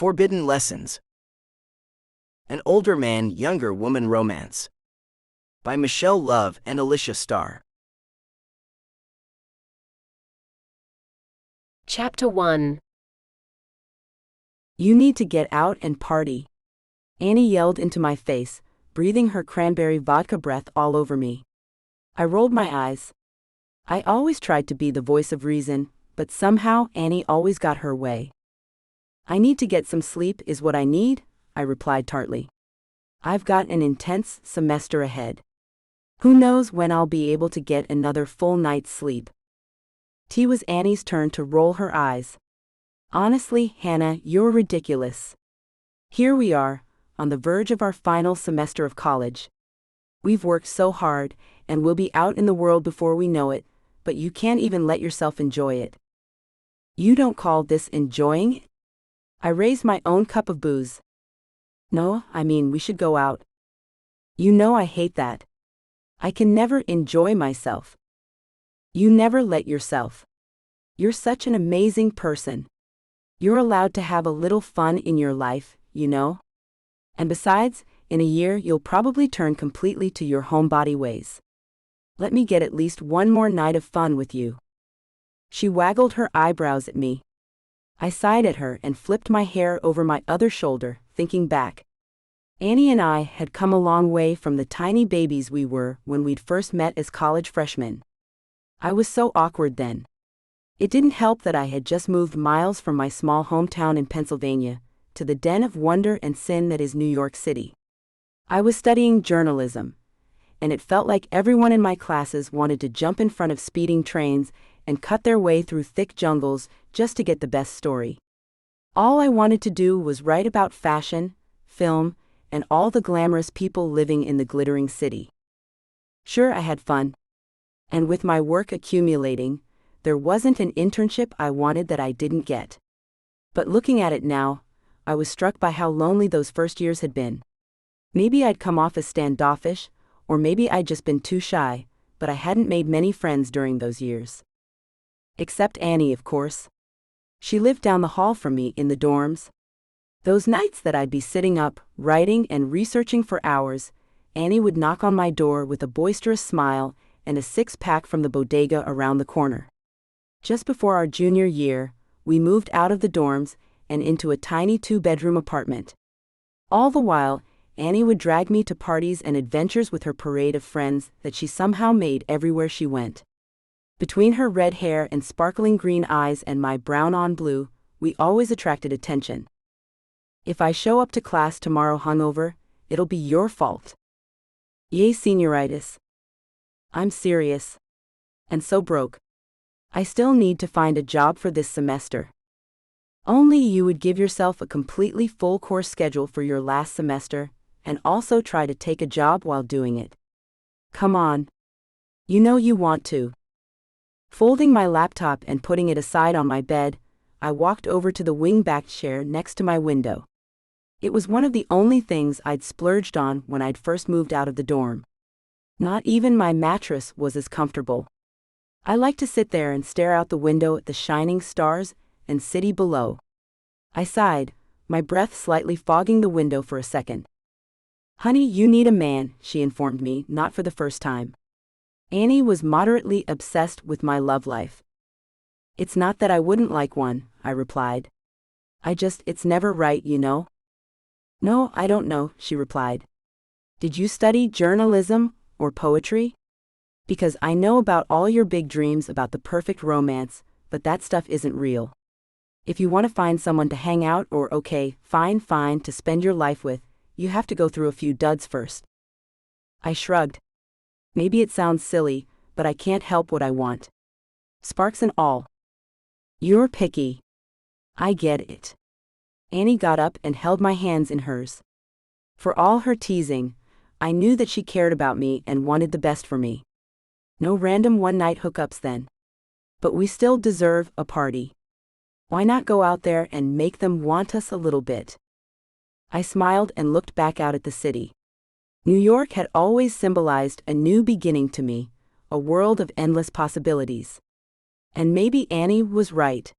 Forbidden Lessons. An Older Man, Younger Woman Romance. By Michelle Love and Alicia Starr. Chapter 1. You need to get out and party. Annie yelled into my face, breathing her cranberry vodka breath all over me. I rolled my eyes. I always tried to be the voice of reason, but somehow Annie always got her way. I need to get some sleep is what I need, I replied tartly. I've got an intense semester ahead. Who knows when I'll be able to get another full night's sleep. T was Annie's turn to roll her eyes. Honestly, Hannah, you're ridiculous. Here we are, on the verge of our final semester of college. We've worked so hard, and we'll be out in the world before we know it, but you can't even let yourself enjoy it. You don't call this enjoying it? I raised my own cup of booze. No, I mean we should go out. You know I hate that. I can never enjoy myself. You never let yourself. You're such an amazing person. You're allowed to have a little fun in your life, you know? And besides, in a year you'll probably turn completely to your homebody ways. Let me get at least one more night of fun with you. She waggled her eyebrows at me. I sighed at her and flipped my hair over my other shoulder, thinking back. Annie and I had come a long way from the tiny babies we were when we'd first met as college freshmen. I was so awkward then. It didn't help that I had just moved miles from my small hometown in Pennsylvania, to the den of wonder and sin that is New York City. I was studying journalism, and it felt like everyone in my classes wanted to jump in front of speeding trains and cut their way through thick jungles just to get the best story. All I wanted to do was write about fashion, film, and all the glamorous people living in the glittering city. Sure, I had fun. And with my work accumulating, there wasn't an internship I wanted that I didn't get. But looking at it now, I was struck by how lonely those first years had been. Maybe I'd come off as standoffish, or maybe I'd just been too shy, but I hadn't made many friends during those years. Except Annie, of course. She lived down the hall from me in the dorms. Those nights that I'd be sitting up, writing and researching for hours, Annie would knock on my door with a boisterous smile and a six-pack from the bodega around the corner. Just before our junior year, we moved out of the dorms and into a tiny two-bedroom apartment. All the while, Annie would drag me to parties and adventures with her parade of friends that she somehow made everywhere she went. Between her red hair and sparkling green eyes and my brown on blue, we always attracted attention. If I show up to class tomorrow hungover, it'll be your fault. Yay, senioritis. I'm serious. And so broke. I still need to find a job for this semester. Only you would give yourself a completely full course schedule for your last semester, and also try to take a job while doing it. Come on. You know you want to. Folding my laptop and putting it aside on my bed, I walked over to the wing-back chair next to my window. It was one of the only things I'd splurged on when I'd first moved out of the dorm. Not even my mattress was as comfortable. I liked to sit there and stare out the window at the shining stars and city below. I sighed, my breath slightly fogging the window for a second. Honey, you need a man, she informed me, not for the first time. Annie was moderately obsessed with my love life. It's not that I wouldn't like one, I replied. It's never right, you know? No, I don't know, she replied. Did you study journalism or poetry? Because I know about all your big dreams about the perfect romance, but that stuff isn't real. If you want to find someone to hang out or fine, to spend your life with, you have to go through a few duds first. I shrugged. Maybe it sounds silly, but I can't help what I want. Sparks and all. You're picky. I get it. Annie got up and held my hands in hers. For all her teasing, I knew that she cared about me and wanted the best for me. No random one-night hookups then. But we still deserve a party. Why not go out there and make them want us a little bit? I smiled and looked back out at the city. New York had always symbolized a new beginning to me, a world of endless possibilities. And maybe Annie was right.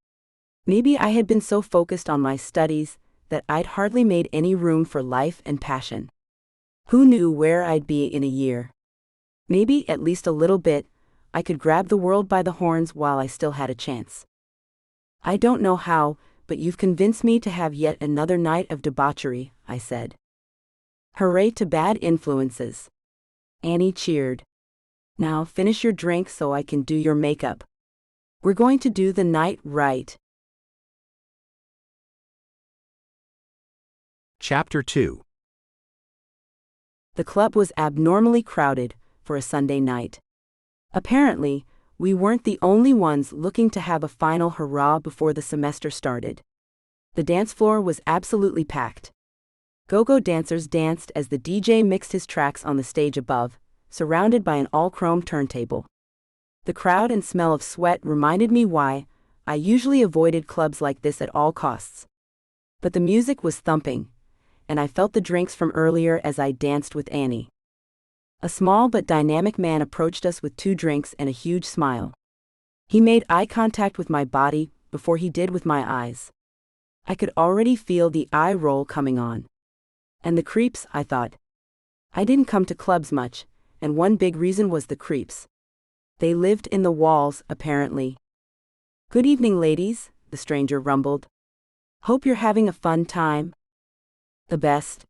Maybe I had been so focused on my studies that I'd hardly made any room for life and passion. Who knew where I'd be in a year? Maybe at least a little bit. I could grab the world by the horns while I still had a chance. I don't know how, but you've convinced me to have yet another night of debauchery, I said. Hooray to bad influences. Annie cheered. Now finish your drink so I can do your makeup. We're going to do the night right. Chapter 2. The club was abnormally crowded for a Sunday night. Apparently, we weren't the only ones looking to have a final hurrah before the semester started. The dance floor was absolutely packed. Go-go dancers danced as the DJ mixed his tracks on the stage above, surrounded by an all-chrome turntable. The crowd and smell of sweat reminded me why I usually avoided clubs like this at all costs. But the music was thumping, and I felt the drinks from earlier as I danced with Annie. A small but dynamic man approached us with 2 drinks and a huge smile. He made eye contact with my body before he did with my eyes. I could already feel the eye roll coming on. And the creeps, I thought. I didn't come to clubs much, and one big reason was the creeps. They lived in the walls, apparently. Good evening, ladies, the stranger rumbled. Hope you're having a fun time. The best.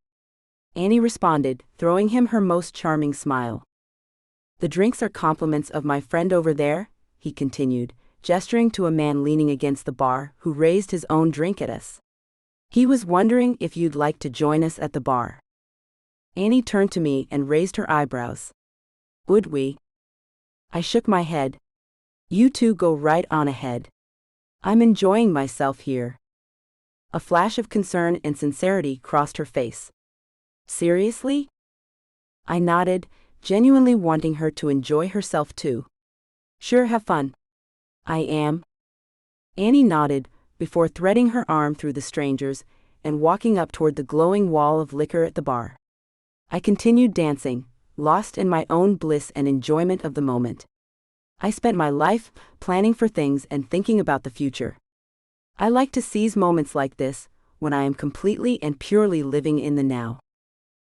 Annie responded, throwing him her most charming smile. The drinks are compliments of my friend over there, he continued, gesturing to a man leaning against the bar who raised his own drink at us. He was wondering if you'd like to join us at the bar. Annie turned to me and raised her eyebrows. Would we? I shook my head. You two go right on ahead. I'm enjoying myself here. A flash of concern and sincerity crossed her face. Seriously? I nodded, genuinely wanting her to enjoy herself too. Sure, have fun. I am. Annie nodded, before threading her arm through the strangers and walking up toward the glowing wall of liquor at the bar. I continued dancing, lost in my own bliss and enjoyment of the moment. I spent my life planning for things and thinking about the future. I like to seize moments like this, when I am completely and purely living in the now.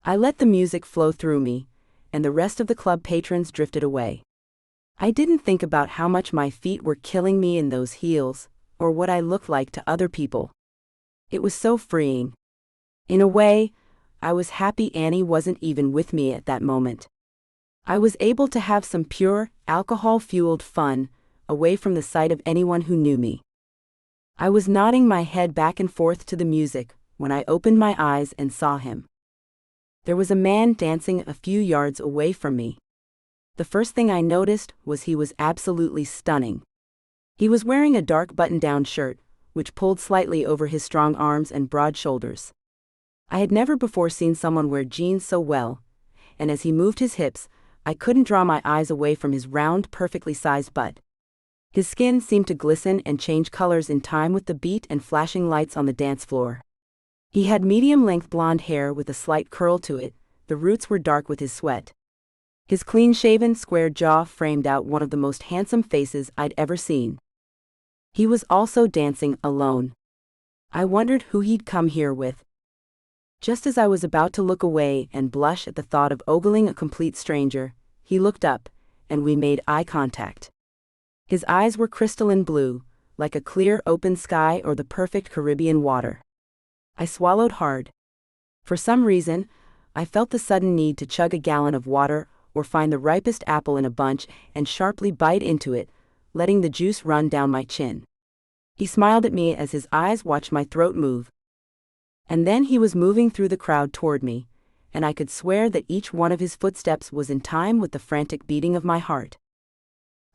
I let the music flow through me, and the rest of the club patrons drifted away. I didn't think about how much my feet were killing me in those heels, or what I looked like to other people. It was so freeing. In a way, I was happy Annie wasn't even with me at that moment. I was able to have some pure, alcohol-fueled fun, away from the sight of anyone who knew me. I was nodding my head back and forth to the music, when I opened my eyes and saw him. There was a man dancing a few yards away from me. The first thing I noticed was he was absolutely stunning. He was wearing a dark button-down shirt, which pulled slightly over his strong arms and broad shoulders. I had never before seen someone wear jeans so well, and as he moved his hips, I couldn't draw my eyes away from his round, perfectly sized butt. His skin seemed to glisten and change colors in time with the beat and flashing lights on the dance floor. He had medium-length blonde hair with a slight curl to it, the roots were dark with his sweat. His clean-shaven, square jaw framed out one of the most handsome faces I'd ever seen. He was also dancing alone. I wondered who he'd come here with. Just as I was about to look away and blush at the thought of ogling a complete stranger, he looked up, and we made eye contact. His eyes were crystalline blue, like a clear open sky or the perfect Caribbean water. I swallowed hard. For some reason, I felt the sudden need to chug a gallon of water or find the ripest apple in a bunch and sharply bite into it, letting the juice run down my chin. He smiled at me as his eyes watched my throat move. And then he was moving through the crowd toward me, and I could swear that each one of his footsteps was in time with the frantic beating of my heart.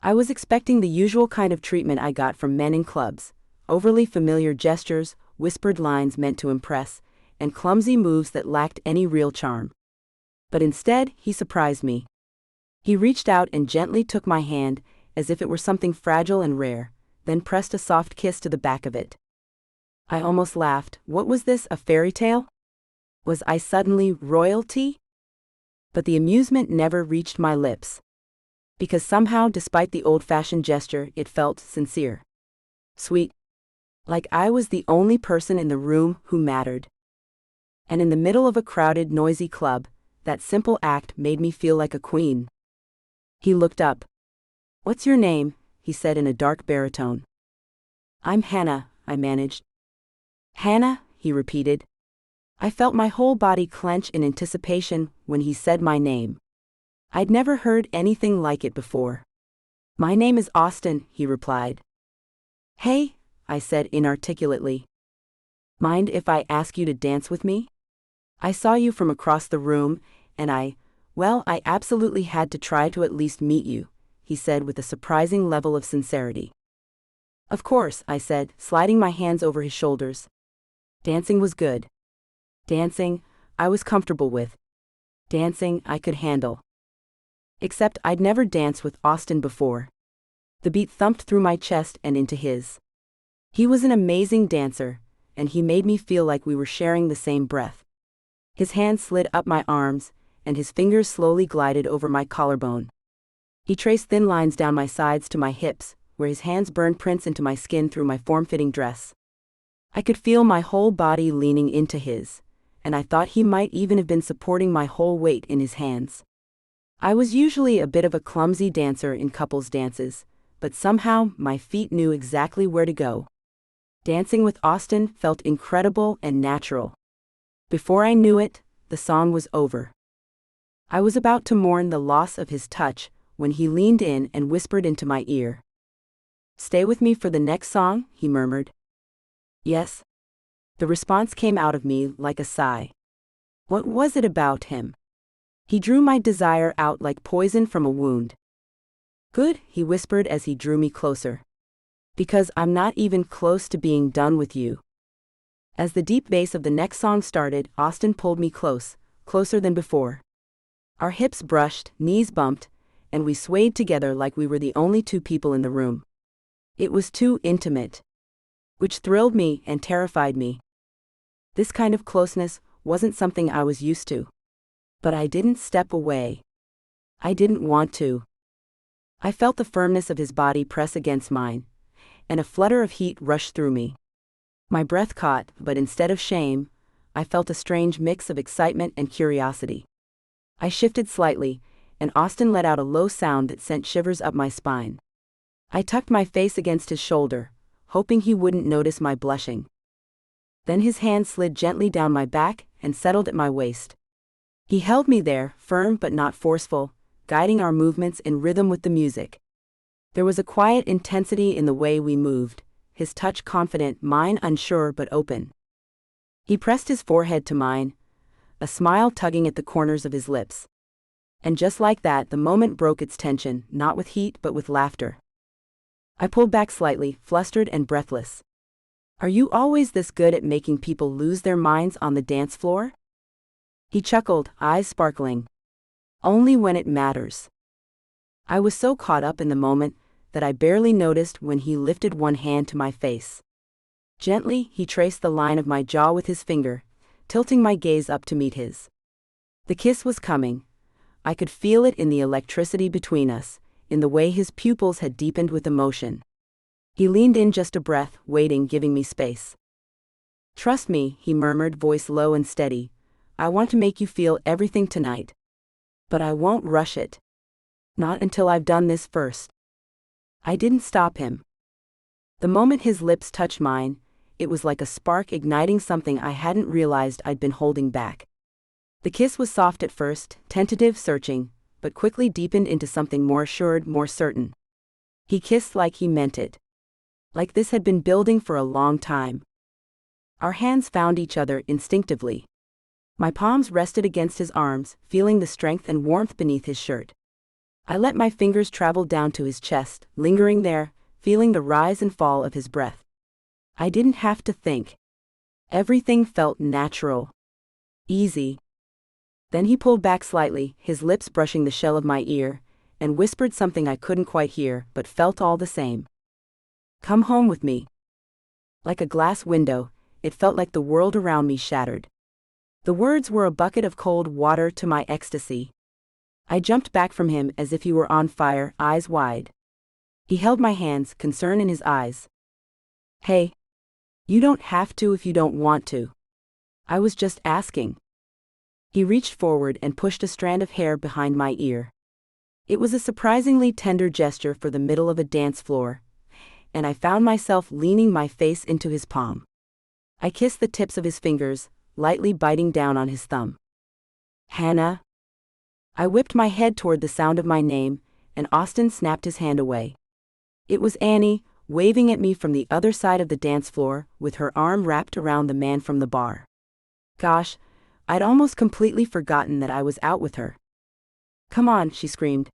I was expecting the usual kind of treatment I got from men in clubs, overly familiar gestures, whispered lines meant to impress, and clumsy moves that lacked any real charm. But instead, he surprised me. He reached out and gently took my hand, as if it were something fragile and rare, then pressed a soft kiss to the back of it. I almost laughed. What was this, a fairy tale? Was I suddenly royalty? But the amusement never reached my lips. Because somehow, despite the old-fashioned gesture, it felt sincere. Sweet. Like I was the only person in the room who mattered. And in the middle of a crowded, noisy club, that simple act made me feel like a queen. He looked up. "What's your name?" he said in a dark baritone. "I'm Hannah," I managed. "Hannah," he repeated. I felt my whole body clench in anticipation when he said my name. I'd never heard anything like it before. "My name is Austin," he replied. "Hey," I said inarticulately. "Mind if I ask you to dance with me? I saw you from across the room, and I absolutely had to try to at least meet you," he said with a surprising level of sincerity. "Of course," I said, sliding my hands over his shoulders. Dancing was good. Dancing, I was comfortable with. Dancing, I could handle. Except I'd never danced with Austin before. The beat thumped through my chest and into his. He was an amazing dancer, and he made me feel like we were sharing the same breath. His hand slid up my arms, and his fingers slowly glided over my collarbone. He traced thin lines down my sides to my hips, where his hands burned prints into my skin through my form-fitting dress. I could feel my whole body leaning into his, and I thought he might even have been supporting my whole weight in his hands. I was usually a bit of a clumsy dancer in couples dances, but somehow my feet knew exactly where to go. Dancing with Austin felt incredible and natural. Before I knew it, the song was over. I was about to mourn the loss of his touch when he leaned in and whispered into my ear. "Stay with me for the next song?" he murmured. "Yes." The response came out of me like a sigh. What was it about him? He drew my desire out like poison from a wound. "Good," he whispered as he drew me closer. "Because I'm not even close to being done with you." As the deep bass of the next song started, Austin pulled me closer than before. Our hips brushed, knees bumped, and we swayed together like we were the only two people in the room. It was too intimate, which thrilled me and terrified me. This kind of closeness wasn't something I was used to. But I didn't step away. I didn't want to. I felt the firmness of his body press against mine, and a flutter of heat rushed through me. My breath caught, but instead of shame, I felt a strange mix of excitement and curiosity. I shifted slightly, and Austin let out a low sound that sent shivers up my spine. I tucked my face against his shoulder, hoping he wouldn't notice my blushing. Then his hand slid gently down my back and settled at my waist. He held me there, firm but not forceful, guiding our movements in rhythm with the music. There was a quiet intensity in the way we moved, his touch confident, mine unsure but open. He pressed his forehead to mine, a smile tugging at the corners of his lips. And just like that, the moment broke its tension, not with heat but with laughter. I pulled back slightly, flustered and breathless. "Are you always this good at making people lose their minds on the dance floor?" He chuckled, eyes sparkling. "Only when it matters." I was so caught up in the moment that I barely noticed when he lifted one hand to my face. Gently, he traced the line of my jaw with his finger, tilting my gaze up to meet his. The kiss was coming. I could feel it in the electricity between us, in the way his pupils had deepened with emotion. He leaned in just a breath, waiting, giving me space. "Trust me," he murmured, voice low and steady. "I want to make you feel everything tonight. But I won't rush it. Not until I've done this first." I didn't stop him. The moment his lips touched mine, it was like a spark igniting something I hadn't realized I'd been holding back. The kiss was soft at first, tentative, searching, but quickly deepened into something more assured, more certain. He kissed like he meant it. Like this had been building for a long time. Our hands found each other instinctively. My palms rested against his arms, feeling the strength and warmth beneath his shirt. I let my fingers travel down to his chest, lingering there, feeling the rise and fall of his breath. I didn't have to think. Everything felt natural. Easy. Then he pulled back slightly, his lips brushing the shell of my ear, and whispered something I couldn't quite hear, but felt all the same. "Come home with me." Like a glass window, it felt like the world around me shattered. The words were a bucket of cold water to my ecstasy. I jumped back from him as if he were on fire, eyes wide. He held my hands, concern in his eyes. "Hey." You don't have to if you don't want to. I was just asking. He reached forward and pushed a strand of hair behind my ear. It was a surprisingly tender gesture for the middle of a dance floor, and I found myself leaning my face into his palm. I kissed the tips of his fingers, lightly biting down on his thumb. Hannah. I whipped my head toward the sound of my name, and Austin snapped his hand away. It was Annie, waving at me from the other side of the dance floor, with her arm wrapped around the man from the bar. Gosh, I'd almost completely forgotten that I was out with her. Come on, she screamed.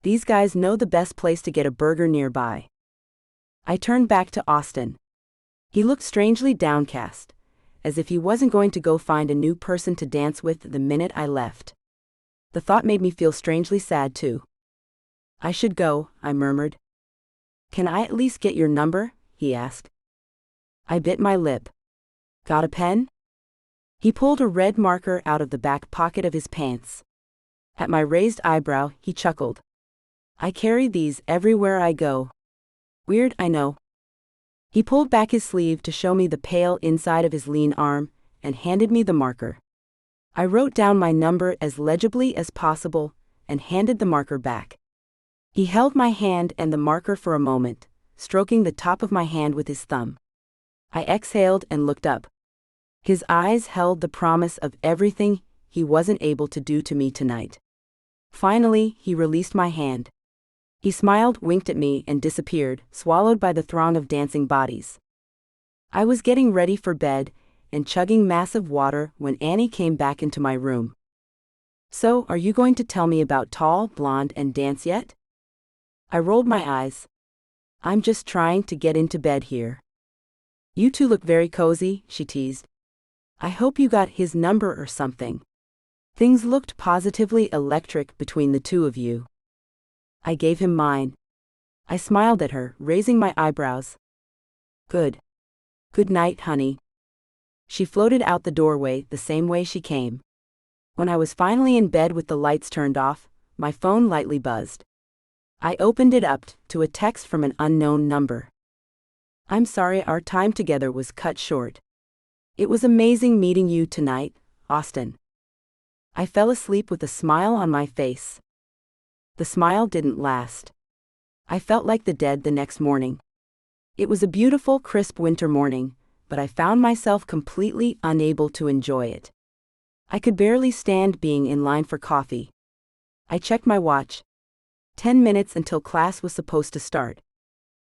These guys know the best place to get a burger nearby. I turned back to Austin. He looked strangely downcast, as if he wasn't going to go find a new person to dance with the minute I left. The thought made me feel strangely sad too. I should go, I murmured. Can I at least get your number? He asked. I bit my lip. Got a pen? He pulled a red marker out of the back pocket of his pants. At my raised eyebrow, he chuckled. I carry these everywhere I go. Weird, I know. He pulled back his sleeve to show me the pale inside of his lean arm, and handed me the marker. I wrote down my number as legibly as possible, and handed the marker back. He held my hand and the marker for a moment, stroking the top of my hand with his thumb. I exhaled and looked up. His eyes held the promise of everything he wasn't able to do to me tonight. Finally, he released my hand. He smiled, winked at me, and disappeared, swallowed by the throng of dancing bodies. I was getting ready for bed and chugging massive water when Annie came back into my room. So, are you going to tell me about Tall, Blonde, and Dance yet? I rolled my eyes. I'm just trying to get into bed here. You two look very cozy, she teased. I hope you got his number or something. Things looked positively electric between the two of you. I gave him mine. I smiled at her, raising my eyebrows. Good. Good night, honey. She floated out the doorway the same way she came. When I was finally in bed with the lights turned off, my phone lightly buzzed. I opened it up to a text from an unknown number. I'm sorry our time together was cut short. It was amazing meeting you tonight, Austin. I fell asleep with a smile on my face. The smile didn't last. I felt like the dead the next morning. It was a beautiful, crisp winter morning, but I found myself completely unable to enjoy it. I could barely stand being in line for coffee. I checked my watch. 10 minutes until class was supposed to start.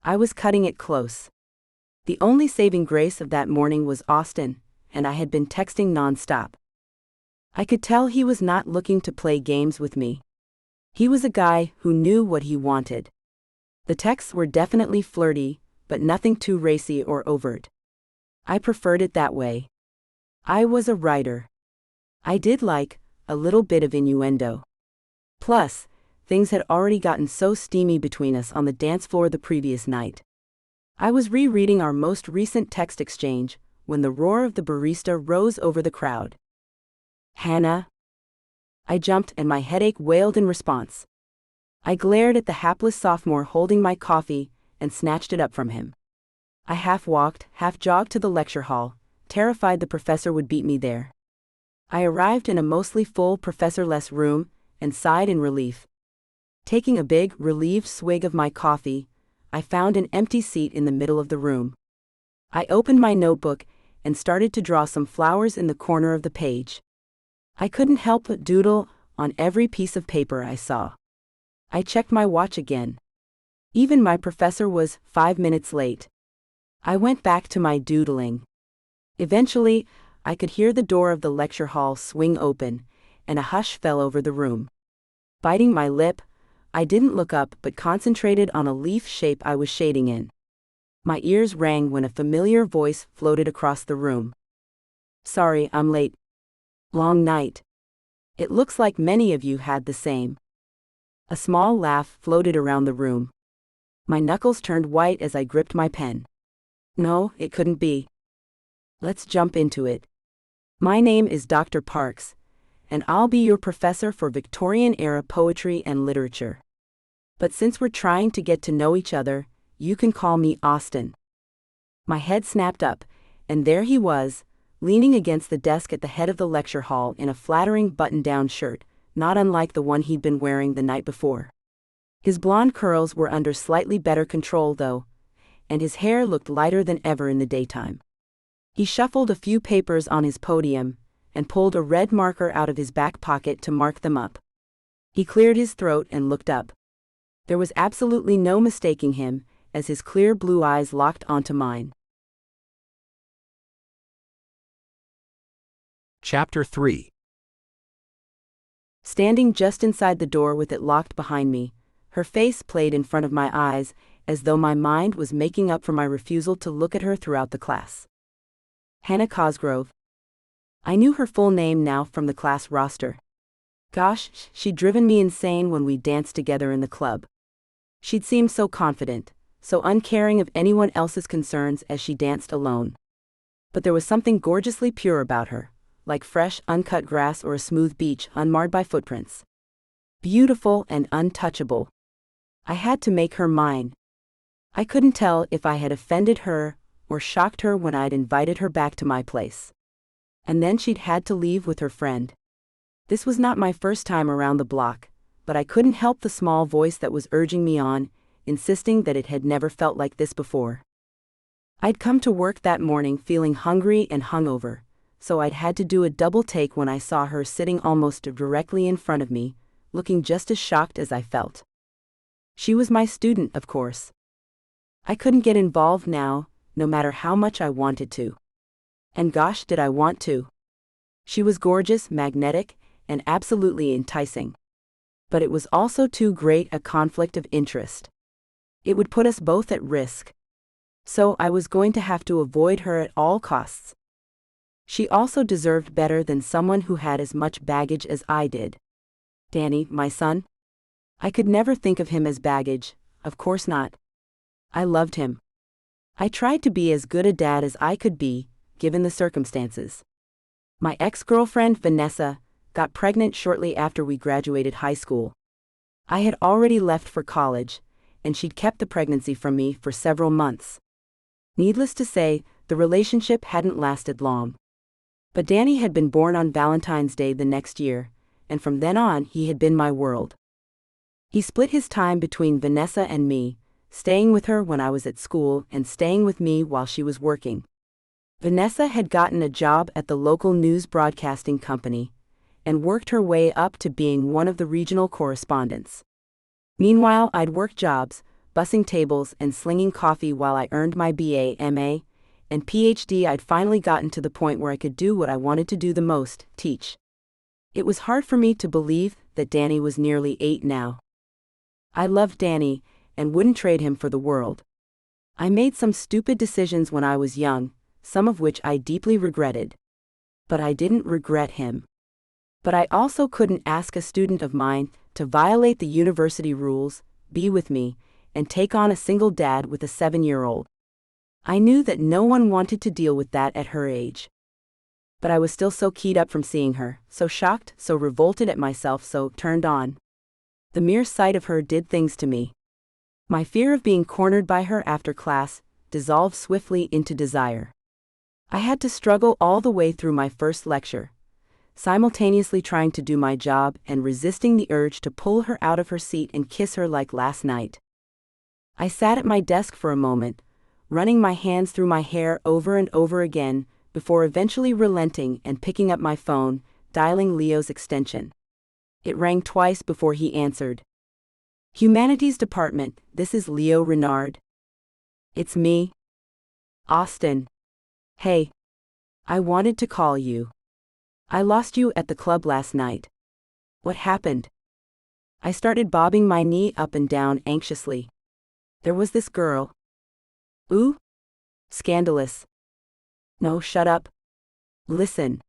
I was cutting it close. The only saving grace of that morning was Austin, and I had been texting nonstop. I could tell he was not looking to play games with me. He was a guy who knew what he wanted. The texts were definitely flirty, but nothing too racy or overt. I preferred it that way. I was a writer. I did like a little bit of innuendo. Plus, things had already gotten so steamy between us on the dance floor the previous night. I was rereading our most recent text exchange when the roar of the barista rose over the crowd. Hannah. I jumped and my headache wailed in response. I glared at the hapless sophomore holding my coffee and snatched it up from him. I half walked, half jogged to the lecture hall, terrified the professor would beat me there. I arrived in a mostly full professor-less room and sighed in relief. Taking a big, relieved swig of my coffee, I found an empty seat in the middle of the room. I opened my notebook and started to draw some flowers in the corner of the page. I couldn't help but doodle on every piece of paper I saw. I checked my watch again. Even my professor was 5 minutes late. I went back to my doodling. Eventually, I could hear the door of the lecture hall swing open, and a hush fell over the room. Biting my lip, I didn't look up but concentrated on a leaf shape I was shading in. My ears rang when a familiar voice floated across the room. Sorry, I'm late. Long night. It looks like many of you had the same. A small laugh floated around the room. My knuckles turned white as I gripped my pen. No, it couldn't be. Let's jump into it. My name is Dr. Parks, and I'll be your professor for Victorian-era poetry and literature. But since we're trying to get to know each other, you can call me Austin. My head snapped up, and there he was, leaning against the desk at the head of the lecture hall in a flattering button-down shirt, not unlike the one he'd been wearing the night before. His blonde curls were under slightly better control, though, and his hair looked lighter than ever in the daytime. He shuffled a few papers on his podium and pulled a red marker out of his back pocket to mark them up. He cleared his throat and looked up. There was absolutely no mistaking him, as his clear blue eyes locked onto mine. Chapter 3. Standing just inside the door with it locked behind me, her face played in front of my eyes as though my mind was making up for my refusal to look at her throughout the class. Hannah Cosgrove. I knew her full name now from the class roster. Gosh, she'd driven me insane when we danced together in the club. She'd seemed so confident, so uncaring of anyone else's concerns as she danced alone. But there was something gorgeously pure about her, like fresh, uncut grass or a smooth beach unmarred by footprints. Beautiful and untouchable. I had to make her mine. I couldn't tell if I had offended her or shocked her when I'd invited her back to my place. And then she'd had to leave with her friend. This was not my first time around the block, but I couldn't help the small voice that was urging me on, insisting that it had never felt like this before. I'd come to work that morning feeling hungry and hungover, so I'd had to do a double take when I saw her sitting almost directly in front of me, looking just as shocked as I felt. She was my student, of course. I couldn't get involved now, no matter how much I wanted to. And gosh, did I want to. She was gorgeous, magnetic, and absolutely enticing. But it was also too great a conflict of interest. It would put us both at risk. So I was going to have to avoid her at all costs. She also deserved better than someone who had as much baggage as I did. Danny, my son? I could never think of him as baggage, of course not. I loved him. I tried to be as good a dad as I could be, given the circumstances. My ex-girlfriend, Vanessa, got pregnant shortly after we graduated high school. I had already left for college, and she'd kept the pregnancy from me for several months. Needless to say, the relationship hadn't lasted long. But Danny had been born on Valentine's Day the next year, and from then on he had been my world. He split his time between Vanessa and me, staying with her when I was at school and staying with me while she was working. Vanessa had gotten a job at the local news broadcasting company, and worked her way up to being one of the regional correspondents. Meanwhile, I'd worked jobs, bussing tables and slinging coffee while I earned my BA, MA, and PhD. I'd finally gotten to the point where I could do what I wanted to do the most, teach. It was hard for me to believe that Danny was nearly 8 now. I loved Danny, and wouldn't trade him for the world. I made some stupid decisions when I was young, some of which I deeply regretted. But I didn't regret him. But I also couldn't ask a student of mine to violate the university rules, be with me, and take on a single dad with a 7-year-old. I knew that no one wanted to deal with that at her age. But I was still so keyed up from seeing her, so shocked, so revolted at myself, so turned on. The mere sight of her did things to me. My fear of being cornered by her after class dissolved swiftly into desire. I had to struggle all the way through my first lecture, simultaneously trying to do my job and resisting the urge to pull her out of her seat and kiss her like last night. I sat at my desk for a moment, running my hands through my hair over and over again, before eventually relenting and picking up my phone, dialing Leo's extension. It rang twice before he answered. Humanities Department, this is Leo Renard. It's me. Austin. Hey. I wanted to call you. I lost you at the club last night. What happened? I started bobbing my knee up and down anxiously. There was this girl. Ooh? Scandalous. No, shut up. Listen.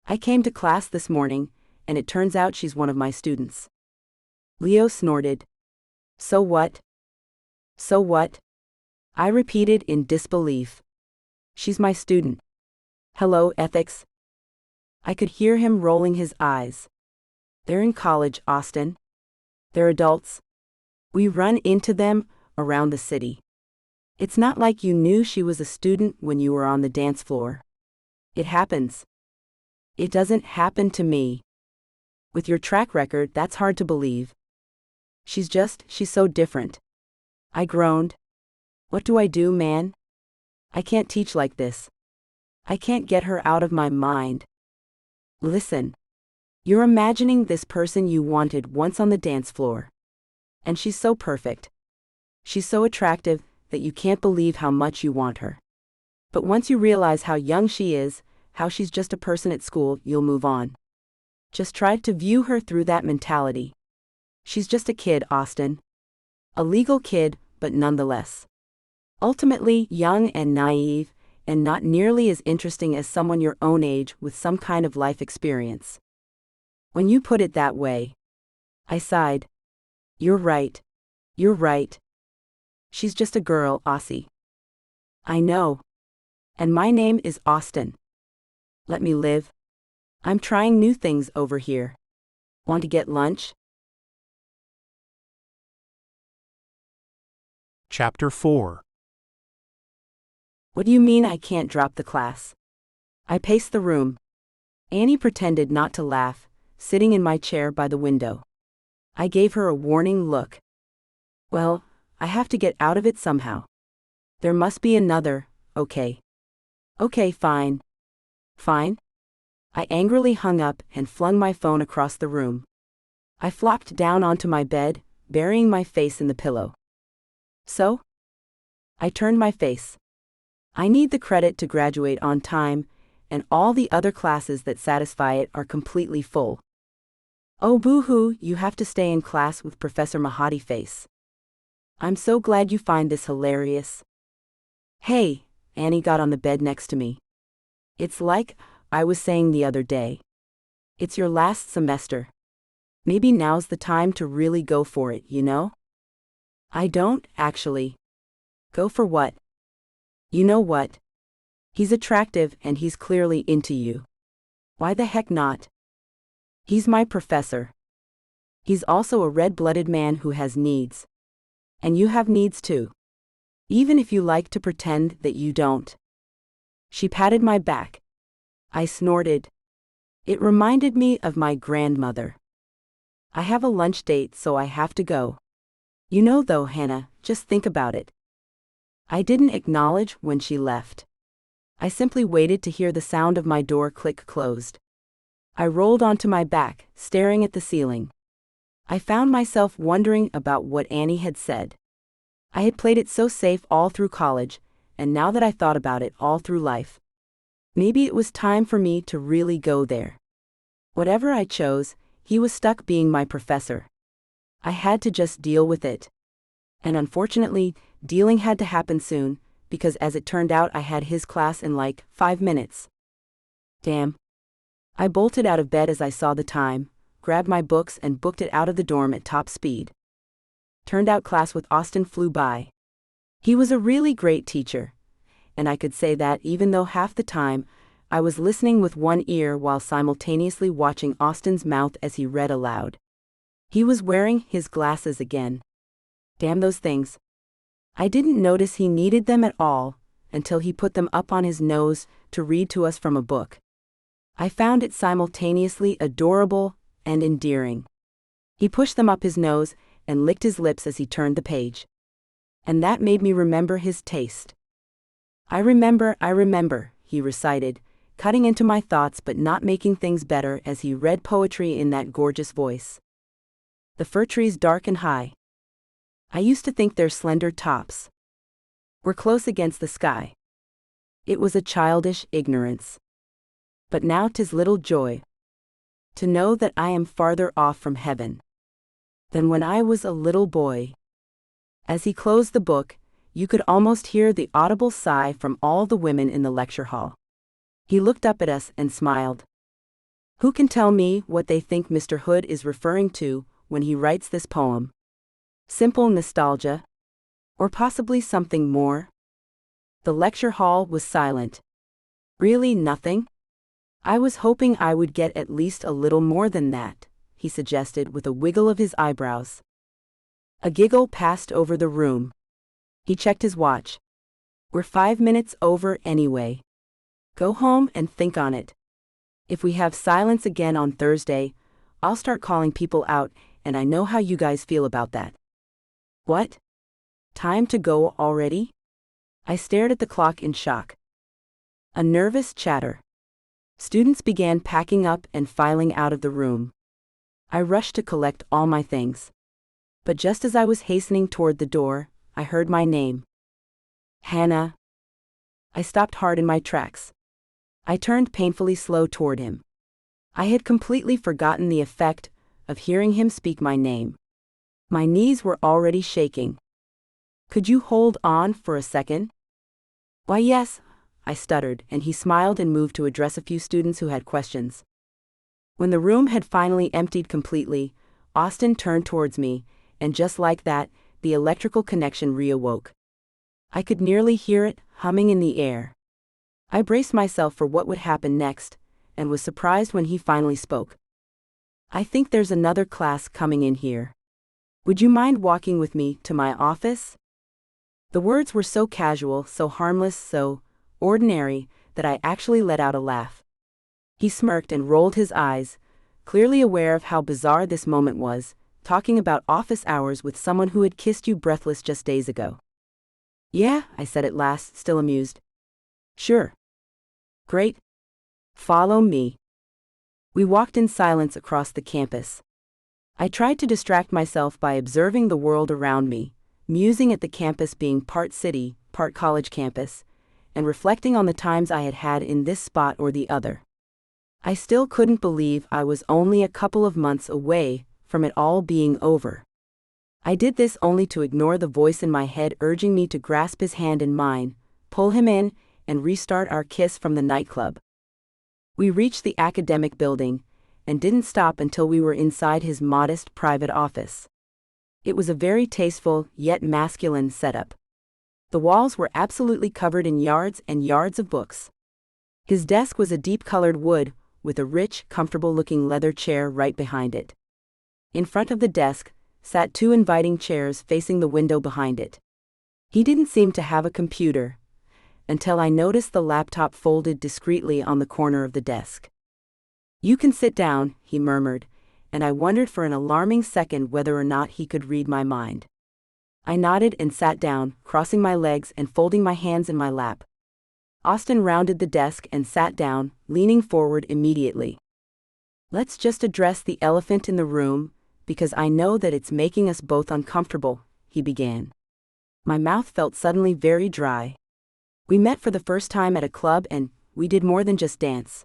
I came to class this morning, and it turns out she's one of my students. Leo snorted. So what? So what? I repeated in disbelief. She's my student. Hello, ethics. I could hear him rolling his eyes. They're in college, Austin. They're adults. We run into them around the city. It's not like you knew she was a student when you were on the dance floor. It happens. It doesn't happen to me. With your track record, that's hard to believe. She's so different. I groaned. What do I do, man? I can't teach like this. I can't get her out of my mind. Listen. You're imagining this person you wanted once on the dance floor. And she's so perfect. She's so attractive that you can't believe how much you want her. But once you realize how young she is, how she's just a person at school, you'll move on. Just try to view her through that mentality. She's just a kid, Austin. A legal kid, but nonetheless. Ultimately, young and naive, and not nearly as interesting as someone your own age with some kind of life experience. When you put it that way, I sighed. You're right. You're right. She's just a girl, Aussie. I know. And my name is Austin. Let me live. I'm trying new things over here. Want to get lunch? Chapter 4. What do you mean I can't drop the class? I paced the room. Annie pretended not to laugh, sitting in my chair by the window. I gave her a warning look. Well, I have to get out of it somehow. There must be another, okay. Okay, fine. Fine? I angrily hung up and flung my phone across the room. I flopped down onto my bed, burying my face in the pillow. So? I turned my face. I need the credit to graduate on time, and all the other classes that satisfy it are completely full. Oh boo-hoo, you have to stay in class with Professor Mahati face. I'm so glad you find this hilarious. Hey, Annie got on the bed next to me. It's like I was saying the other day. It's your last semester. Maybe now's the time to really go for it, you know? I don't, actually. Go for what? You know what? He's attractive and he's clearly into you. Why the heck not? He's my professor. He's also a red-blooded man who has needs. And you have needs too. Even if you like to pretend that you don't. She patted my back. I snorted. It reminded me of my grandmother. I have a lunch date, so I have to go. You know though, Hannah, just think about it. I didn't acknowledge when she left. I simply waited to hear the sound of my door click closed. I rolled onto my back, staring at the ceiling. I found myself wondering about what Annie had said. I had played it so safe all through college, and now that I thought about it all through life, maybe it was time for me to really go there. Whatever I chose, he was stuck being my professor. I had to just deal with it. And unfortunately, dealing had to happen soon, because as it turned out I had his class in like 5 minutes. Damn. I bolted out of bed as I saw the time, grabbed my books and booked it out of the dorm at top speed. Turned out class with Austin flew by. He was a really great teacher, and I could say that even though half the time, I was listening with one ear while simultaneously watching Austin's mouth as he read aloud. He was wearing his glasses again. Damn those things. I didn't notice he needed them at all, until he put them up on his nose to read to us from a book. I found it simultaneously adorable and endearing. He pushed them up his nose and licked his lips as he turned the page. And that made me remember his taste. I remember, he recited, cutting into my thoughts but not making things better as he read poetry in that gorgeous voice. The fir trees dark and high. I used to think their slender tops were close against the sky. It was a childish ignorance. But now 'tis little joy to know that I am farther off from heaven than when I was a little boy. As he closed the book, you could almost hear the audible sigh from all the women in the lecture hall. He looked up at us and smiled. Who can tell me what they think Mr. Hood is referring to when he writes this poem? Simple nostalgia? Or possibly something more? The lecture hall was silent. Really nothing? I was hoping I would get at least a little more than that, he suggested with a wiggle of his eyebrows. A giggle passed over the room. He checked his watch. We're 5 minutes over anyway. Go home and think on it. If we have silence again on Thursday, I'll start calling people out, and I know how you guys feel about that. What? Time to go already? I stared at the clock in shock. A nervous chatter. Students began packing up and filing out of the room. I rushed to collect all my things. But just as I was hastening toward the door, I heard my name. Hannah. I stopped hard in my tracks. I turned painfully slow toward him. I had completely forgotten the effect of hearing him speak my name. My knees were already shaking. Could you hold on for a second? Why, yes, I stuttered, and he smiled and moved to address a few students who had questions. When the room had finally emptied completely, Austin turned towards me, and just like that, the electrical connection reawoke. I could nearly hear it humming in the air. I braced myself for what would happen next, and was surprised when he finally spoke. I think there's another class coming in here. Would you mind walking with me to my office? The words were so casual, so harmless, so ordinary, that I actually let out a laugh. He smirked and rolled his eyes, clearly aware of how bizarre this moment was, talking about office hours with someone who had kissed you breathless just days ago. Yeah, I said at last, still amused. Sure. Great. Follow me. We walked in silence across the campus. I tried to distract myself by observing the world around me, musing at the campus being part city, part college campus, and reflecting on the times I had had in this spot or the other. I still couldn't believe I was only a couple of months away from it all being over. I did this only to ignore the voice in my head urging me to grasp his hand in mine, pull him in, and restart our kiss from the nightclub. We reached the academic building, and didn't stop until we were inside his modest private office. It was a very tasteful, yet masculine setup. The walls were absolutely covered in yards and yards of books. His desk was a deep-colored wood, with a rich, comfortable-looking leather chair right behind it. In front of the desk sat 2 inviting chairs facing the window behind it. He didn't seem to have a computer, until I noticed the laptop folded discreetly on the corner of the desk. You can sit down, he murmured, and I wondered for an alarming second whether or not he could read my mind. I nodded and sat down, crossing my legs and folding my hands in my lap. Austin rounded the desk and sat down, leaning forward immediately. Let's just address the elephant in the room, because I know that it's making us both uncomfortable, he began. My mouth felt suddenly very dry. We met for the first time at a club and we did more than just dance.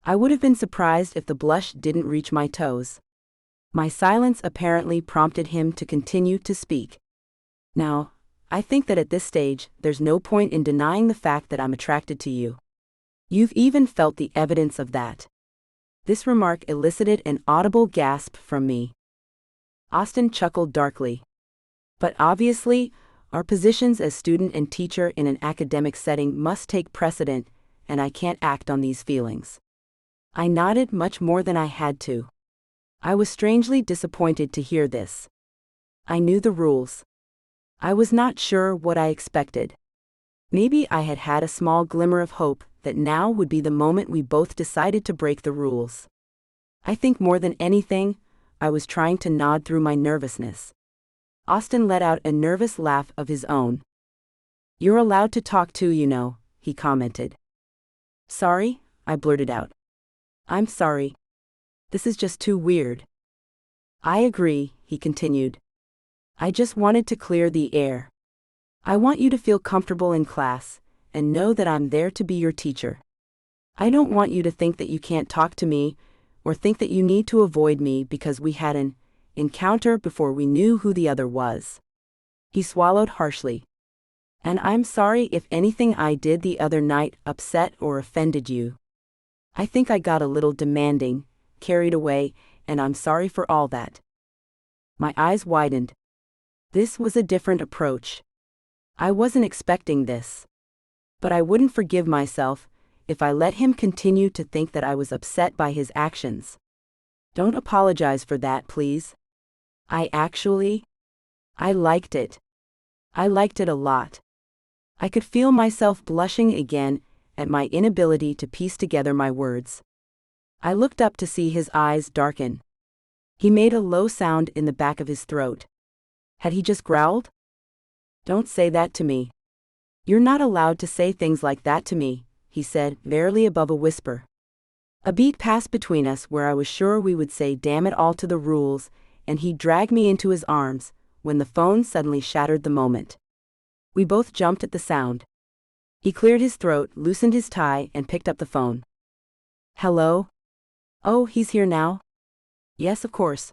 I would have been surprised if the blush didn't reach my toes. My silence apparently prompted him to continue to speak. Now, I think that at this stage, there's no point in denying the fact that I'm attracted to you. You've even felt the evidence of that. This remark elicited an audible gasp from me. Austin chuckled darkly. But obviously, our positions as student and teacher in an academic setting must take precedent, and I can't act on these feelings. I nodded much more than I had to. I was strangely disappointed to hear this. I knew the rules. I was not sure what I expected. Maybe I had had a small glimmer of hope that now would be the moment we both decided to break the rules. I think more than anything, I was trying to nod through my nervousness. Austin let out a nervous laugh of his own. You're allowed to talk too, you know, he commented. Sorry, I blurted out. I'm sorry. This is just too weird. I agree, he continued. I just wanted to clear the air. I want you to feel comfortable in class, and know that I'm there to be your teacher. I don't want you to think that you can't talk to me, or think that you need to avoid me because we had an encounter before we knew who the other was. He swallowed harshly. And I'm sorry if anything I did the other night upset or offended you. I think I got a little demanding, carried away, and I'm sorry for all that. My eyes widened. This was a different approach. I wasn't expecting this. But I wouldn't forgive myself if I let him continue to think that I was upset by his actions. Don't apologize for that, please. I liked it. I liked it a lot. I could feel myself blushing again at my inability to piece together my words. I looked up to see his eyes darken. He made a low sound in the back of his throat. Had he just growled? "Don't say that to me. You're not allowed to say things like that to me," he said, barely above a whisper. A beat passed between us where I was sure we would say damn it all to the rules, and he dragged me into his arms, when the phone suddenly shattered the moment. We both jumped at the sound. He cleared his throat, loosened his tie, and picked up the phone. "Hello? Oh, he's here now? Yes, of course.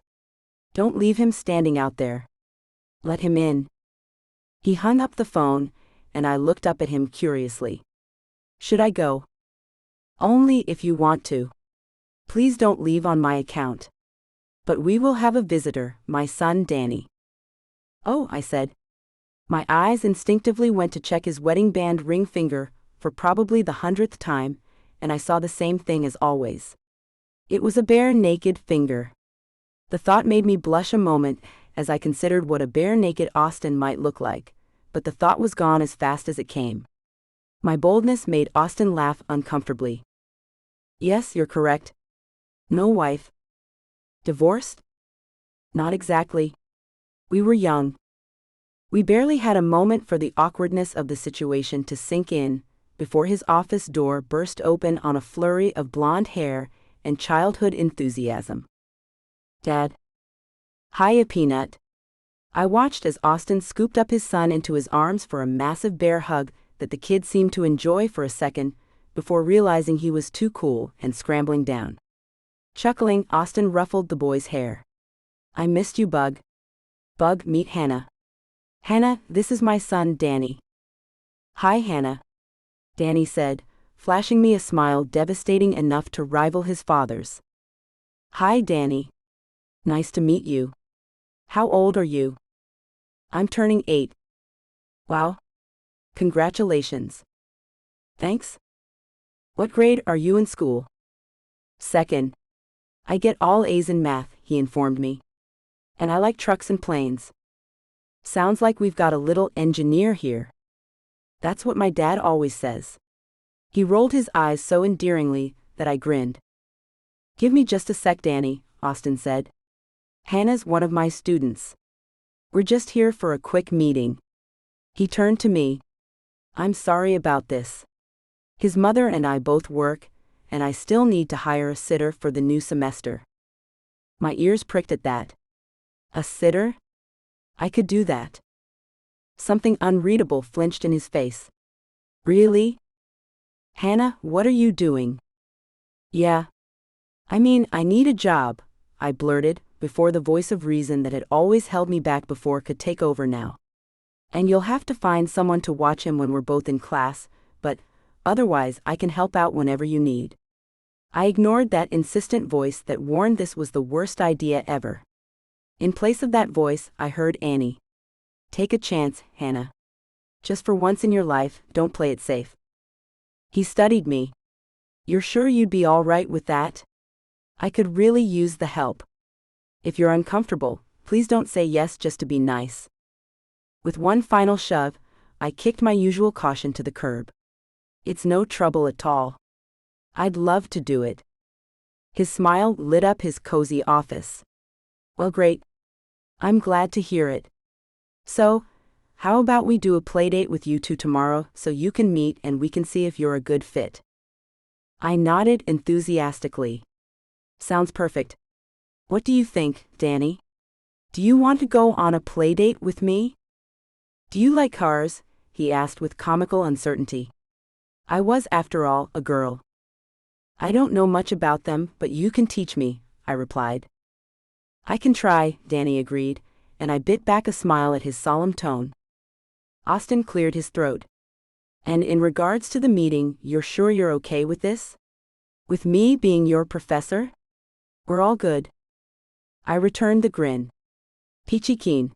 Don't leave him standing out there. Let him in." He hung up the phone, and I looked up at him curiously. "Should I go?" "Only if you want to. Please don't leave on my account. But we will have a visitor, my son Danny." "Oh," I said. My eyes instinctively went to check his wedding band ring finger for probably the 100th time, and I saw the same thing as always. It was a bare naked finger. The thought made me blush a moment as I considered what a bare naked Austin might look like, but the thought was gone as fast as it came. My boldness made Austin laugh uncomfortably. "Yes, you're correct. No wife. Divorced?" "Not exactly. We were young." We barely had a moment for the awkwardness of the situation to sink in, before his office door burst open on a flurry of blonde hair and childhood enthusiasm. "Dad." "Hiya, Peanut." I watched as Austin scooped up his son into his arms for a massive bear hug that the kid seemed to enjoy for a second, before realizing he was too cool and scrambling down. Chuckling, Austin ruffled the boy's hair. "I missed you, Bug. Bug, meet Hannah. Hannah, this is my son, Danny." "Hi, Hannah," Danny said, flashing me a smile devastating enough to rival his father's. "Hi, Danny. Nice to meet you. How old are you?" "I'm turning 8. "Wow. Congratulations." "Thanks." "What grade are you in school?" "Second. I get all A's in math," he informed me. "And I like trucks and planes." "Sounds like we've got a little engineer here." "That's what my dad always says." He rolled his eyes so endearingly that I grinned. "Give me just a sec, Danny," Austin said. "Hannah's one of my students. We're just here for a quick meeting." He turned to me. "I'm sorry about this. His mother and I both work, and I still need to hire a sitter for the new semester." My ears pricked at that. A sitter? I could do that. Something unreadable flinched in his face. "Really? Hannah, what are you doing?" "Yeah. I mean, I need a job," I blurted, before the voice of reason that had always held me back before could take over now. "And you'll have to find someone to watch him when we're both in class, but otherwise I can help out whenever you need." I ignored that insistent voice that warned this was the worst idea ever. In place of that voice, I heard Annie. "Take a chance, Hannah. Just for once in your life, don't play it safe." He studied me. "You're sure you'd be all right with that? I could really use the help. If you're uncomfortable, please don't say yes just to be nice." With one final shove, I kicked my usual caution to the curb. "It's no trouble at all. I'd love to do it." His smile lit up his cozy office. "Well, great. I'm glad to hear it. So, how about we do a playdate with you two tomorrow so you can meet and we can see if you're a good fit?" I nodded enthusiastically. "Sounds perfect. What do you think, Danny? Do you want to go on a playdate with me?" "Do you like cars?" he asked with comical uncertainty. I was, after all, a girl. "I don't know much about them, but you can teach me," I replied. "I can try," Danny agreed, and I bit back a smile at his solemn tone. Austin cleared his throat. "And in regards to the meeting, you're sure you're okay with this? With me being your professor? We're all good." I returned the grin. "Peachy keen."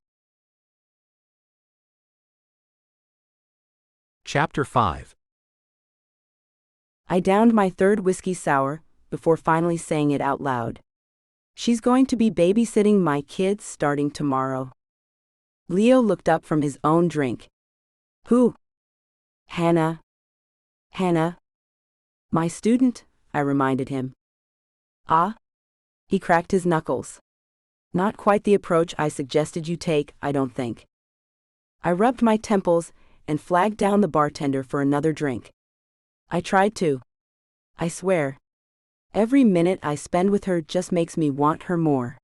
Chapter 5. I downed my third whiskey sour, before finally saying it out loud. "She's going to be babysitting my kids starting tomorrow." Leo looked up from his own drink. "Who?" Hannah. Hannah. My student, I reminded him. Ah? He cracked his knuckles. Not quite the approach I suggested you take, I don't think. I rubbed my temples and flagged down the bartender for another drink. I tried to. I swear. Every minute I spend with her just makes me want her more.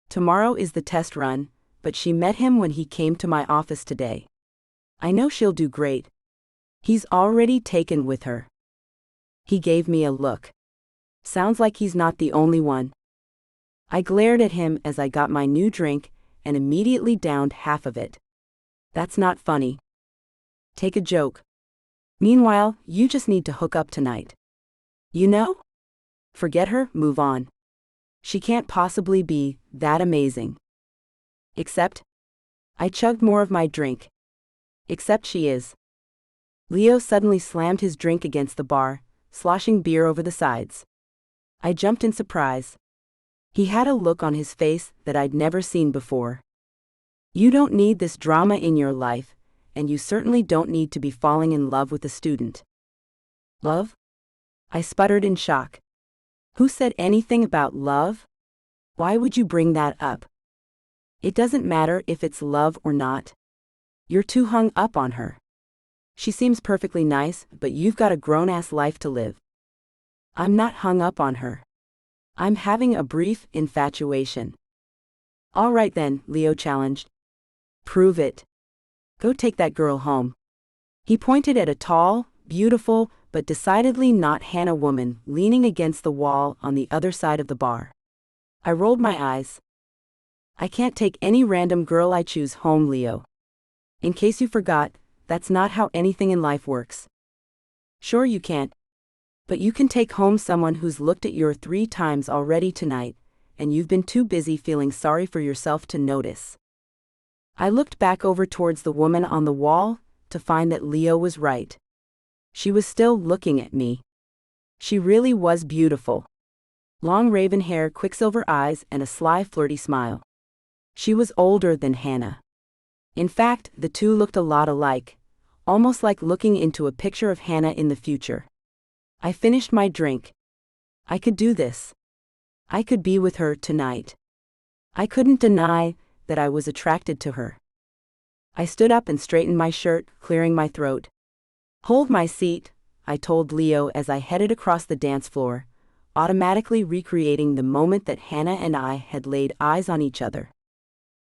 Tomorrow is the test run, but she met him when he came to my office today. I know she'll do great. He's already taken with her. He gave me a look. Sounds like he's not the only one. I glared at him as I got my new drink and immediately downed half of it. That's not funny. Take a joke. Meanwhile, you just need to hook up tonight. You know? Forget her, move on. She can't possibly be that amazing. Except, I chugged more of my drink. Except she is. Leo suddenly slammed his drink against the bar, sloshing beer over the sides. I jumped in surprise. He had a look on his face that I'd never seen before. You don't need this drama in your life, and you certainly don't need to be falling in love with a student. Love? I sputtered in shock. Who said anything about love? Why would you bring that up? It doesn't matter if it's love or not. You're too hung up on her. She seems perfectly nice, but you've got a grown-ass life to live. I'm not hung up on her. I'm having a brief infatuation. All right then, Leo challenged. Prove it. Go take that girl home. He pointed at a tall, beautiful, but decidedly not Hannah woman leaning against the wall on the other side of the bar. I rolled my eyes. I can't take any random girl I choose home, Leo. In case you forgot, that's not how anything in life works. Sure you can't. But you can take home someone who's looked at you 3 times already tonight, and you've been too busy feeling sorry for yourself to notice. I looked back over towards the woman on the wall to find that Leo was right. She was still looking at me. She really was beautiful. Long raven hair, quicksilver eyes, and a sly, flirty smile. She was older than Hannah. In fact, the two looked a lot alike, almost like looking into a picture of Hannah in the future. I finished my drink. I could do this. I could be with her tonight. I couldn't deny that I was attracted to her. I stood up and straightened my shirt, clearing my throat. Hold my seat, I told Leo as I headed across the dance floor, automatically recreating the moment that Hannah and I had laid eyes on each other.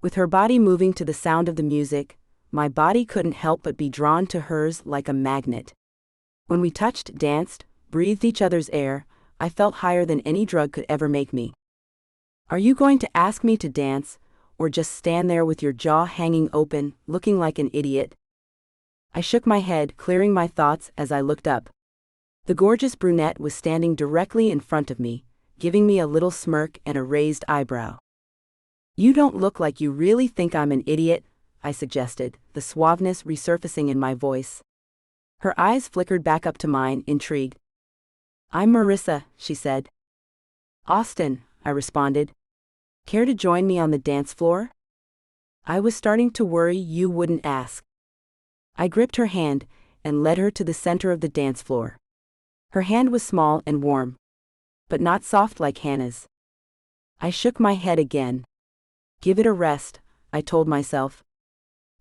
With her body moving to the sound of the music, my body couldn't help but be drawn to hers like a magnet. When we touched, danced, breathed each other's air, I felt higher than any drug could ever make me. Are you going to ask me to dance, or just stand there with your jaw hanging open, looking like an idiot? I shook my head, clearing my thoughts as I looked up. The gorgeous brunette was standing directly in front of me, giving me a little smirk and a raised eyebrow. You don't look like you really think I'm an idiot, I suggested, the suaveness resurfacing in my voice. Her eyes flickered back up to mine, intrigued. I'm Marissa, she said. Austin, I responded. Care to join me on the dance floor? I was starting to worry you wouldn't ask. I gripped her hand and led her to the center of the dance floor. Her hand was small and warm, but not soft like Hannah's. I shook my head again. Give it a rest, I told myself.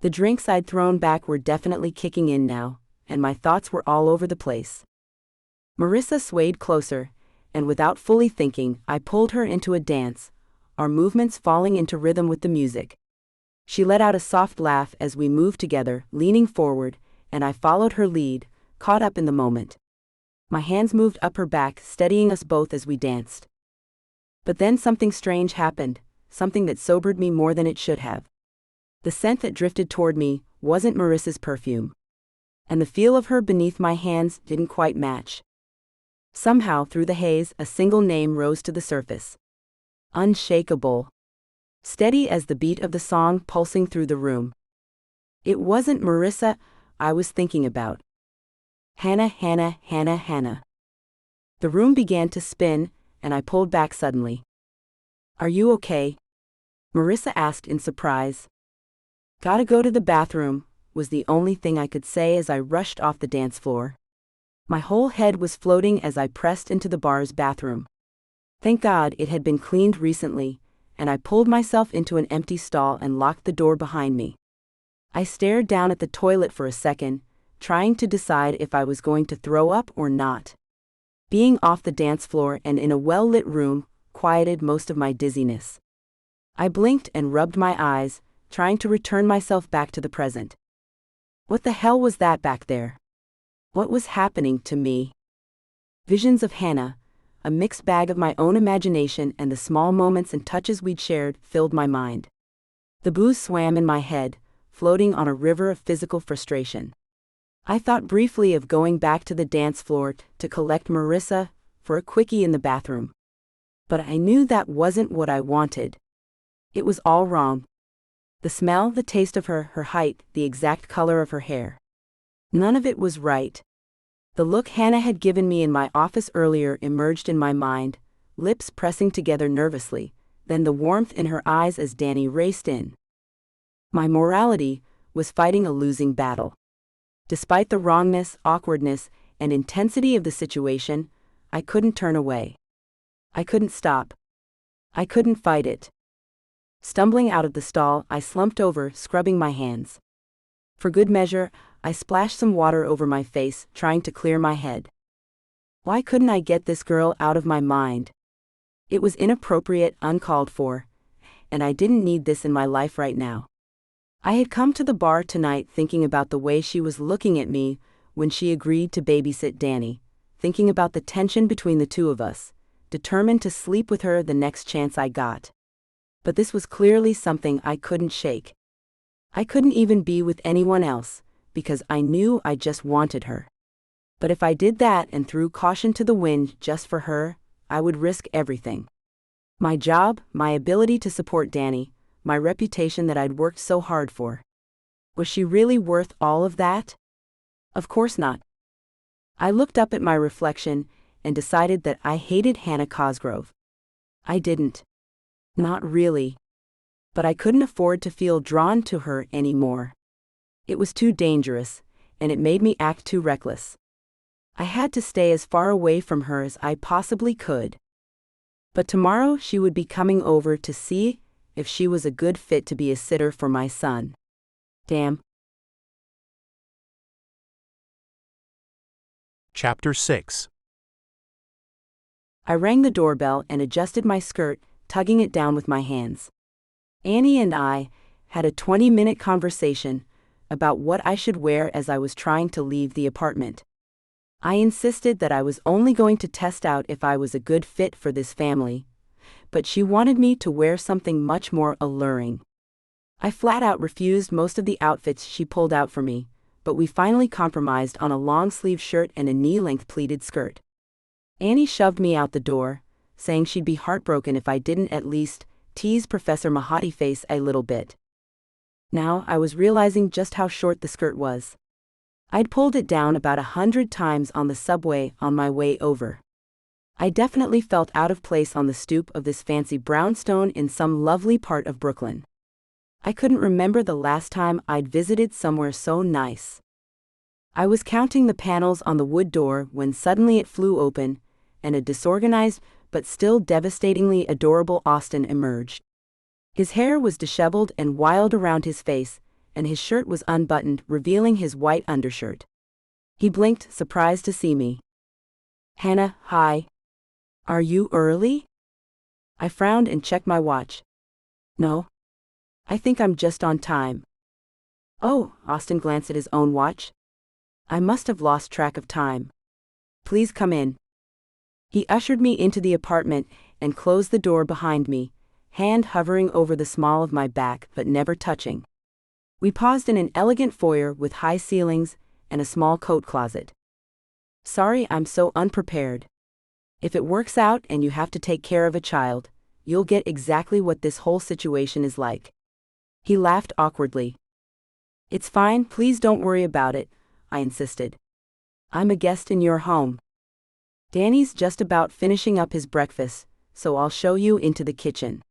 The drinks I'd thrown back were definitely kicking in now, and my thoughts were all over the place. Marissa swayed closer, and without fully thinking, I pulled her into a dance, our movements falling into rhythm with the music. She let out a soft laugh as we moved together, leaning forward, and I followed her lead, caught up in the moment. My hands moved up her back, steadying us both as we danced. But then something strange happened, something that sobered me more than it should have. The scent that drifted toward me wasn't Marissa's perfume. And the feel of her beneath my hands didn't quite match. Somehow, through the haze, a single name rose to the surface. Unshakable. Steady as the beat of the song pulsing through the room. It wasn't Marissa I was thinking about. Hannah, Hannah, Hannah, Hannah. The room began to spin, and I pulled back suddenly. Are you okay? Marissa asked in surprise. Gotta go to the bathroom, was the only thing I could say as I rushed off the dance floor. My whole head was floating as I pressed into the bar's bathroom. Thank God it had been cleaned recently, and I pulled myself into an empty stall and locked the door behind me. I stared down at the toilet for a second, trying to decide if I was going to throw up or not. Being off the dance floor and in a well-lit room quieted most of my dizziness. I blinked and rubbed my eyes, trying to return myself back to the present. What the hell was that back there? What was happening to me? Visions of Hannah, a mixed bag of my own imagination and the small moments and touches we'd shared, filled my mind. The booze swam in my head, floating on a river of physical frustration. I thought briefly of going back to the dance floor to collect Marissa for a quickie in the bathroom. But I knew that wasn't what I wanted. It was all wrong. The smell, the taste of her height, the exact color of her hair. None of it was right. The look Hannah had given me in my office earlier emerged in my mind, lips pressing together nervously, then the warmth in her eyes as Danny raced in. My morality was fighting a losing battle. Despite the wrongness, awkwardness, and intensity of the situation, I couldn't turn away. I couldn't stop. I couldn't fight it. Stumbling out of the stall, I slumped over, scrubbing my hands. For good measure, I splashed some water over my face, trying to clear my head. Why couldn't I get this girl out of my mind? It was inappropriate, uncalled for, and I didn't need this in my life right now. I had come to the bar tonight thinking about the way she was looking at me when she agreed to babysit Danny, thinking about the tension between the two of us, determined to sleep with her the next chance I got. But this was clearly something I couldn't shake. I couldn't even be with anyone else, because I knew I just wanted her. But if I did that and threw caution to the wind just for her, I would risk everything. My job, my ability to support Danny, my reputation that I'd worked so hard for. Was she really worth all of that? Of course not. I looked up at my reflection and decided that I hated Hannah Cosgrove. I didn't. Not really. But I couldn't afford to feel drawn to her anymore. It was too dangerous, and it made me act too reckless. I had to stay as far away from her as I possibly could. But tomorrow she would be coming over to see if she was a good fit to be a sitter for my son. Damn. Chapter 6. I rang the doorbell and adjusted my skirt, tugging it down with my hands. Annie and I had a 20-minute conversation about what I should wear as I was trying to leave the apartment. I insisted that I was only going to test out if I was a good fit for this family, but she wanted me to wear something much more alluring. I flat out refused most of the outfits she pulled out for me, but we finally compromised on a long-sleeve shirt and a knee-length pleated skirt. Annie shoved me out the door, saying she'd be heartbroken if I didn't at least tease Professor Mahati face a little bit. Now I was realizing just how short the skirt was. I'd pulled it down about 100 times on the subway on my way over. I definitely felt out of place on the stoop of this fancy brownstone in some lovely part of Brooklyn. I couldn't remember the last time I'd visited somewhere so nice. I was counting the panels on the wood door when suddenly it flew open, and a disorganized but still devastatingly adorable Austin emerged. His hair was disheveled and wild around his face, and his shirt was unbuttoned, revealing his white undershirt. He blinked, surprised to see me. "Hannah, hi. Are you early?" I frowned and checked my watch. "No. I think I'm just on time." "Oh," Austin glanced at his own watch. "I must have lost track of time. Please come in." He ushered me into the apartment and closed the door behind me, hand hovering over the small of my back but never touching. We paused in an elegant foyer with high ceilings and a small coat closet. "Sorry I'm so unprepared. If it works out and you have to take care of a child, you'll get exactly what this whole situation is like." He laughed awkwardly. "It's fine, please don't worry about it," I insisted. "I'm a guest in your home. Danny's just about finishing up his breakfast, so I'll show you into the kitchen."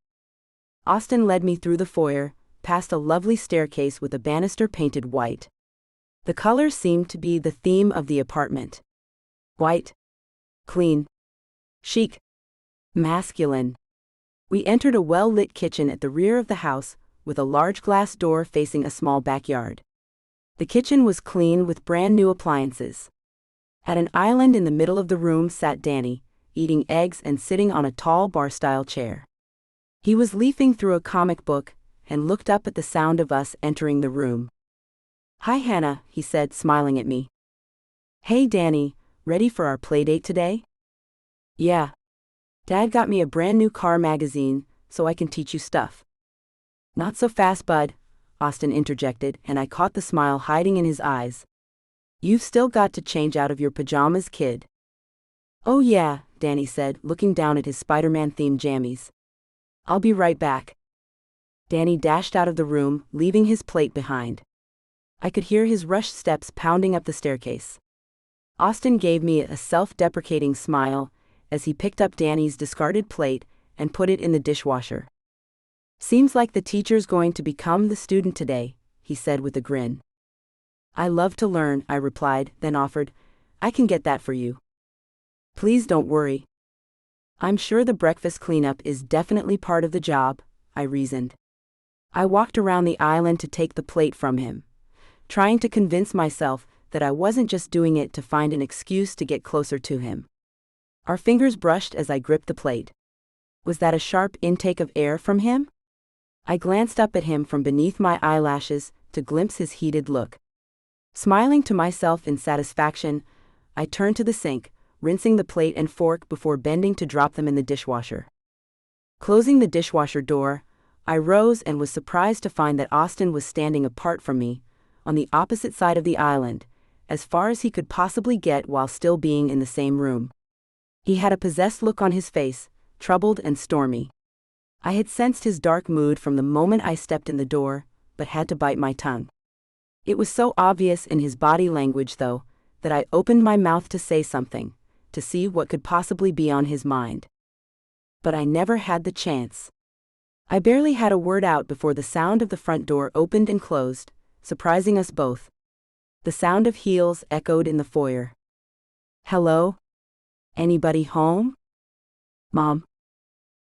Austin led me through the foyer, past a lovely staircase with a banister painted white. The color seemed to be the theme of the apartment. White, clean, chic, masculine. We entered a well-lit kitchen at the rear of the house, with a large glass door facing a small backyard. The kitchen was clean with brand-new appliances. At an island in the middle of the room sat Danny, eating eggs and sitting on a tall bar-style chair. He was leafing through a comic book and looked up at the sound of us entering the room. "Hi Hannah," he said, smiling at me. "Hey Danny, ready for our playdate today?" "Yeah. Dad got me a brand new car magazine, so I can teach you stuff." "Not so fast, bud," Austin interjected, and I caught the smile hiding in his eyes. "You've still got to change out of your pajamas, kid." "Oh yeah," Danny said, looking down at his Spider-Man-themed jammies. "I'll be right back." Danny dashed out of the room, leaving his plate behind. I could hear his rushed steps pounding up the staircase. Austin gave me a self-deprecating smile as he picked up Danny's discarded plate and put it in the dishwasher. "Seems like the teacher's going to become the student today," he said with a grin. "I love to learn," I replied, then offered, "I can get that for you." "Please don't worry. I'm sure the breakfast cleanup is definitely part of the job," I reasoned. I walked around the island to take the plate from him, trying to convince myself that I wasn't just doing it to find an excuse to get closer to him. Our fingers brushed as I gripped the plate. Was that a sharp intake of air from him? I glanced up at him from beneath my eyelashes to glimpse his heated look. Smiling to myself in satisfaction, I turned to the sink, rinsing the plate and fork before bending to drop them in the dishwasher. Closing the dishwasher door, I rose and was surprised to find that Austin was standing apart from me, on the opposite side of the island, as far as he could possibly get while still being in the same room. He had a possessed look on his face, troubled and stormy. I had sensed his dark mood from the moment I stepped in the door, but had to bite my tongue. It was so obvious in his body language, though, that I opened my mouth to say something, to see what could possibly be on his mind. But I never had the chance. I barely had a word out before the sound of the front door opened and closed, surprising us both. The sound of heels echoed in the foyer. "Hello? Anybody home?" "Mom."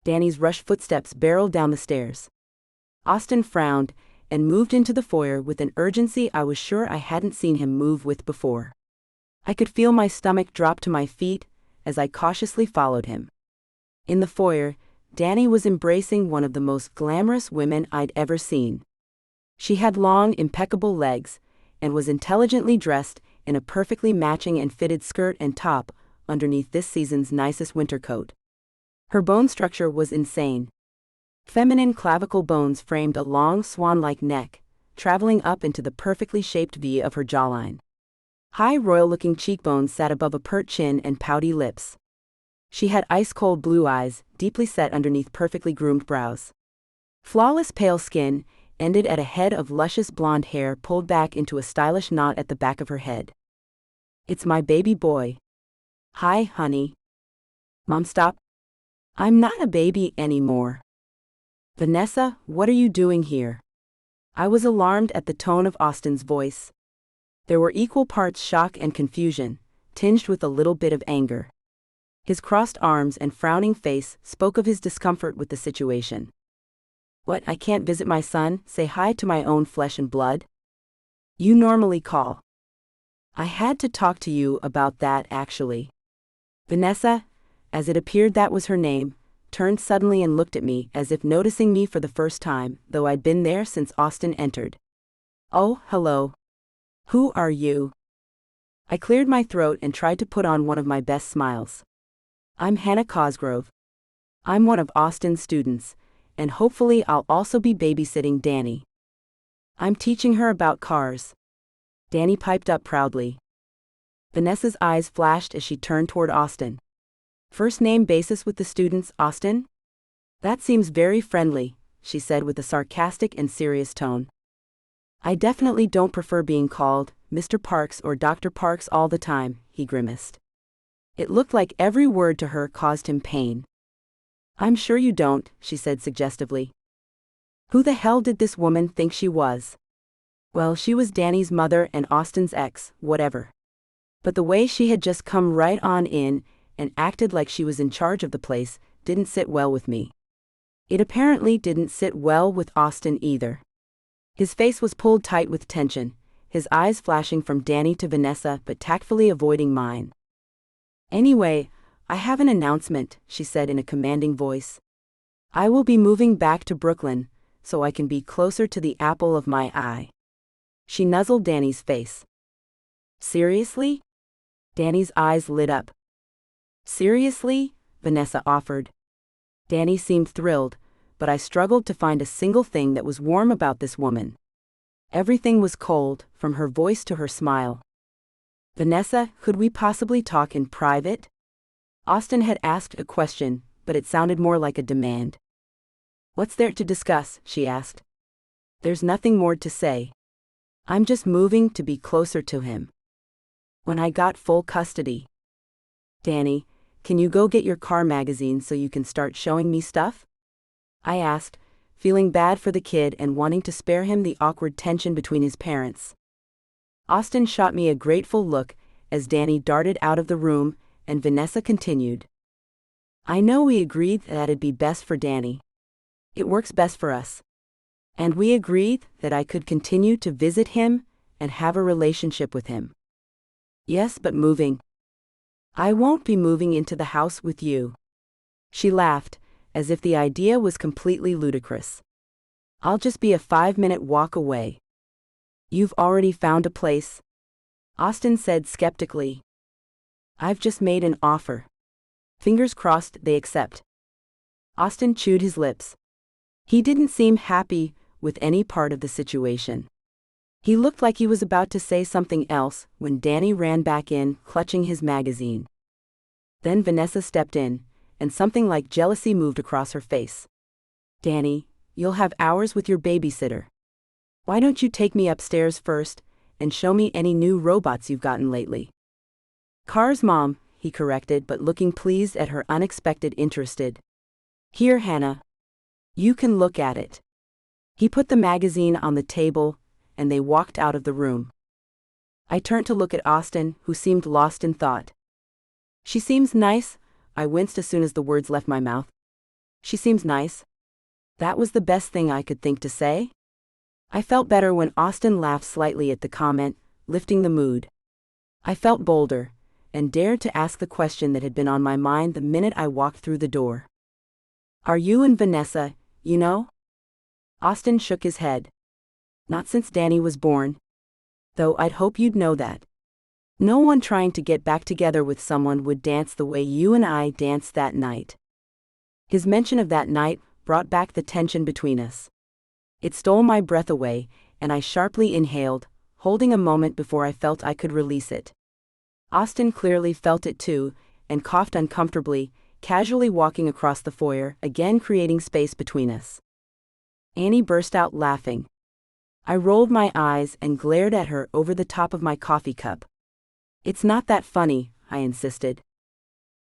Danny's rushed footsteps barreled down the stairs. Austin frowned and moved into the foyer with an urgency I was sure I hadn't seen him move with before. I could feel my stomach drop to my feet as I cautiously followed him. In the foyer, Danny was embracing one of the most glamorous women I'd ever seen. She had long, impeccable legs and was intelligently dressed in a perfectly matching and fitted skirt and top underneath this season's nicest winter coat. Her bone structure was insane. Feminine clavicle bones framed a long swan-like neck, traveling up into the perfectly shaped V of her jawline. High royal-looking cheekbones sat above a pert chin and pouty lips. She had ice-cold blue eyes, deeply set underneath perfectly groomed brows. Flawless pale skin ended at a head of luscious blonde hair pulled back into a stylish knot at the back of her head. "It's my baby boy." "Hi, honey." "Mom, stop. I'm not a baby anymore." "Vanessa, what are you doing here?" I was alarmed at the tone of Austin's voice. There were equal parts shock and confusion, tinged with a little bit of anger. His crossed arms and frowning face spoke of his discomfort with the situation. "What, I can't visit my son, say hi to my own flesh and blood? You normally call." "I had to talk to you about that actually." Vanessa, as it appeared that was her name, turned suddenly and looked at me as if noticing me for the first time, though I'd been there since Austin entered. "Oh, hello. Who are you?" I cleared my throat and tried to put on one of my best smiles. "I'm Hannah Cosgrove. I'm one of Austin's students, and hopefully I'll also be babysitting Danny. I'm teaching her about cars." Danny piped up proudly. Vanessa's eyes flashed as she turned toward Austin. "First name basis with the students, Austin?" "That seems very friendly," she said with a sarcastic and serious tone. "I definitely don't prefer being called Mr. Parks or Dr. Parks all the time," he grimaced. It looked like every word to her caused him pain. "I'm sure you don't," she said suggestively. Who the hell did this woman think she was? Well, she was Danny's mother and Austin's ex, whatever. But the way she had just come right on in and acted like she was in charge of the place didn't sit well with me. It apparently didn't sit well with Austin either. His face was pulled tight with tension, his eyes flashing from Danny to Vanessa but tactfully avoiding mine. "Anyway, I have an announcement," she said in a commanding voice. "I will be moving back to Brooklyn, so I can be closer to the apple of my eye." She nuzzled Danny's face. "Seriously?" Danny's eyes lit up. "Seriously?" Vanessa offered. Danny seemed thrilled, but I struggled to find a single thing that was warm about this woman. Everything was cold, from her voice to her smile. "Vanessa, could we possibly talk in private?" Austin had asked a question, but it sounded more like a demand. "What's there to discuss?" she asked. "There's nothing more to say. I'm just moving to be closer to him. When I got full custody." "Danny, can you go get your car magazine so you can start showing me stuff?" I asked, feeling bad for the kid and wanting to spare him the awkward tension between his parents. Austin shot me a grateful look as Danny darted out of the room, and Vanessa continued. "I know we agreed that it'd be best for Danny. It works best for us. And we agreed that I could continue to visit him and have a relationship with him." "Yes, but moving." "I won't be moving into the house with you." She laughed, as if the idea was completely ludicrous. "I'll just be a 5-minute walk away." "You've already found a place?" Austin said skeptically. "I've just made an offer. Fingers crossed they accept." Austin chewed his lips. He didn't seem happy with any part of the situation. He looked like he was about to say something else when Danny ran back in, clutching his magazine. Then Vanessa stepped in, and something like jealousy moved across her face. "Danny, you'll have hours with your babysitter. Why don't you take me upstairs first and show me any new robots you've gotten lately?" "Car's mom," he corrected, but looking pleased at her unexpected interest. "Here, Hannah. You can look at it." He put the magazine on the table, and they walked out of the room. I turned to look at Austin, who seemed lost in thought. "She seems nice," I winced as soon as the words left my mouth. "She seems nice." That was the best thing I could think to say. I felt better when Austin laughed slightly at the comment, lifting the mood. I felt bolder, and dared to ask the question that had been on my mind the minute I walked through the door. "Are you and Vanessa, you know?" Austin shook his head. "Not since Danny was born. Though I'd hope you'd know that. No one trying to get back together with someone would dance the way you and I danced that night." His mention of that night brought back the tension between us. It stole my breath away, and I sharply inhaled, holding a moment before I felt I could release it. Austin clearly felt it too, and coughed uncomfortably, casually walking across the foyer, again creating space between us. Annie burst out laughing. I rolled my eyes and glared at her over the top of my coffee cup. "It's not that funny," I insisted.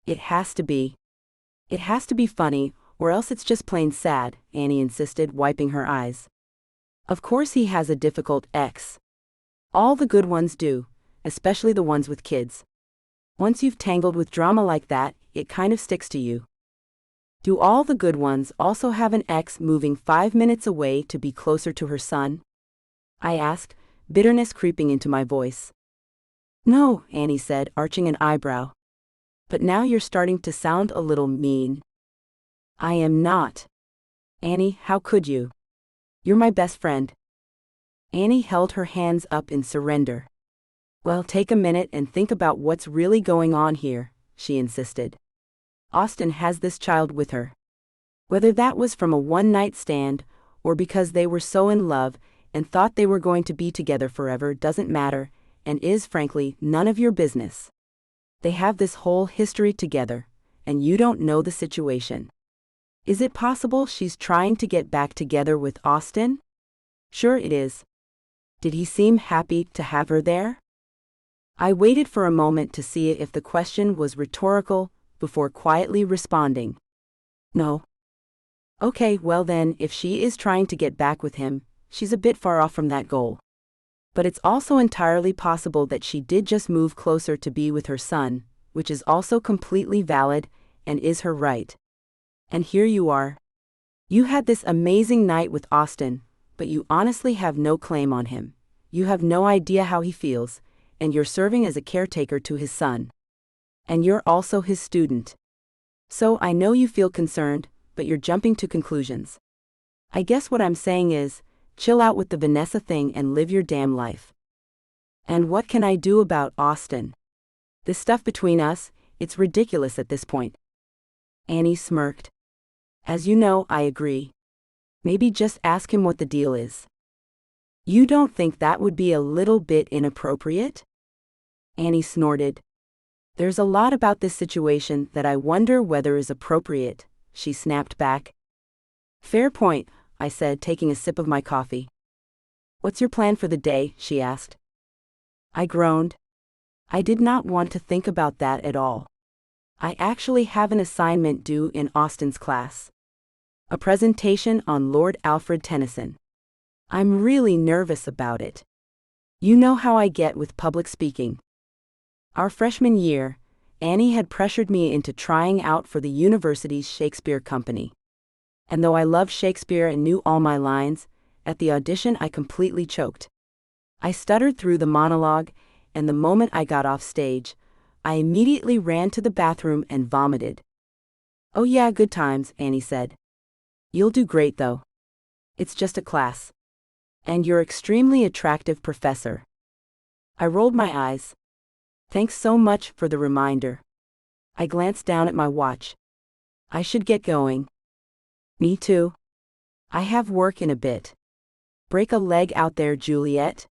"It has to be. It has to be funny, or else it's just plain sad," Annie insisted, wiping her eyes. "Of course he has a difficult ex. All the good ones do, especially the ones with kids. Once you've tangled with drama like that, it kind of sticks to you." "Do all the good ones also have an ex moving 5 minutes away to be closer to her son?" I asked, bitterness creeping into my voice. "No," Annie said, arching an eyebrow. "But now you're starting to sound a little mean." "I am not." "Annie, how could you? You're my best friend." Annie held her hands up in surrender. "Well, take a minute and think about what's really going on here," she insisted. "Austin has this child with her. Whether that was from a one-night stand, or because they were so in love and thought they were going to be together forever, doesn't matter, and is frankly none of your business. They have this whole history together, and you don't know the situation. Is it possible she's trying to get back together with Austin? Sure it is. Did he seem happy to have her there?" I waited for a moment to see if the question was rhetorical, before quietly responding. "No. Okay, well then, if she is trying to get back with him, she's a bit far off from that goal. But it's also entirely possible that she did just move closer to be with her son, which is also completely valid, and is her right. And here you are. You had this amazing night with Austin, but you honestly have no claim on him. You have no idea how he feels, and you're serving as a caretaker to his son. And you're also his student. So I know you feel concerned, but you're jumping to conclusions. I guess what I'm saying is, chill out with the Vanessa thing and live your damn life. And what can I do about Austin? This stuff between us, it's ridiculous at this point. Annie smirked. As you know, I agree. Maybe just ask him what the deal is. You don't think that would be a little bit inappropriate? Annie snorted. There's a lot about this situation that I wonder whether is appropriate, she snapped back. Fair point, I said, taking a sip of my coffee. What's your plan for the day? She asked. I groaned. I did not want to think about that at all. I actually have an assignment due in Austin's class. A presentation on Lord Alfred Tennyson. I'm really nervous about it. You know how I get with public speaking. Our freshman year, Annie had pressured me into trying out for the university's Shakespeare company. And though I loved Shakespeare and knew all my lines, at the audition I completely choked. I stuttered through the monologue, and the moment I got off stage, I immediately ran to the bathroom and vomited. Oh yeah, good times, Annie said. You'll do great though. It's just a class. And you're extremely attractive, Professor. I rolled my eyes. Thanks so much for the reminder. I glanced down at my watch. I should get going. Me too. I have work in a bit. Break a leg out there, Juliet.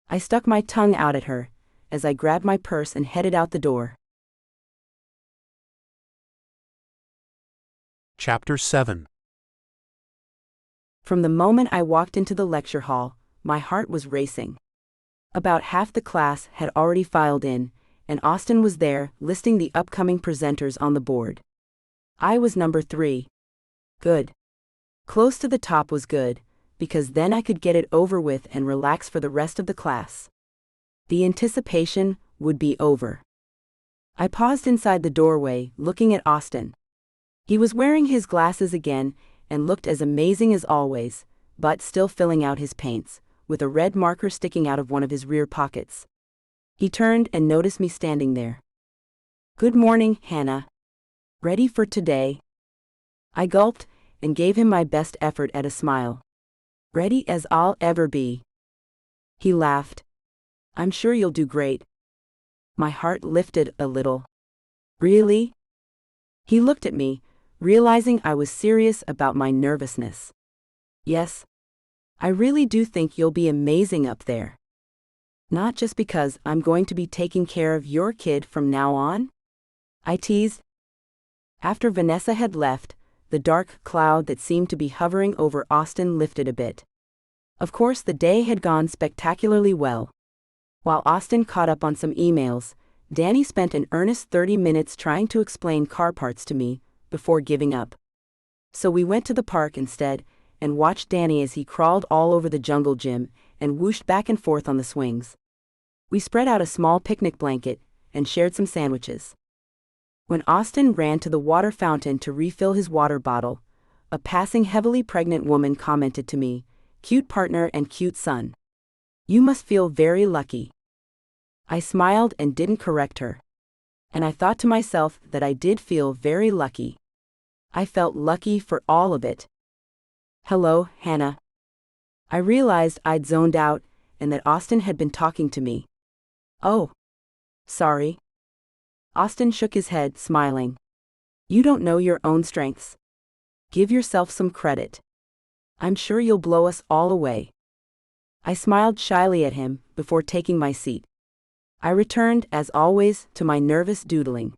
I stuck my tongue out at her, as I grabbed my purse and headed out the door. Chapter 7. From the moment I walked into the lecture hall, my heart was racing. About half the class had already filed in, and Austin was there, listing the upcoming presenters on the board. I was number 3. Good. Close to the top was good, because then I could get it over with and relax for the rest of the class. The anticipation would be over. I paused inside the doorway, looking at Austin. He was wearing his glasses again and looked as amazing as always, but still filling out his paints, with a red marker sticking out of one of his rear pockets. He turned and noticed me standing there. Good morning, Hannah. Ready for today? I gulped and gave him my best effort at a smile. Ready as I'll ever be. He laughed. I'm sure you'll do great. My heart lifted a little. Really? He looked at me, realizing I was serious about my nervousness. Yes. I really do think you'll be amazing up there. Not just because I'm going to be taking care of your kid from now on? I teased. After Vanessa had left, the dark cloud that seemed to be hovering over Austin lifted a bit. Of course, the day had gone spectacularly well. While Austin caught up on some emails, Danny spent an earnest 30 minutes trying to explain car parts to me, before giving up. So we went to the park instead, and watched Danny as he crawled all over the jungle gym, and whooshed back and forth on the swings. We spread out a small picnic blanket, and shared some sandwiches. When Austin ran to the water fountain to refill his water bottle, a passing heavily pregnant woman commented to me, "Cute partner and cute son. You must feel very lucky." I smiled and didn't correct her. And I thought to myself that I did feel very lucky. I felt lucky for all of it. Hello, Hannah. I realized I'd zoned out, and that Austin had been talking to me. Oh. Sorry. Austin shook his head, smiling. You don't know your own strengths. Give yourself some credit. I'm sure you'll blow us all away. I smiled shyly at him, before taking my seat. I returned, as always, to my nervous doodling.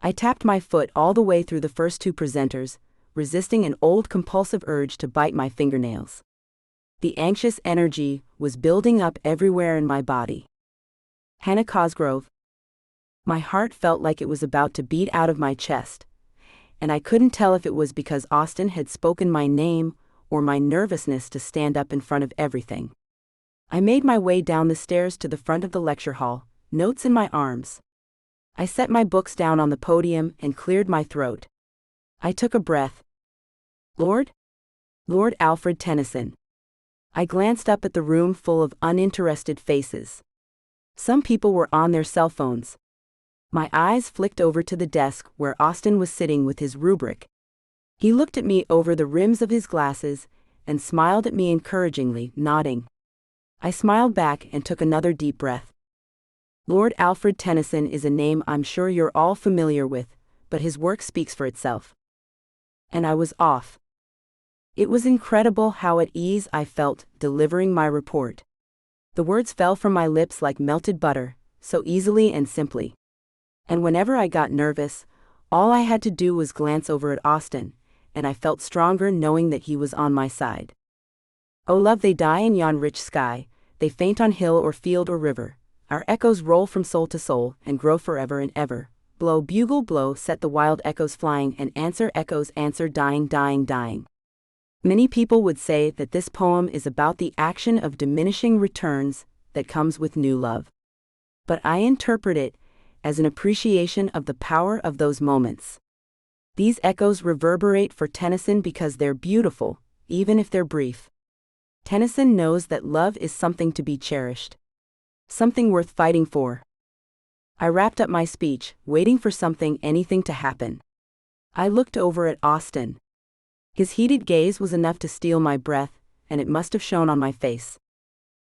I tapped my foot all the way through the first 2 presenters, resisting an old compulsive urge to bite my fingernails. The anxious energy was building up everywhere in my body. Hannah Cosgrove. My heart felt like it was about to beat out of my chest, and I couldn't tell if it was because Austin had spoken my name or my nervousness to stand up in front of everything. I made my way down the stairs to the front of the lecture hall, notes in my arms. I set my books down on the podium and cleared my throat. I took a breath. Lord Alfred Tennyson. I glanced up at the room full of uninterested faces. Some people were on their cell phones. My eyes flicked over to the desk where Austin was sitting with his rubric. He looked at me over the rims of his glasses and smiled at me encouragingly, nodding. I smiled back and took another deep breath. Lord Alfred Tennyson is a name I'm sure you're all familiar with, but his work speaks for itself. And I was off. It was incredible how at ease I felt delivering my report. The words fell from my lips like melted butter, so easily and simply. And whenever I got nervous, all I had to do was glance over at Austin, and I felt stronger knowing that he was on my side. Oh love, they die in yon rich sky, they faint on hill or field or river. Our echoes roll from soul to soul and grow forever and ever. Blow, bugle, blow, set the wild echoes flying, and answer, echoes answer, dying, dying, dying. Many people would say that this poem is about the action of diminishing returns that comes with new love. But I interpret it as an appreciation of the power of those moments. These echoes reverberate for Tennyson because they're beautiful, even if they're brief. Tennyson knows that love is something to be cherished. Something worth fighting for. I wrapped up my speech, waiting for anything to happen. I looked over at Austin. His heated gaze was enough to steal my breath, and it must have shown on my face.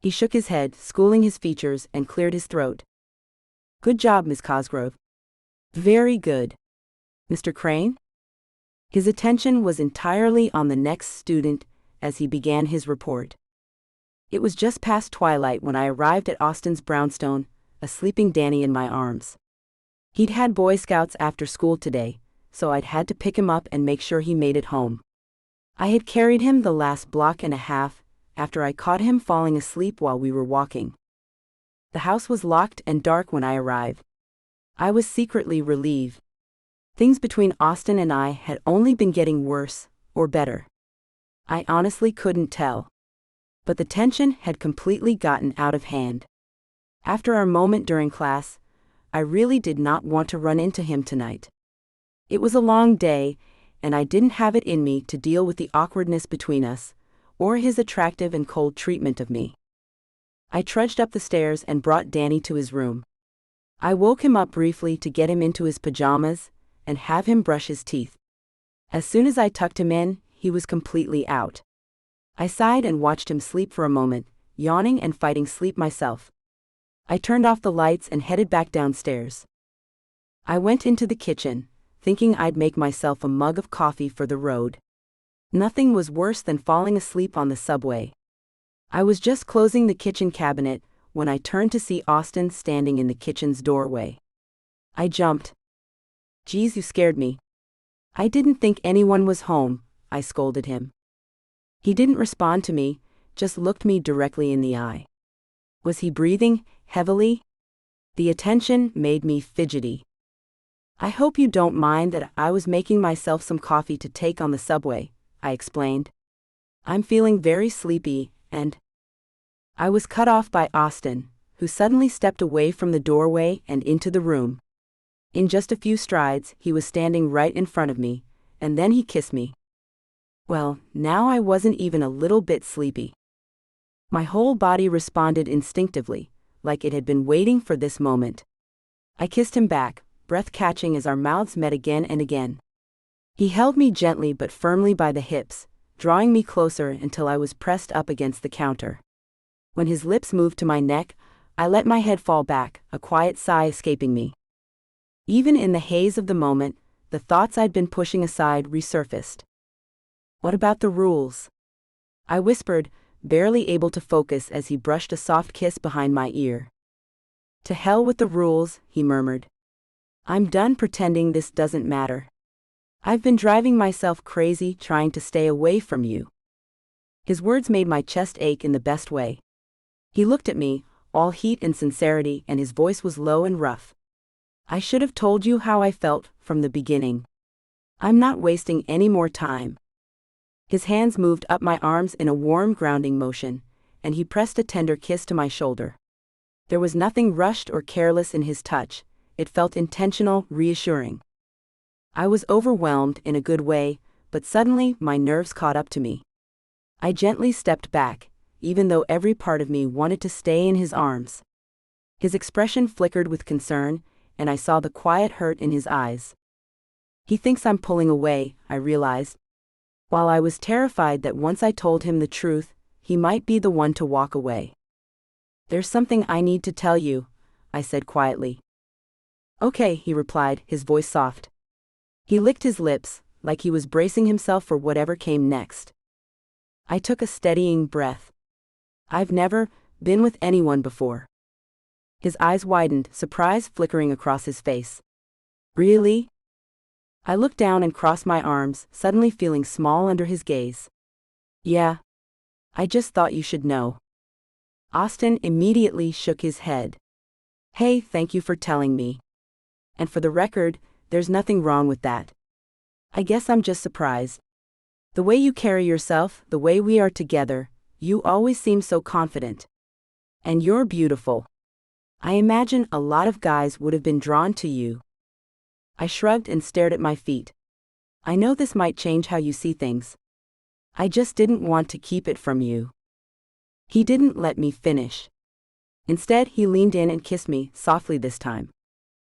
He shook his head, schooling his features, and cleared his throat. Good job, Miss Cosgrove. Very good. Mr. Crane? His attention was entirely on the next student as he began his report. It was just past twilight when I arrived at Austin's brownstone, a sleeping Danny in my arms. He'd had Boy Scouts after school today, so I'd had to pick him up and make sure he made it home. I had carried him the last block and a half after I caught him falling asleep while we were walking. The house was locked and dark when I arrived. I was secretly relieved. Things between Austin and I had only been getting worse, or better. I honestly couldn't tell. But the tension had completely gotten out of hand. After our moment during class, I really did not want to run into him tonight. It was a long day, and I didn't have it in me to deal with the awkwardness between us, or his attractive and cold treatment of me. I trudged up the stairs and brought Danny to his room. I woke him up briefly to get him into his pajamas and have him brush his teeth. As soon as I tucked him in, he was completely out. I sighed and watched him sleep for a moment, yawning and fighting sleep myself. I turned off the lights and headed back downstairs. I went into the kitchen, thinking I'd make myself a mug of coffee for the road. Nothing was worse than falling asleep on the subway. I was just closing the kitchen cabinet when I turned to see Austin standing in the kitchen's doorway. I jumped. Geez, you scared me. I didn't think anyone was home, I scolded him. He didn't respond to me, just looked me directly in the eye. Was he breathing heavily? The attention made me fidgety. I hope you don't mind that I was making myself some coffee to take on the subway, I explained. I'm feeling very sleepy, and I was cut off by Austin, who suddenly stepped away from the doorway and into the room. In just a few strides, he was standing right in front of me, and then he kissed me. Well, now I wasn't even a little bit sleepy. My whole body responded instinctively, like it had been waiting for this moment. I kissed him back, breath catching as our mouths met again and again. He held me gently but firmly by the hips, drawing me closer until I was pressed up against the counter. When his lips moved to my neck, I let my head fall back, a quiet sigh escaping me. Even in the haze of the moment, the thoughts I'd been pushing aside resurfaced. What about the rules? I whispered, barely able to focus as he brushed a soft kiss behind my ear. To hell with the rules, he murmured. I'm done pretending this doesn't matter. I've been driving myself crazy trying to stay away from you. His words made my chest ache in the best way. He looked at me, all heat and sincerity, and his voice was low and rough. I should have told you how I felt from the beginning. I'm not wasting any more time. His hands moved up my arms in a warm grounding motion, and he pressed a tender kiss to my shoulder. There was nothing rushed or careless in his touch. It felt intentional, reassuring. I was overwhelmed in a good way, but suddenly my nerves caught up to me. I gently stepped back, even though every part of me wanted to stay in his arms. His expression flickered with concern, and I saw the quiet hurt in his eyes. He thinks I'm pulling away, I realized. While I was terrified that once I told him the truth, he might be the one to walk away. There's something I need to tell you, I said quietly. Okay, he replied, his voice soft. He licked his lips, like he was bracing himself for whatever came next. I took a steadying breath. I've never been with anyone before. His eyes widened, surprise flickering across his face. Really? I looked down and crossed my arms, suddenly feeling small under his gaze. Yeah. I just thought you should know. Austin immediately shook his head. Hey, thank you for telling me. And for the record, there's nothing wrong with that. I guess I'm just surprised. The way you carry yourself, the way we are together, you always seem so confident. And you're beautiful. I imagine a lot of guys would have been drawn to you. I shrugged and stared at my feet. I know this might change how you see things. I just didn't want to keep it from you. He didn't let me finish. Instead, he leaned in and kissed me, softly this time.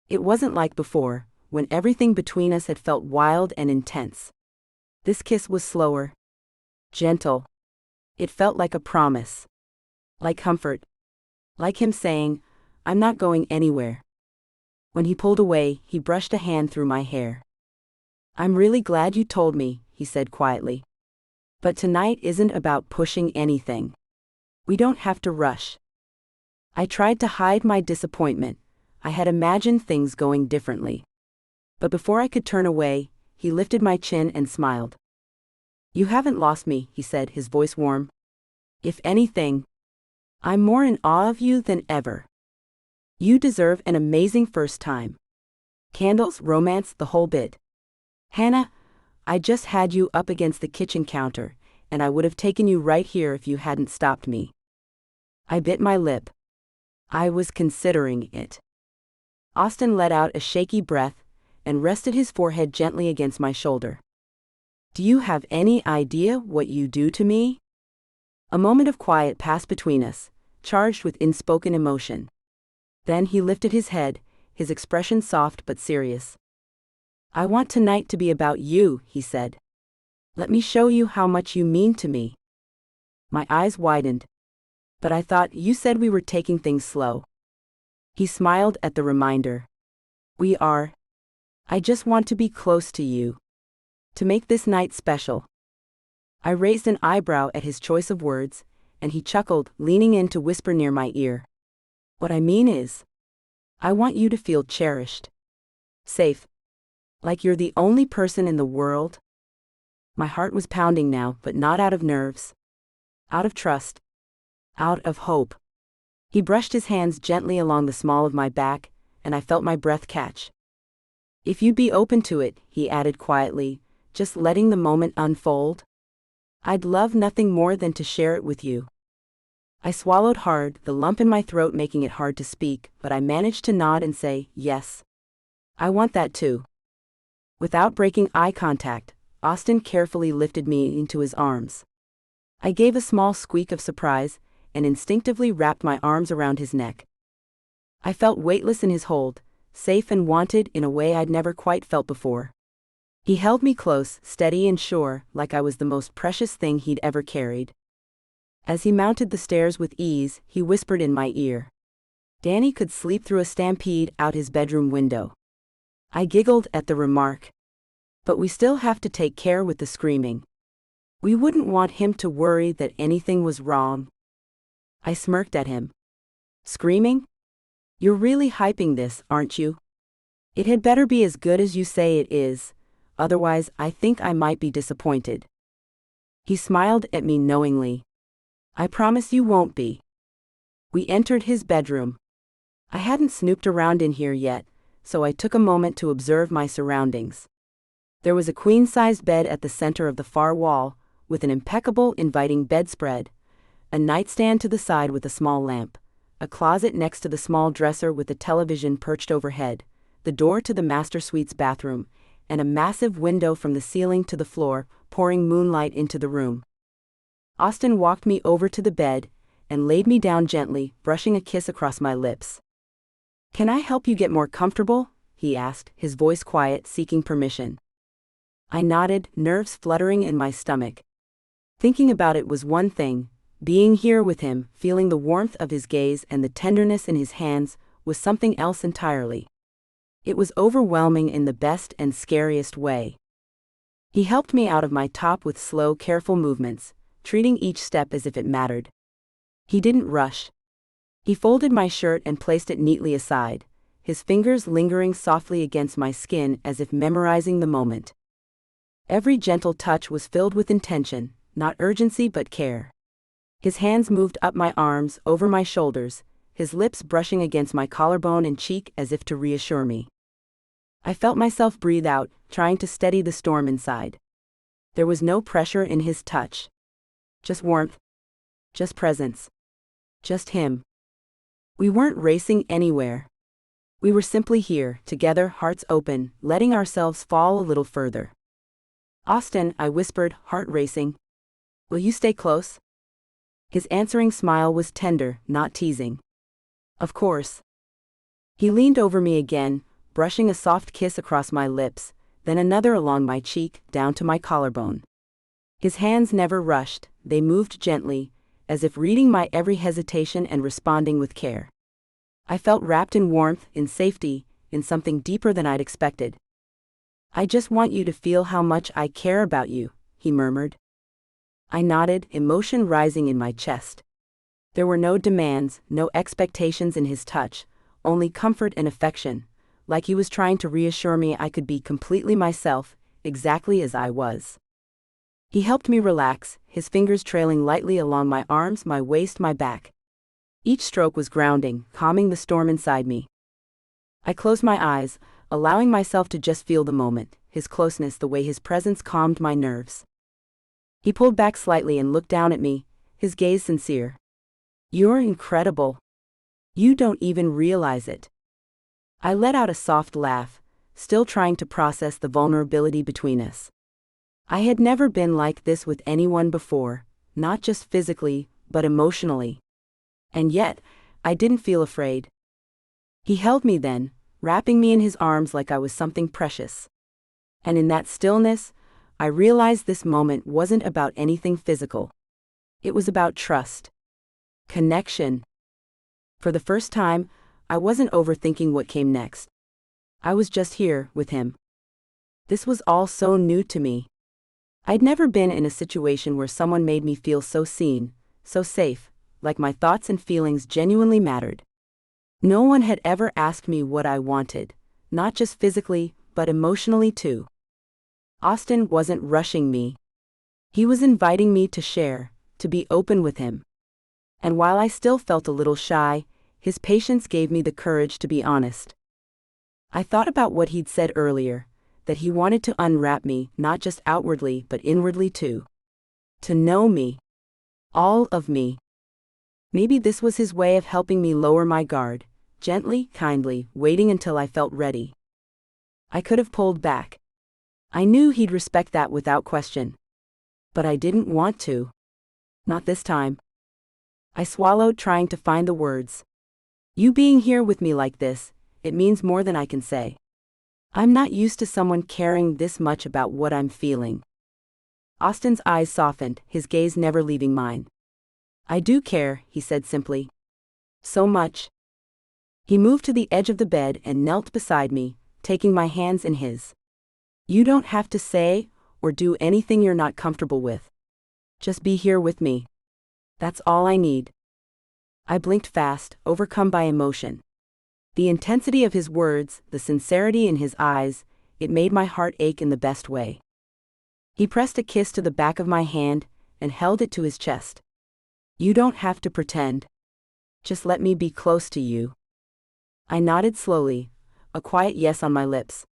It wasn't like before, when everything between us had felt wild and intense. This kiss was slower. Gentle. It felt like a promise. Like comfort. Like him saying, I'm not going anywhere. When he pulled away, he brushed a hand through my hair. I'm really glad you told me, he said quietly. But tonight isn't about pushing anything. We don't have to rush. I tried to hide my disappointment. I had imagined things going differently. But before I could turn away, he lifted my chin and smiled. You haven't lost me, he said, his voice warm. If anything, I'm more in awe of you than ever. You deserve an amazing first time. Candles, romance, the whole bit. Hannah, I just had you up against the kitchen counter, and I would have taken you right here if you hadn't stopped me. I bit my lip. I was considering it. Austin let out a shaky breath and rested his forehead gently against my shoulder. Do you have any idea what you do to me? A moment of quiet passed between us, charged with unspoken emotion. Then he lifted his head, his expression soft but serious. I want tonight to be about you, he said. Let me show you how much you mean to me. My eyes widened. But I thought you said we were taking things slow. He smiled at the reminder. We are. I just want to be close to you. To make this night special. I raised an eyebrow at his choice of words, and he chuckled, leaning in to whisper near my ear. What I mean is, I want you to feel cherished. Safe. Like you're the only person in the world. My heart was pounding now, but not out of nerves. Out of trust. Out of hope. He brushed his hands gently along the small of my back, and I felt my breath catch. If you'd be open to it, he added quietly, just letting the moment unfold. I'd love nothing more than to share it with you. I swallowed hard, the lump in my throat making it hard to speak, but I managed to nod and say, yes. I want that too. Without breaking eye contact, Austin carefully lifted me into his arms. I gave a small squeak of surprise, and instinctively wrapped my arms around his neck. I felt weightless in his hold, safe and wanted in a way I'd never quite felt before. He held me close, steady and sure, like I was the most precious thing he'd ever carried. As he mounted the stairs with ease, he whispered in my ear. Danny could sleep through a stampede out his bedroom window. I giggled at the remark. But we still have to take care with the screaming. We wouldn't want him to worry that anything was wrong. I smirked at him. Screaming? You're really hyping this, aren't you? It had better be as good as you say it is, otherwise I think I might be disappointed. He smiled at me knowingly. I promise you won't be. We entered his bedroom. I hadn't snooped around in here yet, so I took a moment to observe my surroundings. There was a queen-sized bed at the center of the far wall, with an impeccable, inviting bedspread, a nightstand to the side with a small lamp, a closet next to the small dresser with a television perched overhead, the door to the master suite's bathroom, and a massive window from the ceiling to the floor, pouring moonlight into the room. Austin walked me over to the bed and laid me down gently, brushing a kiss across my lips. "Can I help you get more comfortable?" he asked, his voice quiet, seeking permission. I nodded, nerves fluttering in my stomach. Thinking about it was one thing. Being here with him, feeling the warmth of his gaze and the tenderness in his hands, was something else entirely. It was overwhelming in the best and scariest way. He helped me out of my top with slow, careful movements, treating each step as if it mattered. He didn't rush. He folded my shirt and placed it neatly aside, his fingers lingering softly against my skin as if memorizing the moment. Every gentle touch was filled with intention, not urgency but care. His hands moved up my arms, over my shoulders, his lips brushing against my collarbone and cheek as if to reassure me. I felt myself breathe out, trying to steady the storm inside. There was no pressure in his touch. Just warmth. Just presence. Just him. We weren't racing anywhere. We were simply here, together, hearts open, letting ourselves fall a little further. "Austin," I whispered, heart racing. "Will you stay close?" His answering smile was tender, not teasing. "Of course." He leaned over me again, brushing a soft kiss across my lips, then another along my cheek, down to my collarbone. His hands never rushed, they moved gently, as if reading my every hesitation and responding with care. I felt wrapped in warmth, in safety, in something deeper than I'd expected. "I just want you to feel how much I care about you," he murmured. I nodded, emotion rising in my chest. There were no demands, no expectations in his touch, only comfort and affection, like he was trying to reassure me I could be completely myself, exactly as I was. He helped me relax, his fingers trailing lightly along my arms, my waist, my back. Each stroke was grounding, calming the storm inside me. I closed my eyes, allowing myself to just feel the moment, his closeness, the way his presence calmed my nerves. He pulled back slightly and looked down at me, his gaze sincere. "You're incredible. You don't even realize it." I let out a soft laugh, still trying to process the vulnerability between us. I had never been like this with anyone before, not just physically, but emotionally. And yet, I didn't feel afraid. He held me then, wrapping me in his arms like I was something precious. And in that stillness, I realized this moment wasn't about anything physical. It was about trust. Connection. For the first time, I wasn't overthinking what came next. I was just here, with him. This was all so new to me. I'd never been in a situation where someone made me feel so seen, so safe, like my thoughts and feelings genuinely mattered. No one had ever asked me what I wanted, not just physically, but emotionally too. Austin wasn't rushing me. He was inviting me to share, to be open with him. And while I still felt a little shy, his patience gave me the courage to be honest. I thought about what he'd said earlier, that he wanted to unwrap me, not just outwardly, but inwardly too. To know me. All of me. Maybe this was his way of helping me lower my guard, gently, kindly, waiting until I felt ready. I could have pulled back. I knew he'd respect that without question. But I didn't want to. Not this time. I swallowed, trying to find the words. "You being here with me like this, it means more than I can say. I'm not used to someone caring this much about what I'm feeling." Austin's eyes softened, his gaze never leaving mine. "I do care," he said simply. "So much." He moved to the edge of the bed and knelt beside me, taking my hands in his. "You don't have to say or do anything you're not comfortable with. Just be here with me. That's all I need." I blinked fast, overcome by emotion. The intensity of his words, the sincerity in his eyes, it made my heart ache in the best way. He pressed a kiss to the back of my hand and held it to his chest. "You don't have to pretend. Just let me be close to you." I nodded slowly, a quiet yes on my lips.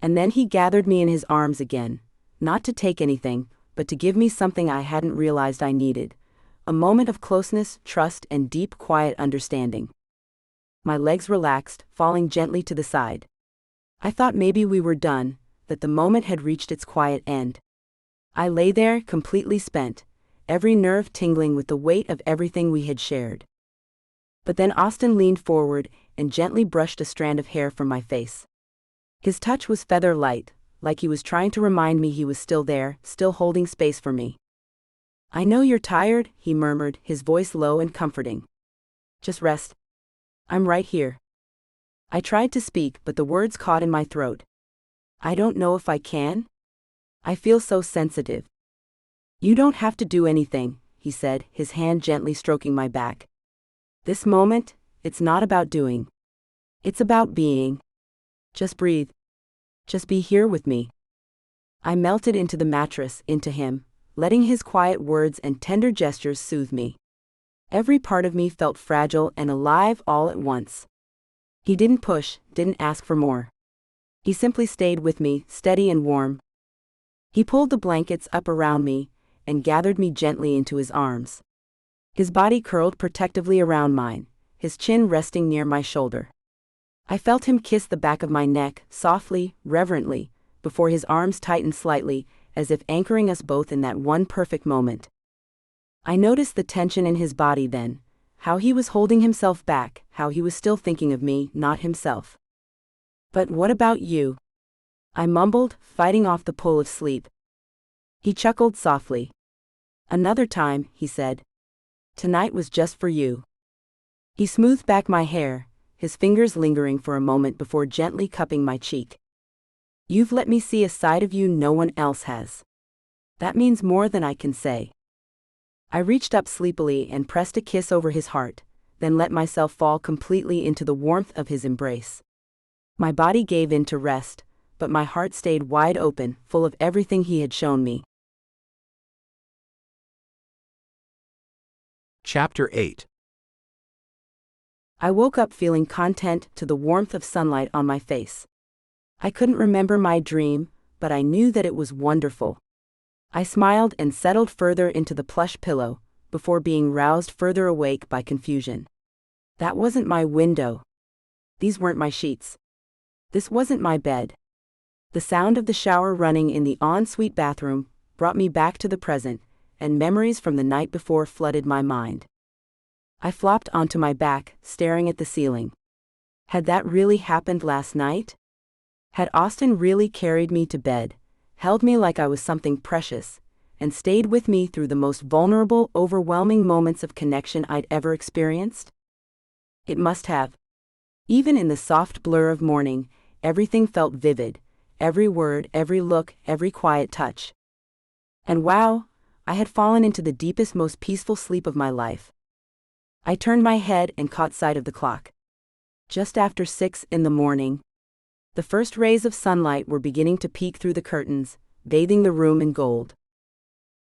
And then he gathered me in his arms again, not to take anything, but to give me something I hadn't realized I needed. A moment of closeness, trust, and deep, quiet understanding. My legs relaxed, falling gently to the side. I thought maybe we were done, that the moment had reached its quiet end. I lay there, completely spent, every nerve tingling with the weight of everything we had shared. But then Austin leaned forward and gently brushed a strand of hair from my face. His touch was feather light, like he was trying to remind me he was still there, still holding space for me. "I know you're tired," he murmured, his voice low and comforting. "Just rest. I'm right here." I tried to speak, but the words caught in my throat. "I don't know if I can. I feel so sensitive." "You don't have to do anything," he said, his hand gently stroking my back. "This moment, it's not about doing. It's about being. Just breathe. Just be here with me." I melted into the mattress, into him, letting his quiet words and tender gestures soothe me. Every part of me felt fragile and alive all at once. He didn't push, didn't ask for more. He simply stayed with me, steady and warm. He pulled the blankets up around me and gathered me gently into his arms. His body curled protectively around mine, his chin resting near my shoulder. I felt him kiss the back of my neck, softly, reverently, before his arms tightened slightly, as if anchoring us both in that one perfect moment. I noticed the tension in his body then, how he was holding himself back, how he was still thinking of me, not himself. "But what about you?" I mumbled, fighting off the pull of sleep. He chuckled softly. "Another time," he said. "Tonight was just for you." He smoothed back my hair, his fingers lingering for a moment before gently cupping my cheek. "You've let me see a side of you no one else has. That means more than I can say." I reached up sleepily and pressed a kiss over his heart, then let myself fall completely into the warmth of his embrace. My body gave in to rest, but my heart stayed wide open, full of everything he had shown me. Chapter 8. I woke up feeling content to the warmth of sunlight on my face. I couldn't remember my dream, but I knew that it was wonderful. I smiled and settled further into the plush pillow, before being roused further awake by confusion. That wasn't my window. These weren't my sheets. This wasn't my bed. The sound of the shower running in the ensuite bathroom brought me back to the present, and memories from the night before flooded my mind. I flopped onto my back, staring at the ceiling. Had that really happened last night? Had Austin really carried me to bed, held me like I was something precious, and stayed with me through the most vulnerable, overwhelming moments of connection I'd ever experienced? It must have. Even in the soft blur of morning, everything felt vivid, every word, every look, every quiet touch. And wow, I had fallen into the deepest, most peaceful sleep of my life. I turned my head and caught sight of the clock. Just after 6 in the morning. The first rays of sunlight were beginning to peek through the curtains, bathing the room in gold.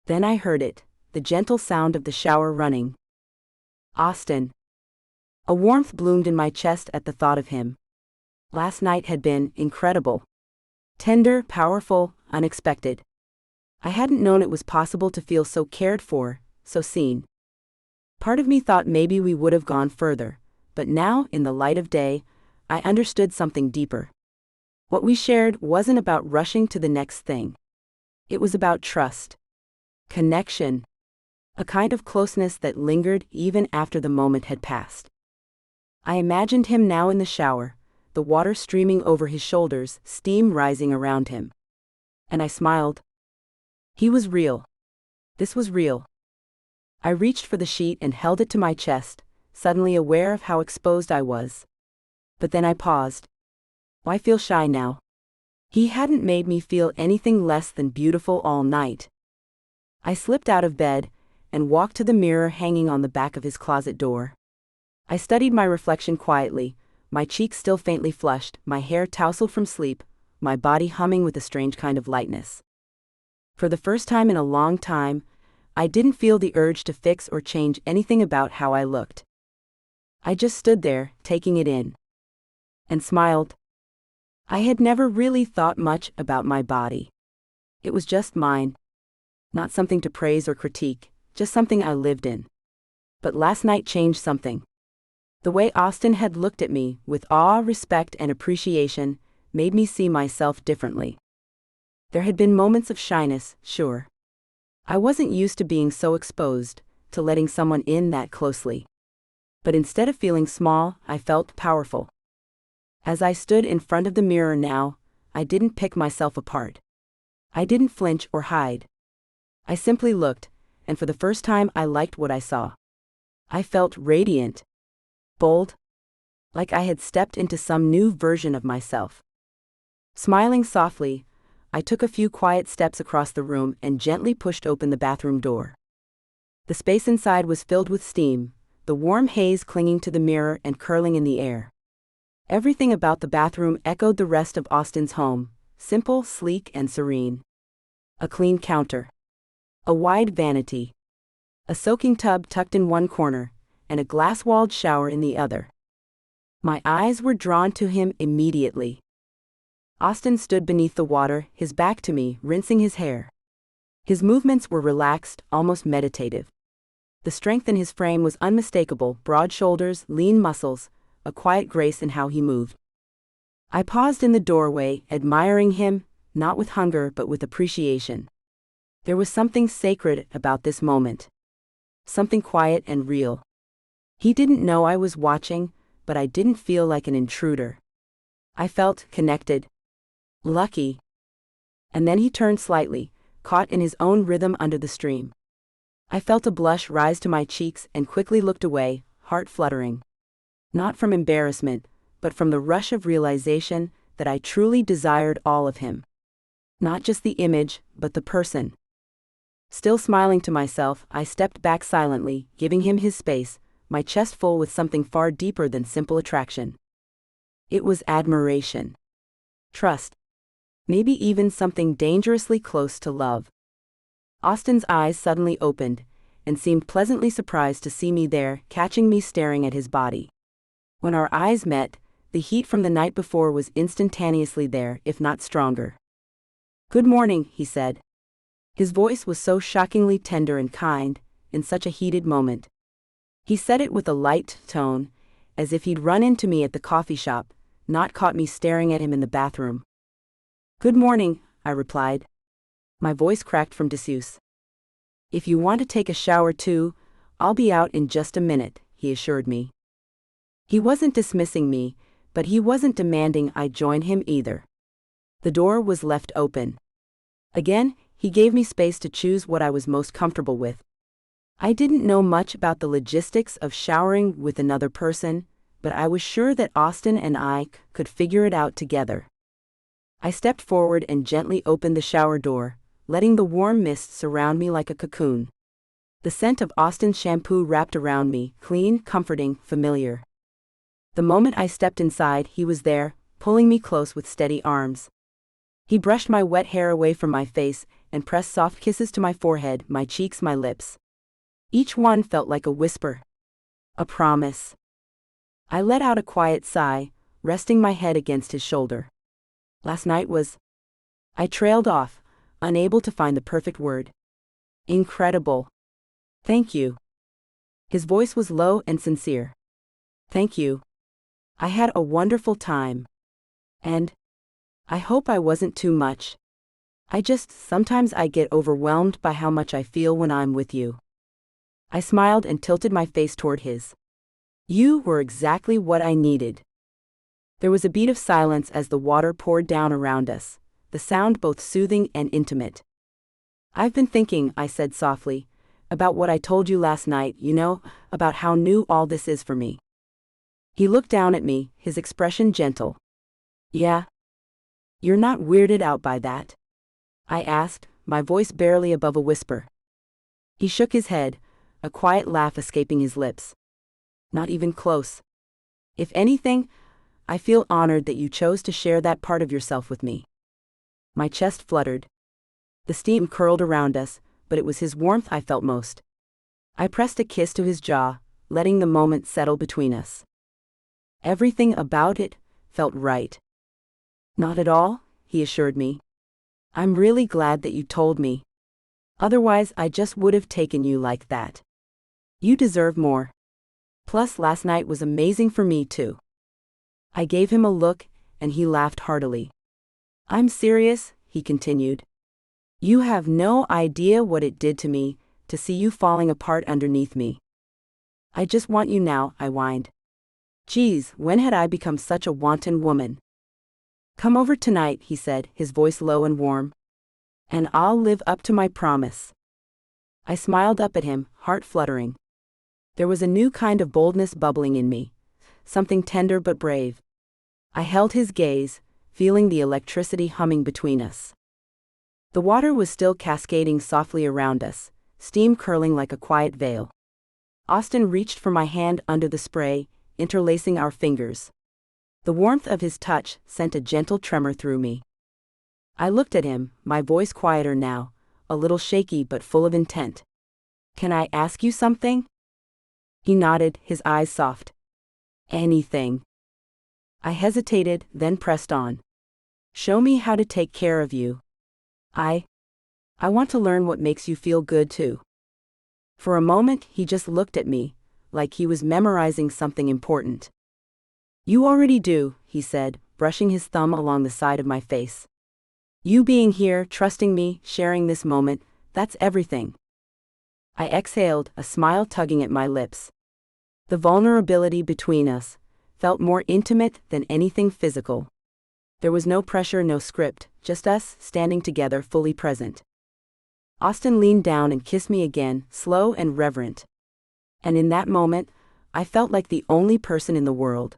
Then I heard it, the gentle sound of the shower running. Austin. A warmth bloomed in my chest at the thought of him. Last night had been incredible. Tender, powerful, unexpected. I hadn't known it was possible to feel so cared for, so seen. Part of me thought maybe we would have gone further, but now, in the light of day, I understood something deeper. What we shared wasn't about rushing to the next thing. It was about trust. Connection. A kind of closeness that lingered even after the moment had passed. I imagined him now in the shower, the water streaming over his shoulders, steam rising around him. And I smiled. He was real. This was real. I reached for the sheet and held it to my chest, suddenly aware of how exposed I was. But then I paused. Why feel shy now? He hadn't made me feel anything less than beautiful all night. I slipped out of bed and walked to the mirror hanging on the back of his closet door. I studied my reflection quietly, my cheeks still faintly flushed, my hair tousled from sleep, my body humming with a strange kind of lightness. For the first time in a long time, I didn't feel the urge to fix or change anything about how I looked. I just stood there, taking it in. And smiled. I had never really thought much about my body. It was just mine. Not something to praise or critique, just something I lived in. But last night changed something. The way Austin had looked at me, with awe, respect, and appreciation, made me see myself differently. There had been moments of shyness, sure. I wasn't used to being so exposed, to letting someone in that closely. But instead of feeling small, I felt powerful. As I stood in front of the mirror now, I didn't pick myself apart. I didn't flinch or hide. I simply looked, and for the first time I liked what I saw. I felt radiant. Bold. Like I had stepped into some new version of myself. Smiling softly, I took a few quiet steps across the room and gently pushed open the bathroom door. The space inside was filled with steam, the warm haze clinging to the mirror and curling in the air. Everything about the bathroom echoed the rest of Austin's home, simple, sleek, and serene. A clean counter. A wide vanity. A soaking tub tucked in one corner, and a glass-walled shower in the other. My eyes were drawn to him immediately. Austin stood beneath the water, his back to me, rinsing his hair. His movements were relaxed, almost meditative. The strength in his frame was unmistakable, broad shoulders, lean muscles, a quiet grace in how he moved. I paused in the doorway, admiring him, not with hunger but with appreciation. There was something sacred about this moment. Something quiet and real. He didn't know I was watching, but I didn't feel like an intruder. I felt connected. Lucky. And then he turned slightly, caught in his own rhythm under the stream. I felt a blush rise to my cheeks and quickly looked away, heart fluttering. Not from embarrassment, but from the rush of realization that I truly desired all of him. Not just the image, but the person. Still smiling to myself, I stepped back silently, giving him his space, my chest full with something far deeper than simple attraction. It was admiration. Trust. Maybe even something dangerously close to love. Austin's eyes suddenly opened, and seemed pleasantly surprised to see me there, catching me staring at his body. When our eyes met, the heat from the night before was instantaneously there, if not stronger. "Good morning," he said. His voice was so shockingly tender and kind, in such a heated moment. He said it with a light tone, as if he'd run into me at the coffee shop, not caught me staring at him in the bathroom. "Good morning," I replied. My voice cracked from disuse. "If you want to take a shower too, I'll be out in just a minute," he assured me. He wasn't dismissing me, but he wasn't demanding I join him either. The door was left open. Again, he gave me space to choose what I was most comfortable with. I didn't know much about the logistics of showering with another person, but I was sure that Austin and I could figure it out together. I stepped forward and gently opened the shower door, letting the warm mist surround me like a cocoon. The scent of Austin's shampoo wrapped around me, clean, comforting, familiar. The moment I stepped inside, he was there, pulling me close with steady arms. He brushed my wet hair away from my face and pressed soft kisses to my forehead, my cheeks, my lips. Each one felt like a whisper. A promise. I let out a quiet sigh, resting my head against his shoulder. Last night was... I trailed off, unable to find the perfect word. Incredible. Thank you. His voice was low and sincere. Thank you. I had a wonderful time. And I hope I wasn't too much. Sometimes I get overwhelmed by how much I feel when I'm with you. I smiled and tilted my face toward his. You were exactly what I needed. There was a beat of silence as the water poured down around us, the sound both soothing and intimate. I've been thinking, I said softly, about what I told you last night, about how new all this is for me. He looked down at me, his expression gentle. Yeah? You're not weirded out by that? I asked, my voice barely above a whisper. He shook his head, a quiet laugh escaping his lips. Not even close. If anything, I feel honored that you chose to share that part of yourself with me. My chest fluttered. The steam curled around us, but it was his warmth I felt most. I pressed a kiss to his jaw, letting the moment settle between us. Everything about it felt right. Not at all, he assured me. I'm really glad that you told me. Otherwise, I just would have taken you like that. You deserve more. Plus, last night was amazing for me too. I gave him a look, and he laughed heartily. I'm serious, he continued. You have no idea what it did to me, to see you falling apart underneath me. I just want you now, I whined. Geez, when had I become such a wanton woman? Come over tonight, he said, his voice low and warm. And I'll live up to my promise. I smiled up at him, heart fluttering. There was a new kind of boldness bubbling in me, something tender but brave. I held his gaze, feeling the electricity humming between us. The water was still cascading softly around us, steam curling like a quiet veil. Austin reached for my hand under the spray, interlacing our fingers. The warmth of his touch sent a gentle tremor through me. I looked at him, my voice quieter now, a little shaky but full of intent. Can I ask you something? He nodded, his eyes soft. Anything. I hesitated, then pressed on. Show me how to take care of you. I want to learn what makes you feel good too. For a moment, he just looked at me, like he was memorizing something important. You already do, he said, brushing his thumb along the side of my face. You being here, trusting me, sharing this moment, that's everything. I exhaled, a smile tugging at my lips. The vulnerability between us felt more intimate than anything physical. There was no pressure, no script, just us, standing together, fully present. Austin leaned down and kissed me again, slow and reverent. And in that moment, I felt like the only person in the world.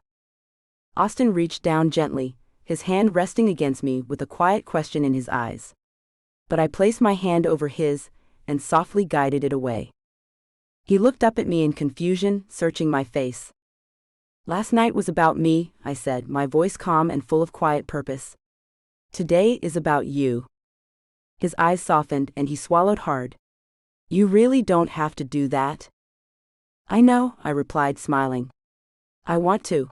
Austin reached down gently, his hand resting against me with a quiet question in his eyes. But I placed my hand over his, and softly guided it away. He looked up at me in confusion, searching my face. Last night was about me, I said, my voice calm and full of quiet purpose. Today is about you. His eyes softened and he swallowed hard. You really don't have to do that. I know, I replied, smiling. I want to.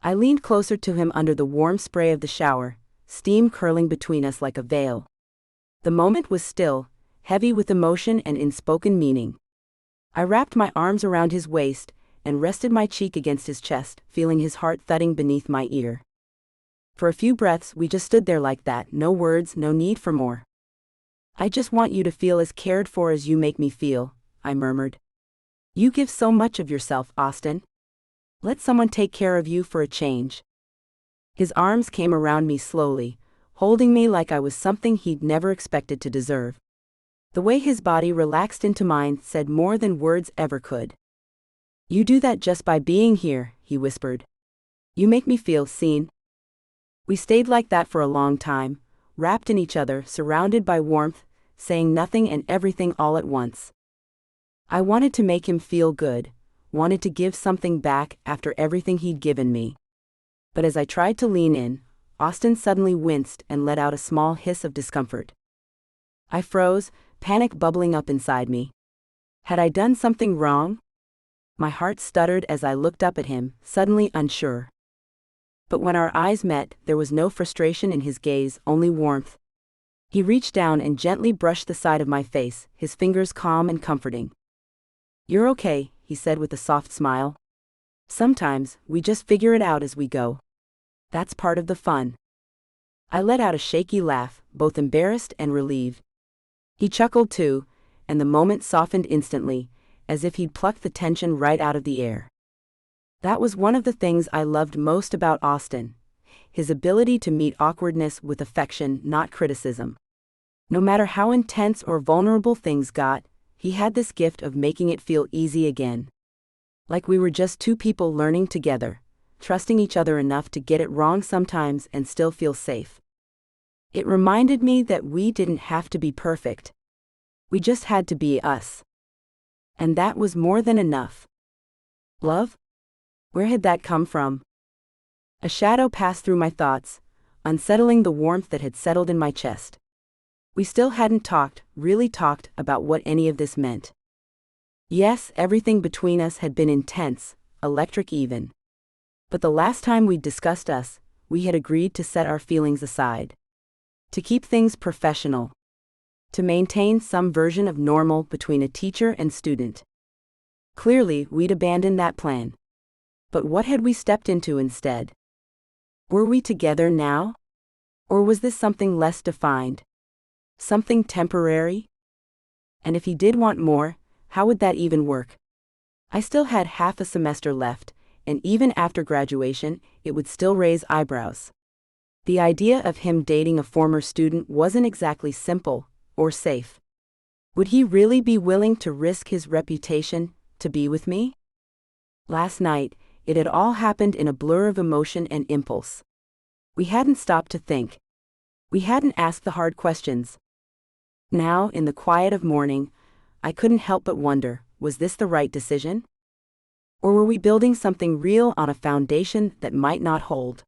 I leaned closer to him under the warm spray of the shower, steam curling between us like a veil. The moment was still, heavy with emotion and unspoken meaning. I wrapped my arms around his waist and rested my cheek against his chest, feeling his heart thudding beneath my ear. For a few breaths, we just stood there like that, no words, no need for more. I just want you to feel as cared for as you make me feel, I murmured. You give so much of yourself, Austin. Let someone take care of you for a change. His arms came around me slowly, holding me like I was something he'd never expected to deserve. The way his body relaxed into mine said more than words ever could. You do that just by being here, he whispered. You make me feel seen. We stayed like that for a long time, wrapped in each other, surrounded by warmth, saying nothing and everything all at once. I wanted to make him feel good, wanted to give something back after everything he'd given me. But as I tried to lean in, Austin suddenly winced and let out a small hiss of discomfort. I froze, panic bubbling up inside me. Had I done something wrong? My heart stuttered as I looked up at him, suddenly unsure. But when our eyes met, there was no frustration in his gaze, only warmth. He reached down and gently brushed the side of my face, his fingers calm and comforting. You're okay, he said with a soft smile. Sometimes, we just figure it out as we go. That's part of the fun. I let out a shaky laugh, both embarrassed and relieved. He chuckled too, and the moment softened instantly, as if he'd plucked the tension right out of the air. That was one of the things I loved most about Austin, his ability to meet awkwardness with affection, not criticism. No matter how intense or vulnerable things got, he had this gift of making it feel easy again. Like we were just two people learning together, trusting each other enough to get it wrong sometimes and still feel safe. It reminded me that we didn't have to be perfect. We just had to be us. And that was more than enough. Love? Where had that come from? A shadow passed through my thoughts, unsettling the warmth that had settled in my chest. We still hadn't really talked about what any of this meant. Yes, everything between us had been intense, electric even. But the last time we discussed us, we had agreed to set our feelings aside. To keep things professional. To maintain some version of normal between a teacher and student. Clearly, we'd abandoned that plan. But what had we stepped into instead? Were we together now? Or was this something less defined? Something temporary? And if he did want more, how would that even work? I still had half a semester left, and even after graduation, it would still raise eyebrows. The idea of him dating a former student wasn't exactly simple or safe. Would he really be willing to risk his reputation to be with me? Last night, it had all happened in a blur of emotion and impulse. We hadn't stopped to think. We hadn't asked the hard questions. Now, in the quiet of morning, I couldn't help but wonder, was this the right decision? Or were we building something real on a foundation that might not hold?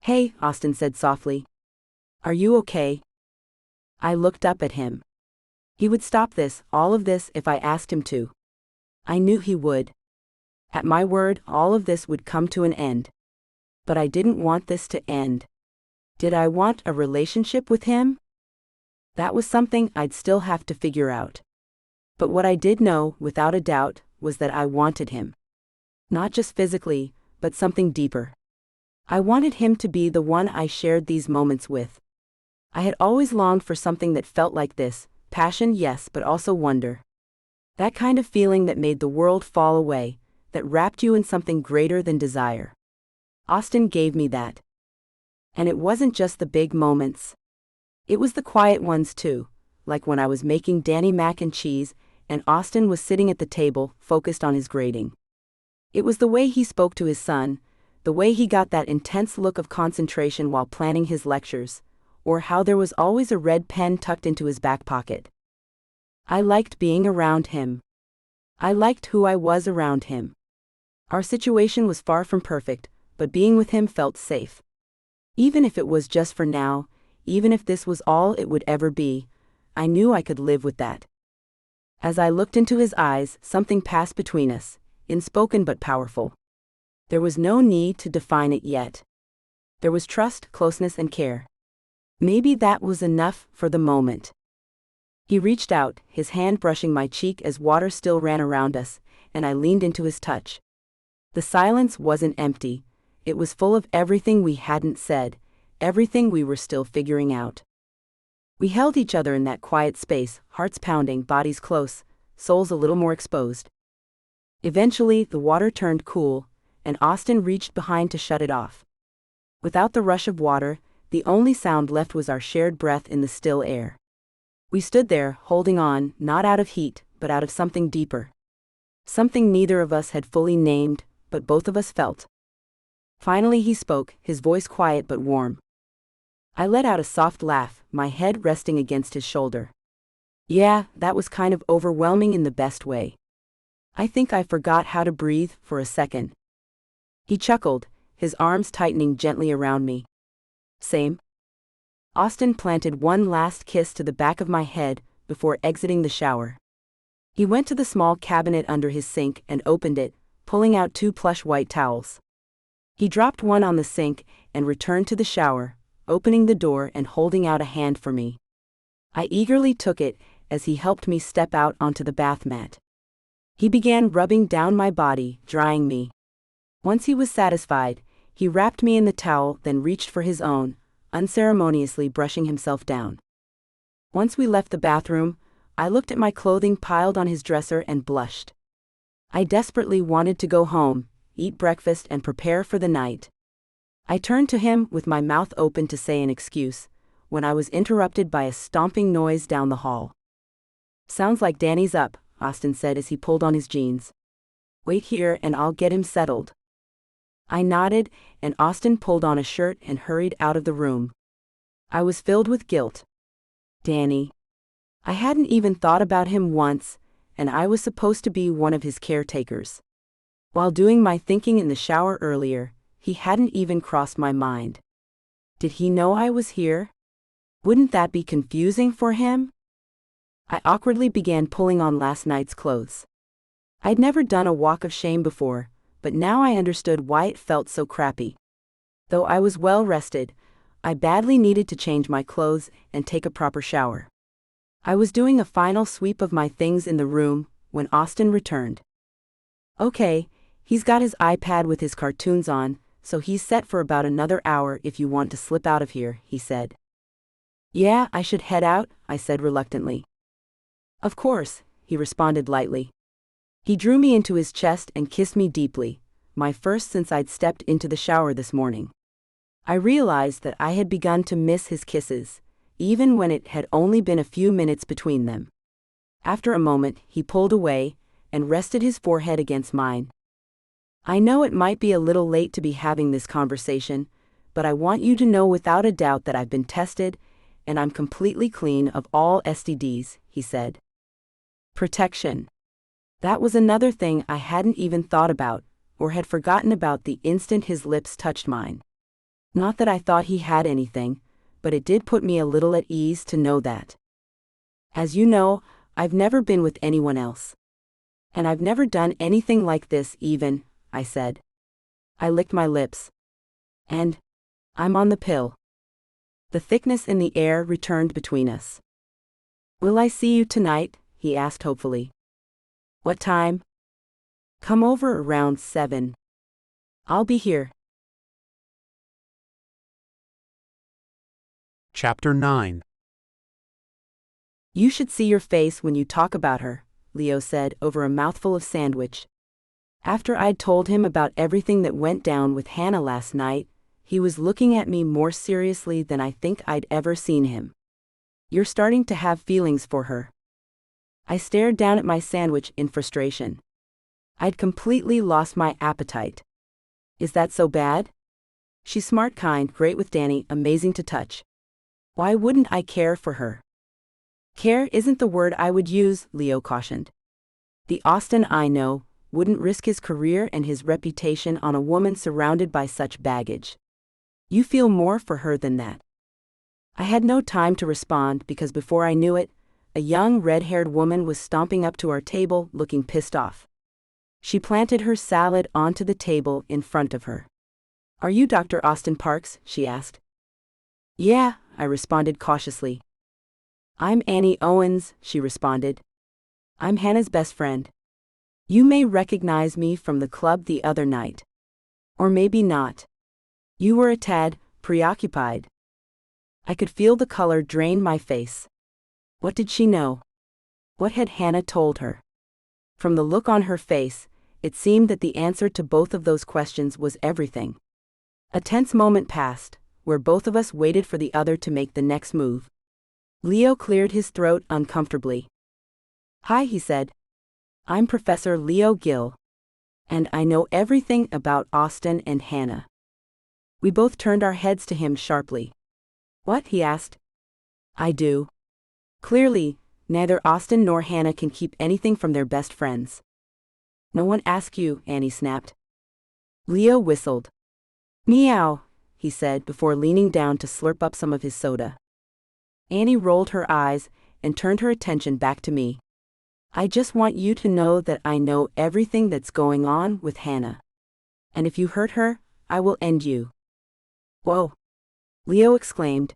"Hey," Austin said softly. "Are you okay?" I looked up at him. He would stop all of this, if I asked him to. I knew he would. At my word, all of this would come to an end. But I didn't want this to end. Did I want a relationship with him? That was something I'd still have to figure out. But what I did know, without a doubt, was that I wanted him. Not just physically, but something deeper. I wanted him to be the one I shared these moments with. I had always longed for something that felt like this, passion, yes, but also wonder. That kind of feeling that made the world fall away, that wrapped you in something greater than desire. Austin gave me that. And it wasn't just the big moments. It was the quiet ones too, like when I was making Danny mac and cheese, and Austin was sitting at the table, focused on his grading. It was the way he spoke to his son, the way he got that intense look of concentration while planning his lectures, or how there was always a red pen tucked into his back pocket. I liked being around him. I liked who I was around him. Our situation was far from perfect, but being with him felt safe. Even if it was just for now, even if this was all it would ever be, I knew I could live with that. As I looked into his eyes, something passed between us, unspoken but powerful. There was no need to define it yet. There was trust, closeness, and care. Maybe that was enough for the moment. He reached out, his hand brushing my cheek as water still ran around us, and I leaned into his touch. The silence wasn't empty. It was full of everything we hadn't said, everything we were still figuring out. We held each other in that quiet space, hearts pounding, bodies close, souls a little more exposed. Eventually, the water turned cool, and Austin reached behind to shut it off. Without the rush of water, the only sound left was our shared breath in the still air. We stood there, holding on, not out of heat, but out of something deeper. Something neither of us had fully named, but both of us felt. Finally he spoke, his voice quiet but warm. I let out a soft laugh, my head resting against his shoulder. Yeah, that was kind of overwhelming in the best way. I think I forgot how to breathe for a second. He chuckled, his arms tightening gently around me. Same. Austin planted one last kiss to the back of my head before exiting the shower. He went to the small cabinet under his sink and opened it, pulling out 2 plush white towels. He dropped one on the sink and returned to the shower, opening the door and holding out a hand for me. I eagerly took it as he helped me step out onto the bath mat. He began rubbing down my body, drying me. Once he was satisfied, he wrapped me in the towel, then reached for his own, unceremoniously brushing himself down. Once we left the bathroom, I looked at my clothing piled on his dresser and blushed. I desperately wanted to go home, eat breakfast, and prepare for the night. I turned to him with my mouth open to say an excuse, when I was interrupted by a stomping noise down the hall. "Sounds like Danny's up," Austin said as he pulled on his jeans. "Wait here and I'll get him settled." I nodded, and Austin pulled on a shirt and hurried out of the room. I was filled with guilt. Danny. I hadn't even thought about him once, and I was supposed to be one of his caretakers. While doing my thinking in the shower earlier, he hadn't even crossed my mind. Did he know I was here? Wouldn't that be confusing for him? I awkwardly began pulling on last night's clothes. I'd never done a walk of shame before, but now I understood why it felt so crappy. Though I was well rested, I badly needed to change my clothes and take a proper shower. I was doing a final sweep of my things in the room when Austin returned. Okay, he's got his iPad with his cartoons on, so he's set for about another hour if you want to slip out of here, he said. Yeah, I should head out, I said reluctantly. Of course, he responded lightly. He drew me into his chest and kissed me deeply, my first since I'd stepped into the shower this morning. I realized that I had begun to miss his kisses, even when it had only been a few minutes between them. After a moment, he pulled away and rested his forehead against mine. I know it might be a little late to be having this conversation, but I want you to know without a doubt that I've been tested, and I'm completely clean of all STDs, he said. Protection. That was another thing I hadn't even thought about, or had forgotten about the instant his lips touched mine. Not that I thought he had anything, but it did put me a little at ease to know that. As you know, I've never been with anyone else. And I've never done anything like this even, I said. I licked my lips. And I'm on the pill. The thickness in the air returned between us. Will I see you tonight? He asked hopefully. What time? Come over around 7. I'll be here. Chapter 9. You should see your face when you talk about her, Leo said over a mouthful of sandwich. After I'd told him about everything that went down with Hannah last night, he was looking at me more seriously than I think I'd ever seen him. You're starting to have feelings for her. I stared down at my sandwich in frustration. I'd completely lost my appetite. Is that so bad? She's smart, kind, great with Danny, amazing to touch. Why wouldn't I care for her? Care isn't the word I would use, Leo cautioned. The Austin I know wouldn't risk his career and his reputation on a woman surrounded by such baggage. You feel more for her than that. I had no time to respond because before I knew it, a young red-haired woman was stomping up to our table looking pissed off. She planted her salad onto the table in front of her. Are you Dr. Austin Parks? She asked. Yeah, I responded cautiously. I'm Annie Owens, she responded. I'm Hannah's best friend. You may recognize me from the club the other night. Or maybe not. You were a tad preoccupied. I could feel the color drain my face. What did she know? What had Hannah told her? From the look on her face, it seemed that the answer to both of those questions was everything. A tense moment passed, where both of us waited for the other to make the next move. Leo cleared his throat uncomfortably. Hi, he said. I'm Professor Leo Gill. And I know everything about Austin and Hannah. We both turned our heads to him sharply. What? He asked. I do. Clearly, neither Austin nor Hannah can keep anything from their best friends. No one asked you, Annie snapped. Leo whistled. Meow, he said before leaning down to slurp up some of his soda. Annie rolled her eyes and turned her attention back to me. I just want you to know that I know everything that's going on with Hannah. And if you hurt her, I will end you. Whoa! Leo exclaimed.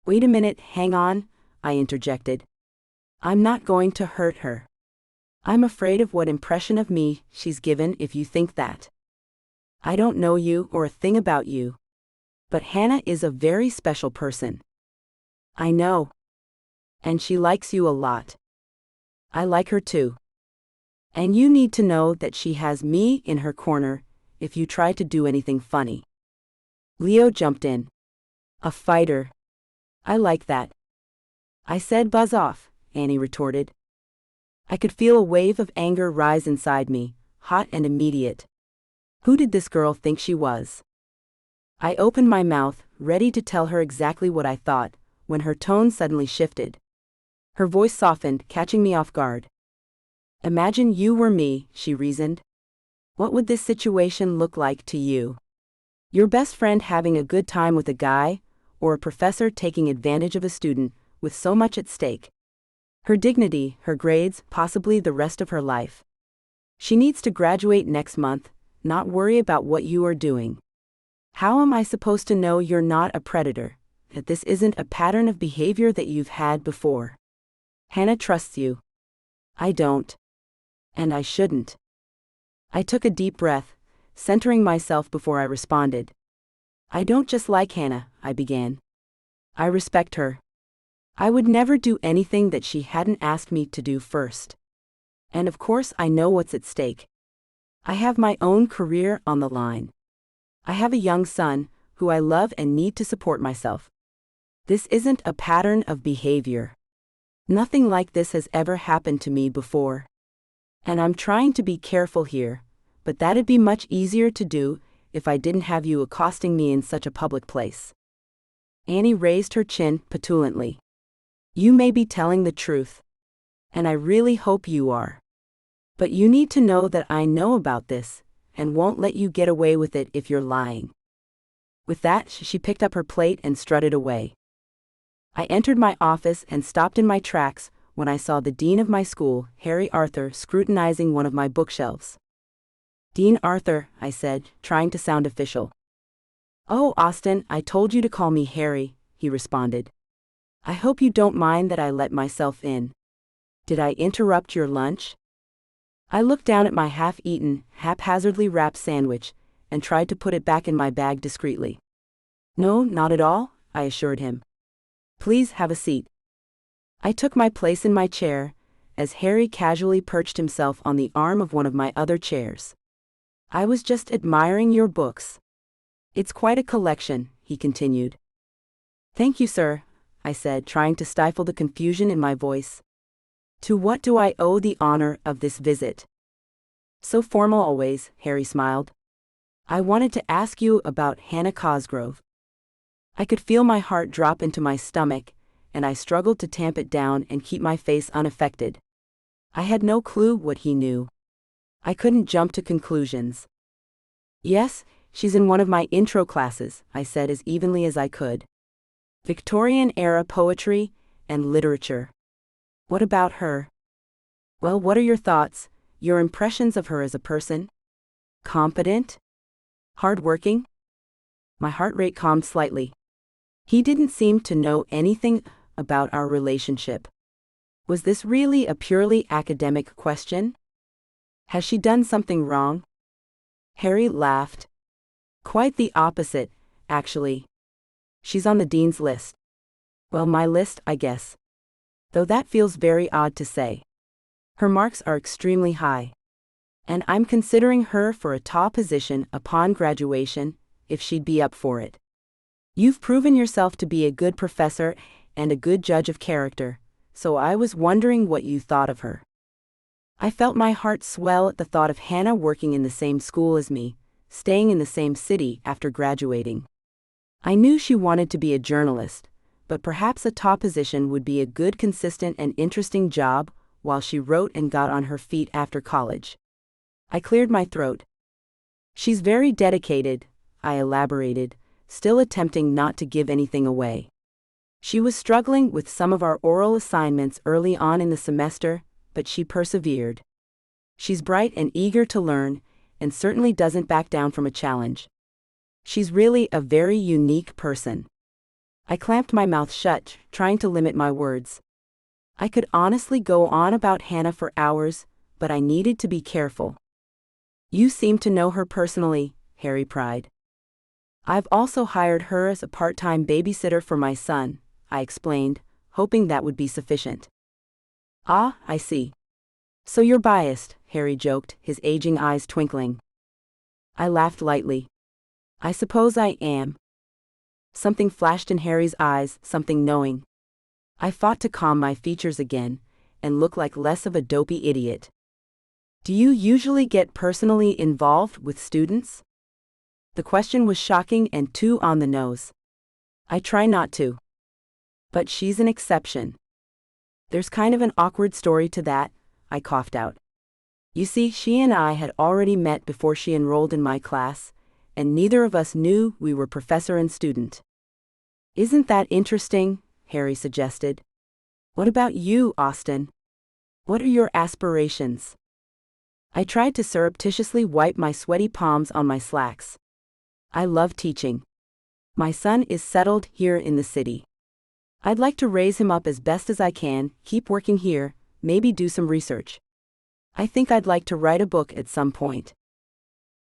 Wait a minute, hang on, I interjected. I'm not going to hurt her. I'm afraid of what impression of me she's given if you think that. I don't know you or a thing about you. But Hannah is a very special person. I know. And she likes you a lot. I like her too. And you need to know that she has me in her corner if you try to do anything funny. Leo jumped in. A fighter. I like that. I said buzz off, Annie retorted. I could feel a wave of anger rise inside me, hot and immediate. Who did this girl think she was? I opened my mouth, ready to tell her exactly what I thought, when her tone suddenly shifted. Her voice softened, catching me off guard. Imagine you were me, she reasoned. What would this situation look like to you? Your best friend having a good time with a guy, or a professor taking advantage of a student, with so much at stake? Her dignity, her grades, possibly the rest of her life. She needs to graduate next month, not worry about what you are doing. How am I supposed to know you're not a predator, that this isn't a pattern of behavior that you've had before? Hannah trusts you. I don't. And I shouldn't. I took a deep breath, centering myself before I responded. I don't just like Hannah, I began. I respect her. I would never do anything that she hadn't asked me to do first. And of course I know what's at stake. I have my own career on the line. I have a young son, who I love and need to support myself. This isn't a pattern of behavior. Nothing like this has ever happened to me before. And I'm trying to be careful here, but that'd be much easier to do if I didn't have you accosting me in such a public place. Annie raised her chin petulantly. You may be telling the truth. And I really hope you are. But you need to know that I know about this, and won't let you get away with it if you're lying. With that, she picked up her plate and strutted away. I entered my office and stopped in my tracks when I saw the dean of my school, Harry Arthur, scrutinizing one of my bookshelves. Dean Arthur, I said, trying to sound official. Oh, Austin, I told you to call me Harry, he responded. I hope you don't mind that I let myself in. Did I interrupt your lunch? I looked down at my half-eaten, haphazardly wrapped sandwich and tried to put it back in my bag discreetly. No, not at all, I assured him. Please have a seat. I took my place in my chair, as Harry casually perched himself on the arm of one of my other chairs. I was just admiring your books. It's quite a collection, he continued. Thank you, sir, I said, trying to stifle the confusion in my voice. To what do I owe the honor of this visit? So formal always, Harry smiled. I wanted to ask you about Hannah Cosgrove. I could feel my heart drop into my stomach, and I struggled to tamp it down and keep my face unaffected. I had no clue what he knew. I couldn't jump to conclusions. Yes, she's in one of my intro classes, I said as evenly as I could. Victorian-era poetry and literature. What about her? Well, what are your thoughts, your impressions of her as a person? Competent? Hardworking? My heart rate calmed slightly. He didn't seem to know anything about our relationship. Was this really a purely academic question? Has she done something wrong? Harry laughed. Quite the opposite, actually. She's on the dean's list. Well, my list, I guess. Though that feels very odd to say. Her marks are extremely high. And I'm considering her for a top position upon graduation, if she'd be up for it. You've proven yourself to be a good professor and a good judge of character, so I was wondering what you thought of her. I felt my heart swell at the thought of Hannah working in the same school as me, staying in the same city after graduating. I knew she wanted to be a journalist, but perhaps a top position would be a good, consistent, and interesting job while she wrote and got on her feet after college. I cleared my throat. She's very dedicated, I elaborated, still attempting not to give anything away. She was struggling with some of our oral assignments early on in the semester, but she persevered. She's bright and eager to learn, and certainly doesn't back down from a challenge. She's really a very unique person. I clamped my mouth shut, trying to limit my words. I could honestly go on about Hannah for hours, but I needed to be careful. You seem to know her personally, Harry pried. I've also hired her as a part-time babysitter for my son, I explained, hoping that would be sufficient. Ah, I see. So you're biased, Harry joked, his aging eyes twinkling. I laughed lightly. I suppose I am. Something flashed in Harry's eyes, something knowing. I fought to calm my features again, and look like less of a dopey idiot. Do you usually get personally involved with students? The question was shocking and too on the nose. I try not to. But she's an exception. There's kind of an awkward story to that, I coughed out. You see, she and I had already met before she enrolled in my class, and neither of us knew we were professor and student. Isn't that interesting? Harry suggested. What about you, Austin? What are your aspirations? I tried to surreptitiously wipe my sweaty palms on my slacks. I love teaching. My son is settled here in the city. I'd like to raise him up as best as I can, keep working here, maybe do some research. I think I'd like to write a book at some point.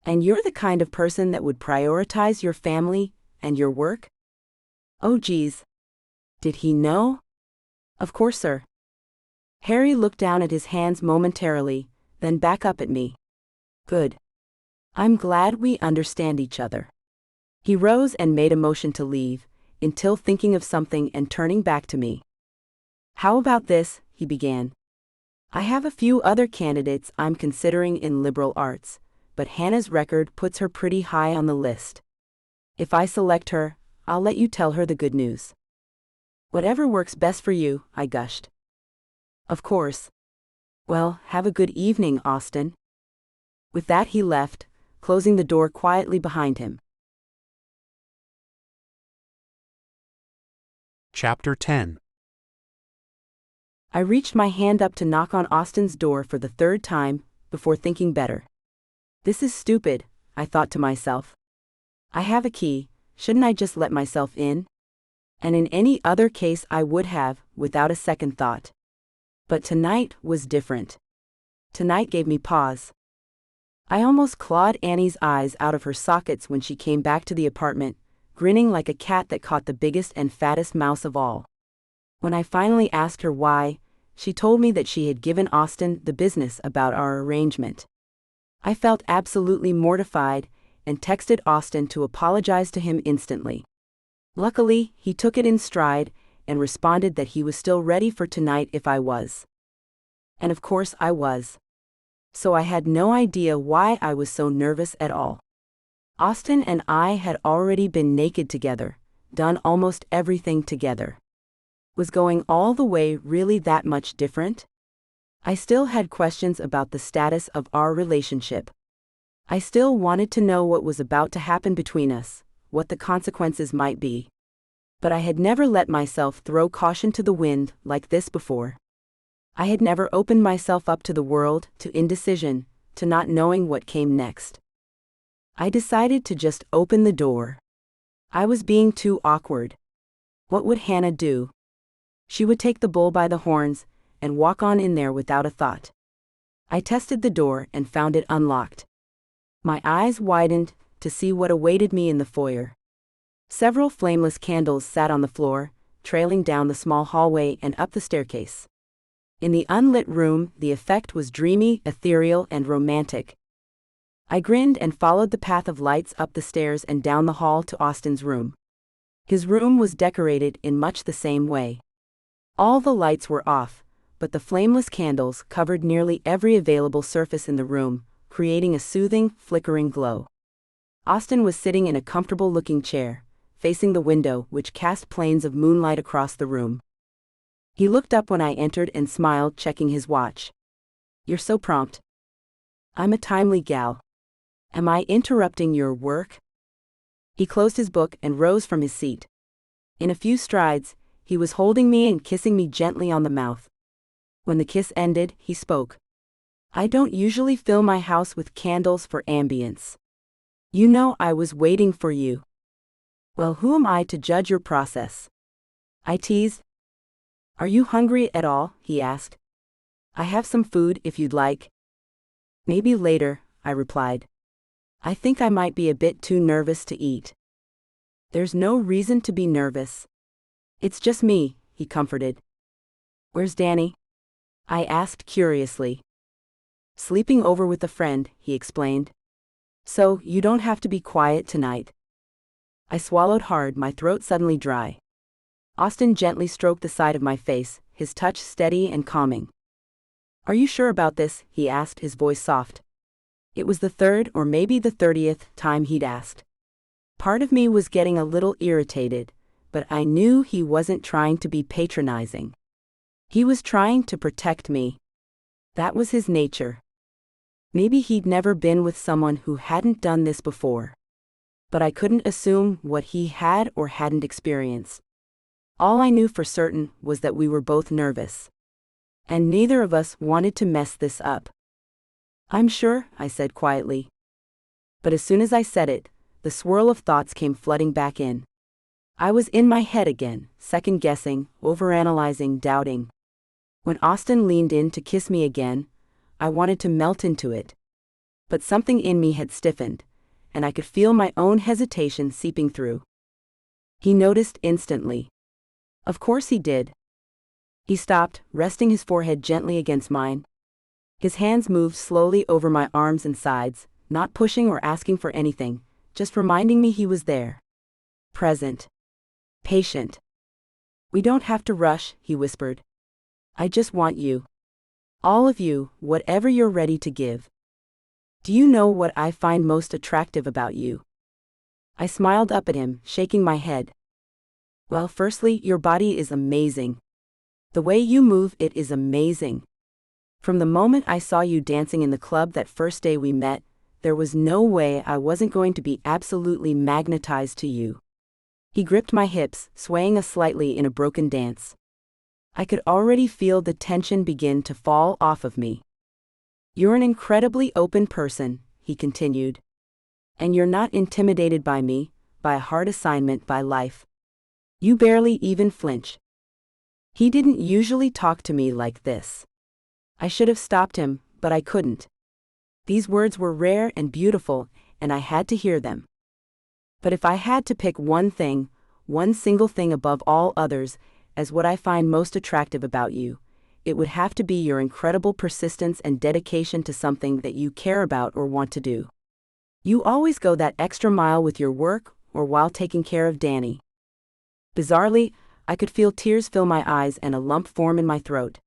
And you're the kind of person that would prioritize your family and your work? Oh geez. Did he know? Of course, sir. Harry looked down at his hands momentarily, then back up at me. Good. I'm glad we understand each other. He rose and made a motion to leave, until thinking of something and turning back to me. How about this, he began. I have a few other candidates I'm considering in liberal arts, but Hannah's record puts her pretty high on the list. If I select her, I'll let you tell her the good news. Whatever works best for you, I gushed. Of course. Well, have a good evening, Austin. With that he left, closing the door quietly behind him. Chapter 10. I reached my hand up to knock on Austin's door for the third time, before thinking better. This is stupid, I thought to myself. I have a key, shouldn't I just let myself in? And in any other case I would have, without a second thought. But tonight was different. Tonight gave me pause. I almost clawed Annie's eyes out of her sockets when she came back to the apartment, grinning like a cat that caught the biggest and fattest mouse of all. When I finally asked her why, she told me that she had given Austin the business about our arrangement. I felt absolutely mortified, and texted Austin to apologize to him instantly. Luckily, he took it in stride, and responded that he was still ready for tonight if I was. And of course I was. So I had no idea why I was so nervous at all. Austin and I had already been naked together, done almost everything together. Was going all the way really that much different? I still had questions about the status of our relationship. I still wanted to know what was about to happen between us, what the consequences might be. But I had never let myself throw caution to the wind like this before. I had never opened myself up to the world, to indecision, to not knowing what came next. I decided to just open the door. I was being too awkward. What would Hannah do? She would take the bull by the horns, and walk on in there without a thought. I tested the door and found it unlocked. My eyes widened to see what awaited me in the foyer. Several flameless candles sat on the floor, trailing down the small hallway and up the staircase. In the unlit room, the effect was dreamy, ethereal, and romantic. I grinned and followed the path of lights up the stairs and down the hall to Austin's room. His room was decorated in much the same way. All the lights were off, but the flameless candles covered nearly every available surface in the room, creating a soothing, flickering glow. Austin was sitting in a comfortable-looking chair, facing the window which cast planes of moonlight across the room. He looked up when I entered and smiled, checking his watch. You're so prompt. I'm a timely gal. Am I interrupting your work? He closed his book and rose from his seat. In a few strides, he was holding me and kissing me gently on the mouth. When the kiss ended, he spoke. I don't usually fill my house with candles for ambience. You know I was waiting for you. Well, who am I to judge your process? I teased. Are you hungry at all? He asked. I have some food if you'd like. Maybe later, I replied. I think I might be a bit too nervous to eat. There's no reason to be nervous. It's just me, he comforted. Where's Danny? I asked curiously. Sleeping over with a friend, he explained. So, you don't have to be quiet tonight. I swallowed hard, my throat suddenly dry. Austin gently stroked the side of my face, his touch steady and calming. Are you sure about this? He asked, his voice soft. It was the third or maybe the 30th time he'd asked. Part of me was getting a little irritated, but I knew he wasn't trying to be patronizing. He was trying to protect me. That was his nature. Maybe he'd never been with someone who hadn't done this before. But I couldn't assume what he had or hadn't experienced. All I knew for certain was that we were both nervous. And neither of us wanted to mess this up. I'm sure, I said quietly. But as soon as I said it, the swirl of thoughts came flooding back in. I was in my head again, second-guessing, overanalyzing, doubting. When Austin leaned in to kiss me again, I wanted to melt into it. But something in me had stiffened, and I could feel my own hesitation seeping through. He noticed instantly. Of course he did. He stopped, resting his forehead gently against mine. His hands moved slowly over my arms and sides, not pushing or asking for anything, just reminding me he was there. Present. Patient. We don't have to rush, he whispered. I just want you. All of you, whatever you're ready to give. Do you know what I find most attractive about you? I smiled up at him, shaking my head. Well, firstly, your body is amazing. The way you move, it is amazing. From the moment I saw you dancing in the club that first day we met, there was no way I wasn't going to be absolutely magnetized to you. He gripped my hips, swaying us slightly in a broken dance. I could already feel the tension begin to fall off of me. You're an incredibly open person, he continued. And you're not intimidated by me, by a hard assignment, by life. You barely even flinch. He didn't usually talk to me like this. I should have stopped him, but I couldn't. These words were rare and beautiful, and I had to hear them. But if I had to pick one thing, one single thing above all others, as what I find most attractive about you, it would have to be your incredible persistence and dedication to something that you care about or want to do. You always go that extra mile with your work or while taking care of Danny. Bizarrely, I could feel tears fill my eyes and a lump form in my throat.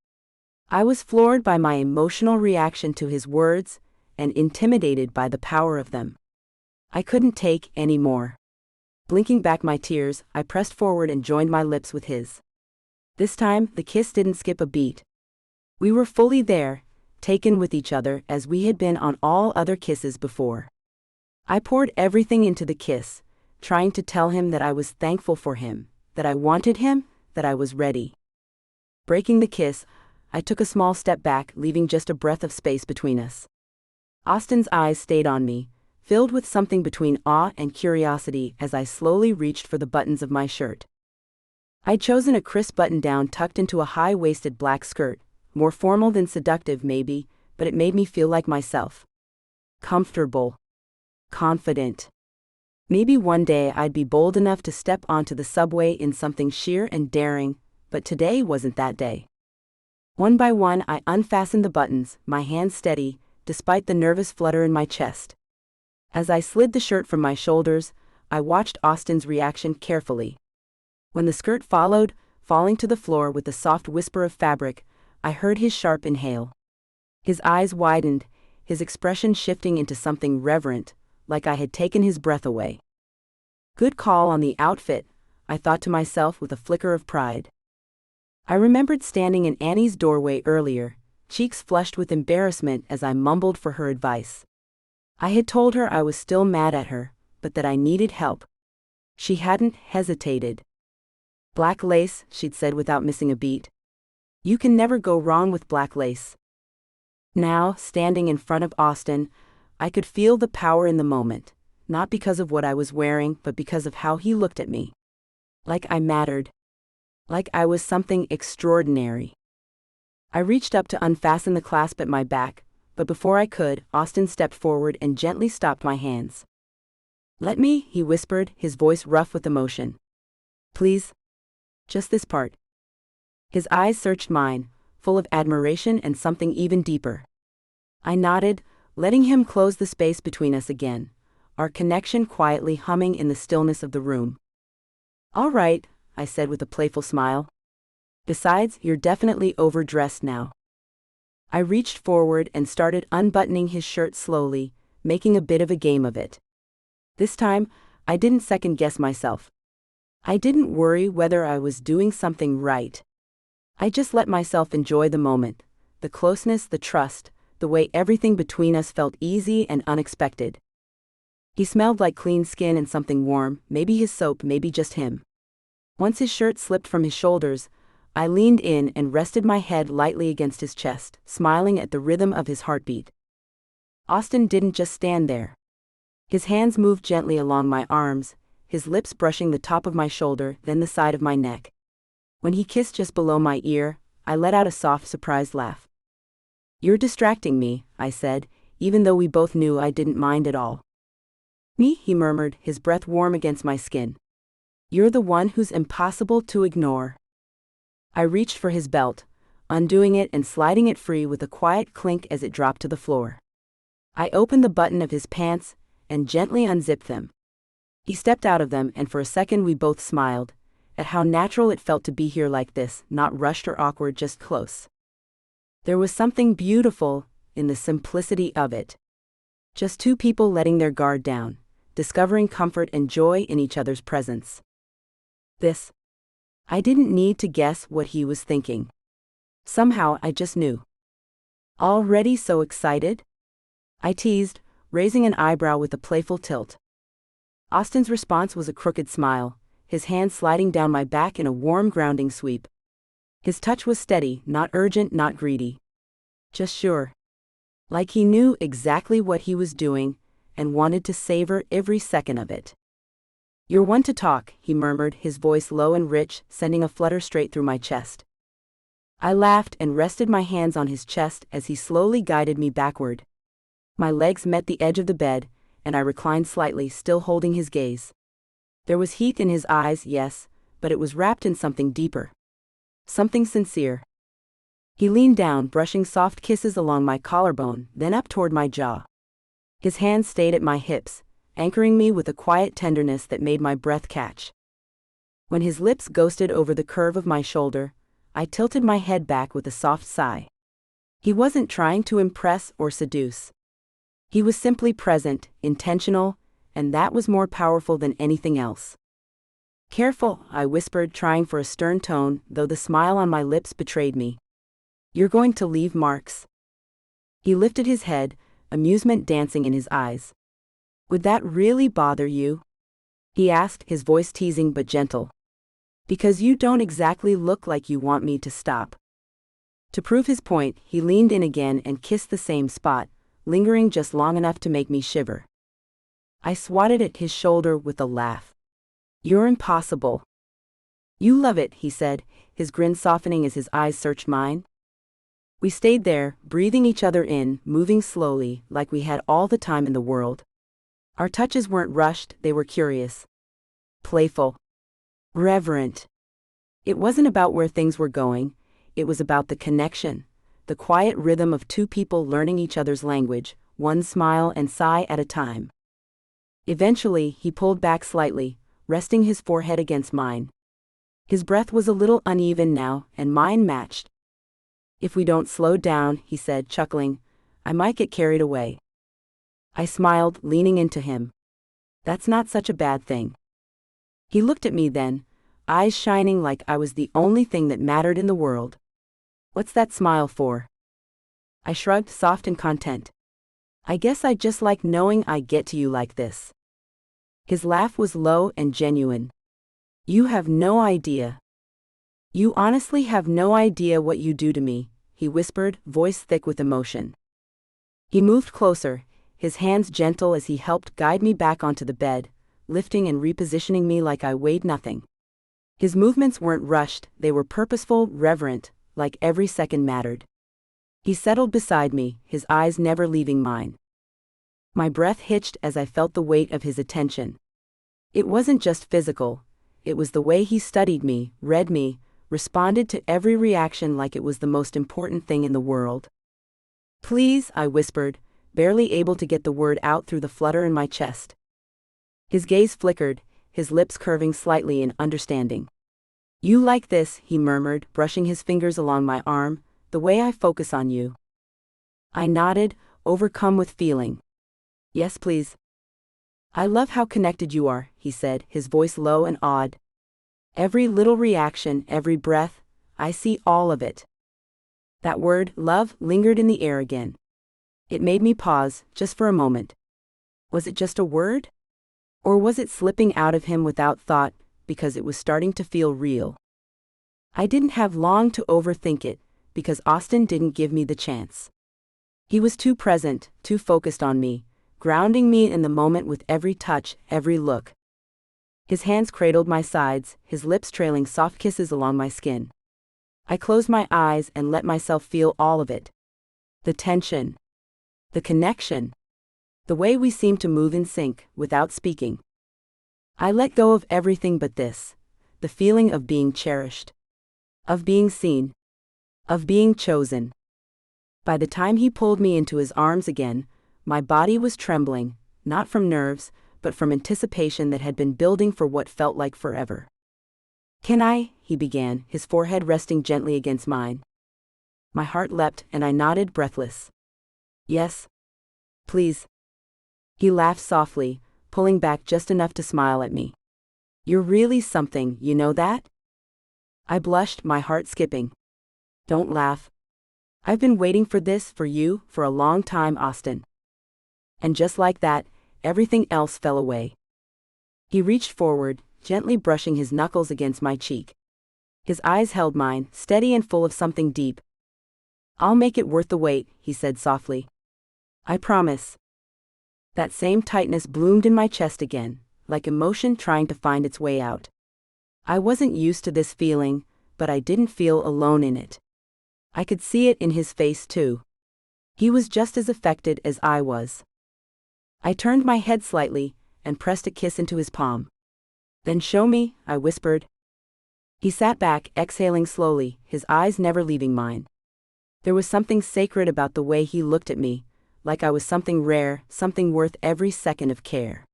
I was floored by my emotional reaction to his words and intimidated by the power of them. I couldn't take any more. Blinking back my tears, I pressed forward and joined my lips with his. This time, the kiss didn't skip a beat. We were fully there, taken with each other as we had been on all other kisses before. I poured everything into the kiss, trying to tell him that I was thankful for him, that I wanted him, that I was ready. Breaking the kiss, I took a small step back, leaving just a breath of space between us. Austin's eyes stayed on me, filled with something between awe and curiosity as I slowly reached for the buttons of my shirt. I'd chosen a crisp button-down tucked into a high-waisted black skirt, more formal than seductive maybe, but it made me feel like myself. Comfortable. Confident. Maybe one day I'd be bold enough to step onto the subway in something sheer and daring, but today wasn't that day. One by one I unfastened the buttons, my hands steady, despite the nervous flutter in my chest. As I slid the shirt from my shoulders, I watched Austin's reaction carefully. When the skirt followed, falling to the floor with a soft whisper of fabric, I heard his sharp inhale. His eyes widened, his expression shifting into something reverent, like I had taken his breath away. Good call on the outfit, I thought to myself with a flicker of pride. I remembered standing in Annie's doorway earlier, cheeks flushed with embarrassment as I mumbled for her advice. I had told her I was still mad at her, but that I needed help. She hadn't hesitated. Black lace, she'd said without missing a beat. You can never go wrong with black lace. Now, standing in front of Austin, I could feel the power in the moment, not because of what I was wearing, but because of how he looked at me. Like I mattered. Like I was something extraordinary. I reached up to unfasten the clasp at my back, but before I could, Austin stepped forward and gently stopped my hands. Let me, he whispered, his voice rough with emotion. Please. Just this part. His eyes searched mine, full of admiration and something even deeper. I nodded, letting him close the space between us again, our connection quietly humming in the stillness of the room. All right, I said with a playful smile. Besides, you're definitely overdressed now. I reached forward and started unbuttoning his shirt slowly, making a bit of a game of it. This time, I didn't second-guess myself. I didn't worry whether I was doing something right. I just let myself enjoy the moment, the closeness, the trust, the way everything between us felt easy and unexpected. He smelled like clean skin and something warm, maybe his soap, maybe just him. Once his shirt slipped from his shoulders, I leaned in and rested my head lightly against his chest, smiling at the rhythm of his heartbeat. Austin didn't just stand there. His hands moved gently along my arms, his lips brushing the top of my shoulder, then the side of my neck. When he kissed just below my ear, I let out a soft, surprised laugh. "You're distracting me," I said, even though we both knew I didn't mind at all. "Me?" he murmured, his breath warm against my skin. "You're the one who's impossible to ignore." I reached for his belt, undoing it and sliding it free with a quiet clink as it dropped to the floor. I opened the button of his pants and gently unzipped them. He stepped out of them, and for a second we both smiled, at how natural it felt to be here like this, not rushed or awkward, just close. There was something beautiful in the simplicity of it. Just two people letting their guard down, discovering comfort and joy in each other's presence. I didn't need to guess what he was thinking. Somehow I just knew. "Already so excited?" I teased, raising an eyebrow with a playful tilt. Austin's response was a crooked smile, his hand sliding down my back in a warm grounding sweep. His touch was steady, not urgent, not greedy. Just sure. Like he knew exactly what he was doing, and wanted to savor every second of it. "You're one to talk," he murmured, his voice low and rich, sending a flutter straight through my chest. I laughed and rested my hands on his chest as he slowly guided me backward. My legs met the edge of the bed, and I reclined slightly, still holding his gaze. There was heat in his eyes, yes, but it was wrapped in something deeper. Something sincere. He leaned down, brushing soft kisses along my collarbone, then up toward my jaw. His hands stayed at my hips, anchoring me with a quiet tenderness that made my breath catch. When his lips ghosted over the curve of my shoulder, I tilted my head back with a soft sigh. He wasn't trying to impress or seduce. He was simply present, intentional, and that was more powerful than anything else. "Careful," I whispered, trying for a stern tone, though the smile on my lips betrayed me. "You're going to leave marks." He lifted his head, amusement dancing in his eyes. "Would that really bother you?" he asked, his voice teasing but gentle. "Because you don't exactly look like you want me to stop." To prove his point, he leaned in again and kissed the same spot, lingering just long enough to make me shiver. I swatted at his shoulder with a laugh. "You're impossible." "You love it," he said, his grin softening as his eyes searched mine. We stayed there, breathing each other in, moving slowly, like we had all the time in the world. Our touches weren't rushed, they were curious. Playful. Reverent. It wasn't about where things were going, it was about the connection, the quiet rhythm of two people learning each other's language, one smile and sigh at a time. Eventually, he pulled back slightly, resting his forehead against mine. His breath was a little uneven now, and mine matched. "If we don't slow down," he said, chuckling, "I might get carried away." I smiled, leaning into him. "That's not such a bad thing." He looked at me then, eyes shining like I was the only thing that mattered in the world. "What's that smile for?" I shrugged, soft and content. "I guess I just like knowing I get to you like this." His laugh was low and genuine. "You have no idea. You honestly have no idea what you do to me," he whispered, voice thick with emotion. He moved closer, his hands gentle as he helped guide me back onto the bed, lifting and repositioning me like I weighed nothing. His movements weren't rushed, they were purposeful, reverent, like every second mattered. He settled beside me, his eyes never leaving mine. My breath hitched as I felt the weight of his attention. It wasn't just physical, it was the way he studied me, read me, responded to every reaction like it was the most important thing in the world. "Please," I whispered, barely able to get the word out through the flutter in my chest. His gaze flickered, his lips curving slightly in understanding. "You like this," he murmured, brushing his fingers along my arm, "the way I focus on you." I nodded, overcome with feeling. "Yes, please." "I love how connected you are," he said, his voice low and awed. "Every little reaction, every breath, I see all of it." That word, love, lingered in the air again. It made me pause, just for a moment. Was it just a word? Or was it slipping out of him without thought, because it was starting to feel real? I didn't have long to overthink it, because Austin didn't give me the chance. He was too present, too focused on me, grounding me in the moment with every touch, every look. His hands cradled my sides, his lips trailing soft kisses along my skin. I closed my eyes and let myself feel all of it. The tension. The connection. The way we seemed to move in sync, without speaking. I let go of everything but this. The feeling of being cherished. Of being seen. Of being chosen. By the time he pulled me into his arms again, my body was trembling, not from nerves, but from anticipation that had been building for what felt like forever. "Can I?" he began, his forehead resting gently against mine. My heart leapt and I nodded, breathless. "Yes. Please." He laughed softly, pulling back just enough to smile at me. "You're really something, you know that?" I blushed, my heart skipping. "Don't laugh. I've been waiting for this for you for a long time, Austin." And just like that, everything else fell away. He reached forward, gently brushing his knuckles against my cheek. His eyes held mine, steady and full of something deep. "I'll make it worth the wait," he said softly. "I promise." That same tightness bloomed in my chest again, like emotion trying to find its way out. I wasn't used to this feeling, but I didn't feel alone in it. I could see it in his face too. He was just as affected as I was. I turned my head slightly and pressed a kiss into his palm. "Then show me," I whispered. He sat back, exhaling slowly, his eyes never leaving mine. There was something sacred about the way he looked at me, like I was something rare, something worth every second of care.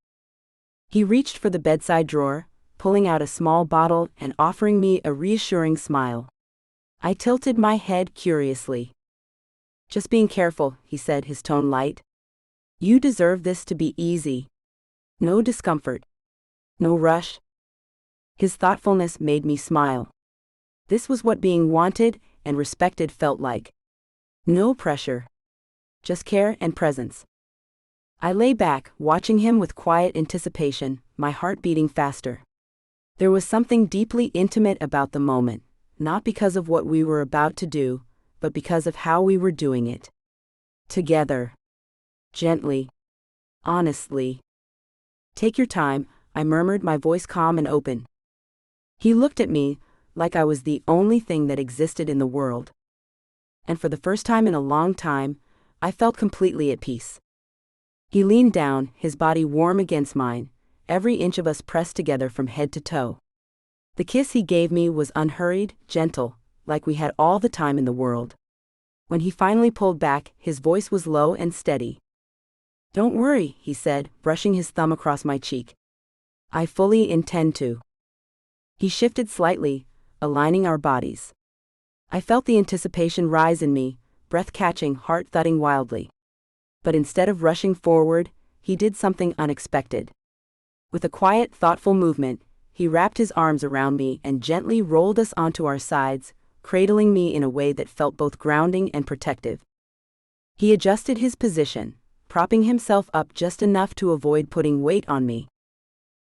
He reached for the bedside drawer, pulling out a small bottle and offering me a reassuring smile. I tilted my head curiously. "Just being careful," he said, his tone light. "You deserve this to be easy. No discomfort. No rush." His thoughtfulness made me smile. This was what being wanted and respected felt like. No pressure. Just care and presence. I lay back, watching him with quiet anticipation, my heart beating faster. There was something deeply intimate about the moment, not because of what we were about to do, but because of how we were doing it. Together. Gently. Honestly. "Take your time," I murmured, my voice calm and open. He looked at me, like I was the only thing that existed in the world. And for the first time in a long time, I felt completely at peace. He leaned down, his body warm against mine, every inch of us pressed together from head to toe. The kiss he gave me was unhurried, gentle, like we had all the time in the world. When he finally pulled back, his voice was low and steady. "Don't worry," he said, brushing his thumb across my cheek. "I fully intend to." He shifted slightly, aligning our bodies. I felt the anticipation rise in me, breath catching, heart thudding wildly. But instead of rushing forward, he did something unexpected. With a quiet, thoughtful movement, he wrapped his arms around me and gently rolled us onto our sides, cradling me in a way that felt both grounding and protective. He adjusted his position, propping himself up just enough to avoid putting weight on me.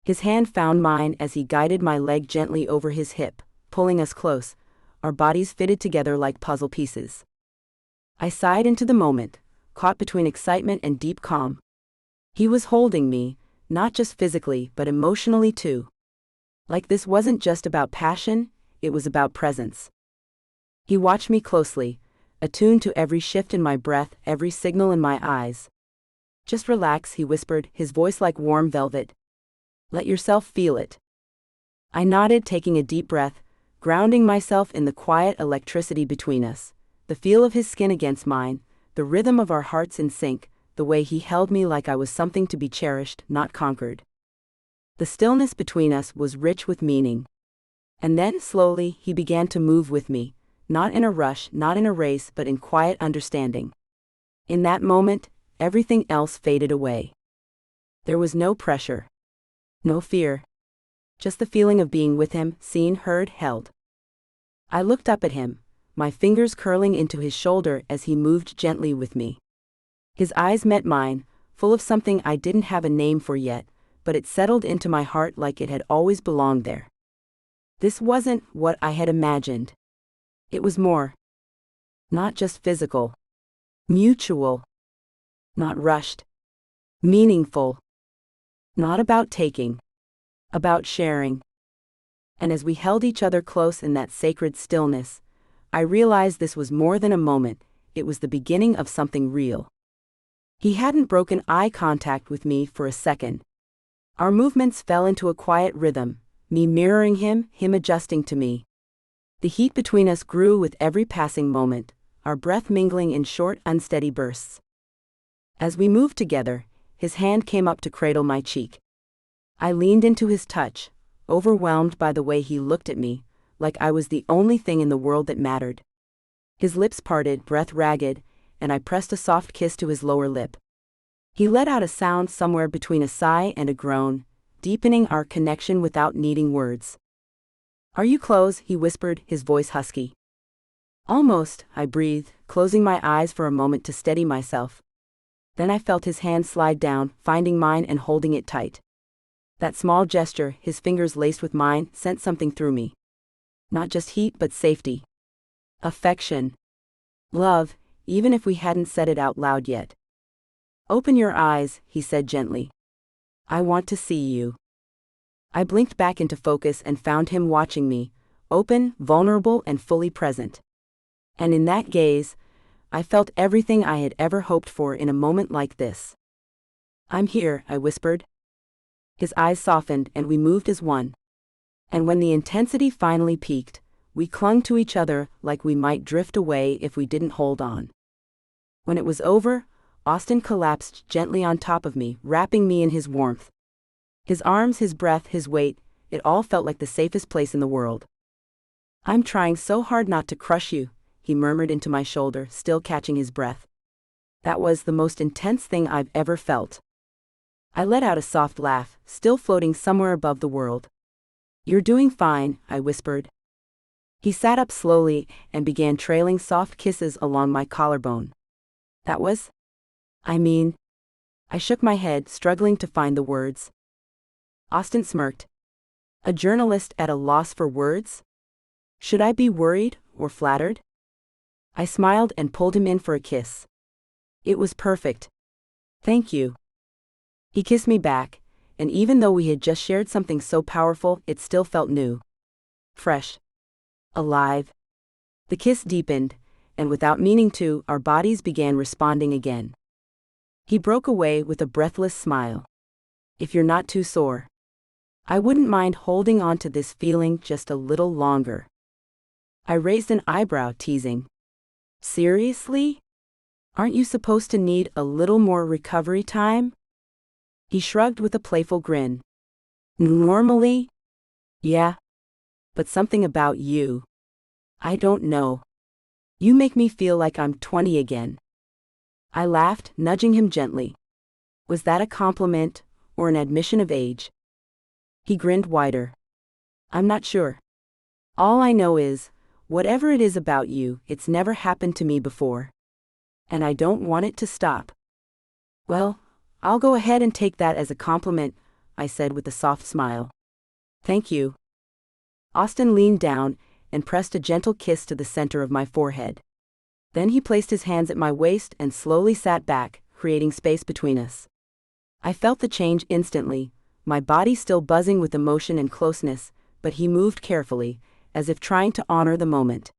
His hand found mine as he guided my leg gently over his hip, pulling us close, our bodies fitted together like puzzle pieces. I sighed into the moment, caught between excitement and deep calm. He was holding me, not just physically but emotionally too. Like this wasn't just about passion, it was about presence. He watched me closely, attuned to every shift in my breath, every signal in my eyes. "Just relax," he whispered, his voice like warm velvet. "Let yourself feel it." I nodded, taking a deep breath, grounding myself in the quiet electricity between us, the feel of his skin against mine, the rhythm of our hearts in sync, the way he held me like I was something to be cherished, not conquered. The stillness between us was rich with meaning. And then, slowly, he began to move with me, not in a rush, not in a race, but in quiet understanding. In that moment, everything else faded away. There was no pressure. No fear. Just the feeling of being with him, seen, heard, held. I looked up at him, my fingers curling into his shoulder as he moved gently with me. His eyes met mine, full of something I didn't have a name for yet, but it settled into my heart like it had always belonged there. This wasn't what I had imagined. It was more. Not just physical. Mutual. Not rushed. meaningful. Not about taking, about sharing. And as we held each other close in that sacred stillness, I realized this was more than a moment, it was the beginning of something real. He hadn't broken eye contact with me for a second. Our movements fell into a quiet rhythm, me mirroring him adjusting to me. The heat between us grew with every passing moment, our breath mingling in short, unsteady bursts. As we moved together, his hand came up to cradle my cheek. I leaned into his touch, overwhelmed by the way he looked at me, like I was the only thing in the world that mattered. His lips parted, breath ragged, and I pressed a soft kiss to his lower lip. He let out a sound somewhere between a sigh and a groan, deepening our connection without needing words. "Are you close?" he whispered, his voice husky. "Almost," I breathed, closing my eyes for a moment to steady myself. Then I felt his hand slide down, finding mine and holding it tight. That small gesture, his fingers laced with mine, sent something through me. Not just heat but safety. Affection. Love, even if we hadn't said it out loud yet. "Open your eyes," he said gently. "I want to see you." I blinked back into focus and found him watching me, open, vulnerable, and fully present. And in that gaze, I felt everything I had ever hoped for in a moment like this. "I'm here," I whispered. His eyes softened and we moved as one. And when the intensity finally peaked, we clung to each other like we might drift away if we didn't hold on. When it was over, Austin collapsed gently on top of me, wrapping me in his warmth. His arms, his breath, his weight, it all felt like the safest place in the world. "I'm trying so hard not to crush you," he murmured into my shoulder, still catching his breath. That was the most intense thing I've ever felt. I let out a soft laugh, still floating somewhere above the world. "You're doing fine," I whispered. He sat up slowly and began trailing soft kisses along my collarbone. "That was? I mean..." I shook my head, struggling to find the words. Austin smirked. "A journalist at a loss for words? Should I be worried or flattered?" I smiled and pulled him in for a kiss. "It was perfect. Thank you." He kissed me back, and even though we had just shared something so powerful, it still felt new. Fresh. Alive. The kiss deepened, and without meaning to, our bodies began responding again. He broke away with a breathless smile. "If you're not too sore, I wouldn't mind holding on to this feeling just a little longer." I raised an eyebrow, teasing. "Seriously? Aren't you supposed to need a little more recovery time?" He shrugged with a playful grin. "Normally? Yeah. But something about you. I don't know. You make me feel like I'm 20 again." I laughed, nudging him gently. Was that a compliment, or an admission of age? He grinned wider. "I'm not sure. All I know is, whatever it is about you, it's never happened to me before. And I don't want it to stop." "Well, I'll go ahead and take that as a compliment," I said with a soft smile. "Thank you." Austin leaned down and pressed a gentle kiss to the center of my forehead. Then he placed his hands at my waist and slowly sat back, creating space between us. I felt the change instantly, my body still buzzing with emotion and closeness, but he moved carefully, as if trying to honor the moment.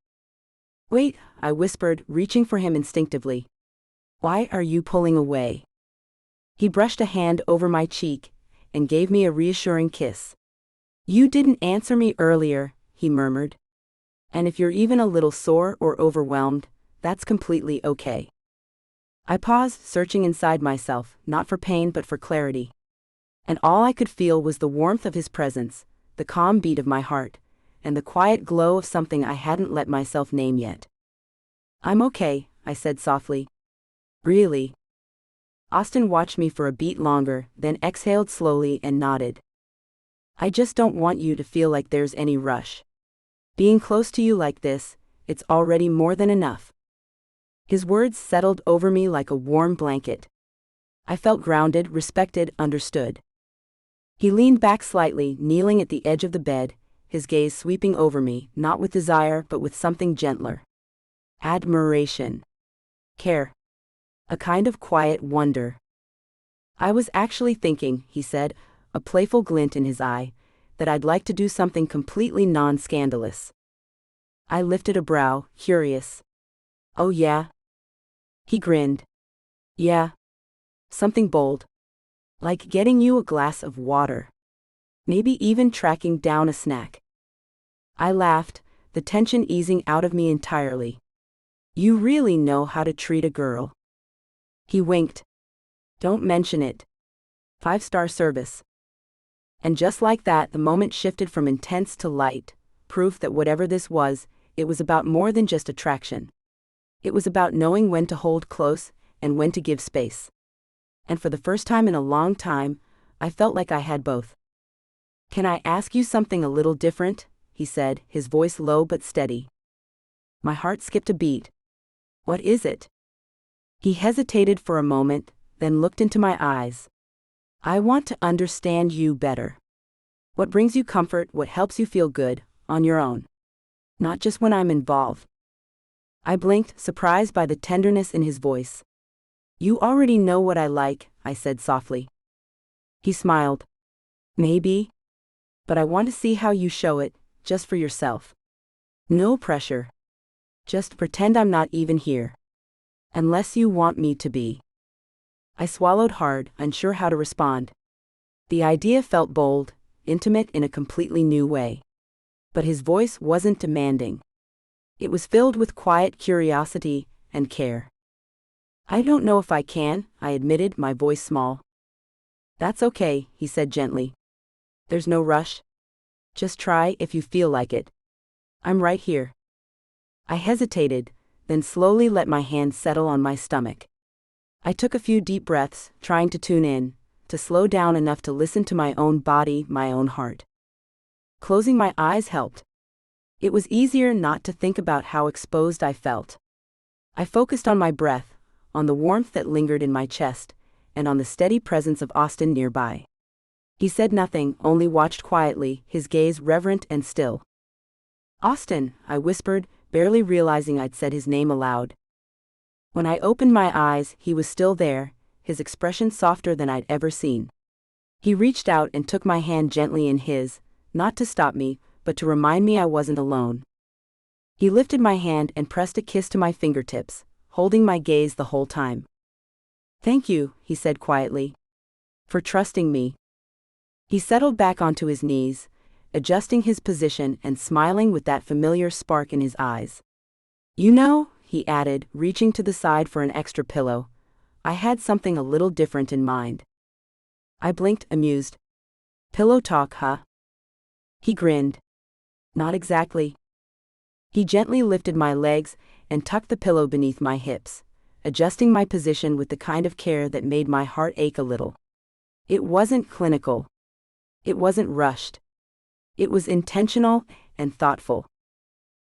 "Wait," I whispered, reaching for him instinctively. "Why are you pulling away?" He brushed a hand over my cheek and gave me a reassuring kiss. "You didn't answer me earlier," he murmured. "And if you're even a little sore or overwhelmed, that's completely okay." I paused, searching inside myself, not for pain but for clarity. And all I could feel was the warmth of his presence, the calm beat of my heart, and the quiet glow of something I hadn't let myself name yet. "I'm okay," I said softly. "Really?" Austin watched me for a beat longer, then exhaled slowly and nodded. "I just don't want you to feel like there's any rush. Being close to you like this, it's already more than enough." His words settled over me like a warm blanket. I felt grounded, respected, understood. He leaned back slightly, kneeling at the edge of the bed, his gaze sweeping over me, not with desire but with something gentler. Admiration. Care. A kind of quiet wonder. I was actually thinking, he said, a playful glint in his eye, that I'd like to do something completely non-scandalous. I lifted a brow, curious. Oh yeah? He grinned. Yeah. Something bold. Like getting you a glass of water. Maybe even tracking down a snack. I laughed, the tension easing out of me entirely. You really know how to treat a girl. He winked. Don't mention it. 5-star service. And just like that, the moment shifted from intense to light, proof that whatever this was, it was about more than just attraction. It was about knowing when to hold close and when to give space. And for the first time in a long time, I felt like I had both. Can I ask you something a little different? He said, his voice low but steady. My heart skipped a beat. What is it? He hesitated for a moment, then looked into my eyes. I want to understand you better. What brings you comfort, what helps you feel good, on your own. Not just when I'm involved. I blinked, surprised by the tenderness in his voice. You already know what I like, I said softly. He smiled. Maybe. But I want to see how you show it, just for yourself. No pressure. Just pretend I'm not even here. Unless you want me to be. I swallowed hard, unsure how to respond. The idea felt bold, intimate in a completely new way. But his voice wasn't demanding. It was filled with quiet curiosity and care. I don't know if I can, I admitted, my voice small. That's okay, he said gently. There's no rush. Just try if you feel like it. I'm right here. I hesitated, then slowly let my hand settle on my stomach. I took a few deep breaths, trying to tune in, to slow down enough to listen to my own body, my own heart. Closing my eyes helped. It was easier not to think about how exposed I felt. I focused on my breath, on the warmth that lingered in my chest, and on the steady presence of Austin nearby. He said nothing, only watched quietly, his gaze reverent and still. Austin, I whispered, barely realizing I'd said his name aloud. When I opened my eyes, he was still there, his expression softer than I'd ever seen. He reached out and took my hand gently in his, not to stop me, but to remind me I wasn't alone. He lifted my hand and pressed a kiss to my fingertips, holding my gaze the whole time. Thank you, he said quietly. For trusting me. He settled back onto his knees, adjusting his position and smiling with that familiar spark in his eyes. You know, he added, reaching to the side for an extra pillow, I had something a little different in mind. I blinked, amused. Pillow talk, huh? He grinned. Not exactly. He gently lifted my legs and tucked the pillow beneath my hips, adjusting my position with the kind of care that made my heart ache a little. It wasn't clinical. It wasn't rushed. It was intentional and thoughtful.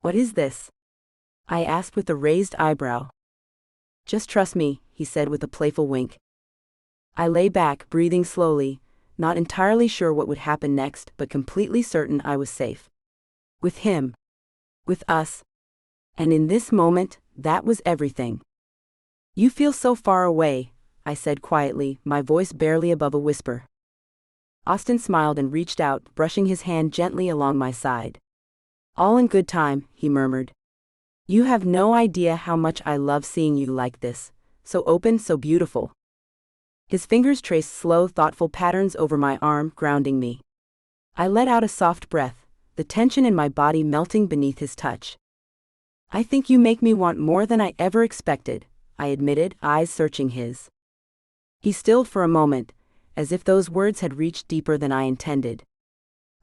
What is this? I asked with a raised eyebrow. Just trust me, he said with a playful wink. I lay back, breathing slowly, not entirely sure what would happen next, but completely certain I was safe. With him. With us. And in this moment, that was everything. You feel so far away, I said quietly, my voice barely above a whisper. Austin smiled and reached out, brushing his hand gently along my side. All in good time, he murmured. You have no idea how much I love seeing you like this, so open, so beautiful. His fingers traced slow, thoughtful patterns over my arm, grounding me. I let out a soft breath, the tension in my body melting beneath his touch. I think you make me want more than I ever expected, I admitted, eyes searching his. He stilled for a moment, as if those words had reached deeper than I intended.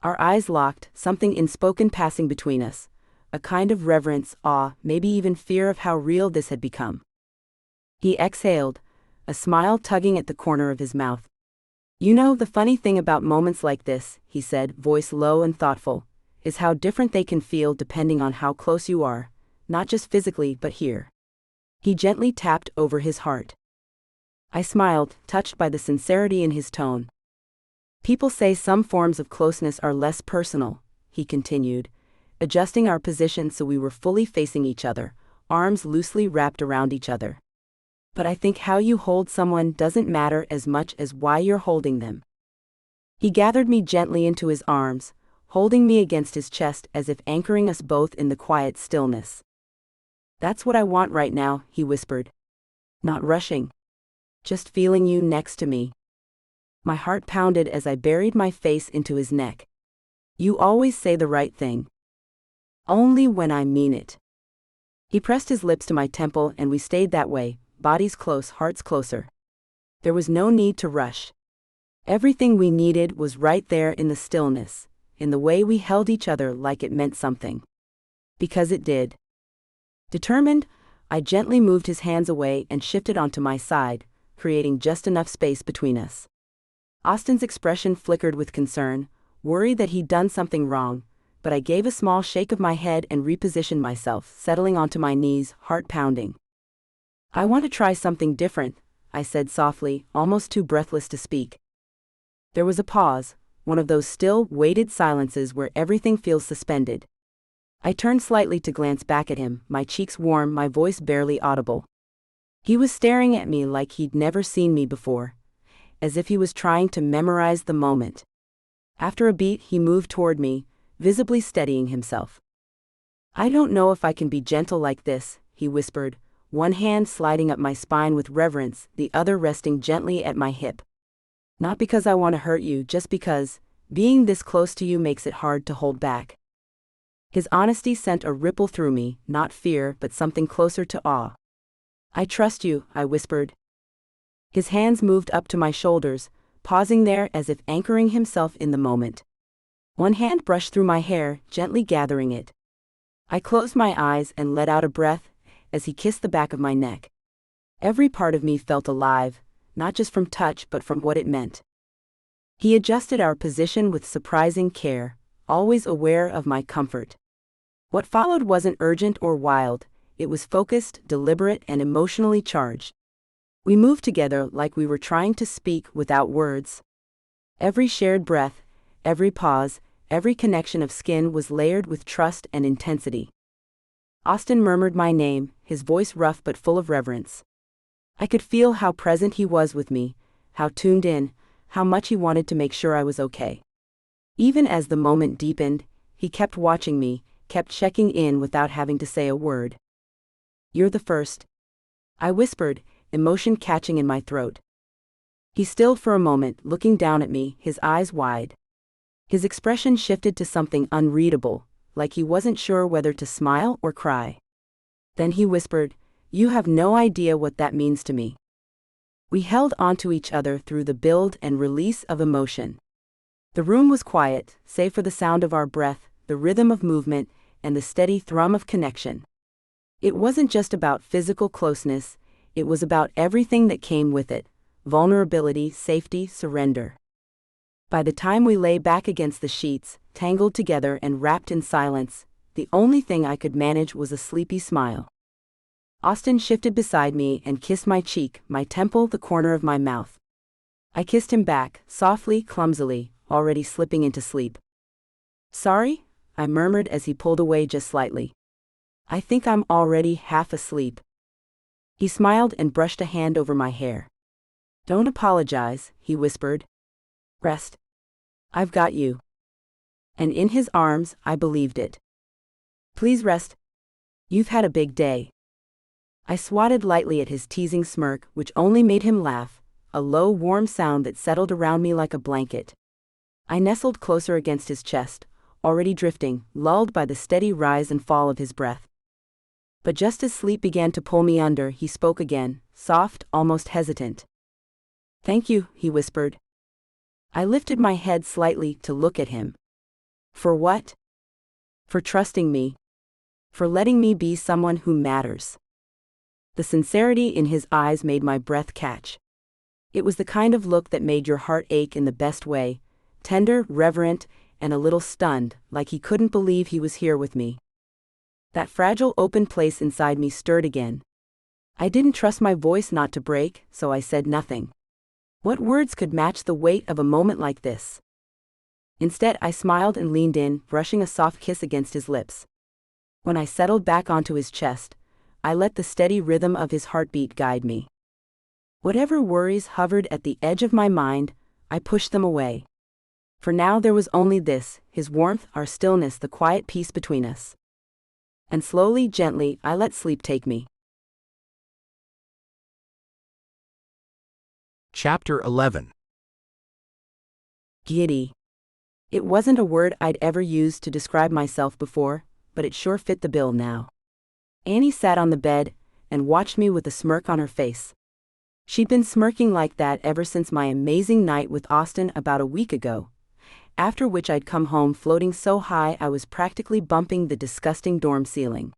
Our eyes locked, something unspoken passing between us, a kind of reverence, awe, maybe even fear of how real this had become. He exhaled, a smile tugging at the corner of his mouth. You know, the funny thing about moments like this, he said, voice low and thoughtful, is how different they can feel depending on how close you are, not just physically but here. He gently tapped over his heart. I smiled, touched by the sincerity in his tone. People say some forms of closeness are less personal, he continued, adjusting our position so we were fully facing each other, arms loosely wrapped around each other. But I think how you hold someone doesn't matter as much as why you're holding them. He gathered me gently into his arms, holding me against his chest as if anchoring us both in the quiet stillness. That's what I want right now, he whispered. Not rushing. Just feeling you next to me. My heart pounded as I buried my face into his neck. You always say the right thing. Only when I mean it. He pressed his lips to my temple and we stayed that way, bodies close, hearts closer. There was no need to rush. Everything we needed was right there in the stillness, in the way we held each other like it meant something. Because it did. Determined, I gently moved his hands away and shifted onto my side, creating just enough space between us. Austin's expression flickered with concern, worried that he'd done something wrong, but I gave a small shake of my head and repositioned myself, settling onto my knees, heart pounding. I want to try something different, I said softly, almost too breathless to speak. There was a pause, one of those still, weighted silences where everything feels suspended. I turned slightly to glance back at him, my cheeks warm, my voice barely audible. He was staring at me like he'd never seen me before, as if he was trying to memorize the moment. After a beat, he moved toward me, visibly steadying himself. I don't know if I can be gentle like this, he whispered, one hand sliding up my spine with reverence, the other resting gently at my hip. Not because I want to hurt you, just because, being this close to you makes it hard to hold back. His honesty sent a ripple through me, not fear, but something closer to awe. I trust you, I whispered. His hands moved up to my shoulders, pausing there as if anchoring himself in the moment. One hand brushed through my hair, gently gathering it. I closed my eyes and let out a breath as he kissed the back of my neck. Every part of me felt alive, not just from touch but from what it meant. He adjusted our position with surprising care, always aware of my comfort. What followed wasn't urgent or wild, it was focused, deliberate, and emotionally charged. We moved together like we were trying to speak without words. Every shared breath, every pause, every connection of skin was layered with trust and intensity. Austin murmured my name, his voice rough but full of reverence. I could feel how present he was with me, how tuned in, how much he wanted to make sure I was okay. Even as the moment deepened, he kept watching me, kept checking in without having to say a word. You're the first. I whispered, emotion catching in my throat. He stilled for a moment, looking down at me, his eyes wide. His expression shifted to something unreadable, like he wasn't sure whether to smile or cry. Then he whispered, "You have no idea what that means to me." We held onto each other through the build and release of emotion. The room was quiet, save for the sound of our breath, the rhythm of movement, and the steady thrum of connection. It wasn't just about physical closeness, it was about everything that came with it: vulnerability, safety, surrender. By the time we lay back against the sheets, tangled together and wrapped in silence, the only thing I could manage was a sleepy smile. Austin shifted beside me and kissed my cheek, my temple, the corner of my mouth. I kissed him back, softly, clumsily, already slipping into sleep. "Sorry?" I murmured as he pulled away just slightly. "I think I'm already half asleep." He smiled and brushed a hand over my hair. "Don't apologize," he whispered. "Rest. I've got you." And in his arms, I believed it. "Please rest. You've had a big day." I swatted lightly at his teasing smirk, which only made him laugh, a low, warm sound that settled around me like a blanket. I nestled closer against his chest, already drifting, lulled by the steady rise and fall of his breath. But just as sleep began to pull me under, he spoke again, soft, almost hesitant. "Thank you," he whispered. I lifted my head slightly to look at him. "For what?" "For trusting me. For letting me be someone who matters." The sincerity in his eyes made my breath catch. It was the kind of look that made your heart ache in the best way, tender, reverent, and a little stunned, like he couldn't believe he was here with me. That fragile open place inside me stirred again. I didn't trust my voice not to break, so I said nothing. What words could match the weight of a moment like this? Instead, I smiled and leaned in, brushing a soft kiss against his lips. When I settled back onto his chest, I let the steady rhythm of his heartbeat guide me. Whatever worries hovered at the edge of my mind, I pushed them away. For now there was only this, his warmth, our stillness, the quiet peace between us. And slowly, gently, I let sleep take me. Chapter 11. Giddy. It wasn't a word I'd ever used to describe myself before, but it sure fit the bill now. Annie sat on the bed and watched me with a smirk on her face. She'd been smirking like that ever since my amazing night with Austin about a week ago, after which I'd come home floating so high I was practically bumping the disgusting dorm ceiling.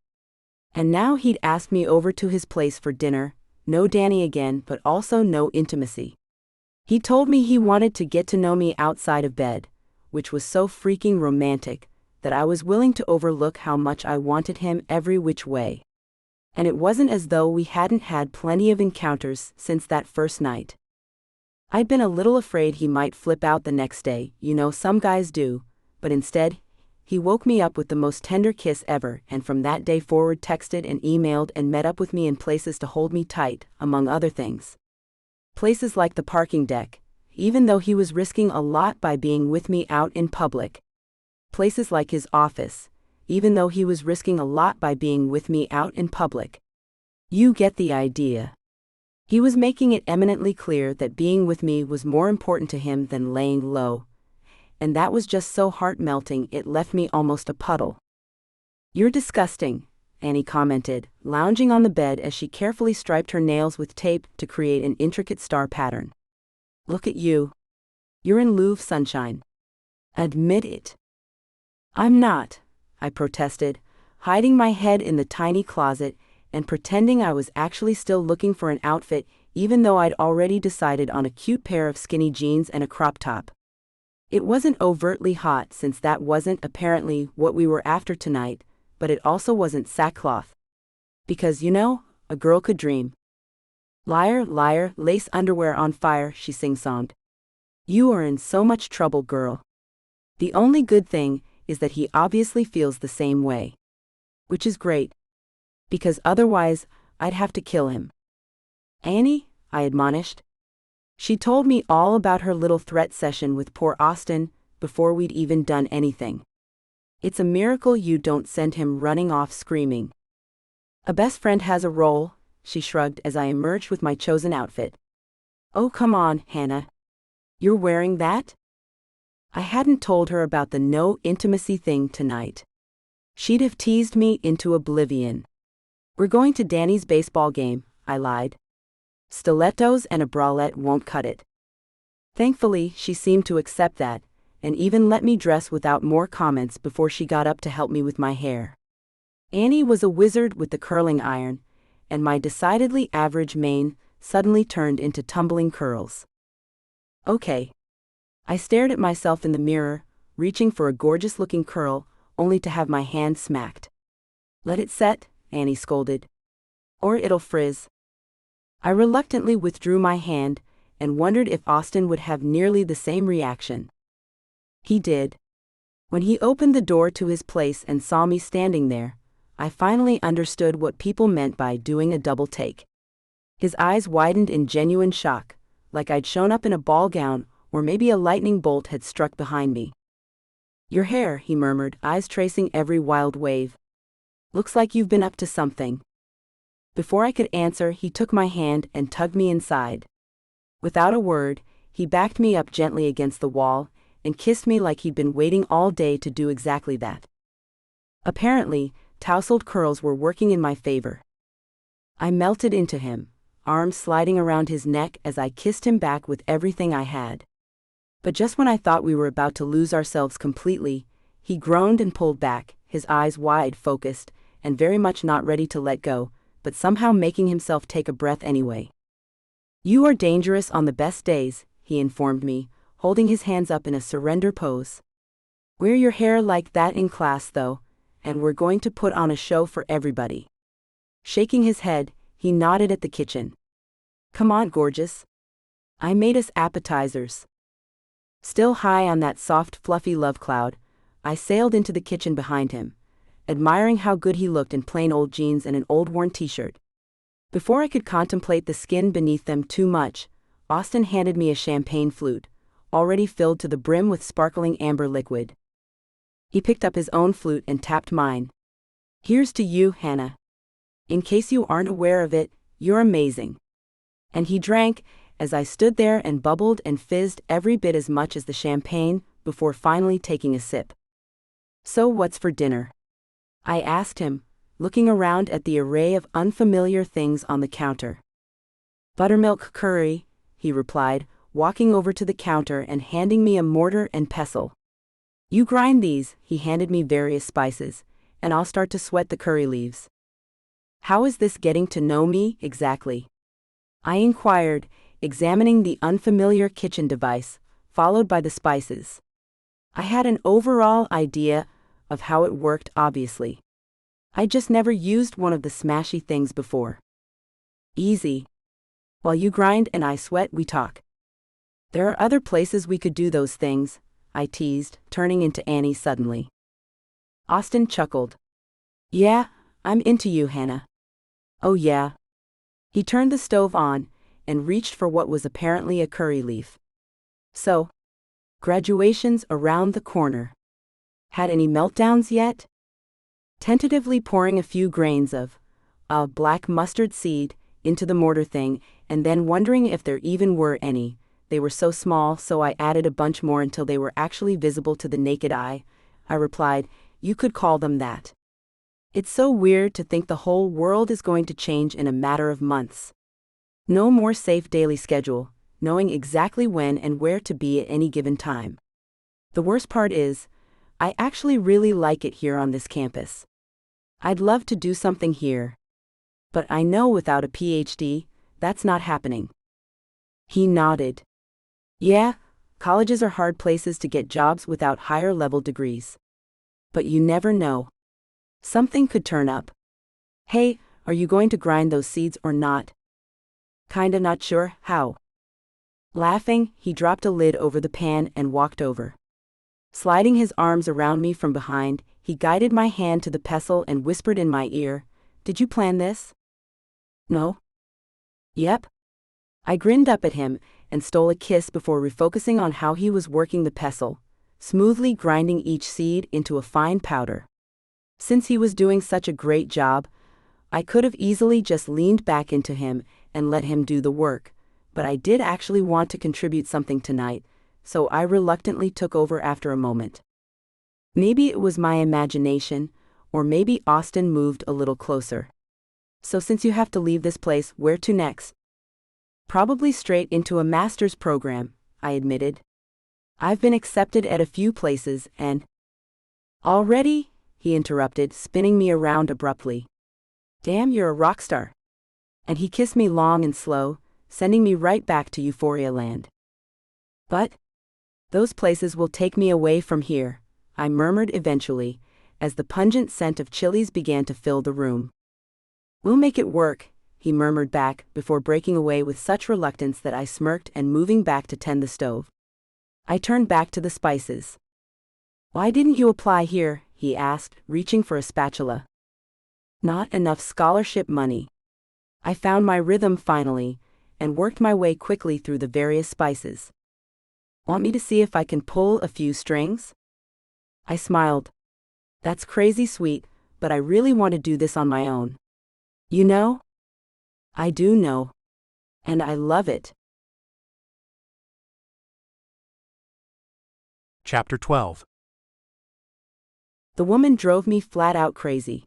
And now he'd asked me over to his place for dinner, no Danny again, but also no intimacy. He told me he wanted to get to know me outside of bed, which was so freaking romantic that I was willing to overlook how much I wanted him every which way. And it wasn't as though we hadn't had plenty of encounters since that first night. I'd been a little afraid he might flip out the next day, some guys do, but instead, he woke me up with the most tender kiss ever, and from that day forward texted and emailed and met up with me in places to hold me tight, among other things. Places like the parking deck, even though he was risking a lot by being with me out in public. Places like his office, even though he was risking a lot by being with me out in public. You get the idea. He was making it eminently clear that being with me was more important to him than laying low, and that was just so heart-melting it left me almost a puddle. "You're disgusting," Annie commented, lounging on the bed as she carefully striped her nails with tape to create an intricate star pattern. "Look at you. You're in Louvre sunshine. Admit it." "I'm not," I protested, hiding my head in the tiny closet and pretending I was actually still looking for an outfit even though I'd already decided on a cute pair of skinny jeans and a crop top. It wasn't overtly hot since that wasn't apparently what we were after tonight, but it also wasn't sackcloth. Because, a girl could dream. "Liar, liar, lace underwear on fire," she sing-songed. "You are in so much trouble, girl. The only good thing is that he obviously feels the same way. Which is great. Because otherwise, I'd have to kill him." "Annie," I admonished. She told me all about her little threat session with poor Austin before we'd even done anything. "It's a miracle you don't send him running off screaming." "A best friend has a role," she shrugged as I emerged with my chosen outfit. "Oh, come on, Hannah. You're wearing that?" I hadn't told her about the no intimacy thing tonight. She'd have teased me into oblivion. "We're going to Danny's baseball game," I lied. "Stilettos and a bralette won't cut it." Thankfully, she seemed to accept that, and even let me dress without more comments before she got up to help me with my hair. Annie was a wizard with the curling iron, and my decidedly average mane suddenly turned into tumbling curls. "Okay." I stared at myself in the mirror, reaching for a gorgeous-looking curl, only to have my hand smacked. "Let it set," Annie scolded. "Or it'll frizz." I reluctantly withdrew my hand and wondered if Austin would have nearly the same reaction. He did. When he opened the door to his place and saw me standing there, I finally understood what people meant by doing a double take. His eyes widened in genuine shock, like I'd shown up in a ball gown or maybe a lightning bolt had struck behind me. "Your hair," he murmured, eyes tracing every wild wave. "Looks like you've been up to something." Before I could answer, he took my hand and tugged me inside. Without a word, he backed me up gently against the wall and kissed me like he'd been waiting all day to do exactly that. Apparently, tousled curls were working in my favor. I melted into him, arms sliding around his neck as I kissed him back with everything I had. But just when I thought we were about to lose ourselves completely, he groaned and pulled back, his eyes wide, focused, and very much not ready to let go, but somehow making himself take a breath anyway. "You are dangerous on the best days," he informed me, holding his hands up in a surrender pose. "Wear your hair like that in class, though, and we're going to put on a show for everybody." Shaking his head, he nodded at the kitchen. "Come on, gorgeous. I made us appetizers." Still high on that soft, fluffy love cloud, I sailed into the kitchen behind him, admiring how good he looked in plain old jeans and an old worn t-shirt. Before I could contemplate the skin beneath them too much, Austin handed me a champagne flute, already filled to the brim with sparkling amber liquid. He picked up his own flute and tapped mine. "Here's to you, Hannah. In case you aren't aware of it, you're amazing." And he drank, as I stood there and bubbled and fizzed every bit as much as the champagne, before finally taking a sip. "So what's for dinner?" I asked him, looking around at the array of unfamiliar things on the counter. "Buttermilk curry," he replied, walking over to the counter and handing me a mortar and pestle. "You grind these," he handed me various spices, "and I'll start to sweat the curry leaves." "How is this getting to know me, exactly?" I inquired, examining the unfamiliar kitchen device, followed by the spices. I had an overall idea of how it worked, obviously. I just never used one of the smashy things before. "Easy. While you grind and I sweat, we talk. There are other places we could do those things," I teased, turning into Annie suddenly. Austin chuckled. "Yeah, I'm into you, Hannah." "Oh yeah." He turned the stove on and reached for what was apparently a curry leaf. "So, graduation's around the corner. Had any meltdowns yet?" Tentatively pouring a few grains of black mustard seed into the mortar thing, and then wondering if there even were any. They were so small, so I added a bunch more until they were actually visible to the naked eye. I replied, "You could call them that." It's so weird to think the whole world is going to change in a matter of months. No more safe daily schedule, knowing exactly when and where to be at any given time. The worst part is, I actually really like it here on this campus. I'd love to do something here. But I know without a PhD, that's not happening. He nodded. "Yeah, colleges are hard places to get jobs without higher-level degrees. But you never know. Something could turn up. Hey, are you going to grind those seeds or not?" "Kinda not sure how." Laughing, he dropped a lid over the pan and walked over. Sliding his arms around me from behind, he guided my hand to the pestle and whispered in my ear, "Did you plan this?" "No." "Yep." I grinned up at him and stole a kiss before refocusing on how he was working the pestle, smoothly grinding each seed into a fine powder. Since he was doing such a great job, I could have easily just leaned back into him and let him do the work, but I did actually want to contribute something tonight, so I reluctantly took over after a moment. Maybe it was my imagination, or maybe Austin moved a little closer. "So since you have to leave this place, where to next?" "Probably straight into a master's program," I admitted. "I've been accepted at a few places and—" "Already?" he interrupted, spinning me around abruptly. "Damn, you're a rock star." And he kissed me long and slow, sending me right back to Euphoria land. "But those places will take me away from here," I murmured eventually, as the pungent scent of chilies began to fill the room. "We'll make it work," he murmured back, before breaking away with such reluctance that I smirked and moving back to tend the stove. I turned back to the spices. "Why didn't you apply here?" he asked, reaching for a spatula. "Not enough scholarship money." I found my rhythm finally, and worked my way quickly through the various spices. "Want me to see if I can pull a few strings?" I smiled. "That's crazy sweet, but I really want to do this on my own." "You know?" "I do know. And I love it." Chapter 12. The woman drove me flat out crazy.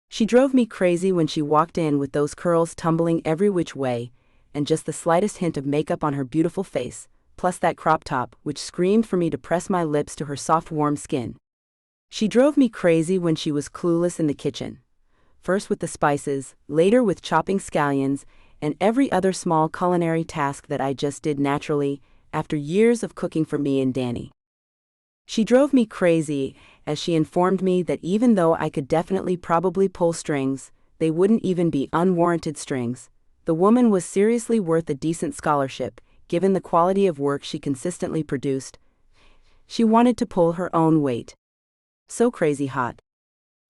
She drove me crazy when she walked in with those curls tumbling every which way, and just the slightest hint of makeup on her beautiful face, plus that crop top which screamed for me to press my lips to her soft warm skin. She drove me crazy when she was clueless in the kitchen. First with the spices, later with chopping scallions, and every other small culinary task that I just did naturally, after years of cooking for me and Danny. She drove me crazy as she informed me that even though I could definitely probably pull strings, they wouldn't even be unwarranted strings. The woman was seriously worth a decent scholarship, given the quality of work she consistently produced. She wanted to pull her own weight. So crazy hot.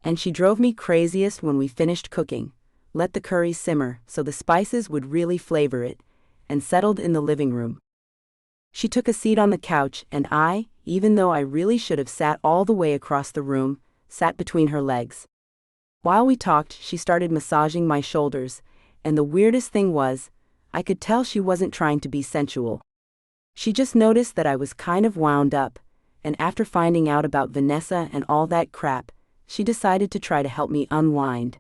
And she drove me craziest when we finished cooking, let the curry simmer so the spices would really flavor it, and settled in the living room. She took a seat on the couch and I, even though I really should have sat all the way across the room, sat between her legs. While we talked, she started massaging my shoulders, and the weirdest thing was, I could tell she wasn't trying to be sensual. She just noticed that I was kind of wound up, and after finding out about Vanessa and all that crap, she decided to try to help me unwind.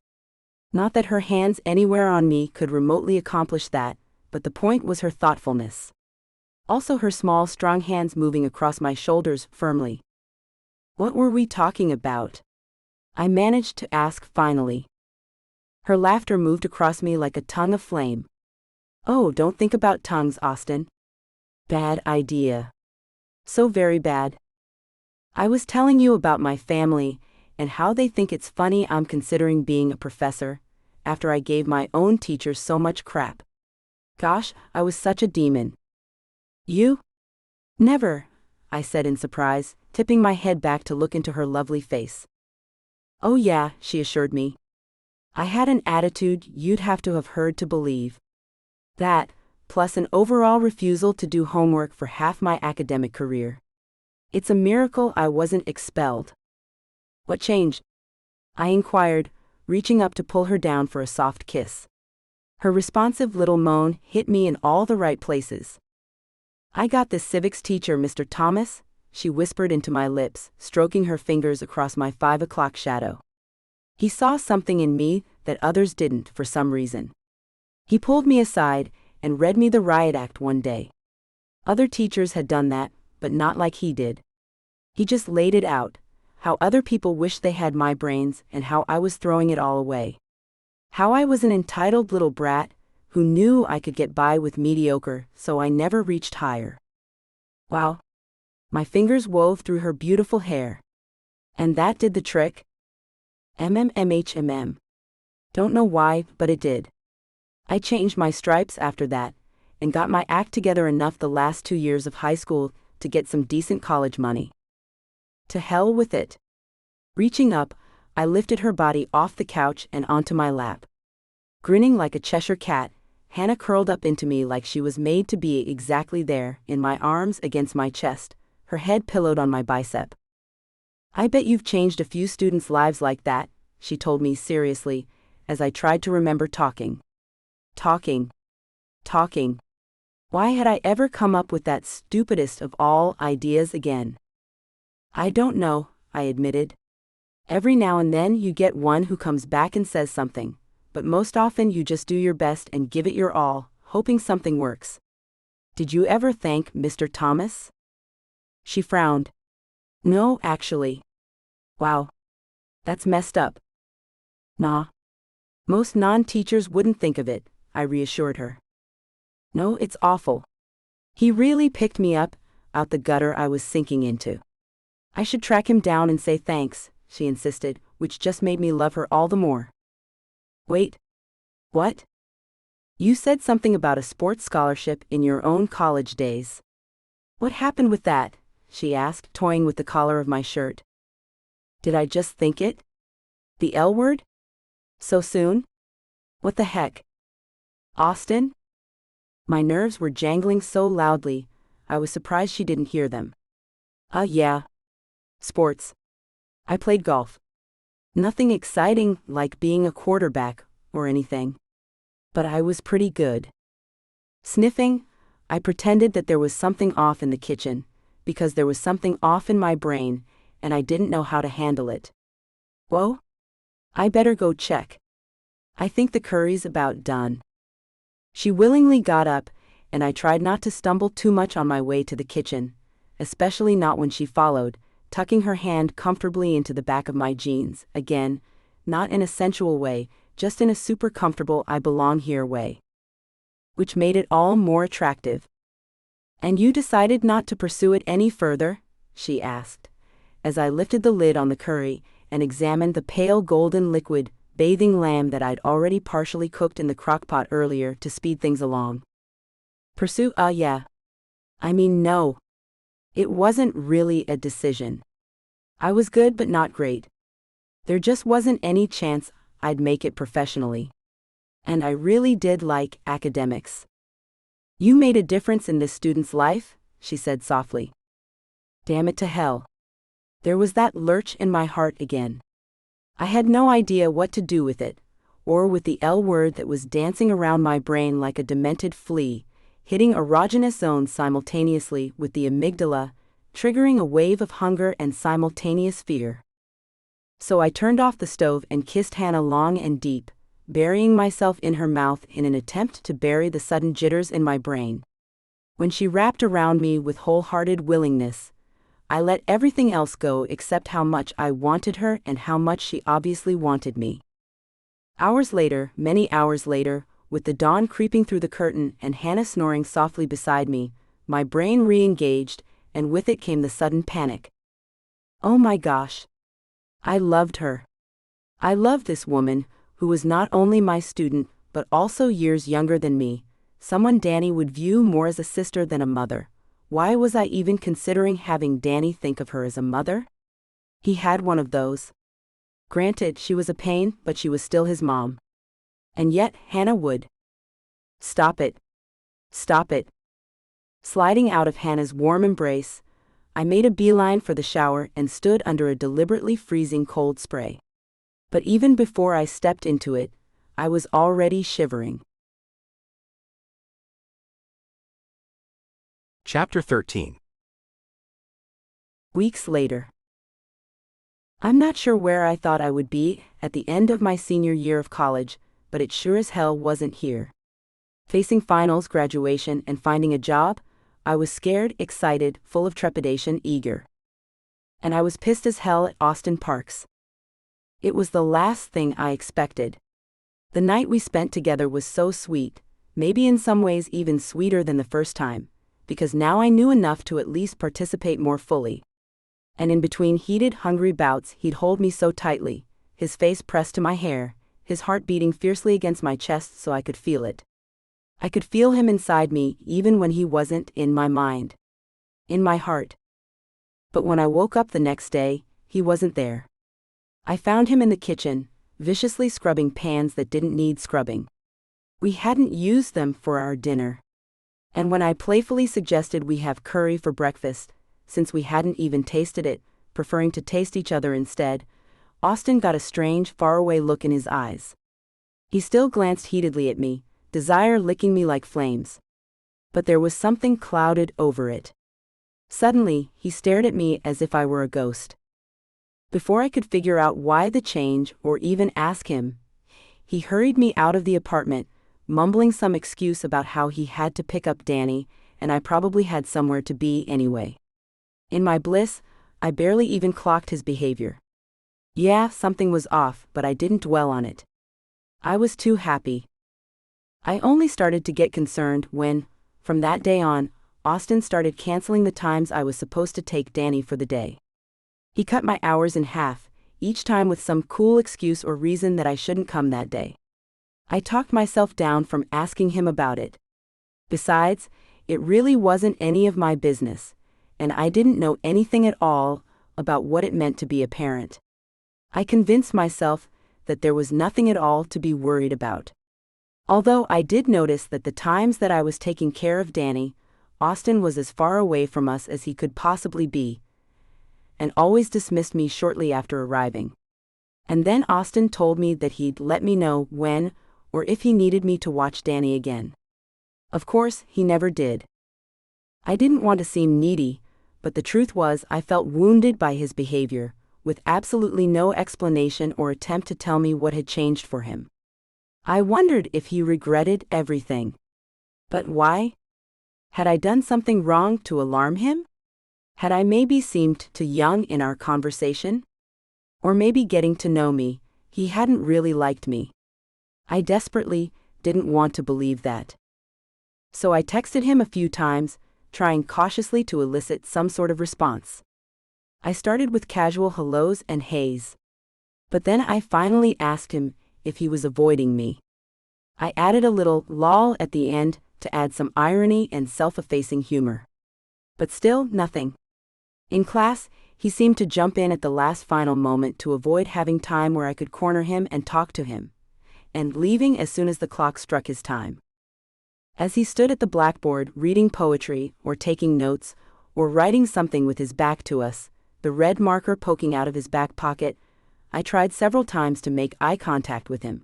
Not that her hands anywhere on me could remotely accomplish that, but the point was her thoughtfulness. Also her small, strong hands moving across my shoulders firmly. What were we talking about? I managed to ask finally. Her laughter moved across me like a tongue of flame. Oh, don't think about tongues, Austin. Bad idea. So very bad. I was telling you about my family, and how they think it's funny I'm considering being a professor, after I gave my own teachers so much crap. Gosh, I was such a demon. You? Never, I said in surprise, tipping my head back to look into her lovely face. Oh yeah, she assured me. I had an attitude you'd have to have heard to believe. That, plus an overall refusal to do homework for half my academic career. It's a miracle I wasn't expelled. What changed? I inquired, reaching up to pull her down for a soft kiss. Her responsive little moan hit me in all the right places. I got this civics teacher, Mr. Thomas, she whispered into my lips, stroking her fingers across my 5 o'clock shadow. He saw something in me that others didn't for some reason. He pulled me aside and read me the riot act one day. Other teachers had done that, but not like he did. He just laid it out, how other people wished they had my brains and how I was throwing it all away. How I was an entitled little brat who knew I could get by with mediocre, so I never reached higher. Wow. My fingers wove through her beautiful hair. And that did the trick? MMMHMM. Don't know why, but it did. I changed my stripes after that, and got my act together enough the last 2 years of high school to get some decent college money. To hell with it. Reaching up, I lifted her body off the couch and onto my lap. Grinning like a Cheshire cat, Hannah curled up into me like she was made to be exactly there, in my arms against my chest, her head pillowed on my bicep. I bet you've changed a few students' lives like that, she told me seriously, as I tried to remember talking. Talking. Why had I ever come up with that stupidest of all ideas again? I don't know, I admitted. Every now and then you get one who comes back and says something, but most often you just do your best and give it your all, hoping something works. Did you ever thank Mr. Thomas? She frowned. No, actually. Wow. That's messed up. Nah. Most non-teachers wouldn't think of it, I reassured her. No, it's awful. He really picked me up, out the gutter I was sinking into. I should track him down and say thanks, she insisted, which just made me love her all the more. Wait. What? You said something about a sports scholarship in your own college days. What happened with that? She asked, toying with the collar of my shirt. Did I just think it? The L word? So soon? What the heck? Austin? My nerves were jangling so loudly, I was surprised she didn't hear them. Yeah. Sports. I played golf. Nothing exciting like being a quarterback or anything. But I was pretty good. Sniffing, I pretended that there was something off in the kitchen, because there was something off in my brain, and I didn't know how to handle it. Whoa? I better go check. I think the curry's about done. She willingly got up, and I tried not to stumble too much on my way to the kitchen, especially not when she followed, tucking her hand comfortably into the back of my jeans, again, not in a sensual way, just in a super comfortable I belong here way. Which made it all more attractive. And you decided not to pursue it any further? She asked, as I lifted the lid on the curry and examined the pale golden liquid bathing lamb that I'd already partially cooked in the crockpot earlier to speed things along. Pursue? Yeah. I mean, no. It wasn't really a decision. I was good but not great. There just wasn't any chance I'd make it professionally. And I really did like academics. You made a difference in this student's life, she said softly. Damn it to hell. There was that lurch in my heart again. I had no idea what to do with it, or with the L word that was dancing around my brain like a demented flea, hitting erogenous zones simultaneously with the amygdala, triggering a wave of hunger and simultaneous fear. So I turned off the stove and kissed Hannah long and deep, burying myself in her mouth in an attempt to bury the sudden jitters in my brain. When she wrapped around me with wholehearted willingness, I let everything else go except how much I wanted her and how much she obviously wanted me. Hours later, many hours later, with the dawn creeping through the curtain and Hannah snoring softly beside me, my brain re-engaged, and with it came the sudden panic. Oh my gosh. I loved her. I loved this woman, who was not only my student, but also years younger than me, someone Danny would view more as a sister than a mother. Why was I even considering having Danny think of her as a mother? He had one of those. Granted, she was a pain, but she was still his mom. And yet, Hannah would. Stop it. Stop it. Sliding out of Hannah's warm embrace, I made a beeline for the shower and stood under a deliberately freezing cold spray. But even before I stepped into it, I was already shivering. Chapter 13. Weeks later. I'm not sure where I thought I would be at the end of my senior year of college, but it sure as hell wasn't here. Facing finals, graduation, and finding a job, I was scared, excited, full of trepidation, eager. And I was pissed as hell at Austin Parks. It was the last thing I expected. The night we spent together was so sweet, maybe in some ways even sweeter than the first time, because now I knew enough to at least participate more fully. And in between heated, hungry bouts, he'd hold me so tightly, his face pressed to my hair, his heart beating fiercely against my chest so I could feel it. I could feel him inside me even when he wasn't in my mind. In my heart. But when I woke up the next day, he wasn't there. I found him in the kitchen, viciously scrubbing pans that didn't need scrubbing. We hadn't used them for our dinner. And when I playfully suggested we have curry for breakfast, since we hadn't even tasted it, preferring to taste each other instead, Austin got a strange, faraway look in his eyes. He still glanced heatedly at me, desire licking me like flames. But there was something clouded over it. Suddenly, he stared at me as if I were a ghost. Before I could figure out why the change or even ask him, he hurried me out of the apartment, mumbling some excuse about how he had to pick up Danny, and I probably had somewhere to be anyway. In my bliss, I barely even clocked his behavior. Yeah, something was off, but I didn't dwell on it. I was too happy. I only started to get concerned when, from that day on, Austin started canceling the times I was supposed to take Danny for the day. He cut my hours in half, each time with some cool excuse or reason that I shouldn't come that day. I talked myself down from asking him about it. Besides, it really wasn't any of my business, and I didn't know anything at all about what it meant to be a parent. I convinced myself that there was nothing at all to be worried about. Although I did notice that the times that I was taking care of Danny, Austin was as far away from us as he could possibly be, and always dismissed me shortly after arriving. And then Austin told me that he'd let me know when, or if he needed me to watch Danny again. Of course, he never did. I didn't want to seem needy, but the truth was I felt wounded by his behavior, with absolutely no explanation or attempt to tell me what had changed for him. I wondered if he regretted everything. But why? Had I done something wrong to alarm him? Had I maybe seemed too young in our conversation? Or maybe getting to know me, he hadn't really liked me. I desperately didn't want to believe that. So I texted him a few times, trying cautiously to elicit some sort of response. I started with casual hellos and heys. But then I finally asked him if he was avoiding me. I added a little lol at the end to add some irony and self-effacing humor. But still, nothing. In class, he seemed to jump in at the last final moment to avoid having time where I could corner him and talk to him. and leaving as soon as the clock struck his time. As he stood at the blackboard reading poetry, or taking notes, or writing something with his back to us, the red marker poking out of his back pocket, I tried several times to make eye contact with him.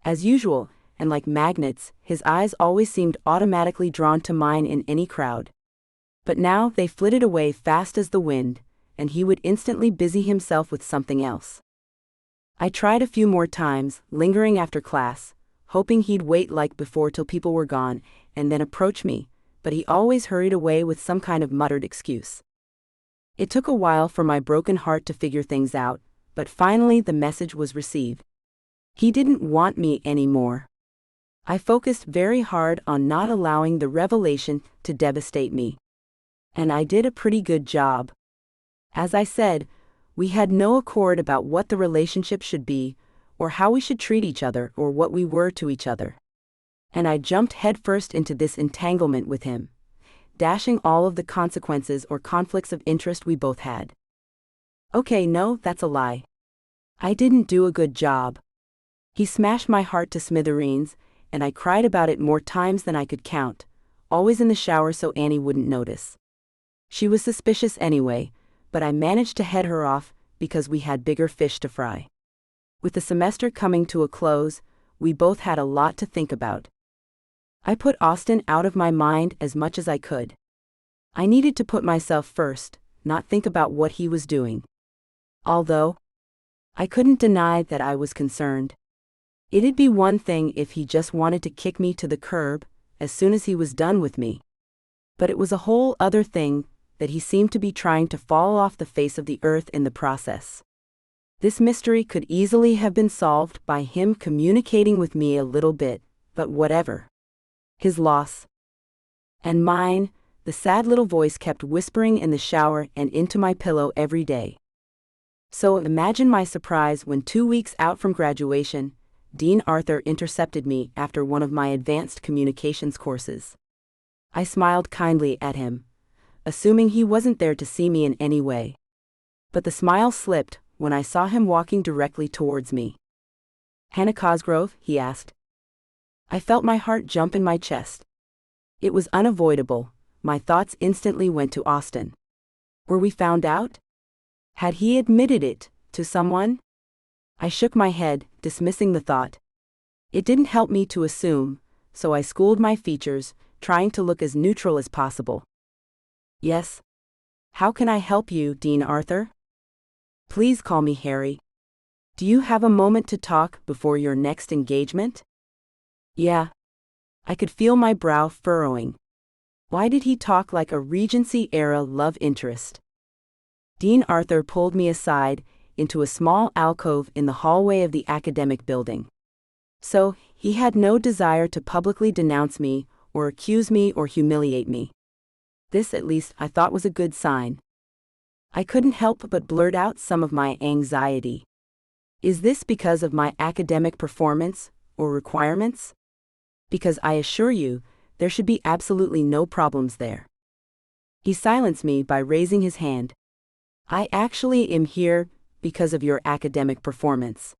As usual, and like magnets, his eyes always seemed automatically drawn to mine in any crowd. But now they flitted away fast as the wind, and he would instantly busy himself with something else. I tried a few more times, lingering after class, hoping he'd wait like before till people were gone, and then approach me, but he always hurried away with some kind of muttered excuse. It took a while for my broken heart to figure things out, but finally the message was received. He didn't want me anymore. I focused very hard on not allowing the revelation to devastate me. And I did a pretty good job. As I said, we had no accord about what the relationship should be, or how we should treat each other, or what we were to each other. And I jumped headfirst into this entanglement with him, dashing all of the consequences or conflicts of interest we both had. Okay, no, that's a lie. I didn't do a good job. He smashed my heart to smithereens, and I cried about it more times than I could count, always in the shower so Annie wouldn't notice. She was suspicious anyway, but I managed to head her off because we had bigger fish to fry. With the semester coming to a close, we both had a lot to think about. I put Austin out of my mind as much as I could. I needed to put myself first, not think about what he was doing. Although I couldn't deny that I was concerned. It'd be one thing if he just wanted to kick me to the curb as soon as he was done with me. But it was a whole other thing that he seemed to be trying to fall off the face of the earth in the process. This mystery could easily have been solved by him communicating with me a little bit, but whatever. His loss. And mine, the sad little voice kept whispering in the shower and into my pillow every day. So imagine my surprise when 2 weeks out from graduation, Dean Arthur intercepted me after one of my advanced communications courses. I smiled kindly at him, assuming he wasn't there to see me in any way. But the smile slipped when I saw him walking directly towards me. "Hannah Cosgrove?" he asked. I felt my heart jump in my chest. It was unavoidable. My thoughts instantly went to Austin. Were we found out? Had he admitted it to someone? I shook my head, dismissing the thought. It didn't help me to assume, so I schooled my features, trying to look as neutral as possible. Yes. How can I help you, Dean Arthur? Please call me Harry. Do you have a moment to talk before your next engagement? Yeah. I could feel my brow furrowing. Why did he talk like a Regency-era love interest? Dean Arthur pulled me aside into a small alcove in the hallway of the academic building. So, he had no desire to publicly denounce me, or accuse me or humiliate me. This at least I thought was a good sign. I couldn't help but blurt out some of my anxiety. Is this because of my academic performance, or requirements? Because I assure you, there should be absolutely no problems there. He silenced me by raising his hand. I actually am here because of your academic performance.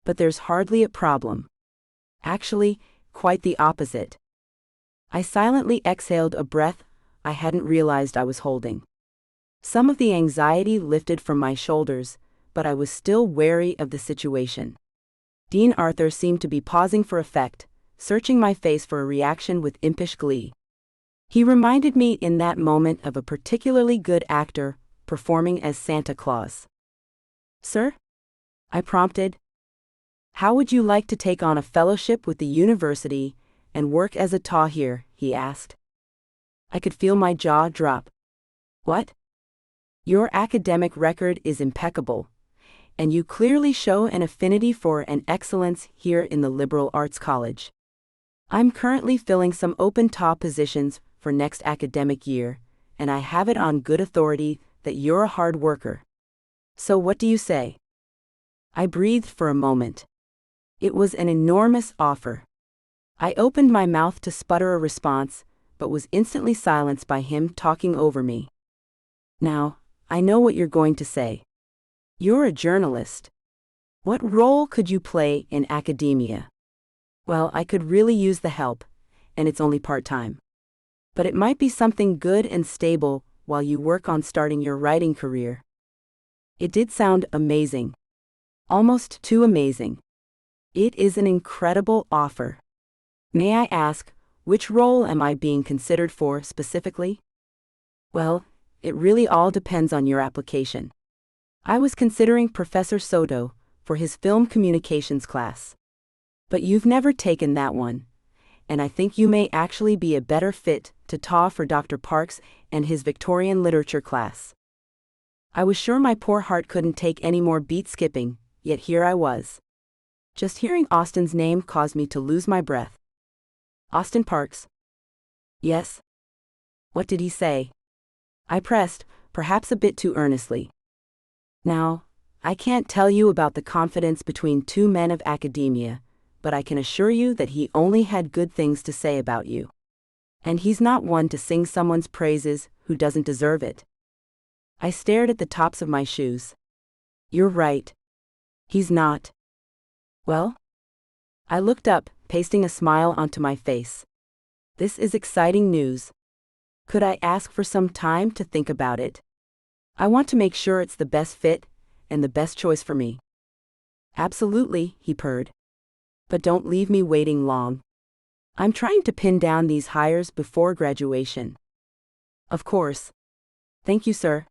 But there's hardly a problem. Actually, quite the opposite. I silently exhaled a breath I hadn't realized I was holding. Some of the anxiety lifted from my shoulders, but I was still wary of the situation. Dean Arthur seemed to be pausing for effect, searching my face for a reaction with impish glee. He reminded me in that moment of a particularly good actor performing as Santa Claus. Sir? I prompted. How would you like to take on a fellowship with the university and work as a TA here? He asked. I could feel my jaw drop. What? Your academic record is impeccable, and you clearly show an affinity for and excellence here in the liberal arts college. I'm currently filling some open TA positions for next academic year, and I have it on good authority that you're a hard worker. So what do you say? I breathed for a moment. It was an enormous offer. I opened my mouth to sputter a response, but was instantly silenced by him talking over me. Now, I know what you're going to say. You're a journalist. What role could you play in academia? Well, I could really use the help, and it's only part-time. But it might be something good and stable while you work on starting your writing career. It did sound amazing. Almost too amazing. It is an incredible offer. May I ask, which role am I being considered for specifically? Well, it really all depends on your application. I was considering Professor Soto for his film communications class. But you've never taken that one, and I think you may actually be a better fit to TAW for Dr. Parks and his Victorian literature class. I was sure my poor heart couldn't take any more beat skipping, yet here I was. Just hearing Austin's name caused me to lose my breath. Austin Parks? Yes. What did he say? I pressed, perhaps a bit too earnestly. Now, I can't tell you about the confidence between two men of academia, but I can assure you that he only had good things to say about you. And he's not one to sing someone's praises who doesn't deserve it. I stared at the tops of my shoes. You're right. He's not. Well? I looked up, pasting a smile onto my face. This is exciting news. Could I ask for some time to think about it? I want to make sure it's the best fit and the best choice for me. Absolutely, he purred. But don't leave me waiting long. I'm trying to pin down these hires before graduation. Of course. Thank you, sir.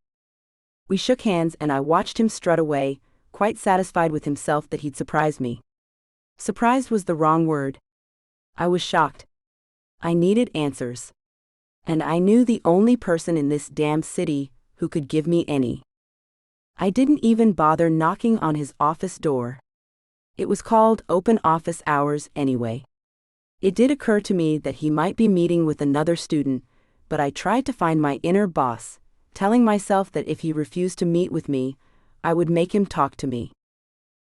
We shook hands and I watched him strut away, quite satisfied with himself that he'd surprised me. Surprised was the wrong word. I was shocked. I needed answers. And I knew the only person in this damn city who could give me any. I didn't even bother knocking on his office door. It was called open office hours anyway. It did occur to me that he might be meeting with another student, but I tried to find my inner boss, telling myself that if he refused to meet with me, I would make him talk to me.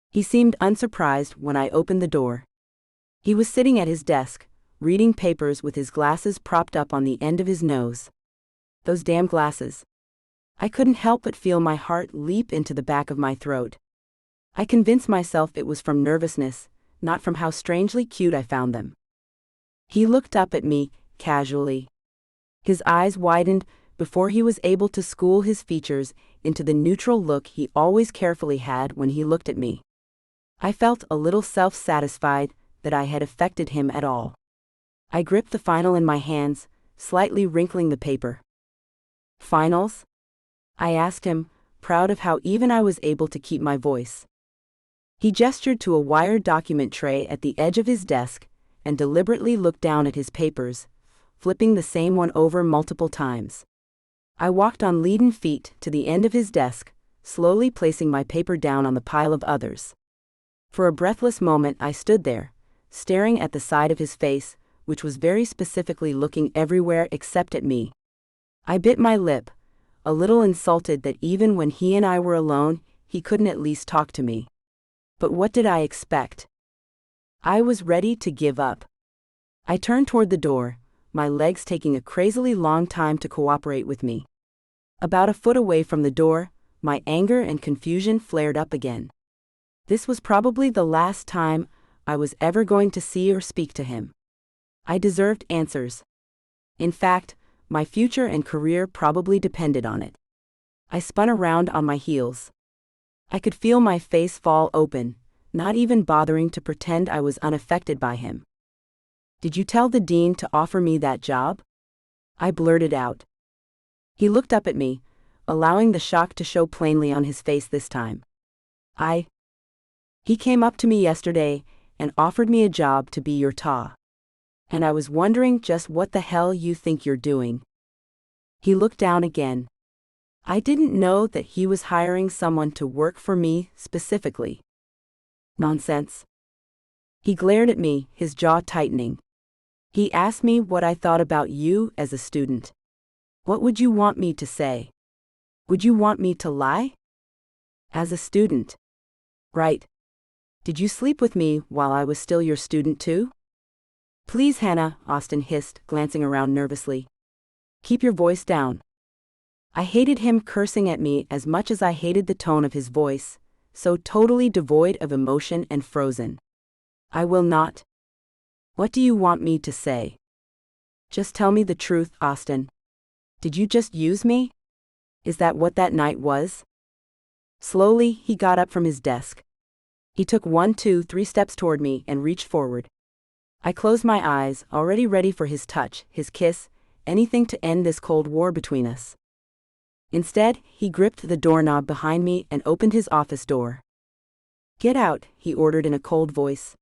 He seemed unsurprised when I opened the door. He was sitting at his desk, reading papers with his glasses propped up on the end of his nose. Those damn glasses. I couldn't help but feel my heart leap into the back of my throat. I convinced myself it was from nervousness, not from how strangely cute I found them. He looked up at me, casually. His eyes widened before he was able to school his features into the neutral look he always carefully had when he looked at me. I felt a little self-satisfied that I had affected him at all. I gripped the final in my hands, slightly wrinkling the paper. Finals? I asked him, proud of how even I was able to keep my voice. He gestured to a wired document tray at the edge of his desk and deliberately looked down at his papers, flipping the same one over multiple times. I walked on leaden feet to the end of his desk, slowly placing my paper down on the pile of others. For a breathless moment I stood there, staring at the side of his face, which was very specifically looking everywhere except at me. I bit my lip, a little insulted that even when he and I were alone, he couldn't at least talk to me. But what did I expect? I was ready to give up. I turned toward the door, my legs taking a crazily long time to cooperate with me. About a foot away from the door, my anger and confusion flared up again. This was probably the last time I was ever going to see or speak to him. I deserved answers. In fact, my future and career probably depended on it. I spun around on my heels. I could feel my face fall open, not even bothering to pretend I was unaffected by him. Did you tell the dean to offer me that job? I blurted out. He looked up at me, allowing the shock to show plainly on his face this time. He came up to me yesterday and offered me a job to be your TA. And I was wondering just what the hell you think you're doing. He looked down again. I didn't know that he was hiring someone to work for me specifically. Nonsense. He glared at me, his jaw tightening. He asked me what I thought about you as a student. What would you want me to say? Would you want me to lie? As a student. Right. Did you sleep with me while I was still your student too? Please, Hannah, Austin hissed, glancing around nervously. Keep your voice down. I hated him cursing at me as much as I hated the tone of his voice, so totally devoid of emotion and frozen. I will not. What do you want me to say? Just tell me the truth, Austin. Did you just use me? Is that what that night was? Slowly, he got up from his desk. He took 1, 2, 3 steps toward me and reached forward. I closed my eyes, already ready for his touch, his kiss, anything to end this cold war between us. Instead, he gripped the doorknob behind me and opened his office door. Get out, he ordered in a cold voice.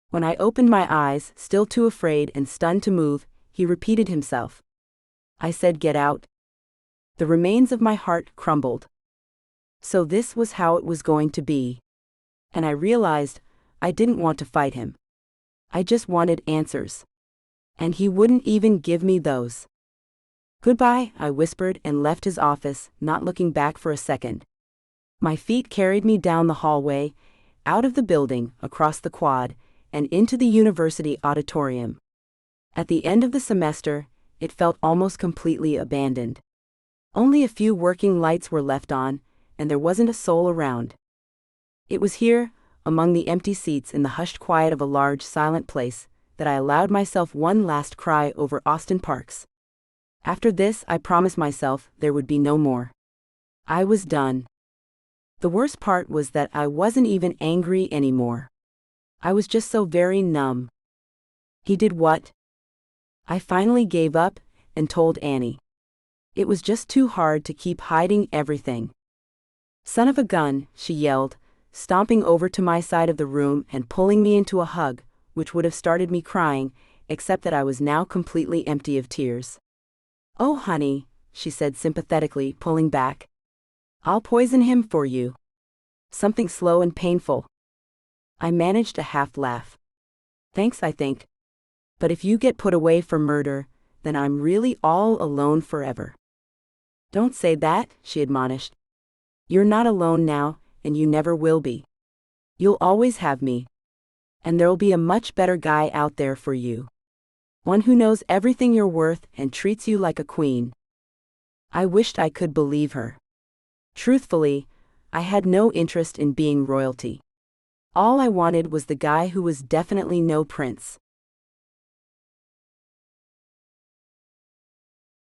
When I opened my eyes, still too afraid and stunned to move, he repeated himself. I said, get out. The remains of my heart crumbled. So this was how it was going to be. And I realized I didn't want to fight him. I just wanted answers. And he wouldn't even give me those. Goodbye, I whispered and left his office, not looking back for a second. My feet carried me down the hallway, out of the building, across the quad, and into the university auditorium. At the end of the semester, it felt almost completely abandoned. Only a few working lights were left on, and there wasn't a soul around. It was here, among the empty seats in the hushed quiet of a large, silent place, that I allowed myself one last cry over Austin Parks. After this, I promised myself there would be no more. I was done. The worst part was that I wasn't even angry anymore. I was just so very numb. He did what? I finally gave up and told Annie. It was just too hard to keep hiding everything. Son of a gun, she yelled, stomping over to my side of the room and pulling me into a hug, which would have started me crying, except that I was now completely empty of tears. Oh, honey, she said sympathetically, pulling back. I'll poison him for you. Something slow and painful. I managed a half laugh. Thanks, I think. But if you get put away for murder, then I'm really all alone forever. Don't say that, she admonished. You're not alone now, and you never will be. You'll always have me. And there'll be a much better guy out there for you. One who knows everything you're worth and treats you like a queen. I wished I could believe her. Truthfully, I had no interest in being royalty. All I wanted was the guy who was definitely no prince.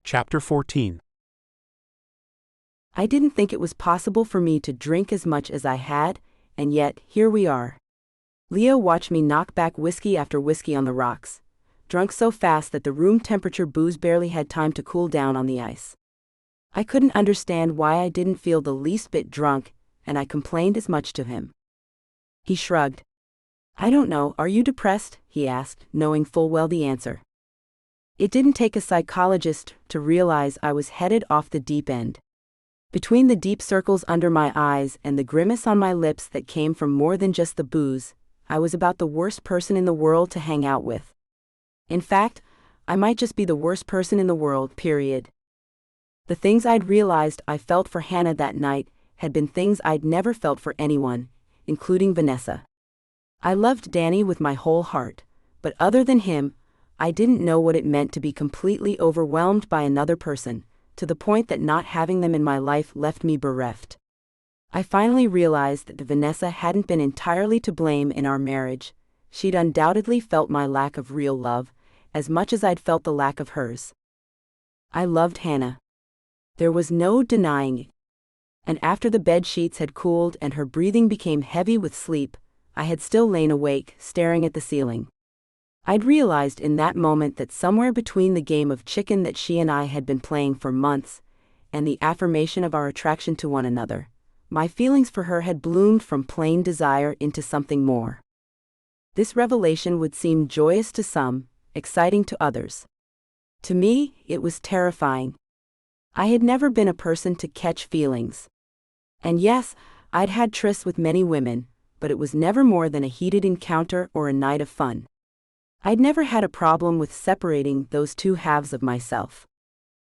Chapter 14. I didn't think it was possible for me to drink as much as I had, and yet, here we are. Leo watched me knock back whiskey after whiskey on the rocks, drunk so fast that the room temperature booze barely had time to cool down on the ice. I couldn't understand why I didn't feel the least bit drunk, and I complained as much to him. He shrugged. I don't know, are you depressed? He asked, knowing full well the answer. It didn't take a psychologist to realize I was headed off the deep end. Between the deep circles under my eyes and the grimace on my lips that came from more than just the booze, I was about the worst person in the world to hang out with. In fact, I might just be the worst person in the world, period. The things I'd realized I felt for Hannah that night had been things I'd never felt for anyone, including Vanessa. I loved Danny with my whole heart, but other than him, I didn't know what it meant to be completely overwhelmed by another person, to the point that not having them in my life left me bereft. I finally realized that Vanessa hadn't been entirely to blame in our marriage. She'd undoubtedly felt my lack of real love, as much as I'd felt the lack of hers. I loved Hannah. There was no denying it. And after the bed sheets had cooled and her breathing became heavy with sleep, I had still lain awake, staring at the ceiling. I'd realized in that moment that somewhere between the game of chicken that she and I had been playing for months, and the affirmation of our attraction to one another, my feelings for her had bloomed from plain desire into something more. This revelation would seem joyous to some, exciting to others. To me, it was terrifying. I had never been a person to catch feelings. And yes, I'd had trysts with many women, but it was never more than a heated encounter or a night of fun. I'd never had a problem with separating those two halves of myself.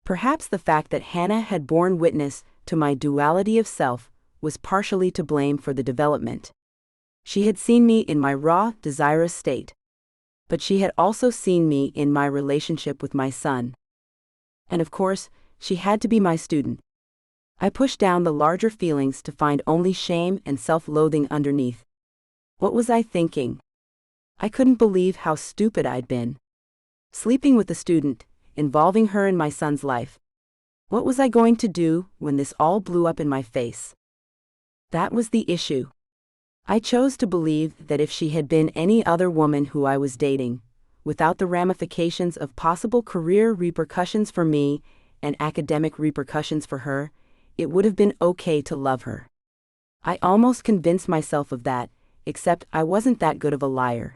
Perhaps the fact that Hannah had borne witness to my duality of self was partially to blame for the development. She had seen me in my raw, desirous state. But she had also seen me in my relationship with my son. And of course, she had to be my student. I pushed down the larger feelings to find only shame and self-loathing underneath. What was I thinking? I couldn't believe how stupid I'd been. Sleeping with a student, involving her in my son's life. What was I going to do when this all blew up in my face? That was the issue. I chose to believe that if she had been any other woman who I was dating, without the ramifications of possible career repercussions for me and academic repercussions for her, it would have been okay to love her. I almost convinced myself of that, except I wasn't that good of a liar.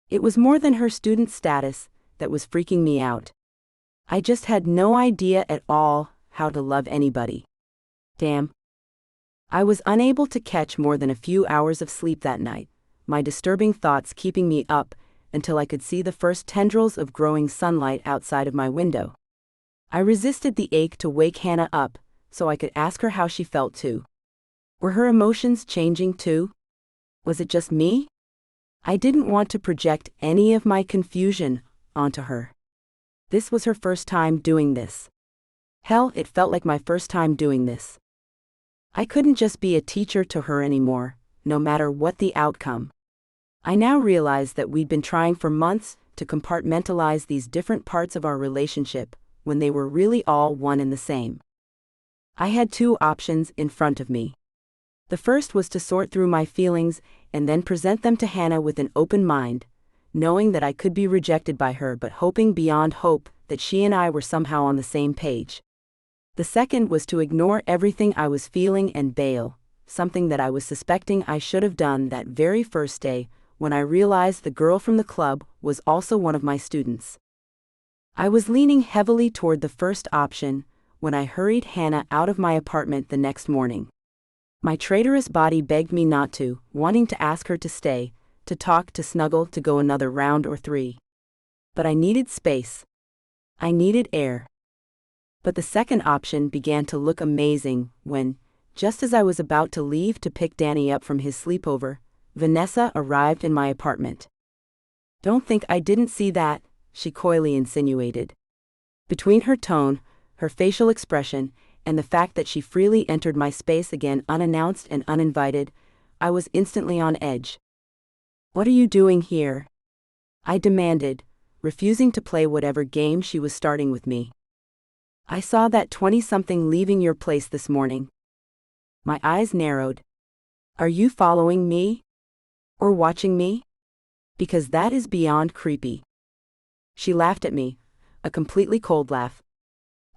It was more than her student status that was freaking me out. I just had no idea at all how to love anybody. Damn. I was unable to catch more than a few hours of sleep that night, my disturbing thoughts keeping me up until I could see the first tendrils of growing sunlight outside of my window. I resisted the ache to wake Hannah up so I could ask her how she felt too. Were her emotions changing too? Was it just me? I didn't want to project any of my confusion onto her. This was her first time doing this. Hell, it felt like my first time doing this. I couldn't just be a teacher to her anymore, no matter what the outcome. I now realized that we'd been trying for months to compartmentalize these different parts of our relationship when they were really all one and the same. I had two options in front of me. The first was to sort through my feelings and then present them to Hannah with an open mind, knowing that I could be rejected by her but hoping beyond hope that she and I were somehow on the same page. The second was to ignore everything I was feeling and bail, something that I was suspecting I should have done that very first day when I realized the girl from the club was also one of my students. I was leaning heavily toward the first option when I hurried Hannah out of my apartment the next morning. My traitorous body begged me not to, wanting to ask her to stay, to talk, to snuggle, to go another round or three. But I needed space. I needed air. But the second option began to look amazing when, just as I was about to leave to pick Danny up from his sleepover, Vanessa arrived in my apartment. "Don't think I didn't see that," she coyly insinuated. Between her tone, her facial expression, and the fact that she freely entered my space again unannounced and uninvited, I was instantly on edge. "What are you doing here?" I demanded, refusing to play whatever game she was starting with me. "I saw that 20-something leaving your place this morning." My eyes narrowed. "Are you following me? Or watching me? Because that is beyond creepy." She laughed at me, a completely cold laugh.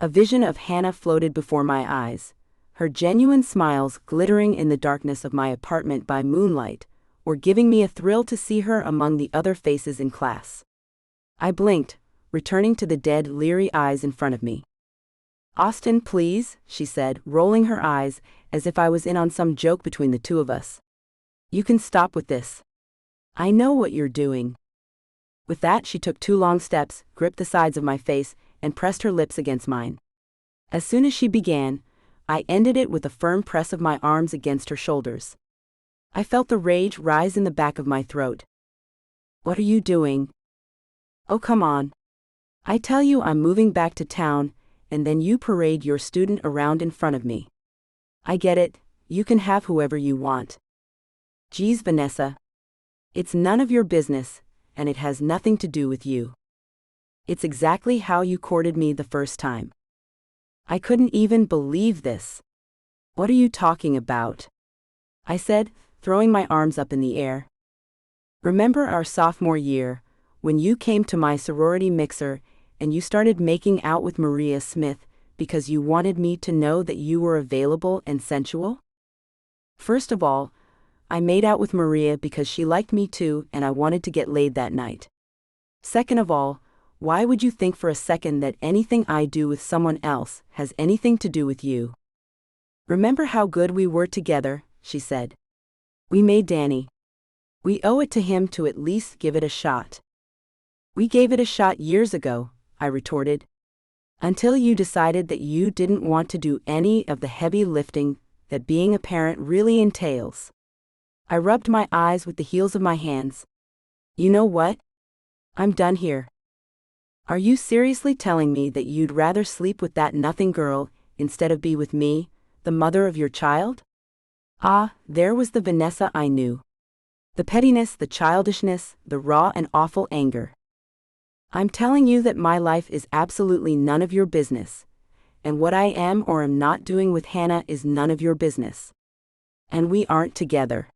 A vision of Hannah floated before my eyes, her genuine smiles glittering in the darkness of my apartment by moonlight, or giving me a thrill to see her among the other faces in class. I blinked, returning to the dead, leery eyes in front of me. "Austin, please," she said, rolling her eyes as if I was in on some joke between the two of us. "You can stop with this. I know what you're doing." With that, she took 2 long steps, gripped the sides of my face, and pressed her lips against mine. As soon as she began, I ended it with a firm press of my arms against her shoulders. I felt the rage rise in the back of my throat. "What are you doing?" "Oh, come on. I tell you I'm moving back to town, and then you parade your student around in front of me. I get it, you can have whoever you want." "Geez, Vanessa. It's none of your business, and it has nothing to do with you. It's exactly how you courted me the first time." I couldn't even believe this. "What are you talking about?" I said, throwing my arms up in the air. "Remember our sophomore year, when you came to my sorority mixer and you started making out with Maria Smith because you wanted me to know that you were available and sensual? First of all, I made out with Maria because she liked me too and I wanted to get laid that night. Second of all, why would you think for a second that anything I do with someone else has anything to do with you? Remember how good we were together," she said. "We made Danny. We owe it to him to at least give it a shot." "We gave it a shot years ago," I retorted. "Until you decided that you didn't want to do any of the heavy lifting that being a parent really entails." I rubbed my eyes with the heels of my hands. "You know what? I'm done here. Are you seriously telling me that you'd rather sleep with that nothing girl instead of be with me, The mother of your child? Ah, there was the Vanessa I knew. The pettiness, the childishness, the raw and awful anger. I'm telling you that my life is absolutely none of your business. And what I am or am not doing with Hannah is none of your business. And we aren't together.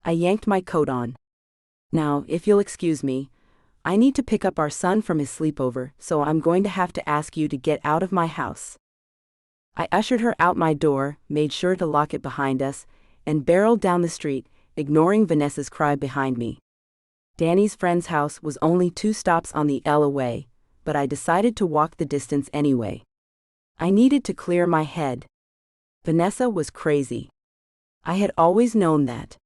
I yanked my coat on. Now, if you'll excuse me, I need to pick up our son from his sleepover, so I'm going to have to ask you to get out of my house. I ushered her out my door, made sure to lock it behind us, and barreled down the street, ignoring Vanessa's cry behind me. Danny's friend's house was only 2 stops on the L away, but I decided to walk the distance anyway. I needed to clear my head. Vanessa was crazy. I had always known that.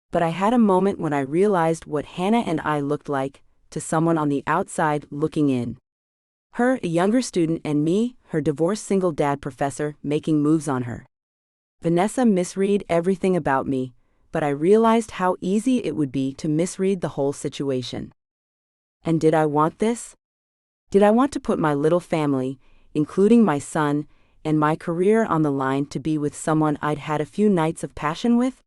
But I had a moment when I realized what Hannah and I looked like to someone on the outside looking in. Her, a younger student, and me, her divorced single dad professor, making moves on her. Vanessa misread everything about me, but I realized how easy it would be to misread the whole situation. And did I want this? Did I want to put my little family, including my son, and my career on the line to be with someone I'd had a few nights of passion with?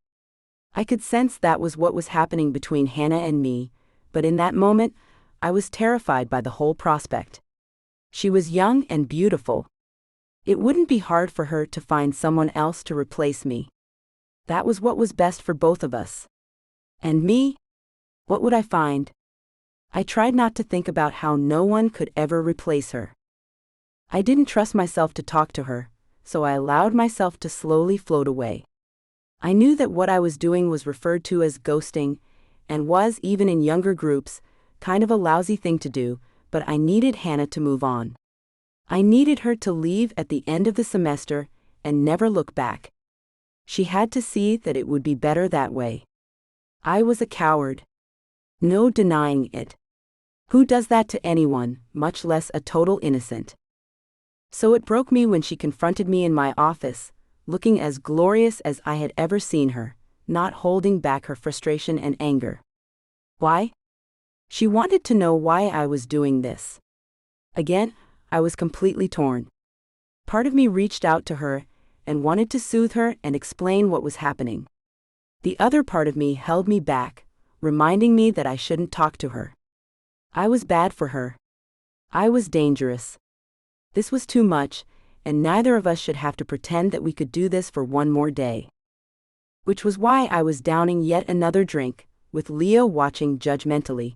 I could sense that was what was happening between Hannah and me, but in that moment, I was terrified by the whole prospect. She was young and beautiful. It wouldn't be hard for her to find someone else to replace me. That was what was best for both of us. And me? What would I find? I tried not to think about how no one could ever replace her. I didn't trust myself to talk to her, so I allowed myself to slowly float away. I knew that what I was doing was referred to as ghosting, and was, even in younger groups, kind of a lousy thing to do, but I needed Hannah to move on. I needed her to leave at the end of the semester and never look back. She had to see that it would be better that way. I was a coward. No denying it. Who does that to anyone, much less a total innocent? So it broke me when she confronted me in my office, looking as glorious as I had ever seen her, not holding back her frustration and anger. Why? She wanted to know why I was doing this. Again, I was completely torn. Part of me reached out to her and wanted to soothe her and explain what was happening. The other part of me held me back, reminding me that I shouldn't talk to her. I was bad for her. I was dangerous. This was too much, and neither of us should have to pretend that we could do this for one more day. Which was why I was downing yet another drink, with Leo watching judgmentally.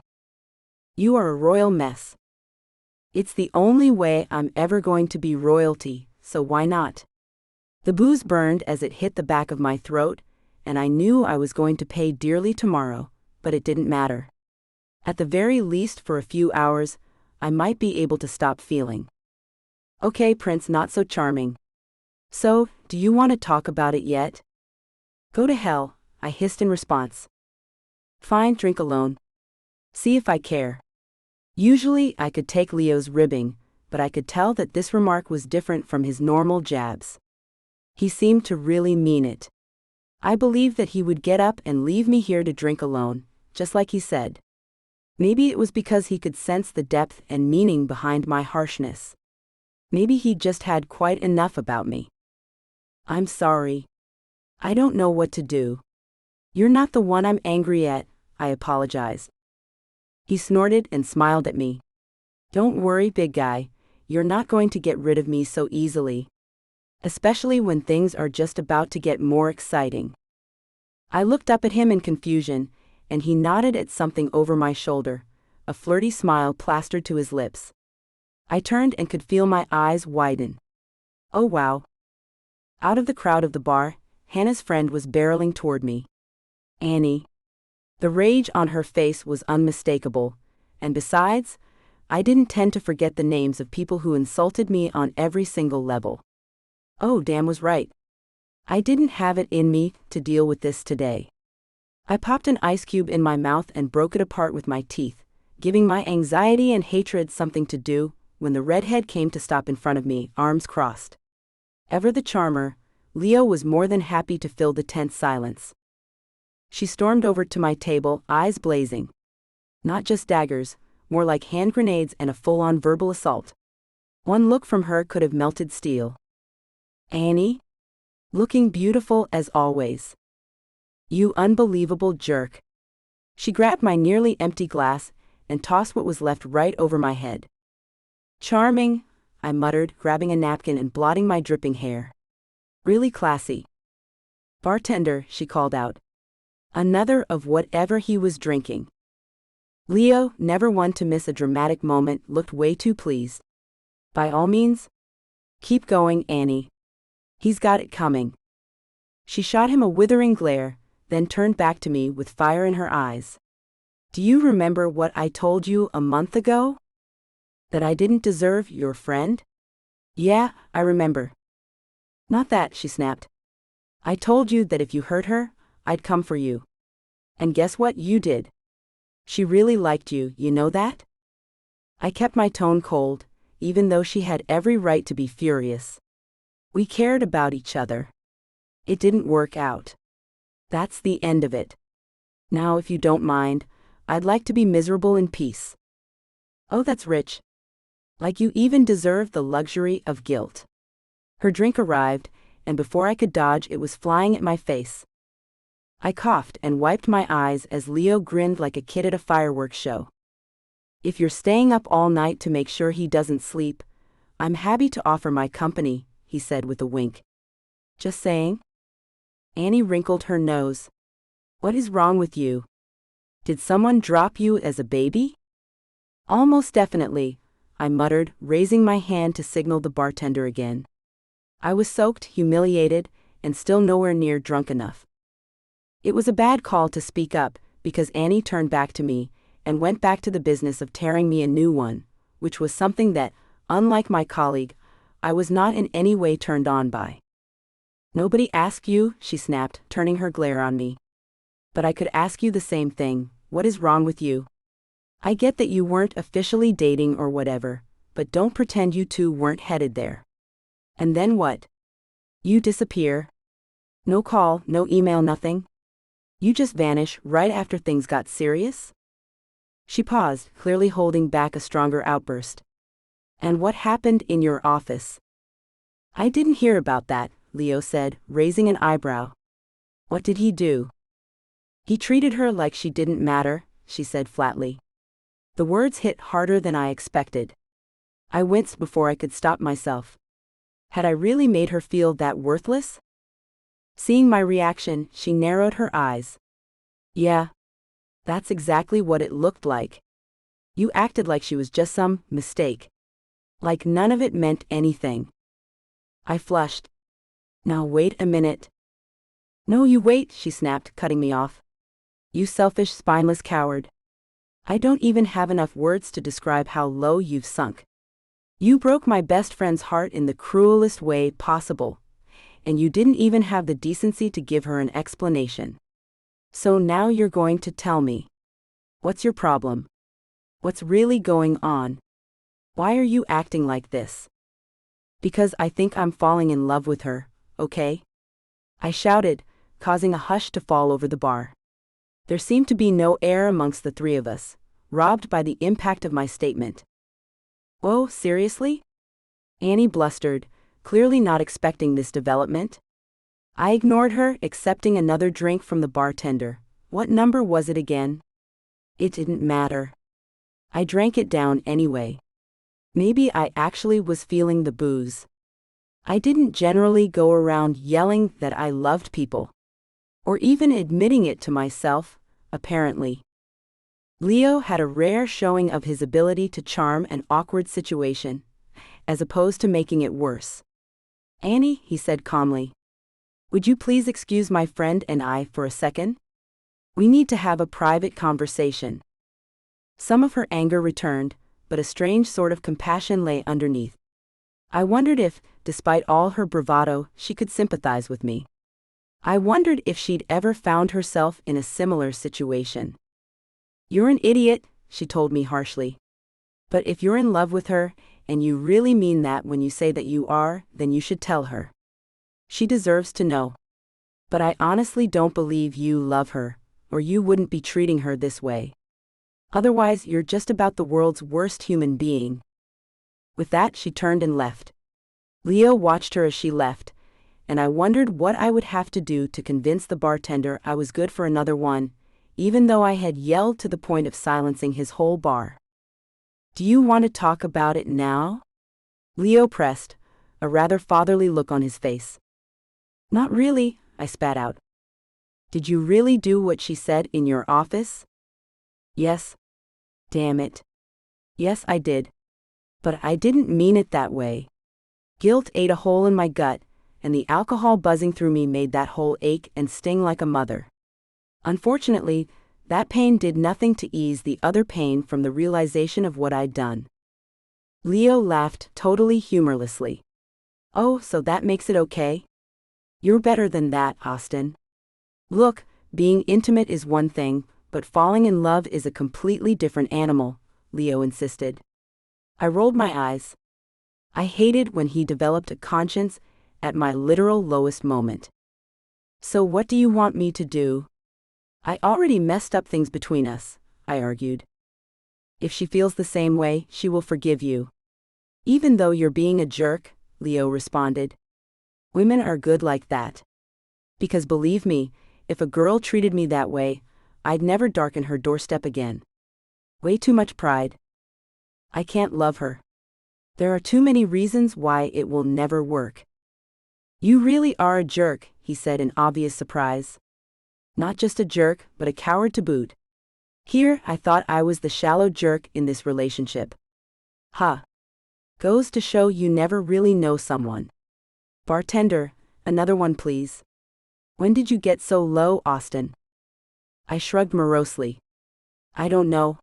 You are a royal mess. It's the only way I'm ever going to be royalty, so why not? The booze burned as it hit the back of my throat, and I knew I was going to pay dearly tomorrow, but it didn't matter. At the very least, for a few hours, I might be able to stop feeling. Okay, Prince Not So Charming. So, do you want to talk about it yet? Go to hell, I hissed in response. Fine, drink alone. See if I care. Usually I could take Leo's ribbing, but I could tell that this remark was different from his normal jabs. He seemed to really mean it. I believed that he would get up and leave me here to drink alone, just like he said. Maybe it was because he could sense the depth and meaning behind my harshness. Maybe he just had quite enough about me. I'm sorry. I don't know what to do. You're not the one I'm angry at, I apologized. He snorted and smiled at me. Don't worry, big guy, you're not going to get rid of me so easily. Especially when things are just about to get more exciting. I looked up at him in confusion, and he nodded at something over my shoulder, a flirty smile plastered to his lips. I turned and could feel my eyes widen. Oh wow. Out of the crowd of the bar, Hannah's friend was barreling toward me. Annie. The rage on her face was unmistakable, and besides, I didn't tend to forget the names of people who insulted me on every single level. Oh, Dan was right. I didn't have it in me to deal with this today. I popped an ice cube in my mouth and broke it apart with my teeth, giving my anxiety and hatred something to do, when the redhead came to stop in front of me, arms crossed. Ever the charmer, Leo was more than happy to fill the tense silence. She stormed over to my table, eyes blazing. Not just daggers, more like hand grenades and a full-on verbal assault. One look from her could have melted steel. Annie? Looking beautiful as always. You unbelievable jerk. She grabbed my nearly empty glass and tossed what was left right over my head. Charming, I muttered, grabbing a napkin and blotting my dripping hair. Really classy. Bartender, she called out. Another of whatever he was drinking. Leo, never one to miss a dramatic moment, looked way too pleased. By all means, keep going, Annie. He's got it coming. She shot him a withering glare, then turned back to me with fire in her eyes. Do you remember what I told you a month ago? That I didn't deserve your friend? Yeah, I remember. Not that, she snapped. I told you that if you hurt her, I'd come for you. And guess what you did? She really liked you, you know that? I kept my tone cold, even though she had every right to be furious. We cared about each other. It didn't work out. That's the end of it. Now, if you don't mind, I'd like to be miserable in peace. Oh, that's rich. Like you even deserve the luxury of guilt. Her drink arrived, and before I could dodge, it was flying at my face. I coughed and wiped my eyes as Leo grinned like a kid at a fireworks show. If you're staying up all night to make sure he doesn't sleep, I'm happy to offer my company, he said with a wink. Just saying. Annie wrinkled her nose. What is wrong with you? Did someone drop you as a baby? Almost definitely, I muttered, raising my hand to signal the bartender again. I was soaked, humiliated, and still nowhere near drunk enough. It was a bad call to speak up, because Annie turned back to me and went back to the business of tearing me a new one, which was something that, unlike my colleague, I was not in any way turned on by. Nobody asked you, she snapped, turning her glare on me. But I could ask you the same thing. What is wrong with you? I get that you weren't officially dating or whatever, but don't pretend you two weren't headed there. And then what? You disappear. No call, no email, nothing. You just vanish right after things got serious? She paused, clearly holding back a stronger outburst. And what happened in your office? I didn't hear about that, Leo said, raising an eyebrow. What did he do? He treated her like she didn't matter, she said flatly. The words hit harder than I expected. I winced before I could stop myself. Had I really made her feel that worthless? Seeing my reaction, she narrowed her eyes. Yeah. That's exactly what it looked like. You acted like she was just some mistake. Like none of it meant anything. I flushed. Now wait a minute. No, you wait, she snapped, cutting me off. You selfish, spineless coward. I don't even have enough words to describe how low you've sunk. You broke my best friend's heart in the cruelest way possible, and you didn't even have the decency to give her an explanation. So now you're going to tell me. What's your problem? What's really going on? Why are you acting like this? Because I think I'm falling in love with her, okay? I shouted, causing a hush to fall over the bar. There seemed to be no air amongst the three of us, robbed by the impact of my statement. Oh, seriously? Annie blustered, clearly not expecting this development. I ignored her, accepting another drink from the bartender. What number was it again? It didn't matter. I drank it down anyway. Maybe I actually was feeling the booze. I didn't generally go around yelling that I loved people. Or even admitting it to myself, apparently. Leo had a rare showing of his ability to charm an awkward situation, as opposed to making it worse. Annie, he said calmly. Would you please excuse my friend and I for a second? We need to have a private conversation. Some of her anger returned, but a strange sort of compassion lay underneath. I wondered if, despite all her bravado, she could sympathize with me. I wondered if she'd ever found herself in a similar situation. You're an idiot, she told me harshly. But if you're in love with her, and you really mean that when you say that you are, then you should tell her. She deserves to know. But I honestly don't believe you love her, or you wouldn't be treating her this way. Otherwise, you're just about the world's worst human being. With that, she turned and left. Leo watched her as she left, and I wondered what I would have to do to convince the bartender I was good for another one, even though I had yelled to the point of silencing his whole bar. "Do you want to talk about it now?" Leo pressed, a rather fatherly look on his face. "Not really," I spat out. "Did you really do what she said in your office?" "Yes." "Damn it." "Yes, I did. But I didn't mean it that way." Guilt ate a hole in my gut, and the alcohol buzzing through me made that hole ache and sting like a mother. Unfortunately, that pain did nothing to ease the other pain from the realization of what I'd done. Leo laughed totally humorlessly. "Oh, so that makes it okay? You're better than that, Austin. Look, being intimate is one thing, but falling in love is a completely different animal," Leo insisted. I rolled my eyes. I hated when he developed a conscience at my literal lowest moment. "So what do you want me to do?" "I already messed up things between us," I argued. "If she feels the same way, she will forgive you." "Even though you're being a jerk," Leo responded. "Women are good like that. Because believe me, if a girl treated me that way, I'd never darken her doorstep again. Way too much pride. I can't love her. There are too many reasons why it will never work." "You really are a jerk," he said in obvious surprise. "Not just a jerk, but a coward to boot. Here, I thought I was the shallow jerk in this relationship. Ha. Goes to show you never really know someone. Bartender, another one please. When did you get so low, Austin?" I shrugged morosely. "I don't know.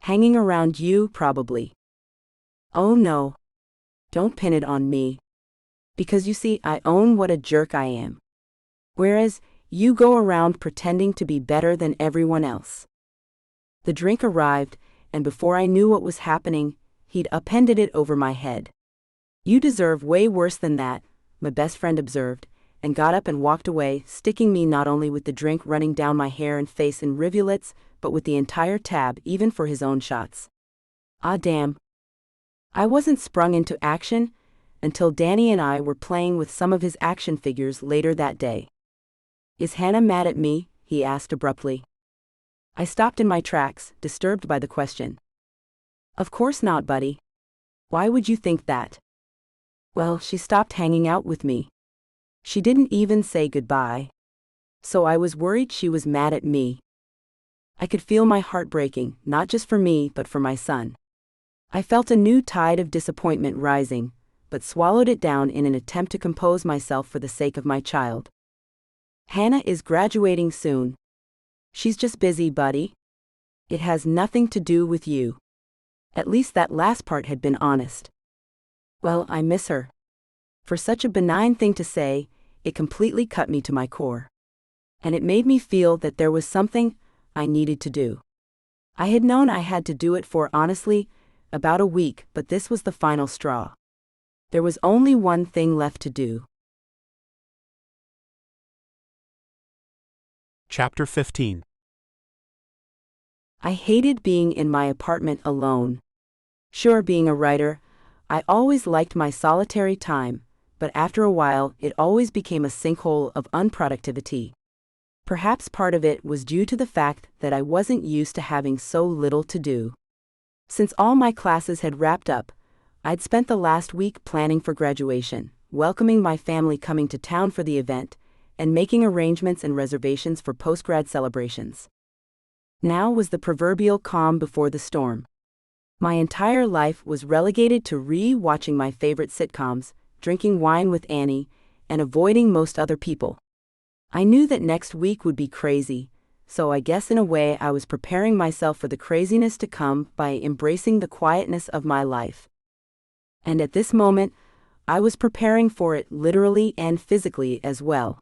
Hanging around you, probably." "Oh no. Don't pin it on me. Because you see, I own what a jerk I am. Whereas, you go around pretending to be better than everyone else." The drink arrived, and before I knew what was happening, he'd appended it over my head. "You deserve way worse than that," my best friend observed, and got up and walked away, sticking me not only with the drink running down my hair and face in rivulets, but with the entire tab, even for his own shots. Ah damn. I wasn't sprung into action until Danny and I were playing with some of his action figures later that day. "Is Hannah mad at me?" he asked abruptly. I stopped in my tracks, disturbed by the question. "Of course not, buddy. Why would you think that?" "Well, she stopped hanging out with me. She didn't even say goodbye. So I was worried she was mad at me." I could feel my heart breaking, not just for me, but for my son. I felt a new tide of disappointment rising, but swallowed it down in an attempt to compose myself for the sake of my child. "Hannah is graduating soon. She's just busy, buddy. It has nothing to do with you." At least that last part had been honest. Well, I miss her. For such a benign thing to say, it completely cut me to my core. And it made me feel that there was something I needed to do. I had known I had to do it for, honestly, about a week, but this was the final straw. There was only one thing left to do. Chapter 15. I hated being in my apartment alone. Sure, being a writer, I always liked my solitary time, but after a while it always became a sinkhole of unproductivity. Perhaps part of it was due to the fact that I wasn't used to having so little to do. Since all my classes had wrapped up, I'd spent the last week planning for graduation, welcoming my family coming to town for the event, and making arrangements and reservations for post-grad celebrations. Now was the proverbial calm before the storm. My entire life was relegated to re-watching my favorite sitcoms, drinking wine with Annie, and avoiding most other people. I knew that next week would be crazy, so I guess in a way I was preparing myself for the craziness to come by embracing the quietness of my life. And at this moment, I was preparing for it literally and physically as well.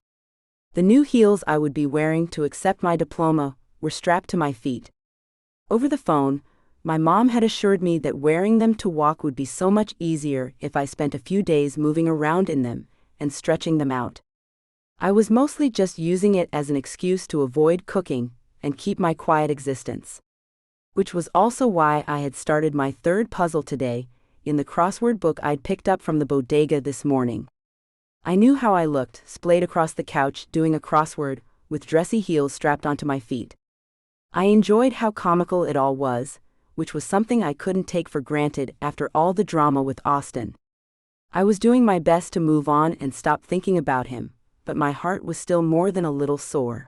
The new heels I would be wearing to accept my diploma were strapped to my feet. Over the phone, my mom had assured me that wearing them to walk would be so much easier if I spent a few days moving around in them and stretching them out. I was mostly just using it as an excuse to avoid cooking and keep my quiet existence. Which was also why I had started my third puzzle today, in the crossword book I'd picked up from the bodega this morning. I knew how I looked, splayed across the couch, doing a crossword, with dressy heels strapped onto my feet. I enjoyed how comical it all was, which was something I couldn't take for granted after all the drama with Austin. I was doing my best to move on and stop thinking about him, but my heart was still more than a little sore.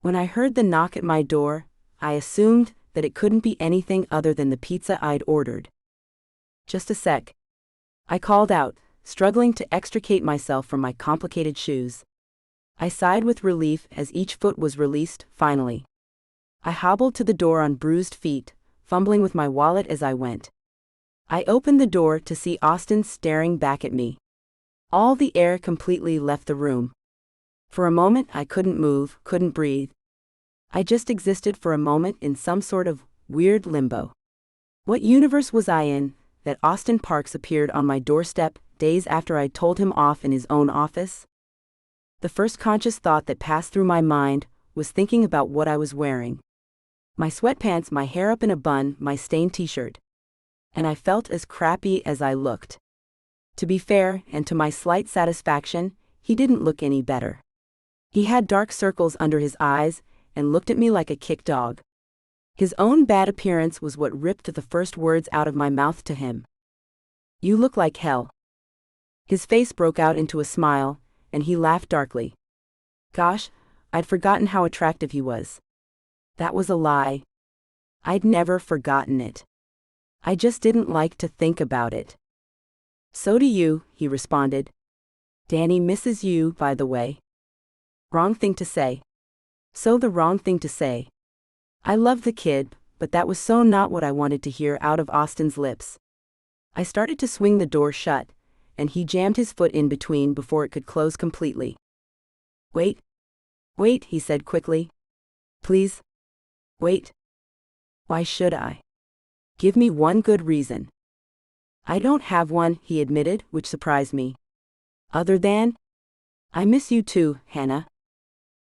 When I heard the knock at my door, I assumed that it couldn't be anything other than the pizza I'd ordered. "Just a sec," I called out, struggling to extricate myself from my complicated shoes. I sighed with relief as each foot was released, finally. I hobbled to the door on bruised feet, fumbling with my wallet as I went. I opened the door to see Austin staring back at me. All the air completely left the room. For a moment I couldn't move, couldn't breathe. I just existed for a moment in some sort of weird limbo. What universe was I in, that Austin Parks appeared on my doorstep days after I'd told him off in his own office? The first conscious thought that passed through my mind was thinking about what I was wearing. My sweatpants, my hair up in a bun, my stained t-shirt. And I felt as crappy as I looked. To be fair, and to my slight satisfaction, he didn't look any better. He had dark circles under his eyes and looked at me like a kick dog. His own bad appearance was what ripped the first words out of my mouth to him. "You look like hell." His face broke out into a smile, and he laughed darkly. Gosh, I'd forgotten how attractive he was. That was a lie. I'd never forgotten it. I just didn't like to think about it. "So do you," he responded. "Danny misses you, by the way." Wrong thing to say. So the wrong thing to say. I loved the kid, but that was so not what I wanted to hear out of Austin's lips. I started to swing the door shut, and he jammed his foot in between before it could close completely. "Wait. Wait," he said quickly. "Please. Wait." "Why should I? Give me one good reason." "I don't have one," he admitted, which surprised me. "Other than? I miss you too, Hannah."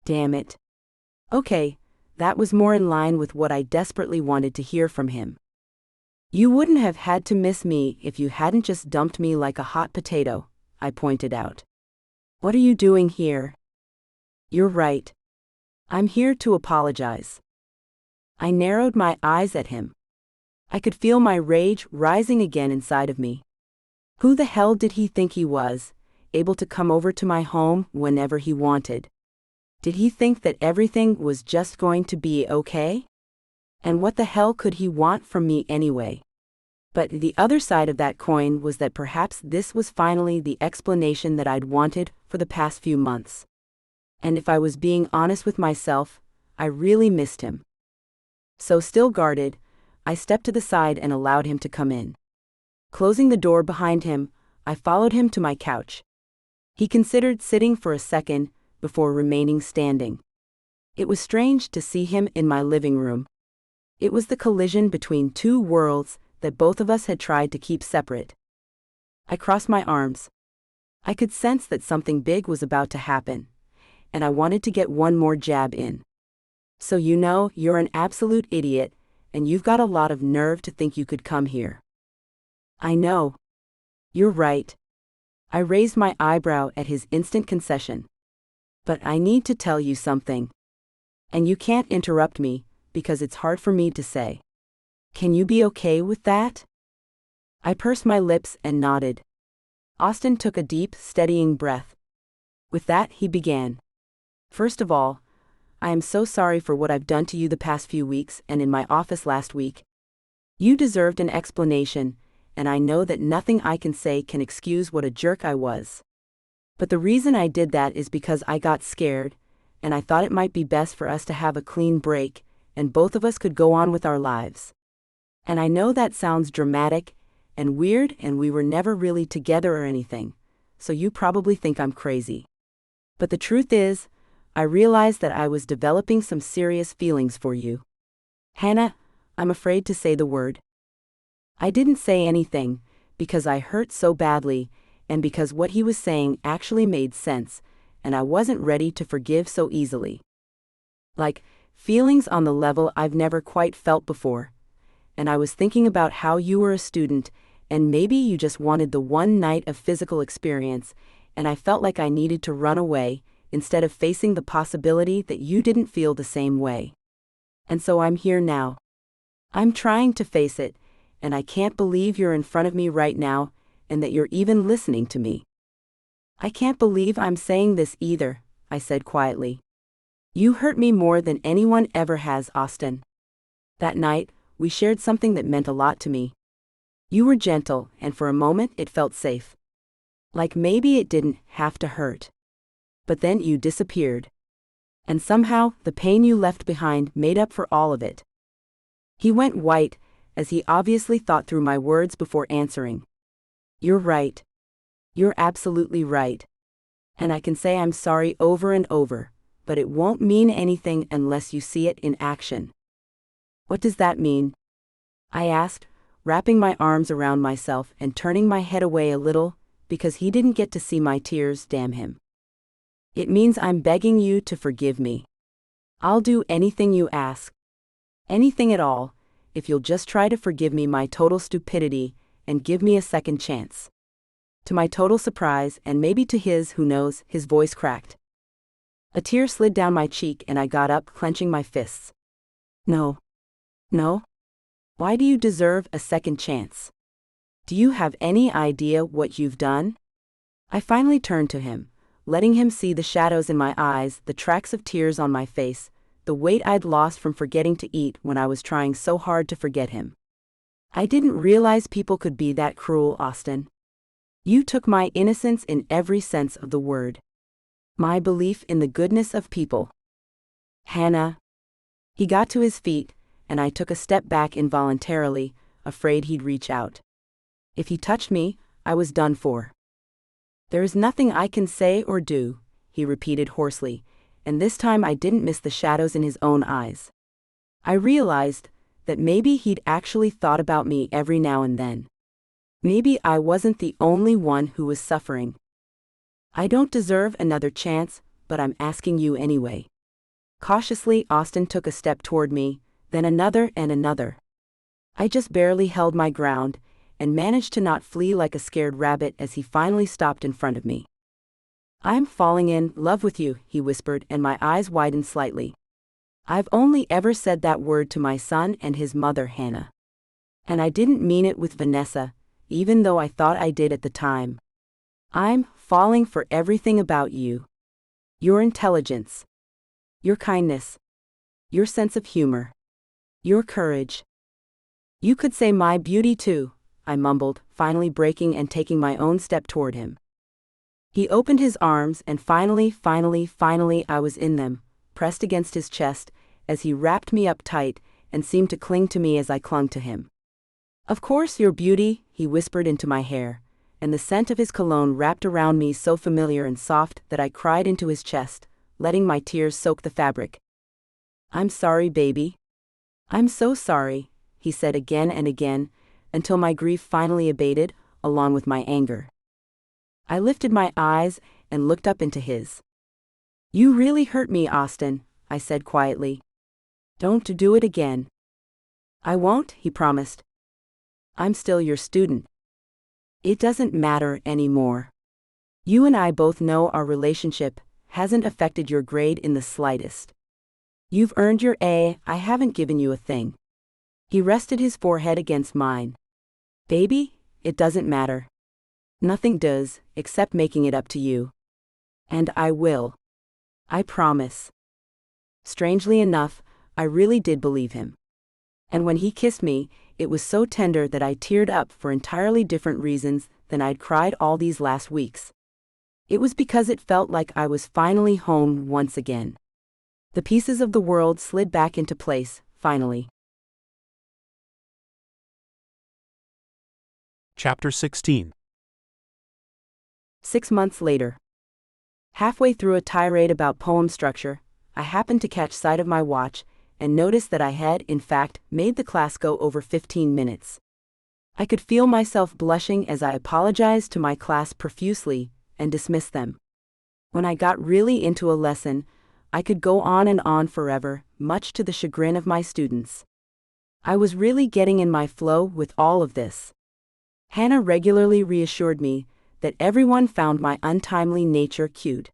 Damn it. Okay, that was more in line with what I desperately wanted to hear from him. "You wouldn't have had to miss me if you hadn't just dumped me like a hot potato," I pointed out. "What are you doing here?" "You're right. I'm here to apologize." I narrowed my eyes at him. I could feel my rage rising again inside of me. Who the hell did he think he was, able to come over to my home whenever he wanted? Did he think that everything was just going to be okay? And what the hell could he want from me anyway? But the other side of that coin was that perhaps this was finally the explanation that I'd wanted for the past few months. And if I was being honest with myself, I really missed him. So still guarded, I stepped to the side and allowed him to come in. Closing the door behind him, I followed him to my couch. He considered sitting for a second before remaining standing. It was strange to see him in my living room. It was the collision between two worlds that both of us had tried to keep separate. I crossed my arms. I could sense that something big was about to happen, and I wanted to get one more jab in. "So you know, you're an absolute idiot, and you've got a lot of nerve to think you could come here." "I know. You're right." I raised my eyebrow at his instant concession. "But I need to tell you something. And you can't interrupt me, because it's hard for me to say. Can you be okay with that?" I pursed my lips and nodded. Austin took a deep, steadying breath. With that, he began. "First of all, I am so sorry for what I've done to you the past few weeks and in my office last week. You deserved an explanation, and I know that nothing I can say can excuse what a jerk I was. But the reason I did that is because I got scared, and I thought it might be best for us to have a clean break, and both of us could go on with our lives. And I know that sounds dramatic and weird, and we were never really together or anything, so you probably think I'm crazy. But the truth is, I realized that I was developing some serious feelings for you. Hannah, I'm afraid to say the word." I didn't say anything, because I hurt so badly, and because what he was saying actually made sense, and I wasn't ready to forgive so easily. Like, feelings on the level I've never quite felt before. And I was thinking about how you were a student, and maybe you just wanted the one night of physical experience, and I felt like I needed to run away, instead of facing the possibility that you didn't feel the same way. And so I'm here now. I'm trying to face it, and I can't believe you're in front of me right now, and that you're even listening to me. I can't believe I'm saying this either, I said quietly. You hurt me more than anyone ever has, Austin. That night, we shared something that meant a lot to me. You were gentle, and for a moment it felt safe. Like maybe it didn't have to hurt. But then you disappeared. And somehow, the pain you left behind made up for all of it. He went white, as he obviously thought through my words before answering. You're right. You're absolutely right. And I can say I'm sorry over and over, but it won't mean anything unless you see it in action. What does that mean? I asked, wrapping my arms around myself and turning my head away a little, because he didn't get to see my tears, damn him. It means I'm begging you to forgive me. I'll do anything you ask. Anything at all, if you'll just try to forgive me my total stupidity and give me a second chance. To my total surprise, and maybe to his, who knows, his voice cracked. A tear slid down my cheek and I got up, clenching my fists. No. No? Why do you deserve a second chance? Do you have any idea what you've done? I finally turned to him, letting him see the shadows in my eyes, the tracks of tears on my face, the weight I'd lost from forgetting to eat when I was trying so hard to forget him. I didn't realize people could be that cruel, Austin. You took my innocence in every sense of the word. My belief in the goodness of people. Hannah. He got to his feet, and I took a step back involuntarily, afraid he'd reach out. If he touched me, I was done for. There is nothing I can say or do, he repeated hoarsely, and this time I didn't miss the shadows in his own eyes. I realized that maybe he'd actually thought about me every now and then. Maybe I wasn't the only one who was suffering. I don't deserve another chance, but I'm asking you anyway. Cautiously, Austin took a step toward me, then another and another. I just barely held my ground, and managed to not flee like a scared rabbit as he finally stopped in front of me. I'm falling in love with you, he whispered, and my eyes widened slightly. I've only ever said that word to my son and his mother, Hannah. And I didn't mean it with Vanessa, even though I thought I did at the time. I'm falling for everything about you. Your intelligence. Your kindness. Your sense of humor. Your courage. You could say my beauty too, I mumbled, finally breaking and taking my own step toward him. He opened his arms and finally I was in them, pressed against his chest, as he wrapped me up tight and seemed to cling to me as I clung to him. Of course, your beauty, he whispered into my hair, and the scent of his cologne wrapped around me so familiar and soft that I cried into his chest, letting my tears soak the fabric. I'm sorry, baby. I'm so sorry, he said again and again, until my grief finally abated, along with my anger. I lifted my eyes and looked up into his. You really hurt me, Austin, I said quietly. Don't do it again. I won't, he promised. I'm still your student. It doesn't matter anymore. You and I both know our relationship hasn't affected your grade in the slightest. You've earned your A, I haven't given you a thing. He rested his forehead against mine. Baby, it doesn't matter. Nothing does, except making it up to you. And I will. I promise. Strangely enough, I really did believe him. And when he kissed me, it was so tender that I teared up for entirely different reasons than I'd cried all these last weeks. It was because it felt like I was finally home once again. The pieces of the world slid back into place, finally. Chapter 16. 6 months later. Halfway through a tirade about poem structure, I happened to catch sight of my watch and noticed that I had, in fact, made the class go over 15 minutes. I could feel myself blushing as I apologized to my class profusely and dismissed them. When I got really into a lesson, I could go on and on forever, much to the chagrin of my students. I was really getting in my flow with all of this. Hannah regularly reassured me that everyone found my untimely nature cute.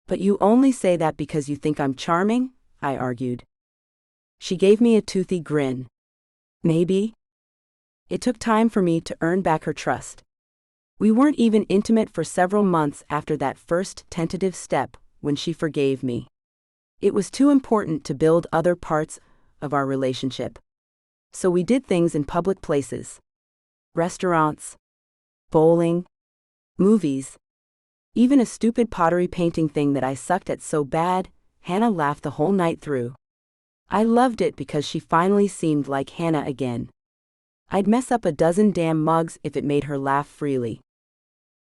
But you only say that because you think I'm charming, I argued. She gave me a toothy grin. Maybe. It took time for me to earn back her trust. We weren't even intimate for several months after that first tentative step when she forgave me. It was too important to build other parts of our relationship. So we did things in public places. Restaurants, bowling, movies, even a stupid pottery painting thing that I sucked at so bad, Hannah laughed the whole night through. I loved it because she finally seemed like Hannah again. I'd mess up a dozen damn mugs if it made her laugh freely.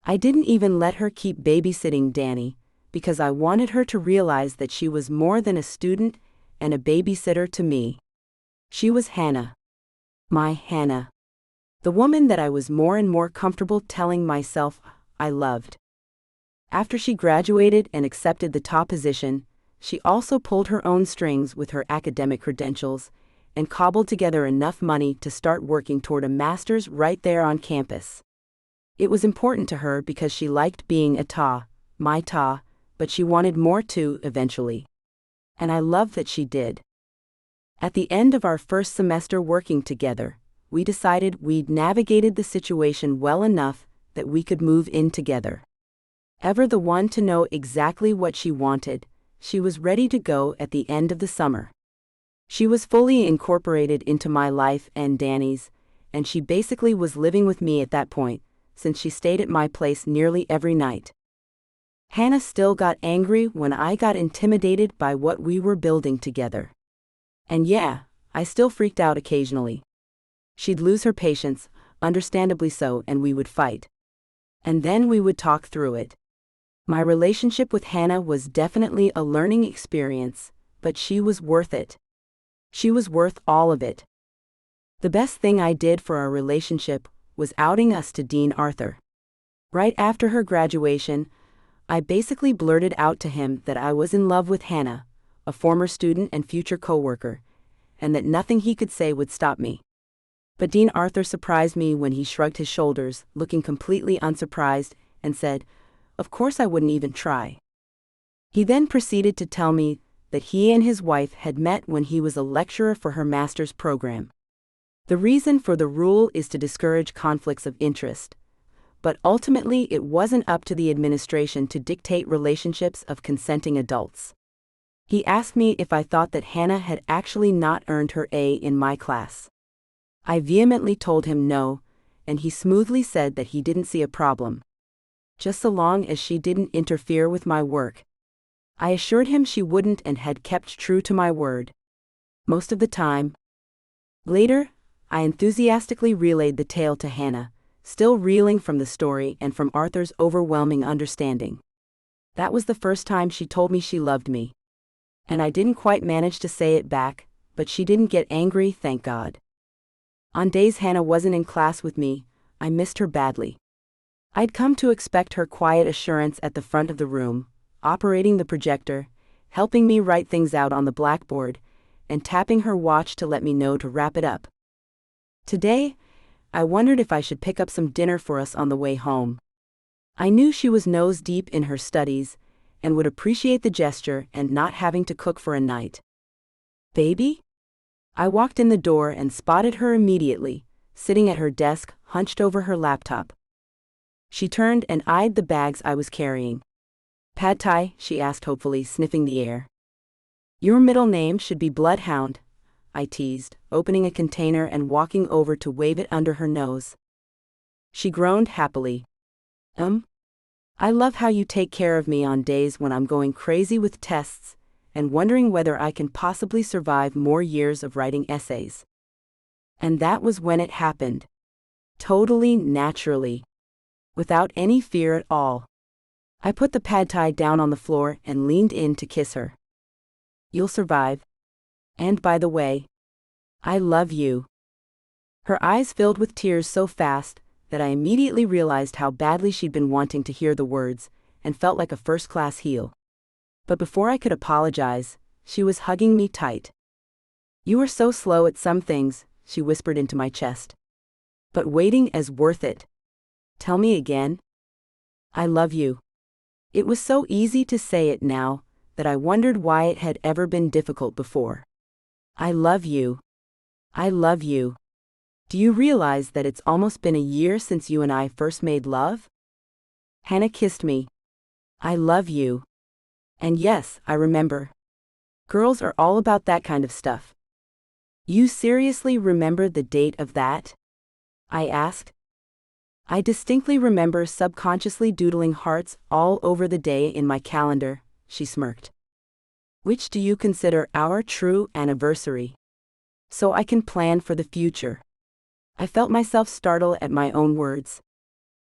I didn't even let her keep babysitting Danny, because I wanted her to realize that she was more than a student and a babysitter to me. She was Hannah. My Hannah. The woman that I was more and more comfortable telling myself I loved. After she graduated and accepted the top position, she also pulled her own strings with her academic credentials and cobbled together enough money to start working toward a master's right there on campus. It was important to her because she liked being my ta, but she wanted more too eventually. And I loved that she did. At the end of our first semester working together, we decided we'd navigated the situation well enough that we could move in together. Ever the one to know exactly what she wanted, she was ready to go at the end of the summer. She was fully incorporated into my life and Danny's, and she basically was living with me at that point, since she stayed at my place nearly every night. Hannah still got angry when I got intimidated by what we were building together. And yeah, I still freaked out occasionally. She'd lose her patience, understandably so, and we would fight. And then we would talk through it. My relationship with Hannah was definitely a learning experience, but she was worth it. She was worth all of it. The best thing I did for our relationship was outing us to Dean Arthur. Right after her graduation, I basically blurted out to him that I was in love with Hannah, a former student and future coworker, and that nothing he could say would stop me. But Dean Arthur surprised me when he shrugged his shoulders, looking completely unsurprised, and said, "Of course I wouldn't even try." He then proceeded to tell me that he and his wife had met when he was a lecturer for her master's program. The reason for the rule is to discourage conflicts of interest, but ultimately it wasn't up to the administration to dictate relationships of consenting adults. He asked me if I thought that Hannah had actually not earned her A in my class. I vehemently told him no, and he smoothly said that he didn't see a problem, just so long as she didn't interfere with my work. I assured him she wouldn't and had kept true to my word. Most of the time. Later, I enthusiastically relayed the tale to Hannah, still reeling from the story and from Arthur's overwhelming understanding. That was the first time she told me she loved me. And I didn't quite manage to say it back, but she didn't get angry, thank God. On days Hannah wasn't in class with me, I missed her badly. I'd come to expect her quiet assurance at the front of the room, operating the projector, helping me write things out on the blackboard, and tapping her watch to let me know to wrap it up. Today, I wondered if I should pick up some dinner for us on the way home. I knew she was nose deep in her studies, and would appreciate the gesture and not having to cook for a night. Baby? I walked in the door and spotted her immediately, sitting at her desk, hunched over her laptop. She turned and eyed the bags I was carrying. Pad Thai, she asked hopefully, sniffing the air. Your middle name should be Bloodhound, I teased, opening a container and walking over to wave it under her nose. She groaned happily. I love how you take care of me on days when I'm going crazy with tests and wondering whether I can possibly survive more years of writing essays. And that was when it happened. Totally naturally. Without any fear at all. I put the pad thai down on the floor and leaned in to kiss her. You'll survive. And by the way, I love you. Her eyes filled with tears so fast that I immediately realized how badly she'd been wanting to hear the words, and felt like a first-class heel. But before I could apologize, she was hugging me tight. You are so slow at some things, she whispered into my chest. But waiting is worth it. Tell me again. I love you. It was so easy to say it now that I wondered why it had ever been difficult before. I love you. I love you. Do you realize that it's almost been a year since you and I first made love? Hannah kissed me. I love you. And yes, I remember. Girls are all about that kind of stuff. You seriously remember the date of that? I asked. I distinctly remember subconsciously doodling hearts all over the day in my calendar, she smirked. Which do you consider our true anniversary? So I can plan for the future. I felt myself startle at my own words.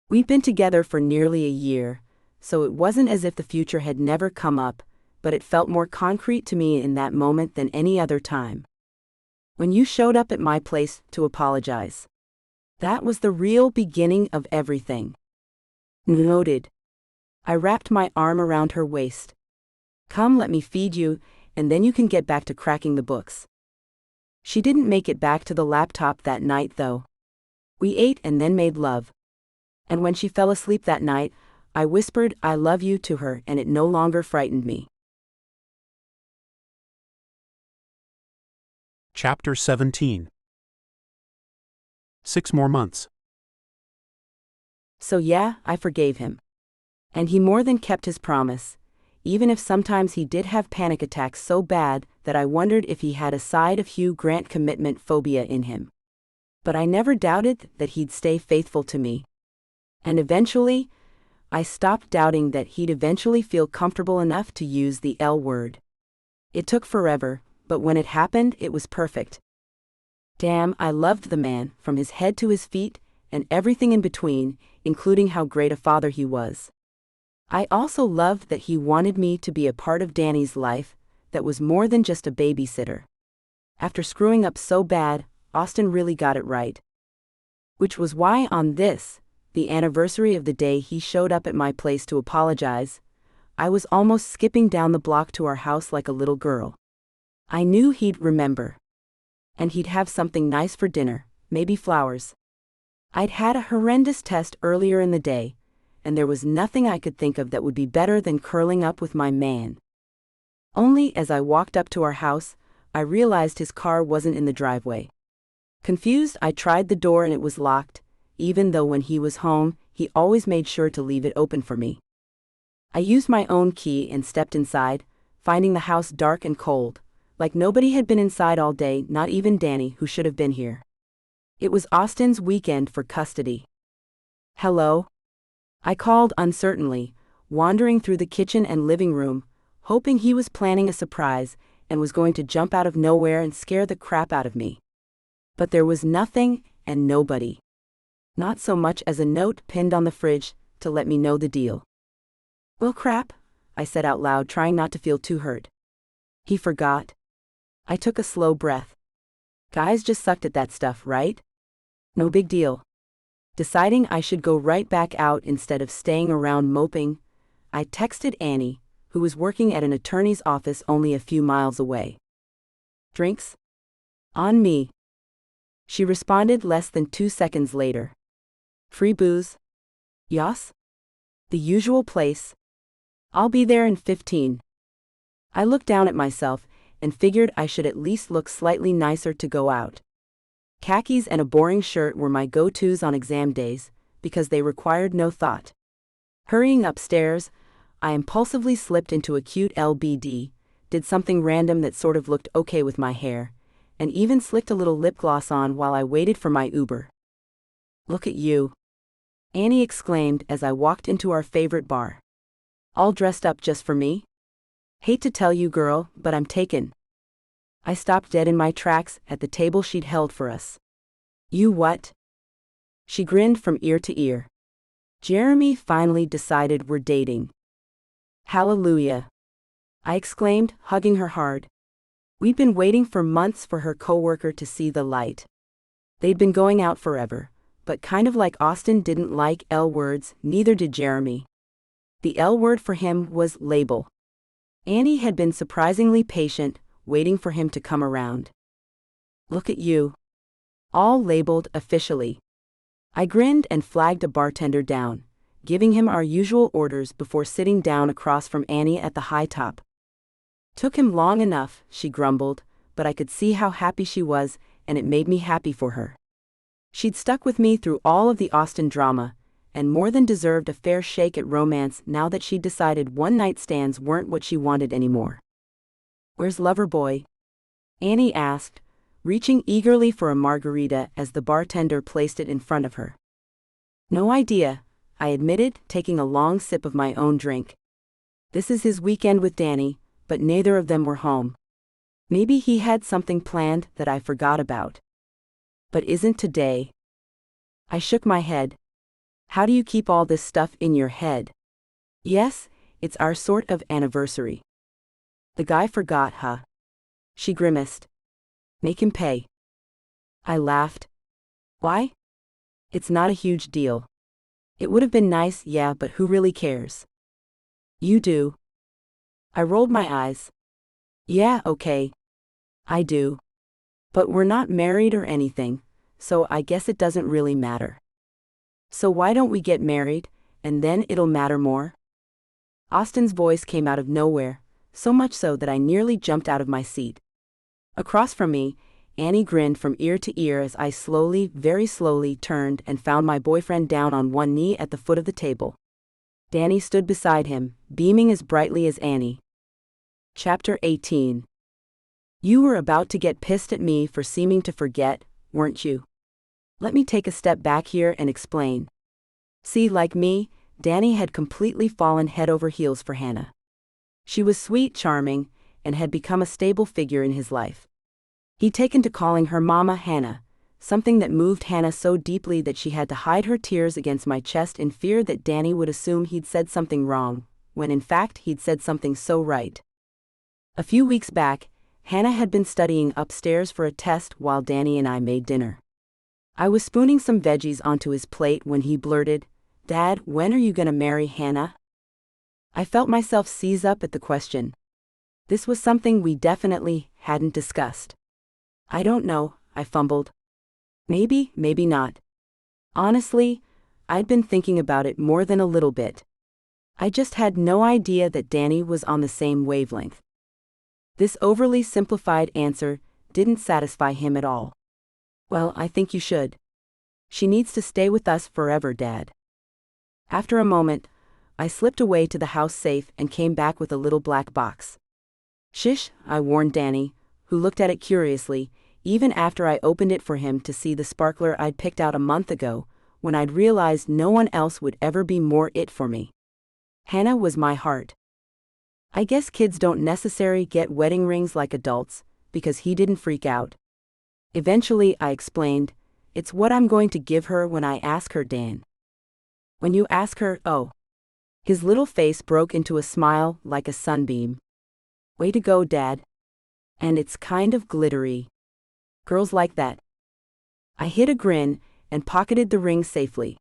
We'd been together for nearly a year, so it wasn't as if the future had never come up, but it felt more concrete to me in that moment than any other time. When you showed up at my place to apologize. That was the real beginning of everything. Noted. I wrapped my arm around her waist. Come, let me feed you, and then you can get back to cracking the books. She didn't make it back to the laptop that night, though. We ate and then made love. And when she fell asleep that night, I whispered "I love you" to her, and it no longer frightened me. Chapter 17. 6 more months. So yeah, I forgave him. And he more than kept his promise, even if sometimes he did have panic attacks so bad that I wondered if he had a side of Hugh Grant commitment phobia in him. But I never doubted that he'd stay faithful to me. And eventually, I stopped doubting that he'd eventually feel comfortable enough to use the L word. It took forever, but when it happened, it was perfect. Damn, I loved the man, from his head to his feet, and everything in between, including how great a father he was. I also loved that he wanted me to be a part of Danny's life that was more than just a babysitter. After screwing up so bad, Austin really got it right. Which was why on this, the anniversary of the day he showed up at my place to apologize, I was almost skipping down the block to our house like a little girl. I knew he'd remember. And he'd have something nice for dinner, maybe flowers. I'd had a horrendous test earlier in the day, and there was nothing I could think of that would be better than curling up with my man. Only as I walked up to our house, I realized his car wasn't in the driveway. Confused, I tried the door and it was locked, even though when he was home, he always made sure to leave it open for me. I used my own key and stepped inside, finding the house dark and cold, like nobody had been inside all day, not even Danny, who should have been here. It was Austin's weekend for custody. Hello? I called uncertainly, wandering through the kitchen and living room, hoping he was planning a surprise and was going to jump out of nowhere and scare the crap out of me. But there was nothing and nobody. Not so much as a note pinned on the fridge to let me know the deal. Well, crap, I said out loud, trying not to feel too hurt. He forgot. I took a slow breath. Guys just sucked at that stuff, right? No big deal. Deciding I should go right back out instead of staying around moping, I texted Annie, who was working at an attorney's office only a few miles away. Drinks? On me. She responded less than 2 seconds later. Free booze? Yas? The usual place. I'll be there in 15. I looked down at myself and figured I should at least look slightly nicer to go out. Khakis and a boring shirt were my go-tos on exam days, because they required no thought. Hurrying upstairs, I impulsively slipped into a cute LBD, did something random that sort of looked okay with my hair, and even slicked a little lip gloss on while I waited for my Uber. Look at you, Annie exclaimed as I walked into our favorite bar. All dressed up just for me? Hate to tell you, girl, but I'm taken. I stopped dead in my tracks at the table she'd held for us. You what? She grinned from ear to ear. Jeremy finally decided we're dating. Hallelujah! I exclaimed, hugging her hard. We'd been waiting for months for her coworker to see the light. They'd been going out forever, but kind of like Austin didn't like L words, neither did Jeremy. The L word for him was label. Annie had been surprisingly patient, waiting for him to come around. Look at you. All labeled officially. I grinned and flagged a bartender down, giving him our usual orders before sitting down across from Annie at the high top. "Took him long enough," she grumbled, but I could see how happy she was, and it made me happy for her. She'd stuck with me through all of the Austen drama, and more than deserved a fair shake at romance now that she'd decided one-night stands weren't what she wanted anymore. "Where's Loverboy?" Annie asked, reaching eagerly for a margarita as the bartender placed it in front of her. "No idea," I admitted, taking a long sip of my own drink. "This is his weekend with Danny, but neither of them were home. Maybe he had something planned that I forgot about. But isn't today?" I shook my head. "How do you keep all this stuff in your head?" "Yes, it's our sort of anniversary." "The guy forgot, huh?" She grimaced. "Make him pay." I laughed. "Why?" "It's not a huge deal. It would have been nice, yeah, but who really cares?" "You do." I rolled my eyes. "Yeah, okay. I do. But we're not married or anything, so I guess it doesn't really matter." "So why don't we get married, and then it'll matter more?" Austen's voice came out of nowhere, so much so that I nearly jumped out of my seat. Across from me, Annie grinned from ear to ear as I slowly, very slowly turned and found my boyfriend down on one knee at the foot of the table. Danny stood beside him, beaming as brightly as Annie. Chapter 18. "You were about to get pissed at me for seeming to forget, weren't you? Let me take a step back here and explain." See, like me, Danny had completely fallen head over heels for Hannah. She was sweet, charming, and had become a stable figure in his life. He'd taken to calling her Mama Hannah, something that moved Hannah so deeply that she had to hide her tears against my chest in fear that Danny would assume he'd said something wrong, when in fact he'd said something so right. A few weeks back, Hannah had been studying upstairs for a test while Danny and I made dinner. I was spooning some veggies onto his plate when he blurted, "Dad, when are you gonna marry Hannah?" I felt myself seize up at the question. This was something we definitely hadn't discussed. "I don't know," I fumbled. "Maybe, maybe not." Honestly, I'd been thinking about it more than a little bit. I just had no idea that Danny was on the same wavelength. This overly simplified answer didn't satisfy him at all. "Well, I think you should. She needs to stay with us forever, Dad." After a moment, I slipped away to the house safe and came back with a little black box. "Shish," I warned Danny, who looked at it curiously, even after I opened it for him to see the sparkler I'd picked out a month ago, when I'd realized no one else would ever be more it for me. Hannah was my heart. I guess kids don't necessarily get wedding rings like adults, because he didn't freak out. Eventually, I explained, "It's what I'm going to give her when I ask her, Dan." "When you ask her, oh." His little face broke into a smile like a sunbeam. "Way to go, Dad. And it's kind of glittery. Girls like that." I hid a grin and pocketed the ring safely.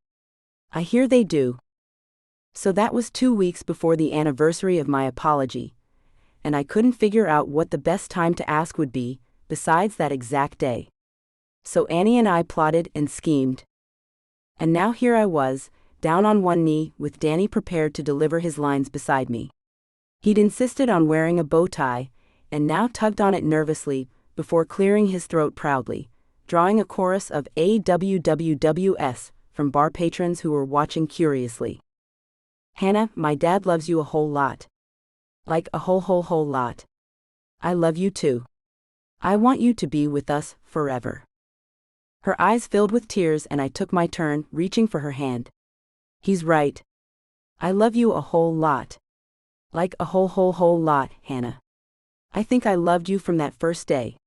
"I hear they do." So that was 2 weeks before the anniversary of my apology, and I couldn't figure out what the best time to ask would be, besides that exact day. So Annie and I plotted and schemed. And now here I was, down on one knee, with Danny prepared to deliver his lines beside me. He'd insisted on wearing a bow tie, and now tugged on it nervously, before clearing his throat proudly, drawing a chorus of AWWWS from bar patrons who were watching curiously. "Hannah, my dad loves you a whole lot. Like a whole lot. I love you too. I want you to be with us forever." Her eyes filled with tears and I took my turn, reaching for her hand. "He's right. I love you a whole lot. Like a whole lot, Hannah. I think I loved you from that first day."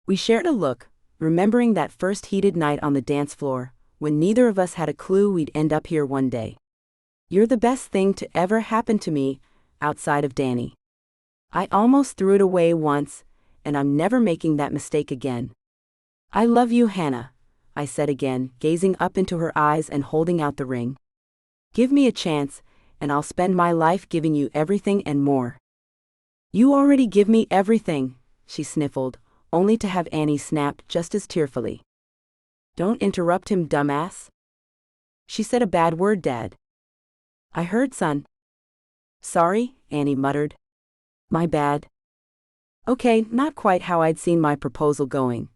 We shared a look, remembering that first heated night on the dance floor, when neither of us had a clue we'd end up here one day. "You're the best thing to ever happen to me, outside of Danny. I almost threw it away once, and I'm never making that mistake again." "I love you, Hannah," I said again, gazing up into her eyes and holding out the ring. "Give me a chance, and I'll spend my life giving you everything and more." "You already give me everything," she sniffled, only to have Annie snap just as tearfully. "Don't interrupt him, dumbass." "She said a bad word, Dad." I heard, son. Sorry, Annie muttered. My bad. Okay, not quite how I'd seen my proposal going,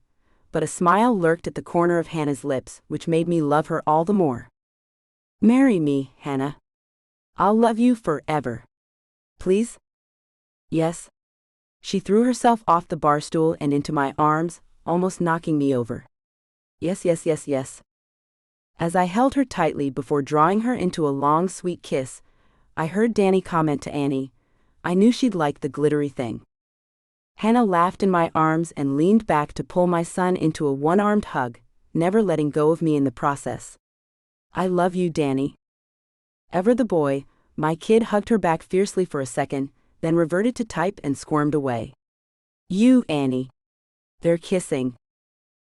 but a smile lurked at the corner of Hannah's lips, which made me love her all the more. Marry me, Hannah. I'll love you forever. Please? Yes. She threw herself off the bar stool and into my arms, almost knocking me over. Yes, yes, yes, yes. As I held her tightly before drawing her into a long, sweet kiss, I heard Danny comment to Annie, I knew she'd like the glittery thing. Hannah laughed in my arms and leaned back to pull my son into a one-armed hug, never letting go of me in the process. I love you, Danny. Ever the boy, my kid hugged her back fiercely for a second, then reverted to type and squirmed away. You, Annie. They're kissing.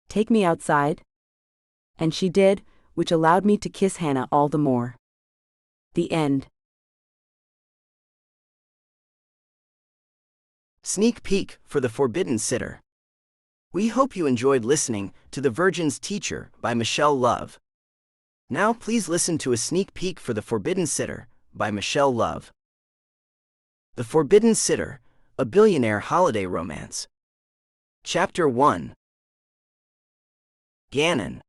Take me outside. And she did, which allowed me to kiss Hannah all the more. The end. Sneak peek for The Forbidden Sitter. We hope you enjoyed listening to The Virgin's Teacher by Michelle Love. Now please listen to a sneak peek for The Forbidden Sitter by Michelle Love. The Forbidden Sitter, a Billionaire Holiday Romance. Chapter 1. Gannon.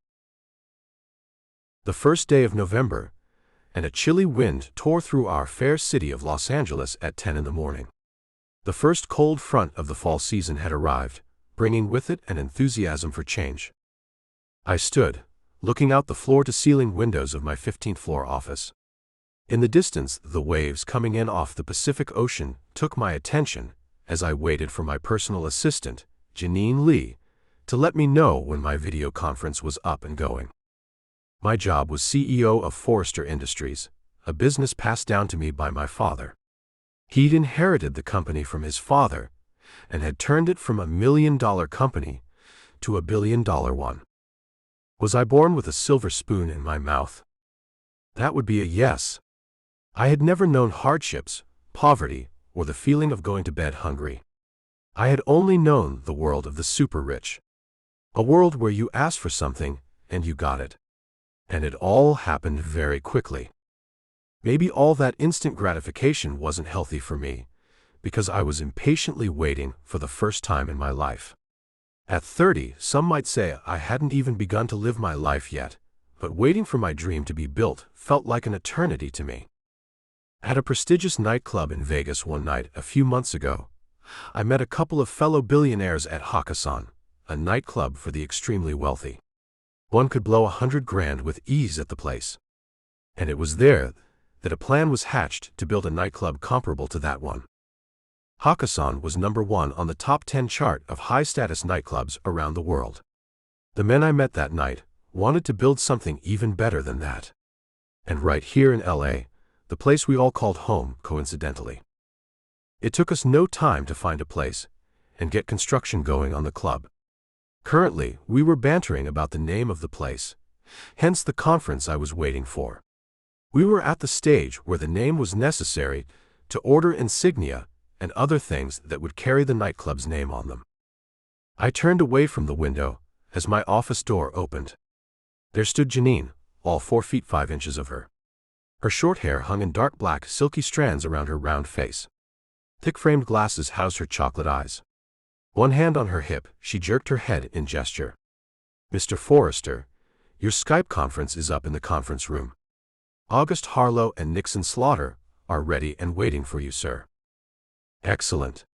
The first day of November, and a chilly wind tore through our fair city of Los Angeles at 10 in the morning. The first cold front of the fall season had arrived, bringing with it an enthusiasm for change. I stood, looking out the floor-to-ceiling windows of my 15th-floor office. In the distance, the waves coming in off the Pacific Ocean took my attention as I waited for my personal assistant, Janine Lee, to let me know when my video conference was up and going. My job was CEO of Forrester Industries, a business passed down to me by my father. He'd inherited the company from his father and had turned it from $1 million company to $1 billion one. Was I born with a silver spoon in my mouth? That would be a yes. I had never known hardships, poverty, or the feeling of going to bed hungry. I had only known the world of the super rich. A world where you asked for something and you got it. And it all happened very quickly. Maybe all that instant gratification wasn't healthy for me, because I was impatiently waiting for the first time in my life. At 30, some might say I hadn't even begun to live my life yet, but waiting for my dream to be built felt like an eternity to me. At a prestigious nightclub in Vegas one night a few months ago, I met a couple of fellow billionaires at Hakkasan, a nightclub for the extremely wealthy. One could blow $100,000 with ease at the place. And it was there that a plan was hatched to build a nightclub comparable to that one. Hakkasan was #1 on the top 10 chart of high-status nightclubs around the world. The men I met that night wanted to build something even better than that. And right here in LA, the place we all called home, coincidentally. It took us no time to find a place and get construction going on the club. Currently, we were bantering about the name of the place, hence the conference I was waiting for. We were at the stage where the name was necessary to order insignia and other things that would carry the nightclub's name on them. I turned away from the window as my office door opened. There stood Janine, all 4 feet 5 inches of her. Her short hair hung in dark black, silky strands around her round face. Thick-framed glasses housed her chocolate eyes. One hand on her hip, she jerked her head in gesture. Mr. Forrester, your Skype conference is up in the conference room. August Harlow and Nixon Slaughter are ready and waiting for you, sir. Excellent.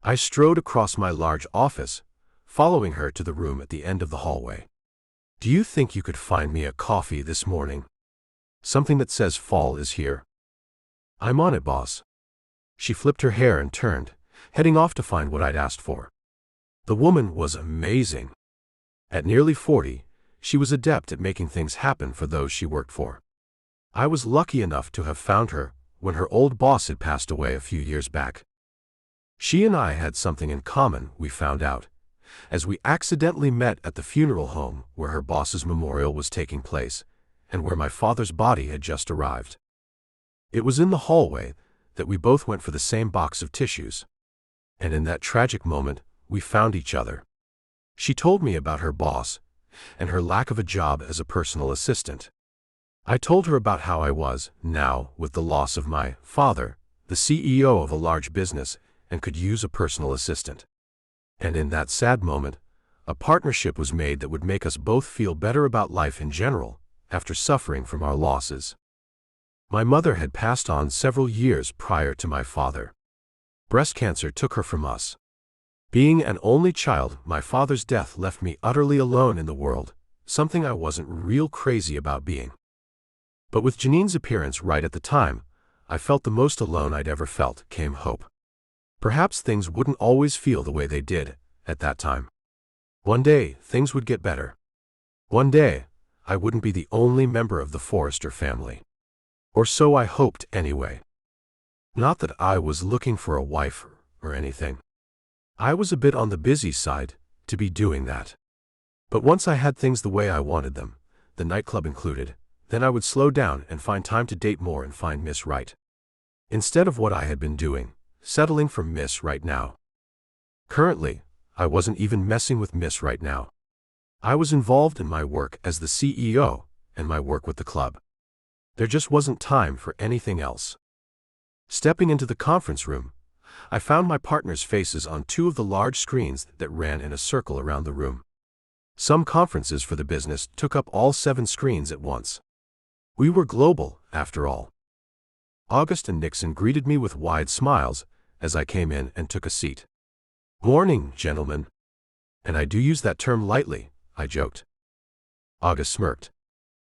I strode across my large office, following her to the room at the end of the hallway. Do you think you could find me a coffee this morning? Something that says fall is here. I'm on it, boss. She flipped her hair and turned, heading off to find what I'd asked for. The woman was amazing. At nearly 40, she was adept at making things happen for those she worked for. I was lucky enough to have found her when her old boss had passed away a few years back. She and I had something in common, we found out, as we accidentally met at the funeral home where her boss's memorial was taking place, and where my father's body had just arrived. It was in the hallway that we both went for the same box of tissues. And in that tragic moment, we found each other. She told me about her boss, and her lack of a job as a personal assistant. I told her about how I was, now, with the loss of my father, the CEO of a large business, and could use a personal assistant. And in that sad moment, a partnership was made that would make us both feel better about life in general, after suffering from our losses. My mother had passed on several years prior to my father. Breast cancer took her from us. Being an only child, my father's death left me utterly alone in the world, something I wasn't real crazy about being. But with Janine's appearance right at the time, I felt the most alone I'd ever felt, came hope. Perhaps things wouldn't always feel the way they did at that time. One day, things would get better. One day, I wouldn't be the only member of the Forrester family. Or so I hoped anyway. Not that I was looking for a wife or anything. I was a bit on the busy side to be doing that. But once I had things the way I wanted them, the nightclub included, then I would slow down and find time to date more and find Miss Right. Instead of what I had been doing, settling for Miss Right now. Currently, I wasn't even messing with Miss Right now. I was involved in my work as the CEO and my work with the club. There just wasn't time for anything else. Stepping into the conference room, I found my partner's faces on two of the large screens that ran in a circle around the room. Some conferences for the business took up all 7 screens at once. We were global, after all. August and Nixon greeted me with wide smiles as I came in and took a seat. "Morning, gentlemen." And I do use that term lightly, I joked. August smirked.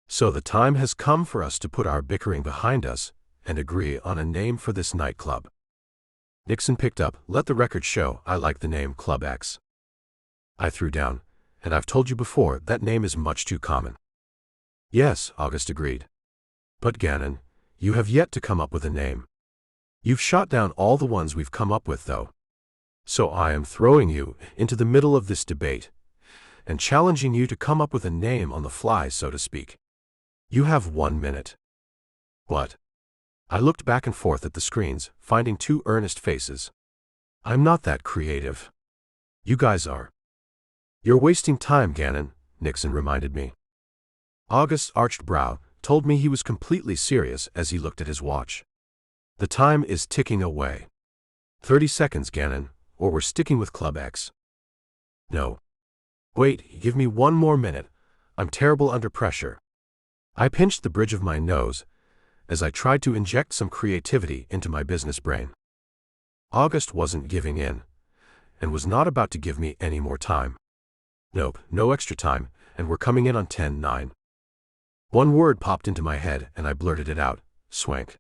"So the time has come for us to put our bickering behind us and agree on a name for this nightclub." Nixon picked up, "Let the record show I like the name Club X." I threw down, "And I've told you before, that name is much too common." "Yes," August agreed. "But Gannon, you have yet to come up with a name. You've shot down all the ones we've come up with, though. So I am throwing you into the middle of this debate and challenging you to come up with a name on the fly, so to speak. You have 1 minute." "What?" I looked back and forth at the screens, finding 2 earnest faces. "I'm not that creative. You guys are." "You're wasting time, Gannon," Nixon reminded me. August's arched brow told me he was completely serious as he looked at his watch. "The time is ticking away. 30 seconds, Gannon, or we're sticking with Club X." "No. Wait, give me 1 more minute. I'm terrible under pressure." I pinched the bridge of my nose as I tried to inject some creativity into my business brain. August wasn't giving in, and was not about to give me any more time. "Nope, no extra time, and we're coming in on 10:09. One word popped into my head and I blurted it out, "Swank."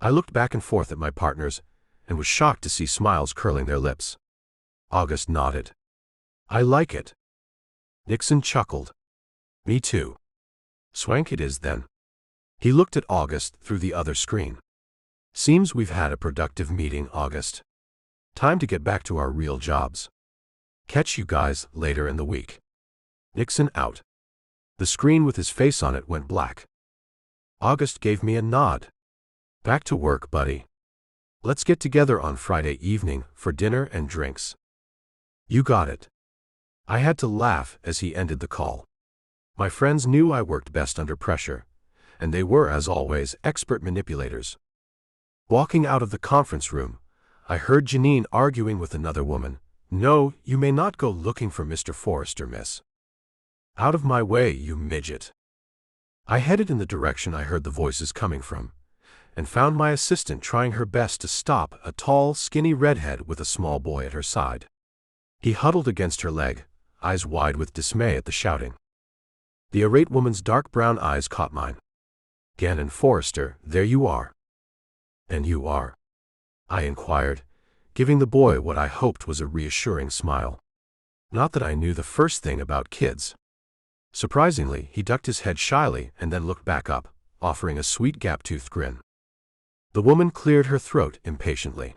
I looked back and forth at my partners and was shocked to see smiles curling their lips. August nodded. "I like it." Nixon chuckled. "Me too." "Swank it is then." He looked at August through the other screen. "Seems we've had a productive meeting, August. Time to get back to our real jobs. Catch you guys later in the week." Nixon out. The screen with his face on it went black. August gave me a nod. "Back to work, buddy. Let's get together on Friday evening for dinner and drinks." "You got it." I had to laugh as he ended the call. My friends knew I worked best under pressure, and they were, as always, expert manipulators. Walking out of the conference room, I heard Janine arguing with another woman. "No, you may not go looking for Mr. Forrester, miss." "Out of my way, you midget." I headed in the direction I heard the voices coming from, and found my assistant trying her best to stop a tall, skinny redhead with a small boy at her side. He huddled against her leg, eyes wide with dismay at the shouting. The irate woman's dark brown eyes caught mine. "Gannon Forrester, there you are." "And you are?" I inquired, giving the boy what I hoped was a reassuring smile. Not that I knew the first thing about kids. Surprisingly, he ducked his head shyly and then looked back up, offering a sweet gap-toothed grin. The woman cleared her throat impatiently.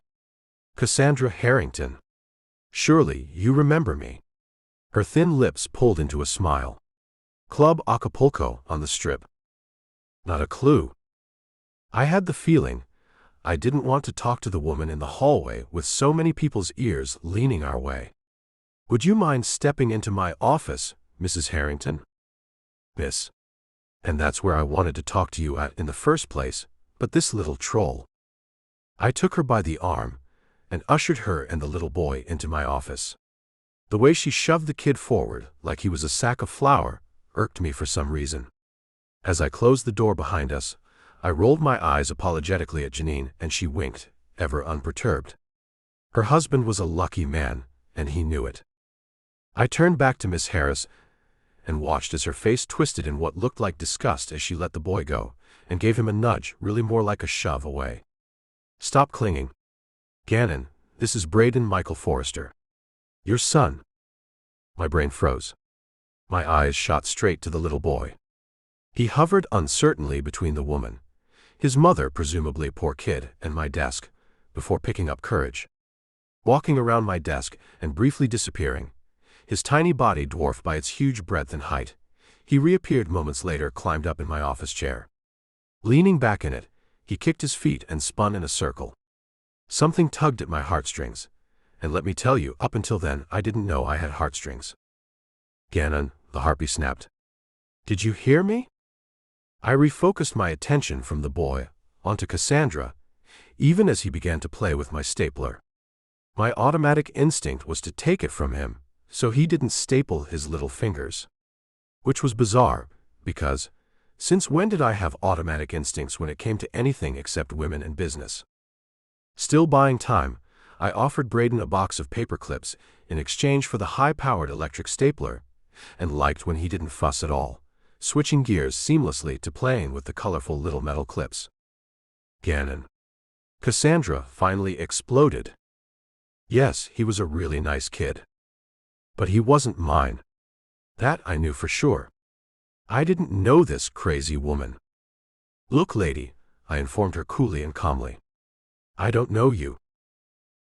"Cassandra Harrington. Surely you remember me." Her thin lips pulled into a smile. "Club Acapulco on the Strip." Not a clue. I had the feeling I didn't want to talk to the woman in the hallway with so many people's ears leaning our way. "Would you mind stepping into my office, Mrs. Harrington?" "Miss And that's where I wanted to talk to you at in the first place, but this little troll. I took her by the arm and ushered her and the little boy into my office. The way she shoved the kid forward, like he was a sack of flour, irked me for some reason. As I closed the door behind us, I rolled my eyes apologetically at Janine, and she winked, ever unperturbed. Her husband was a lucky man, and he knew it. I turned back to Miss Harris and watched as her face twisted in what looked like disgust as she let the boy go, and gave him a nudge, really more like a shove, away. Stop clinging. Gannon, this is Braden Michael Forrester. Your son. My brain froze. My eyes shot straight to the little boy. He hovered uncertainly between the woman, his mother, presumably poor kid, and my desk, before picking up courage. Walking around my desk and briefly disappearing, his tiny body dwarfed by its huge breadth and height, he reappeared moments later, climbed up in my office chair. Leaning back in it, he kicked his feet and spun in a circle. Something tugged at my heartstrings, and let me tell you, up until then, I didn't know I had heartstrings. Gannon, the harpy snapped. Did you hear me? I refocused my attention from the boy onto Cassandra, even as he began to play with my stapler. My automatic instinct was to take it from him, so he didn't staple his little fingers. Which was bizarre, because, since when did I have automatic instincts when it came to anything except women and business? Still buying time, I offered Braden a box of paper clips in exchange for the high-powered electric stapler, and liked when he didn't fuss at all, switching gears seamlessly to playing with the colorful little metal clips. Gannon. Cassandra finally exploded. Yes, he was a really nice kid. But he wasn't mine. That I knew for sure. I didn't know this crazy woman. Look, lady, I informed her coolly and calmly. I don't know you.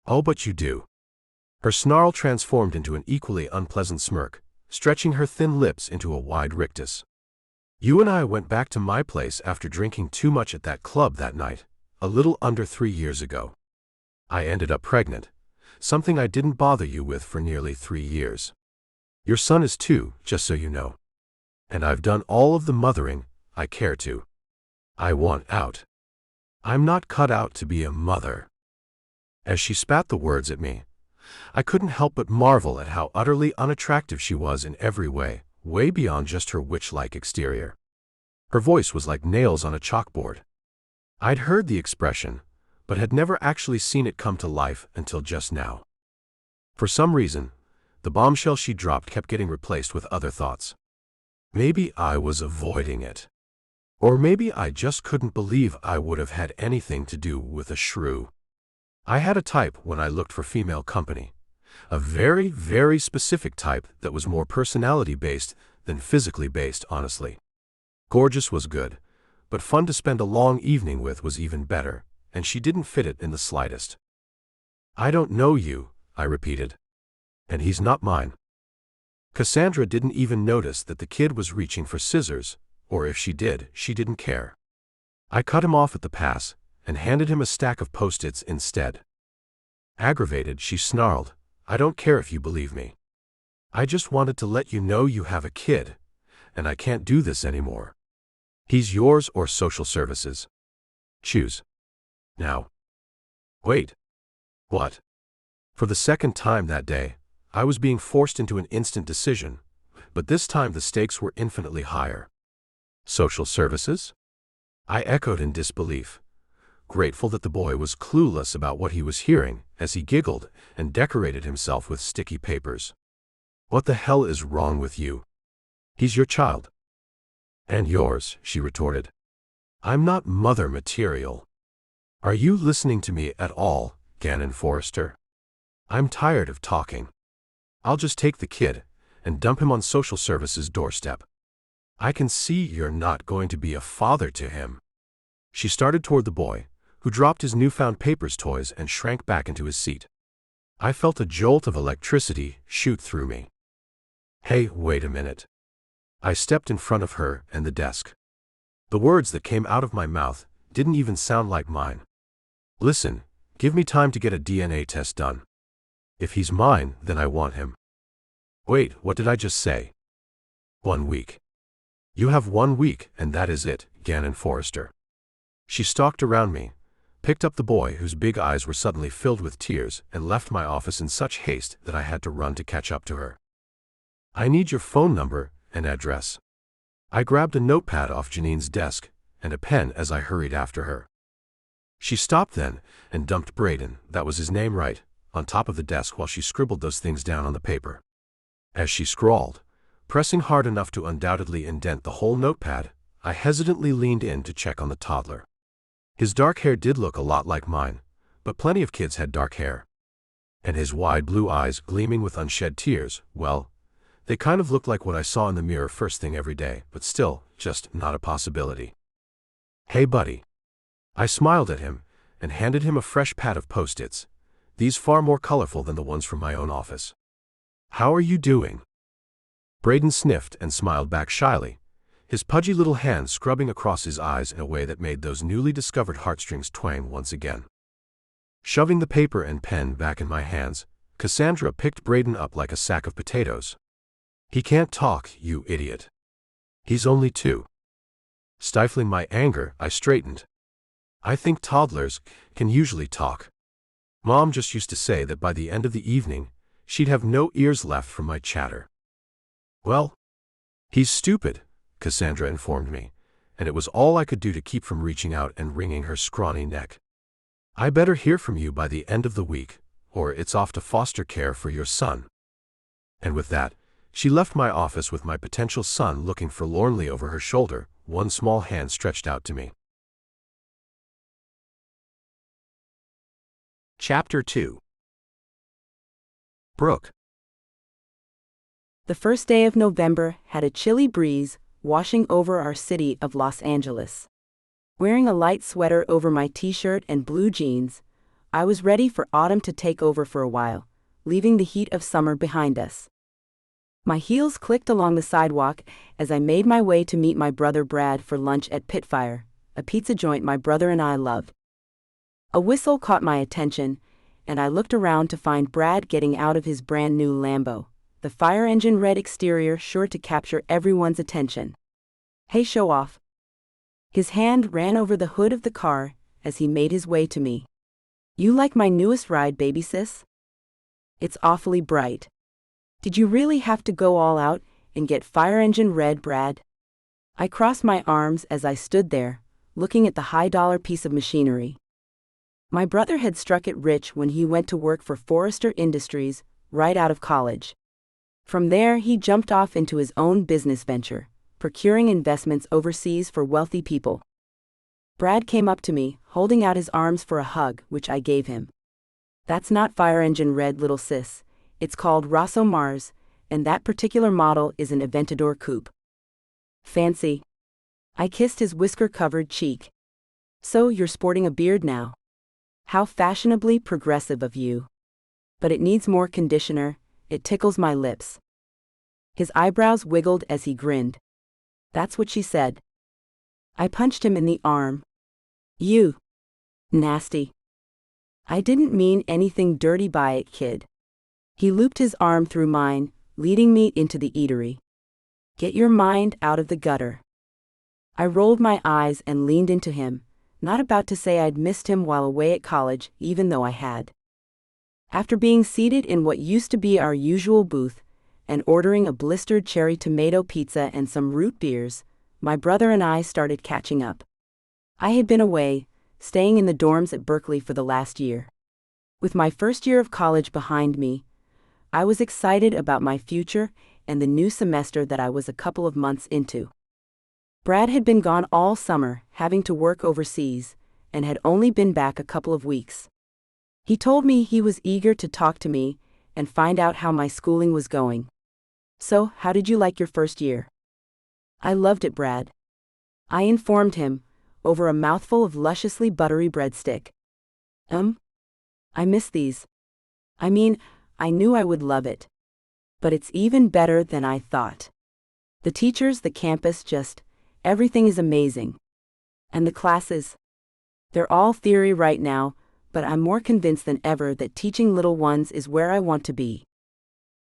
Oh, but you do. Her snarl transformed into an equally unpleasant smirk, stretching her thin lips into a wide rictus. You and I went back to my place after drinking too much at that club that night, a little under 3 years ago. I ended up pregnant, something I didn't bother you with for nearly 3 years. Your son is 2, just so you know. And I've done all of the mothering I care to. I want out. I'm not cut out to be a mother. As she spat the words at me, I couldn't help but marvel at how utterly unattractive she was in every way, way beyond just her witch-like exterior. Her voice was like nails on a chalkboard. I'd heard the expression, but had never actually seen it come to life until just now. For some reason, the bombshell she dropped kept getting replaced with other thoughts. Maybe I was avoiding it. Or maybe I just couldn't believe I would have had anything to do with a shrew. I had a type when I looked for female company. A very, very specific type that was more personality-based than physically-based, honestly. Gorgeous was good, but fun to spend a long evening with was even better, and she didn't fit it in the slightest. I don't know you, I repeated. And he's not mine. Cassandra didn't even notice that the kid was reaching for scissors, or if she did, she didn't care. I cut him off at the pass and handed him a stack of Post-its instead. Aggravated, she snarled, I don't care if you believe me. I just wanted to let you know you have a kid, and I can't do this anymore. He's yours or social services. Choose. Now. Wait. What? For the second time that day, I was being forced into an instant decision, but this time the stakes were infinitely higher. Social services? I echoed in disbelief, grateful that the boy was clueless about what he was hearing as he giggled and decorated himself with sticky papers. What the hell is wrong with you? He's your child. And yours, she retorted. I'm not mother material. Are you listening to me at all, Gannon Forrester? I'm tired of talking. I'll just take the kid and dump him on social services' doorstep. I can see you're not going to be a father to him. She started toward the boy, who dropped his newfound papers toys and shrank back into his seat. I felt a jolt of electricity shoot through me. Hey, wait a minute. I stepped in front of her and the desk. The words that came out of my mouth didn't even sound like mine. Listen, give me time to get a DNA test done. If he's mine, then I want him. Wait, what did I just say? 1 week. You have 1 week, and that is it, Gannon Forrester. She stalked around me, picked up the boy whose big eyes were suddenly filled with tears, and left my office in such haste that I had to run to catch up to her. I need your phone number and address. I grabbed a notepad off Janine's desk and a pen as I hurried after her. She stopped then and dumped Braden, that was his name right, on top of the desk while she scribbled those things down on the paper. As she scrawled, pressing hard enough to undoubtedly indent the whole notepad, I hesitantly leaned in to check on the toddler. His dark hair did look a lot like mine, but plenty of kids had dark hair. And his wide blue eyes gleaming with unshed tears, well, they kind of looked like what I saw in the mirror first thing every day, but still, just not a possibility. Hey buddy. I smiled at him and handed him a fresh pad of Post-its, these far more colorful than the ones from my own office. How are you doing? Braden sniffed and smiled back shyly, his pudgy little hand scrubbing across his eyes in a way that made those newly discovered heartstrings twang once again. Shoving the paper and pen back in my hands, Cassandra picked Braden up like a sack of potatoes. He can't talk, you idiot. He's only 2. Stifling my anger, I straightened. I think toddlers can usually talk. Mom just used to say that by the end of the evening, she'd have no ears left from my chatter. Well, he's stupid, Cassandra informed me, and it was all I could do to keep from reaching out and wringing her scrawny neck. I better hear from you by the end of the week, or it's off to foster care for your son. And with that, she left my office with my potential son looking forlornly over her shoulder, one small hand stretched out to me. Chapter 2. Brooke. The first day of November had a chilly breeze washing over our city of Los Angeles. Wearing a light sweater over my t-shirt and blue jeans, I was ready for autumn to take over for a while, leaving the heat of summer behind us. My heels clicked along the sidewalk as I made my way to meet my brother Brad for lunch at Pitfire, a pizza joint my brother and I loved. A whistle caught my attention, and I looked around to find Brad getting out of his brand new Lambo, the fire engine red exterior sure to capture everyone's attention. Hey, show off. His hand ran over the hood of the car as he made his way to me. You like my newest ride, baby sis? It's awfully bright. Did you really have to go all out and get fire engine red, Brad? I crossed my arms as I stood there, looking at the high-dollar piece of machinery. My brother had struck it rich when he went to work for Forrester Industries right out of college. From there, he jumped off into his own business venture, procuring investments overseas for wealthy people. Brad came up to me, holding out his arms for a hug, which I gave him. That's not fire engine red, little sis. It's called Rosso Mars, and that particular model is an Aventador coupe. Fancy. I kissed his whisker-covered cheek. So you're sporting a beard now. How fashionably progressive of you. But it needs more conditioner, it tickles my lips. His eyebrows wiggled as he grinned. That's what she said. I punched him in the arm. You. Nasty. I didn't mean anything dirty by it, kid. He looped his arm through mine, leading me into the eatery. Get your mind out of the gutter. I rolled my eyes and leaned into him, not about to say I'd missed him while away at college, even though I had. After being seated in what used to be our usual booth, and ordering a blistered cherry tomato pizza and some root beers, my brother and I started catching up. I had been away, staying in the dorms at Berkeley for the last year. With my first year of college behind me, I was excited about my future and the new semester that I was a couple of months into. Brad had been gone all summer, having to work overseas, and had only been back a couple of weeks. He told me he was eager to talk to me and find out how my schooling was going. So, how did you like your first year? I loved it, Brad. I informed him, over a mouthful of lusciously buttery breadstick. I miss these. I mean, I knew I would love it. But it's even better than I thought. The teachers, the campus, just, everything is amazing. And the classes? They're all theory right now, but I'm more convinced than ever that teaching little ones is where I want to be.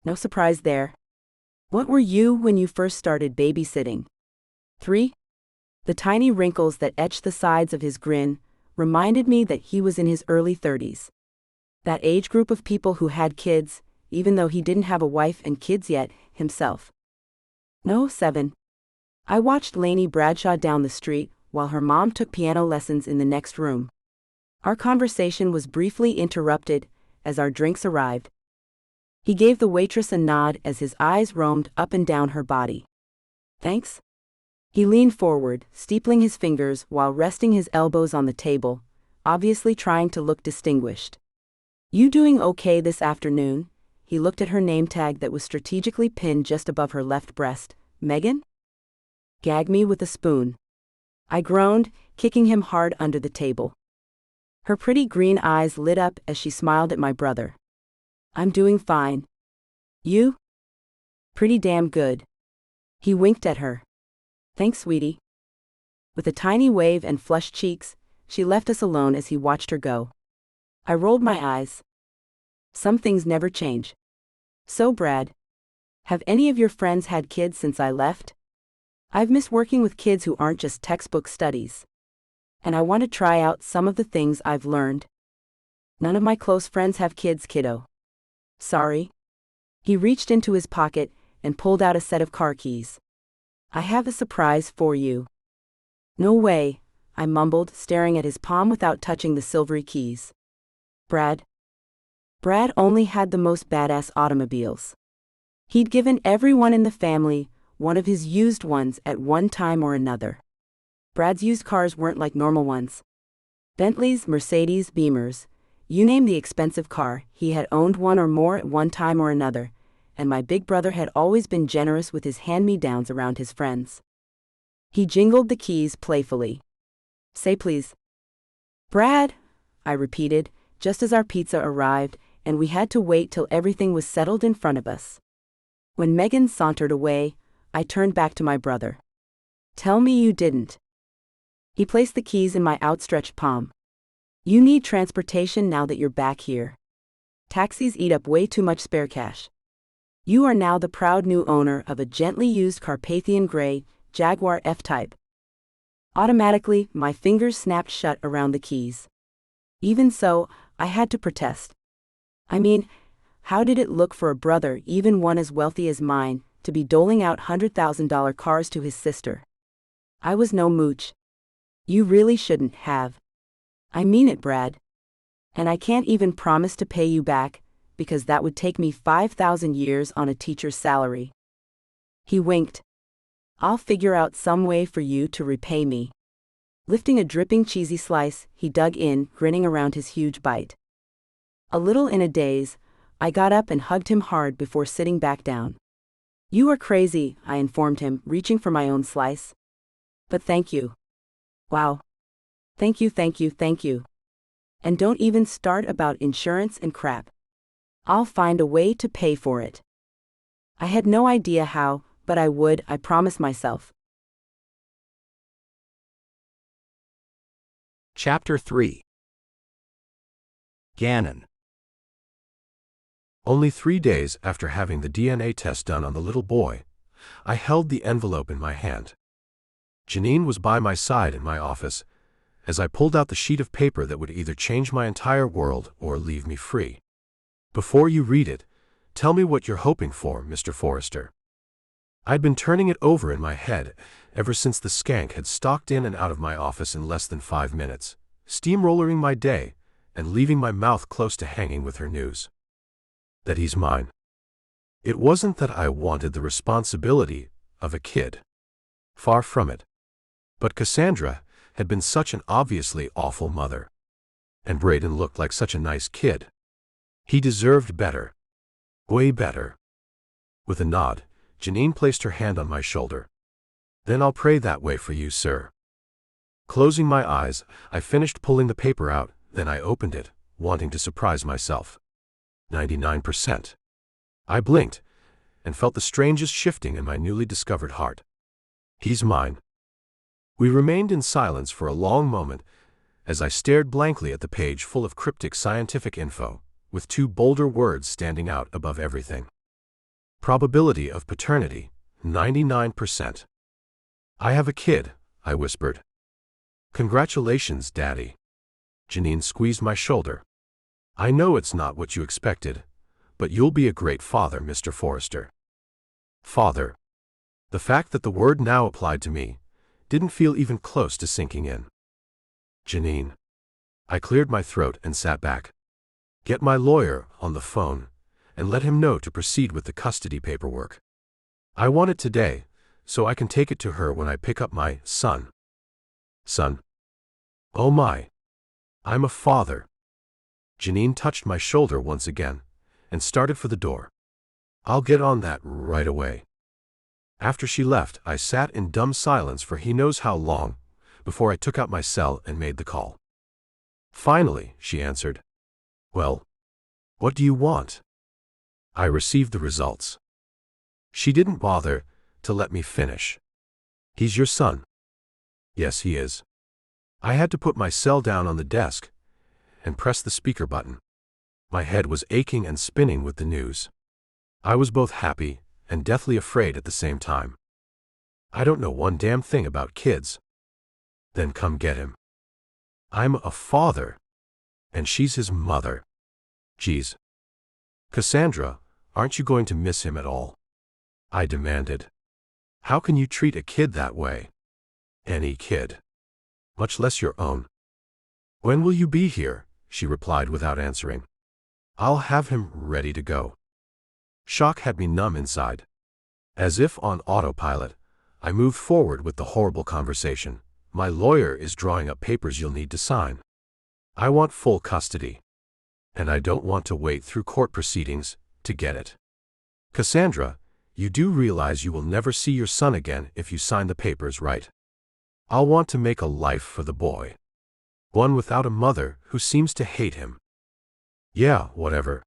No surprise there. What were you when you first started babysitting? 3. The tiny wrinkles that etched the sides of his grin reminded me that he was in his early 30s. That age group of people who had kids, even though he didn't have a wife and kids yet, himself. No. 7. I watched Lainey Bradshaw down the street while her mom took piano lessons in the next room. Our conversation was briefly interrupted as our drinks arrived. He gave the waitress a nod as his eyes roamed up and down her body. Thanks? He leaned forward, steepling his fingers while resting his elbows on the table, obviously trying to look distinguished. You doing okay this afternoon? He looked at her name tag that was strategically pinned just above her left breast. Megan? Gag me with a spoon. I groaned, kicking him hard under the table. Her pretty green eyes lit up as she smiled at my brother. I'm doing fine. You? Pretty damn good. He winked at her. Thanks, sweetie. With a tiny wave and flushed cheeks, she left us alone as he watched her go. I rolled my eyes. Some things never change. So, Brad, have any of your friends had kids since I left? I've missed working with kids who aren't just textbook studies. And I want to try out some of the things I've learned. None of my close friends have kids, kiddo. Sorry. He reached into his pocket and pulled out a set of car keys. I have a surprise for you. No way, I mumbled, staring at his palm without touching the silvery keys. Brad only had the most badass automobiles. He'd given everyone in the family one of his used ones at one time or another. Brad's used cars weren't like normal ones. Bentleys, Mercedes, Beamers, you name the expensive car, he had owned one or more at one time or another, and my big brother had always been generous with his hand-me-downs around his friends. He jingled the keys playfully. Say please. Brad, I repeated, just as our pizza arrived, and we had to wait till everything was settled in front of us. When Megan sauntered away, I turned back to my brother. Tell me you didn't. He placed the keys in my outstretched palm. You need transportation now that you're back here. Taxis eat up way too much spare cash. You are now the proud new owner of a gently used Carpathian Gray Jaguar F-Type. Automatically, my fingers snapped shut around the keys. Even so, I had to protest. I mean, how did it look for a brother, even one as wealthy as mine, to be doling out $100,000 cars to his sister? I was no mooch. You really shouldn't have. I mean it, Brad. And I can't even promise to pay you back, because that would take me 5,000 years on a teacher's salary. He winked. I'll figure out some way for you to repay me. Lifting a dripping cheesy slice, he dug in, grinning around his huge bite. A little in a daze, I got up and hugged him hard before sitting back down. You are crazy, I informed him, reaching for my own slice. But thank you. Wow. Thank you. And don't even start about insurance and crap. I'll find a way to pay for it. I had no idea how, but I would, I promised myself. Chapter 3. Gannon. Only 3 days after having the DNA test done on the little boy, I held the envelope in my hand. Janine was by my side in my office as I pulled out the sheet of paper that would either change my entire world or leave me free. Before you read it, tell me what you're hoping for, Mr. Forrester. I'd been turning it over in my head ever since the skank had stalked in and out of my office in less than 5 minutes, steamrollering my day and leaving my mouth close to hanging with her news. That he's mine. It wasn't that I wanted the responsibility of a kid. Far from it. But Cassandra had been such an obviously awful mother. And Braden looked like such a nice kid. He deserved better. Way better. With a nod, Janine placed her hand on my shoulder. Then I'll pray that way for you, sir. Closing my eyes, I finished pulling the paper out, then I opened it, wanting to surprise myself. 99%. I blinked, and felt the strangest shifting in my newly discovered heart. He's mine. We remained in silence for a long moment, as I stared blankly at the page full of cryptic scientific info, with 2 bolder words standing out above everything. Probability of paternity, 99%. I have a kid, I whispered. Congratulations, Daddy. Janine squeezed my shoulder. I know it's not what you expected, but you'll be a great father, Mr. Forrester. Father. The fact that the word now applied to me didn't feel even close to sinking in. Janine. I cleared my throat and sat back. Get my lawyer on the phone and let him know to proceed with the custody paperwork. I want it today, so I can take it to her when I pick up my son. Son. Oh my. I'm a father. Janine touched my shoulder once again and started for the door. I'll get on that right away. After she left, I sat in dumb silence for he knows how long before I took out my cell and made the call. Finally, she answered. Well, what do you want? I received the results. She didn't bother to let me finish. He's your son. Yes, he is. I had to put my cell down on the desk and press the speaker button. My head was aching and spinning with the news. I was both happy and deathly afraid at the same time. I don't know one damn thing about kids. Then come get him. I'm a father, and she's his mother. Geez. Cassandra, aren't you going to miss him at all? I demanded. How can you treat a kid that way? Any kid. Much less your own. When will you be here? She replied without answering. I'll have him ready to go. Shock had me numb inside. As if on autopilot, I moved forward with the horrible conversation. My lawyer is drawing up papers you'll need to sign. I want full custody. And I don't want to wait through court proceedings to get it. Cassandra, you do realize you will never see your son again if you sign the papers, right? I'll want to make a life for the boy. One without a mother who seems to hate him. Yeah, whatever.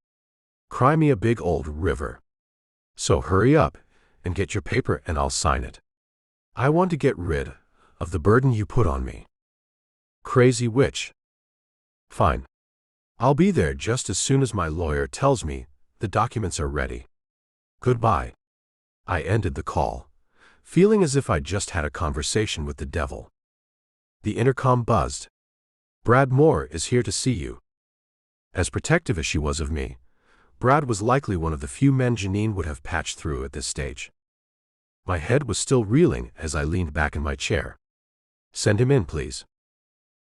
Cry me a big old river. So hurry up and get your paper and I'll sign it. I want to get rid of the burden you put on me. Crazy witch. Fine. I'll be there just as soon as my lawyer tells me the documents are ready. Goodbye. I ended the call, feeling as if I'd just had a conversation with the devil. The intercom buzzed. Brad Moore is here to see you. As protective as she was of me, Brad was likely one of the few men Janine would have patched through at this stage. My head was still reeling as I leaned back in my chair. Send him in, please.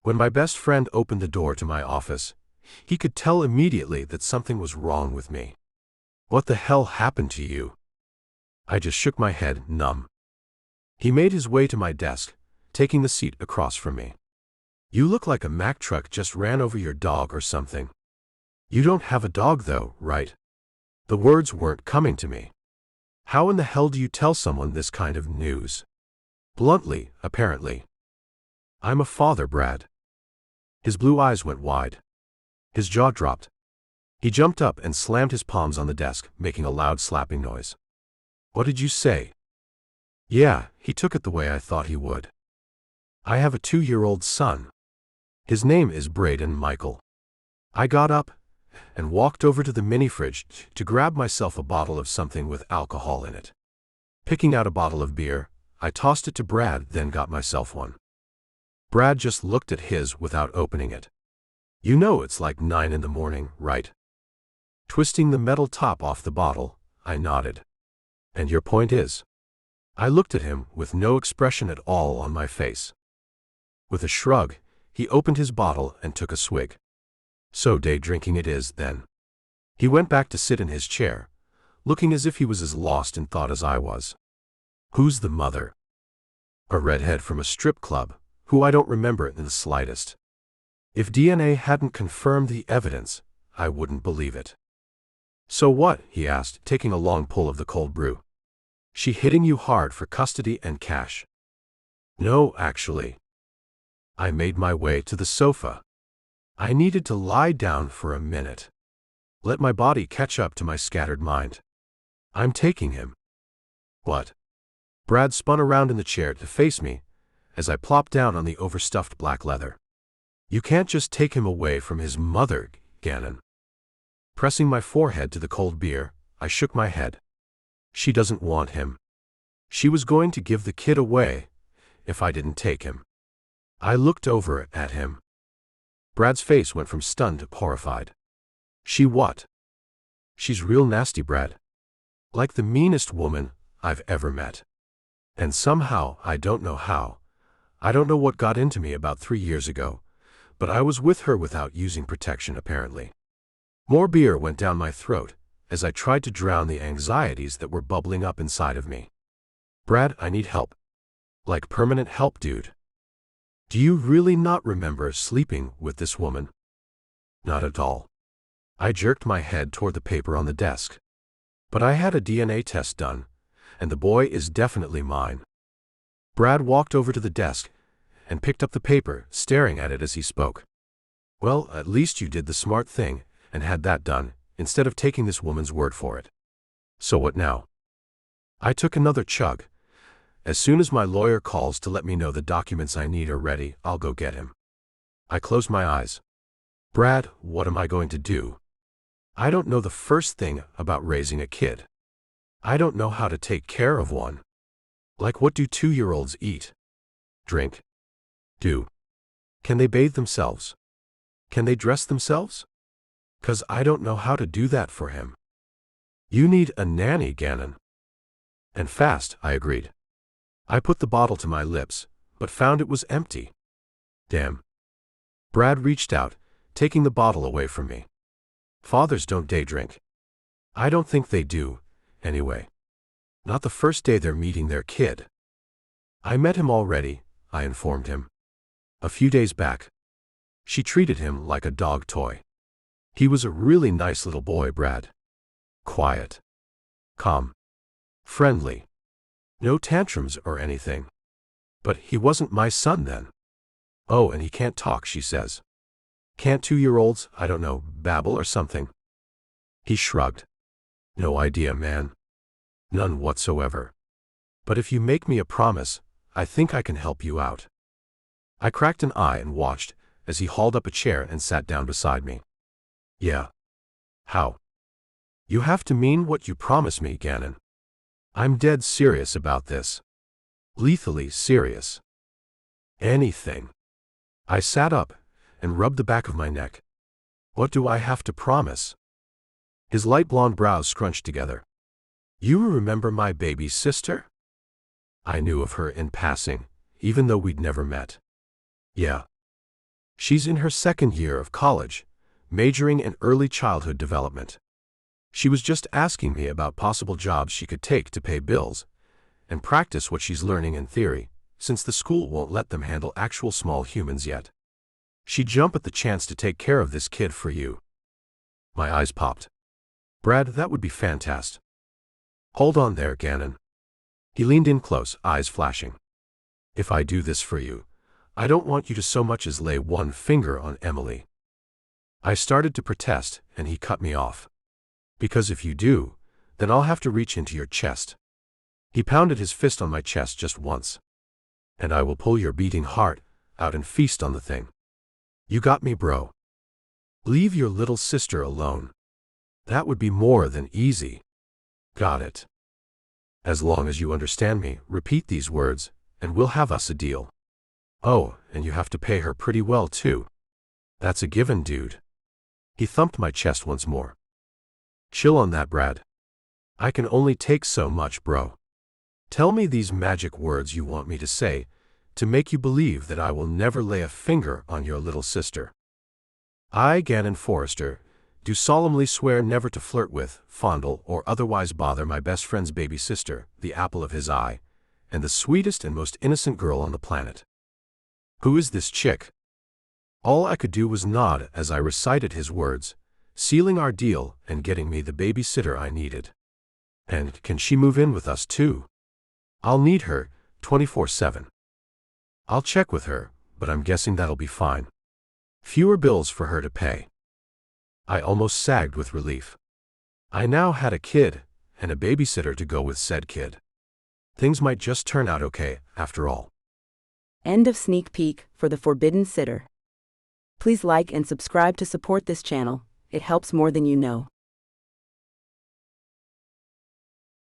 When my best friend opened the door to my office, he could tell immediately that something was wrong with me. What the hell happened to you? I just shook my head, numb. He made his way to my desk, taking the seat across from me. You look like a Mack truck just ran over your dog or something. You don't have a dog though, right? The words weren't coming to me. How in the hell do you tell someone this kind of news? Bluntly, apparently. I'm a father, Brad. His blue eyes went wide. His jaw dropped. He jumped up and slammed his palms on the desk, making a loud slapping noise. What did you say? Yeah, he took it the way I thought he would. I have a 2-year-old son. His name is Braden Michael. I got up and walked over to the mini-fridge to grab myself a bottle of something with alcohol in it. Picking out a bottle of beer, I tossed it to Brad, then got myself one. Brad just looked at his without opening it. You know it's like 9 in the morning, right? Twisting the metal top off the bottle, I nodded. And your point is? I looked at him with no expression at all on my face. With a shrug, he opened his bottle and took a swig. So day drinking it is, then. He went back to sit in his chair, looking as if he was as lost in thought as I was. Who's the mother? A redhead from a strip club, who I don't remember in the slightest. If DNA hadn't confirmed the evidence, I wouldn't believe it. So what? He asked, taking a long pull of the cold brew. She hitting you hard for custody and cash? No, actually. I made my way to the sofa. I needed to lie down for a minute. Let my body catch up to my scattered mind. I'm taking him. What? Brad spun around in the chair to face me as I plopped down on the overstuffed black leather. You can't just take him away from his mother, Gannon. Pressing my forehead to the cold beer, I shook my head. She doesn't want him. She was going to give the kid away if I didn't take him. I looked over at him. Brad's face went from stunned to horrified. She what? She's real nasty, Brad. Like the meanest woman I've ever met. And somehow, I don't know how, I don't know what got into me about 3 years ago, but I was with her without using protection apparently. More beer went down my throat as I tried to drown the anxieties that were bubbling up inside of me. Brad, I need help. Like permanent help, dude. Do you really not remember sleeping with this woman? Not at all. I jerked my head toward the paper on the desk. But I had a DNA test done, and the boy is definitely mine. Brad walked over to the desk and picked up the paper, staring at it as he spoke. Well, at least you did the smart thing and had that done, instead of taking this woman's word for it. So what now? I took another chug. As soon as my lawyer calls to let me know the documents I need are ready, I'll go get him. I closed my eyes. Brad, what am I going to do? I don't know the first thing about raising a kid. I don't know how to take care of one. Like, what do 2-year-olds eat? Drink? Can they bathe themselves? Can they dress themselves? 'Cause I don't know how to do that for him. You need a nanny, Gannon. And fast, I agreed. I put the bottle to my lips, but found it was empty. Damn. Brad reached out, taking the bottle away from me. Fathers don't day drink. I don't think they do, anyway. Not the first day they're meeting their kid. I met him already, I informed him. A few days back. She treated him like a dog toy. He was a really nice little boy, Brad. Quiet. Calm. Friendly. No tantrums or anything. But he wasn't my son then. Oh, and he can't talk, she says. Can't 2-year-olds, I don't know, babble or something? He shrugged. No idea, man. None whatsoever. But if you make me a promise, I think I can help you out. I cracked an eye and watched as he hauled up a chair and sat down beside me. Yeah. How? You have to mean what you promise me, Gannon. I'm dead serious about this. Lethally serious. Anything. I sat up and rubbed the back of my neck. What do I have to promise? His light blonde brows scrunched together. You remember my baby sister? I knew of her in passing, even though we'd never met. Yeah. She's in her 2nd year of college, majoring in early childhood development. She was just asking me about possible jobs she could take to pay bills and practice what she's learning in theory, since the school won't let them handle actual small humans yet. She'd jump at the chance to take care of this kid for you. My eyes popped. Brad, that would be fantastic. Hold on there, Gannon. He leaned in close, eyes flashing. If I do this for you, I don't want you to so much as lay one finger on Emily. I started to protest, and he cut me off. Because if you do, then I'll have to reach into your chest. He pounded his fist on my chest just once. And I will pull your beating heart out and feast on the thing. You got me, bro. Leave your little sister alone. That would be more than easy. Got it. As long as you understand me, repeat these words, and we'll have us a deal. Oh, and you have to pay her pretty well, too. That's a given, dude. He thumped my chest once more. Chill on that, Brad. I can only take so much, bro. Tell me these magic words you want me to say to make you believe that I will never lay a finger on your little sister. I, Gannon Forrester, do solemnly swear never to flirt with, fondle, or otherwise bother my best friend's baby sister, the apple of his eye, and the sweetest and most innocent girl on the planet. Who is this chick? All I could do was nod as I recited his words, sealing our deal and getting me the babysitter I needed. And can she move in with us too? I'll need her, 24/7. I'll check with her, but I'm guessing that'll be fine. Fewer bills for her to pay. I almost sagged with relief. I now had a kid, and a babysitter to go with said kid. Things might just turn out okay, after all. End of sneak peek for The Forbidden Sitter. Please like and subscribe to support this channel. It helps more than you know.